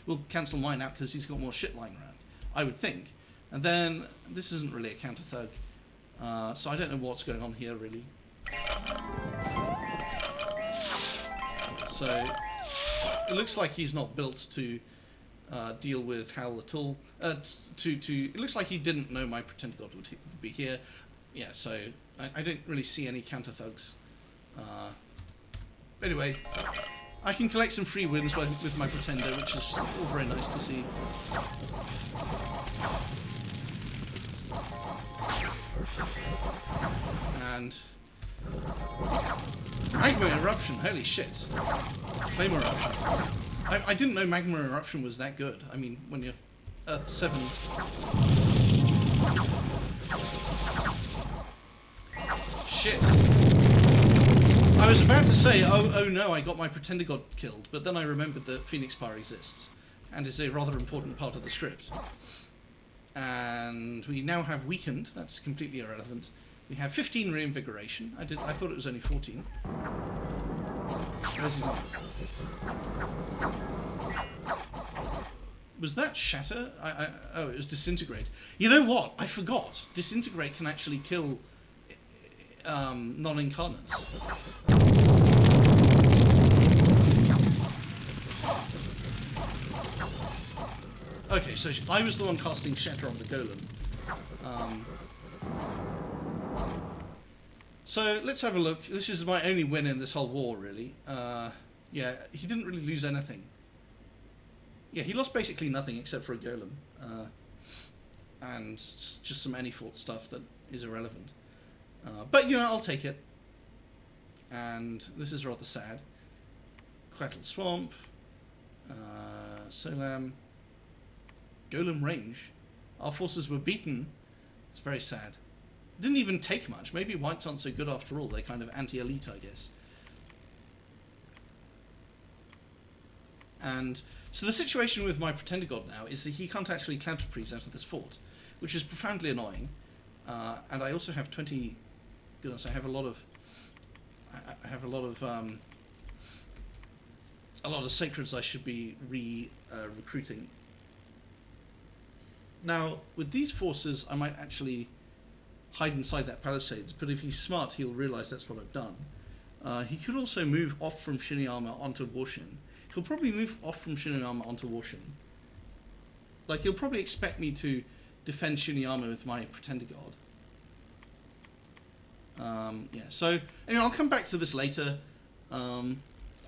will cancel mine out because he's got more shit lying around, I would think. And then, this isn't really a counter-thug, so I don't know what's going on here, really. So, it looks like he's not built to deal with Howl at all. It looks like he didn't know my Pretender God would be here. Yeah, so I don't really see any counter-thugs. Anyway, I can collect some free wins with my Pretender, which is all very nice to see. And Magma Eruption, holy shit. Flame Eruption. I didn't know Magma Eruption was that good. I mean, when you're Earth 7. Shit. I was about to say, oh no, I got my Pretender God killed, but then I remembered that Phoenix Power exists, and is a rather important part of the script. And we now have Weakened, that's completely irrelevant. We have 15 Reinvigoration. I thought it was only 14. Was that Shatter? Oh, it was Disintegrate. You know what? I forgot. Disintegrate can actually kill non-incarnates. Okay, so I was the one casting Shatter on the Golem. So let's have a look. This is my only win in this whole war, really. Yeah, he didn't really lose anything. Yeah, he lost basically nothing except for a Golem. And just some Any-Fort stuff that is irrelevant. But, you know, I'll take it. And this is rather sad. Quattle Swamp. Solam. Golem range. Our forces were beaten. It's very sad. Didn't even take much. Maybe whites aren't so good after all. They're kind of anti-elite, I guess. And so the situation with my Pretender God now is that he can't actually Cloud Reprise out of this fort, which is profoundly annoying. And I also have 20. Goodness, I have a lot of. I have a lot of sacreds I should be recruiting. Now, with these forces, I might actually hide inside that palisades, but if he's smart, he'll realise that's what I've done. He could also move off from Shiniyama onto Warshin. He'll probably move off from Shiniyama onto Warshin. Like, he'll probably expect me to defend Shiniyama with my Pretender God. Yeah, so, anyway, I'll come back to this later. I'm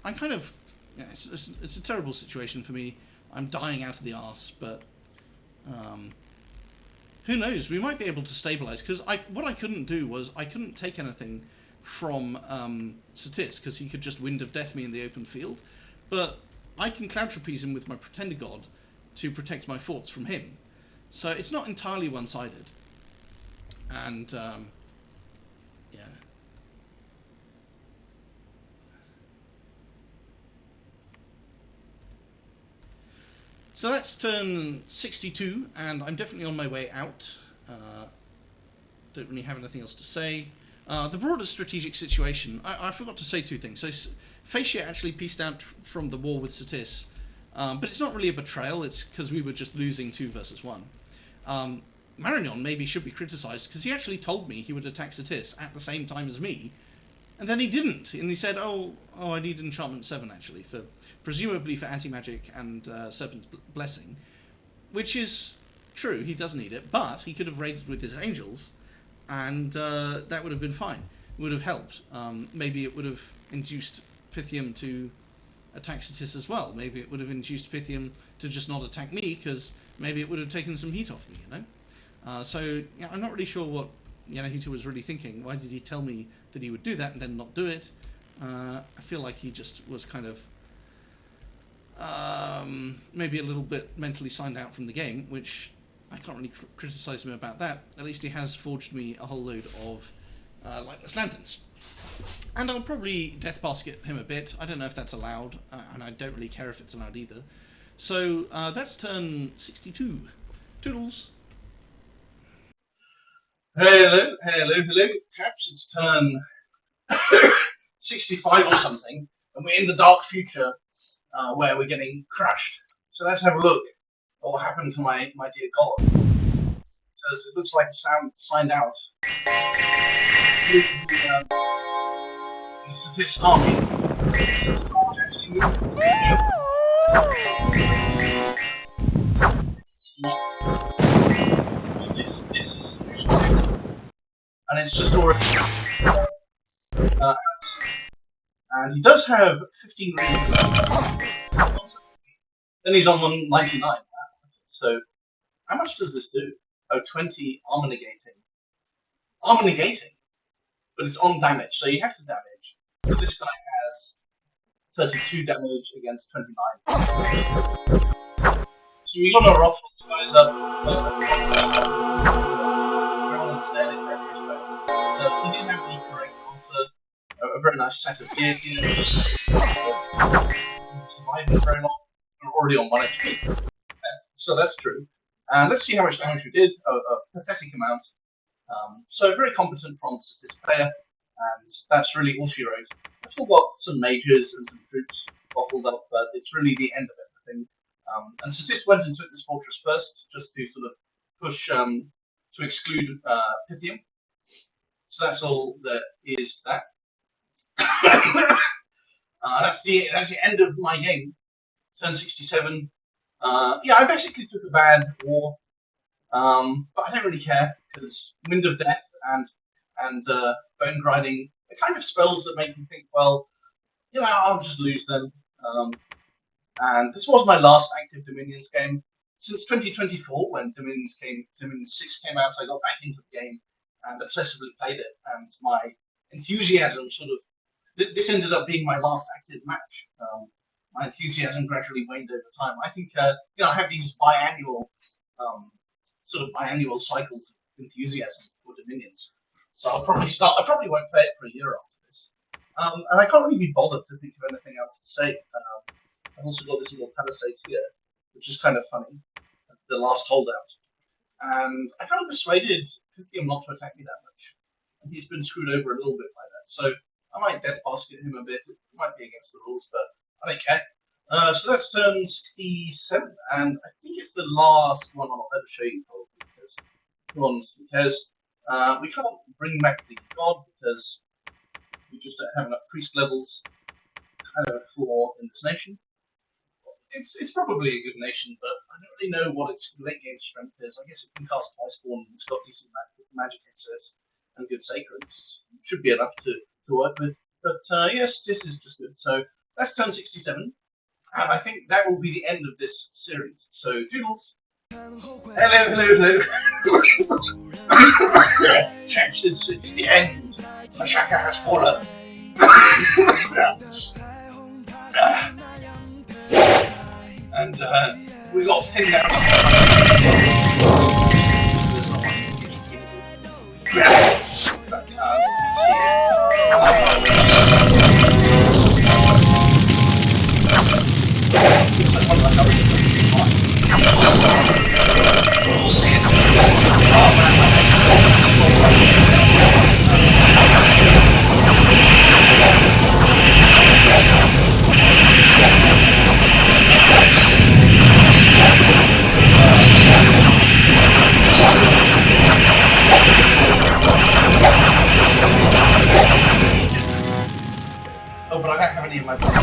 kind of... Yeah, it's a terrible situation for me. I'm dying out of the arse, but... who knows? We might be able to stabilize, because what I couldn't do was I couldn't take anything from Satis, because he could just Wind of Death me in the open field. But I can Cloud Reprise him with my Pretender God to protect my forts from him. So it's not entirely one-sided. And yeah. So that's turn 62, and I'm definitely on my way out. Don't really have anything else to say. The broader strategic situation, I forgot to say two things. So Facia actually pieced out from the war with Satis, but it's not really a betrayal, it's because we were just losing 2 versus 1. Marignon maybe should be criticised, because he actually told me he would attack Satis at the same time as me, and then he didn't, and he said, oh, I need Enchantment 7 actually, presumably for Anti-Magic and Serpent's Blessing, which is true, he does need it, but he could have raided with his angels, and that would have been fine. It would have helped. Maybe it would have induced Pythium to attack Satis as well. Maybe it would have induced Pythium to just not attack me, because maybe it would have taken some heat off me, you know? So, yeah, I'm not really sure what Yanahito was really thinking. Why did he tell me that he would do that and then not do it? I feel like he just was kind of maybe a little bit mentally signed out from the game, which I can't really criticise him about that. At least he has forged me a whole load of Lightless Lanterns. And I'll probably Death Basket him a bit. I don't know if that's allowed, and I don't really care if it's allowed either. So that's turn 62. Toodles. Hello. Perhaps it's turn 65 or something, and we're in the dark future where we're getting crushed. So let's have a look at what happened to my dear god. Because it looks like signed out. This army. This is and it's just already And he does have 15 rings. Then he's on 199. So how much does this do? Oh, 20 armor negating. Armor negating, but it's on damage, so you have to damage. But this guy has 32 damage against 29. So we got to ruffle these guys up. Everyone's there in that respect. He didn't have the correct answer. A very nice set of gears. Surviving very long. We're already on 1 HP. So that's true. And let's see how much damage we did. A pathetic amount. So very competent from Statistic player, and that's really all she wrote. I've still got some mages and some troops bottled up, but it's really the end of everything. And Statistic went and took this fortress first, just to sort of push to exclude Pythium. So that's all there is to that. That's the end of my game. Turn 67. Yeah, I basically took a bad war. But I don't really care because Wind of Death and Bone Grinding are kind of spells that make you think, well, you know, I'll just lose them. And this was my last active Dominions game since 2024 when Dominions 6 came out. I got back into the game and obsessively played it, and my enthusiasm sort of this ended up being my last active match. My enthusiasm gradually waned over time. I think you know, I have these biannual cycles of enthusiasm for Dominions. So I'll probably start. I probably won't play it for a year after this. And I can't really be bothered to think of anything else to say. I've also got this little palisade here, which is kind of funny. The last holdout. And I kind of persuaded Pythium not to attack me that much. And he's been screwed over a little bit by that. So I might death basket him a bit. It might be against the rules, but I don't care. So that's turn 67, and I think it's the last one I'll ever show you, probably, because we can't bring back the god because we just don't have enough priest levels. Kind of a flaw in this nation. It's probably a good nation, but I don't really know what its late game strength is. I guess it can cast Iceborne, it's got decent magic access and good sacreds. Should be enough to work with. But yes, this is just good. So that's turn 67. And I think that will be the end of this series. So, toodles. Hello. It's the end. Machaka has fallen. And we got thinned out. But looks like one of the houses is actually mine. Oh man, oh, but I don't have any of my buses.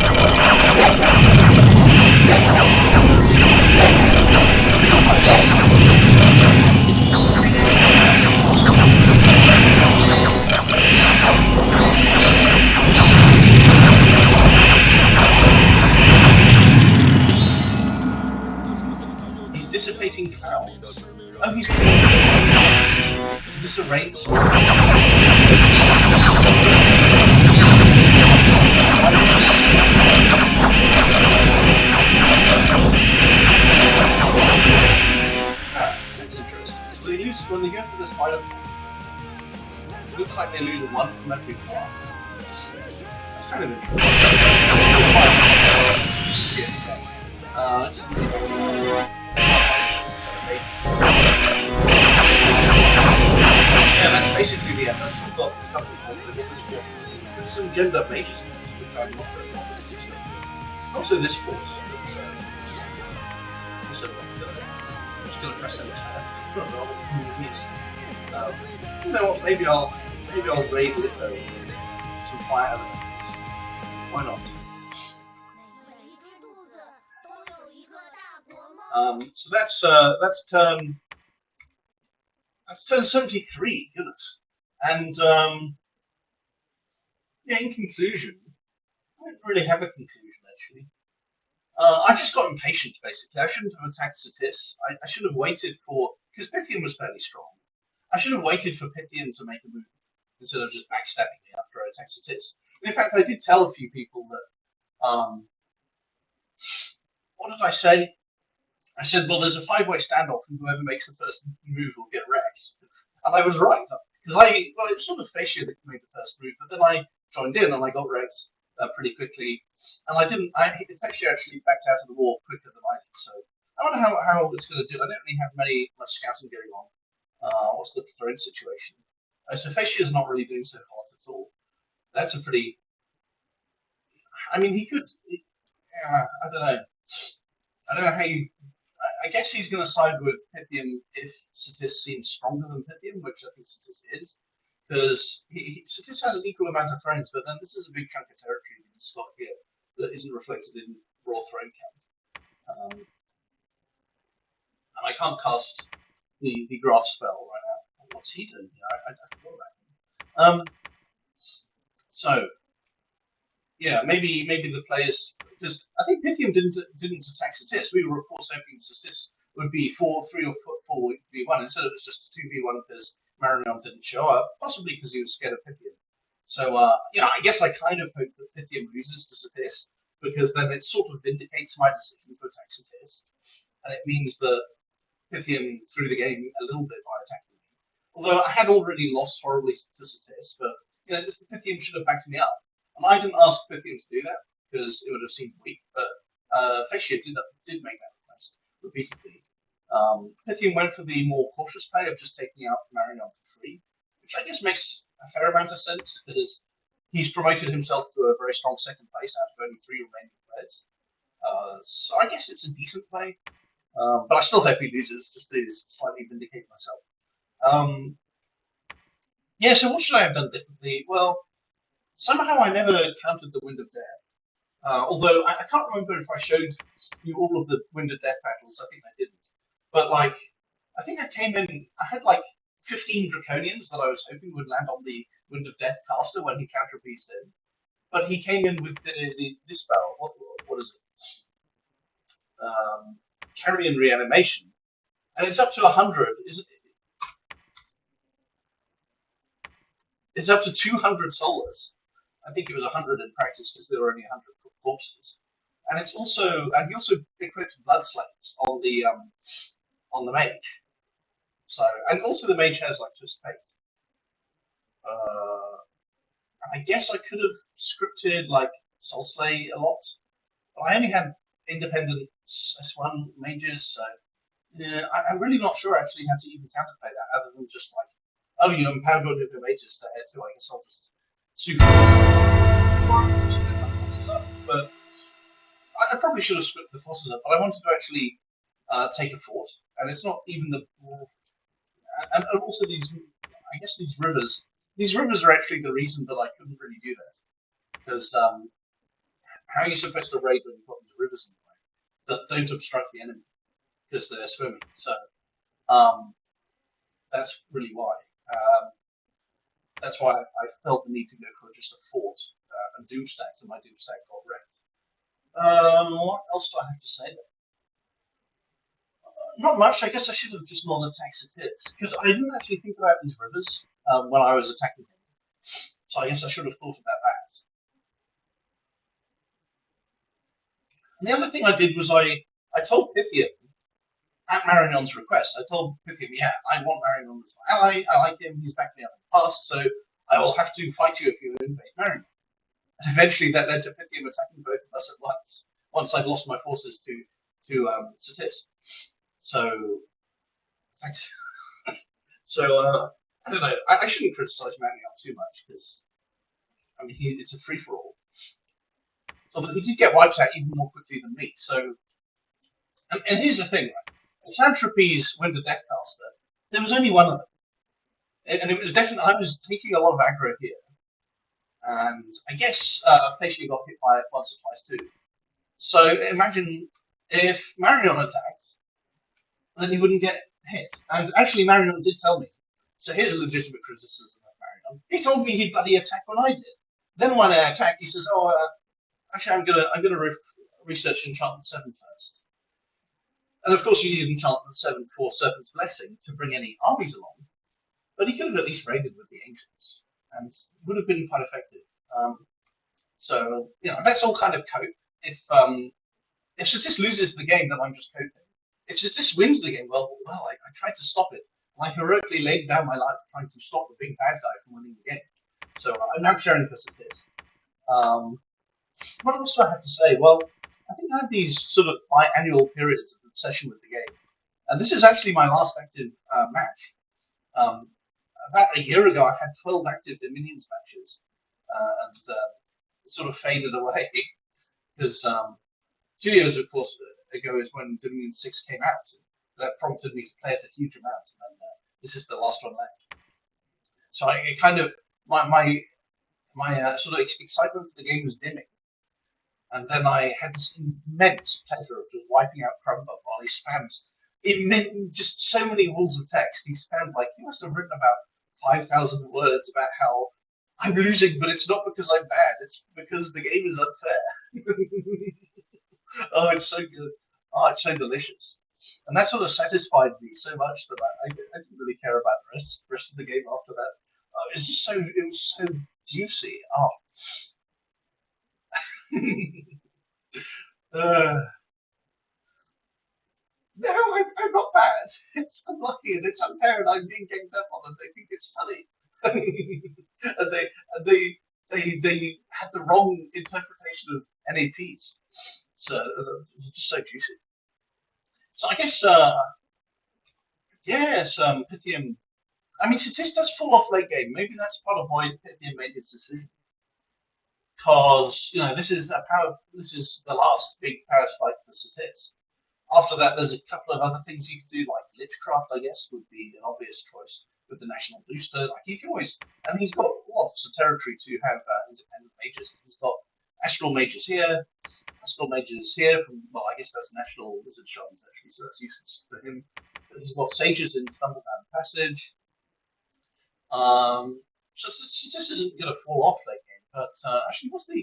He's dissipating clouds. Oh, he's... Is this a rainstorm? That's interesting. So they use, when they go for this item, it looks like they lose 1 from every cloth. That's kind of interesting. Yeah, that's basically the end. I've still got a couple of forts. They've got this fort. There's some gemmed up mages in it, which I'm not very confident with. Also, this fort. Also, I'm just going to press enter. You know what? Maybe I'll raid with some fire elements. Why not? So that's turn 73. Goodness. And yeah, in conclusion, don't really have a conclusion, actually. I just got impatient, basically. I shouldn't have attacked Satis. I should have waited for... Because Pythian was fairly strong. I should have waited for Pythian to make a move instead of just backstabbing me after I attacked Satis. In fact, I did tell a few people that... what did I say? I said, well, there's a 5-way standoff, and whoever makes the first move will get wrecked. And I was right. Because it was sort of Facia that made the first move, but then I joined in and I got wrecked pretty quickly. And Facia actually backed out of the war quicker than I did. So I wonder how it's going to do. I don't really have much scouting going on. What's the thrown situation? So Facia is not really doing so hot at all. That's a pretty... I mean, he could... I don't know. I don't know how you... I guess he's going to side with Pythian if Satis seems stronger than Pythian, which I think Satis is, because Satis has an equal amount of thrones, but then this is a big chunk of territory in the slot here that isn't reflected in raw throne count. And I can't cast the grass spell right now. What's he doing here? I forgot about him. So yeah, maybe the players, because I think Pythian didn't attack Satis. We were of course hoping Satis would be 4-3 or 4v1 instead of just 2v1 because Marignon didn't show up, possibly because he was scared of Pythian. So I guess I kind of hope that Pythian loses to Satis, because then it sort of vindicates my decision to attack Satis, and it means that Pythian threw the game a little bit by attacking me. Although I had already lost horribly to Satis, but Pythian should have backed me up. And I didn't ask Pythian to do that because it would have seemed weak, but Facia did make that request repeatedly. Pythian went for the more cautious play of just taking out Marignon for free, which I guess makes a fair amount of sense because he's promoted himself to a very strong second place out of only 3 remaining players. So I guess it's a decent play, but I still hope he loses just to slightly vindicate myself. Yeah, so what should I have done differently? Well, somehow I never counted the Wind of Death. Although I can't remember if I showed you all of the Wind of Death battles. I think I didn't. But I think I came in. I had 15 Draconians that I was hoping would land on the Wind of Death caster when he counter-pieced him. But he came in with this spell. What is it? Carrion Reanimation, and it's up to 100. It's up to 200 soulless. I think it was 100 in practice because there were only 100 corpses. And he also equipped Bloodslaves on the mage. So, and also the mage has Twist Fate. I guess I could have scripted Soulslay a lot, but I only had independent S1 mages, so yeah, I'm really not sure actually how to even counterplay that other than just oh, you empowered one of your mages to head to. I guess I'll just sue for this. But I probably should have split the forces up. But I wanted to actually take a fort, and it's not even the. And also these rivers. These rivers are actually the reason that I couldn't really do that, because how are you supposed to raid when you've got these rivers in the way that don't obstruct the enemy because they're swimming? So that's really why. That's why I felt the need to go for just a fort and Doomstack, so my Doomstack got wrecked. What else do I have to say? Not much. I guess I should have just not attacked Satis, because I didn't actually think about these rivers when I was attacking him. So I guess I should have thought about that. And the other thing I did was I told Pythian, at Marignon's request, I told Pythian, yeah, I want Marignon as my ally, I like him, he's backed me up in the past, so I will have to fight you if you invade Marignon. And eventually that led to Pythian attacking both of us at once I'd lost my forces to Satis. So, thanks. So, I don't know, I shouldn't criticize Marignon too much, because, I mean, it's a free-for-all. Although he did get wiped out even more quickly than me, so... And here's the thing, right? Philanthropy's Wind of Death caster, there was only one of them. And it was definitely, I was taking a lot of aggro here. And I guess Facia got hit by it once or twice too. So imagine if Marignon attacked, then he wouldn't get hit. And actually Marignon did tell me, so here's a legitimate criticism of Marignon. He told me he'd bloody attack when I did. Then when I attacked, he says, actually, I'm gonna research Enchantment 7 first. And of course, you need Enchantment 7 for Serpent's Blessing to bring any armies along. But he could have at least raided with the Ancients, and it would have been quite effective. So that's all kind of cope. If Statis loses the game, then I'm just coping. If Statis wins the game, well, I tried to stop it. I heroically laid down my life trying to stop the big bad guy from winning the game. So I'm now cheering for Statis. What else do I have to say? Well, I think I have these sort of biannual periods of obsession with the game. And this is actually my last active match. About a year ago, I had 12 active Dominions matches. And it sort of faded away. Because 2 years, of course, ago is when Dominion 6 came out. That prompted me to play it a huge amount. And this is the last one left. So I kind of, my sort of excitement for the game was dimming. And then I had this immense pleasure of just wiping out Crumbuck while he spammed just so many walls of text. He spammed, he must have written about 5,000 words about how I'm losing, but it's not because I'm bad, it's because the game is unfair. Oh, it's so good. Oh, it's so delicious. And that sort of satisfied me so much that I didn't really care about the rest of the game after that. It was so juicy. Oh. No, I'm not bad. It's unlucky and it's unfair, and I'm being ganged up on, and they think it's funny. and they had the wrong interpretation of NAPs. So it's just so juicy. So I guess yes, Pythium. I mean, Statis does fall off late game. Maybe that's part of why Pythium made his decision. Because this is the last big power spike for Statis. After that, there's a couple of other things you can do, like Lichcraft, I guess, would be an obvious choice with the National Booster. You can always, and he's got lots of territory to have independent mages. He's got Astral Mages here, Astral Mages here from, I guess that's National Lizard Shamans, actually, so that's useful for him. But he's got Sages in Stumbledown Passage. So this isn't going to fall off late game, but actually,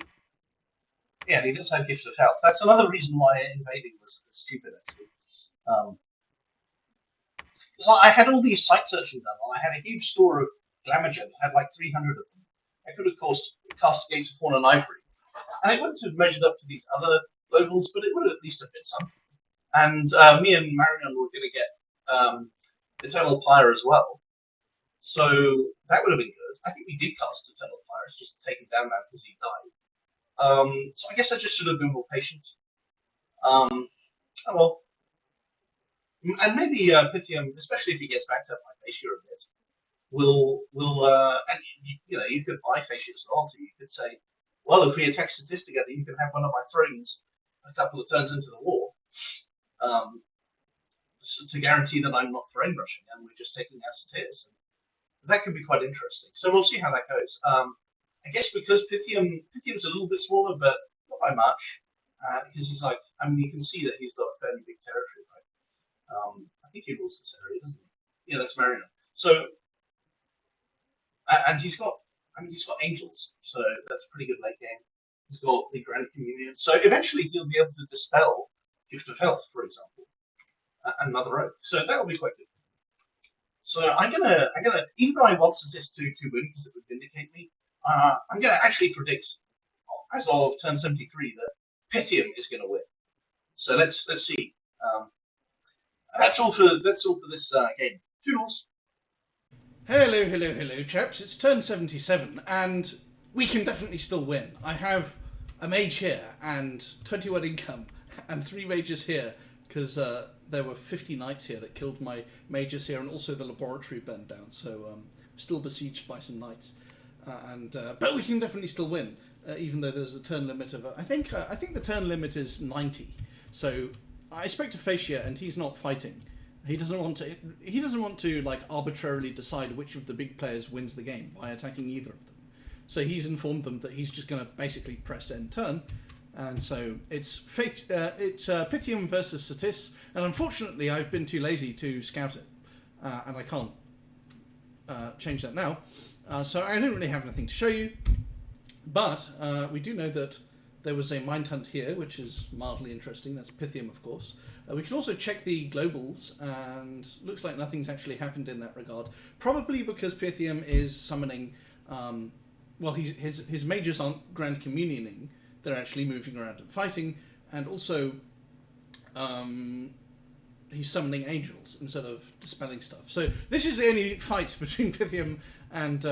yeah, he does have Gift of Health. That's another reason why invading was stupid, actually. I had all these site searching done, and I had a huge store of Glamagen. I had 300 of them. I could have cast Gates of Horn and Ivory. And it wouldn't have measured up to these other globals, but it would have at least have been something. And me and Marion were going to get Eternal Pyre as well. So that would have been good. I think we did cast Eternal Pyre. It's just taken down now because he died. So I guess I just should have been more patient. Oh well. And maybe Pythium, especially if he gets backed up by Facia a bit, will and you could buy Facia's loyalty. You could say, well, if we attack Statis together, you can have one of my thrones a couple of turns into the war, so to guarantee that I'm not throne rushing and we're just taking out Statis. That could be quite interesting. So we'll see how that goes. I guess because Pythium's a little bit smaller, but not by much, because he's you can see that he's got a fairly big territory, right? I think he rules this area, doesn't he? Yeah, that's Marino. So, and he's got angels, so that's a pretty good late game. He's got the Grand Communion, so eventually he'll be able to dispel Gift of Health, for example, another oath. So that will be quite good. So I'm gonna even though I want Statis to win because it would vindicate me, I'm gonna actually predict as of turn 73 that Pythium is gonna win. So let's see. That's all for this game. Toodles. Hello, chaps. It's turn 77, and we can definitely still win. I have a mage here, and 21 income, and 3 mages here, because there were 50 knights here that killed my mages here, and also the laboratory burned down, so still besieged by some knights. But we can definitely still win, even though there's a turn limit of... I think the turn limit is 90, so... I spoke to Facia, and he's not fighting. He doesn't want to arbitrarily decide which of the big players wins the game by attacking either of them. So he's informed them that he's just going to basically press end turn, and so it's Pythium versus Statis. And unfortunately, I've been too lazy to scout it, and I can't change that now. So I don't really have anything to show you, but we do know that there was a mind hunt here, which is mildly interesting. That's Pythium, of course. We can also check the globals, and looks like nothing's actually happened in that regard. Probably because Pythium is summoning... well, his mages aren't Grand Communioning. They're actually moving around and fighting. And also, he's summoning angels instead of dispelling stuff. So this is the only fight between Pythium and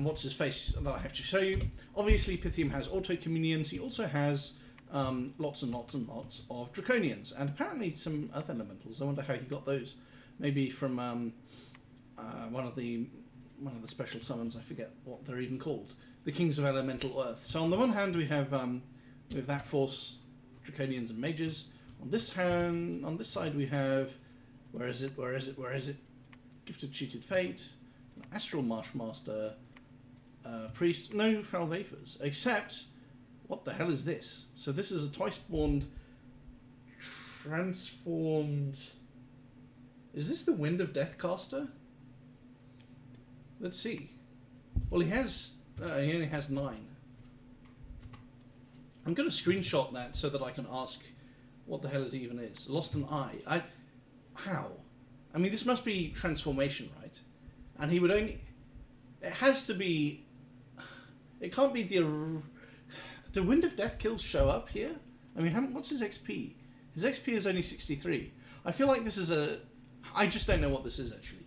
what's his face that I have to show you. Obviously, Pythium has auto communions. He also has lots and lots and lots of draconians, and apparently some other elementals. I wonder how he got those. Maybe from one of the special summons. I forget what they're even called. The Kings of Elemental Earth. So on the one hand, we have that force, draconians and mages. On this side, we have where is it? Gifted Cheated Fate, Astral Marshmaster, Priest. No foul vapors, except what the hell is this? So this is a twice-spawned, transformed. Is this the Wind of Death caster? Let's see. Well, he only has 9. I'm going to screenshot that so that I can ask what the hell it even is. Lost an eye. How? I mean, this must be transformation, right? And he would only... It has to be... It can't be the... Do Wind of Death kills show up here? I mean, what's his XP? His XP is only 63. I feel like this is a... I just don't know what this is, actually.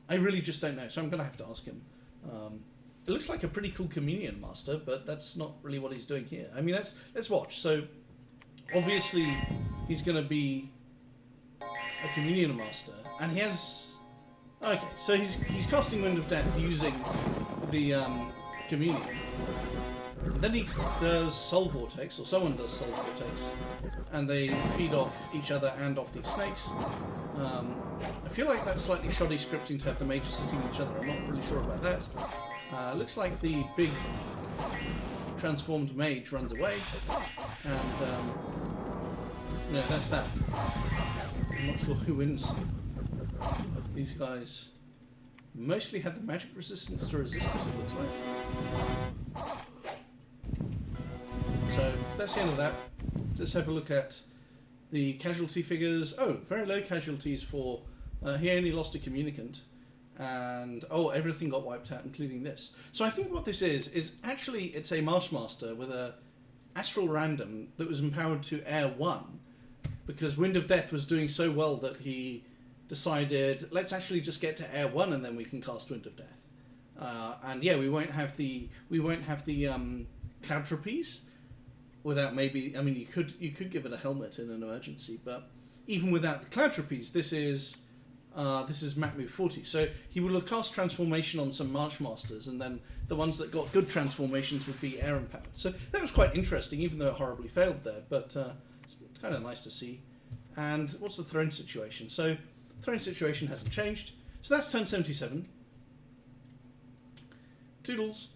I really just don't know, so I'm going to have to ask him. It looks like a pretty cool Communion Master, but that's not really what he's doing here. I mean, let's watch. So, obviously, he's going to be a Communion Master, and he has... Okay, so he's casting Wind of Death using the Communion. Then he does Soul Vortex, or someone does Soul Vortex, and they feed off each other and off these snakes. I feel like that's slightly shoddy scripting to have the mages sitting each other. I'm not really sure about that. Looks like the big transformed mage runs away, and no, that's that. I'm not sure who wins. But these guys mostly have the magic resistance to resistors, it looks like. So that's the end of that. Let's have a look at the casualty figures. Oh, very low casualties for... he only lost a communicant. And, everything got wiped out, including this. So I think what this is actually it's a Marshmaster with a Astral Random that was empowered to Air 1. Because Wind of Death was doing so well that he decided, let's actually just get to Air 1 and then we can cast Wind of Death. And yeah, we won't have the Cloud Trapeze. Without maybe, I mean, you could give it a helmet in an emergency, but even without the Cloud Trapeze, this is Mach Move 40. So he will have cast Transformation on some Marshmasters, and then the ones that got good transformations would be air empowered. So that was quite interesting, even though it horribly failed there. But it's kind of nice to see. And what's the throne situation? So throne situation hasn't changed. So that's turn 77. Toodles.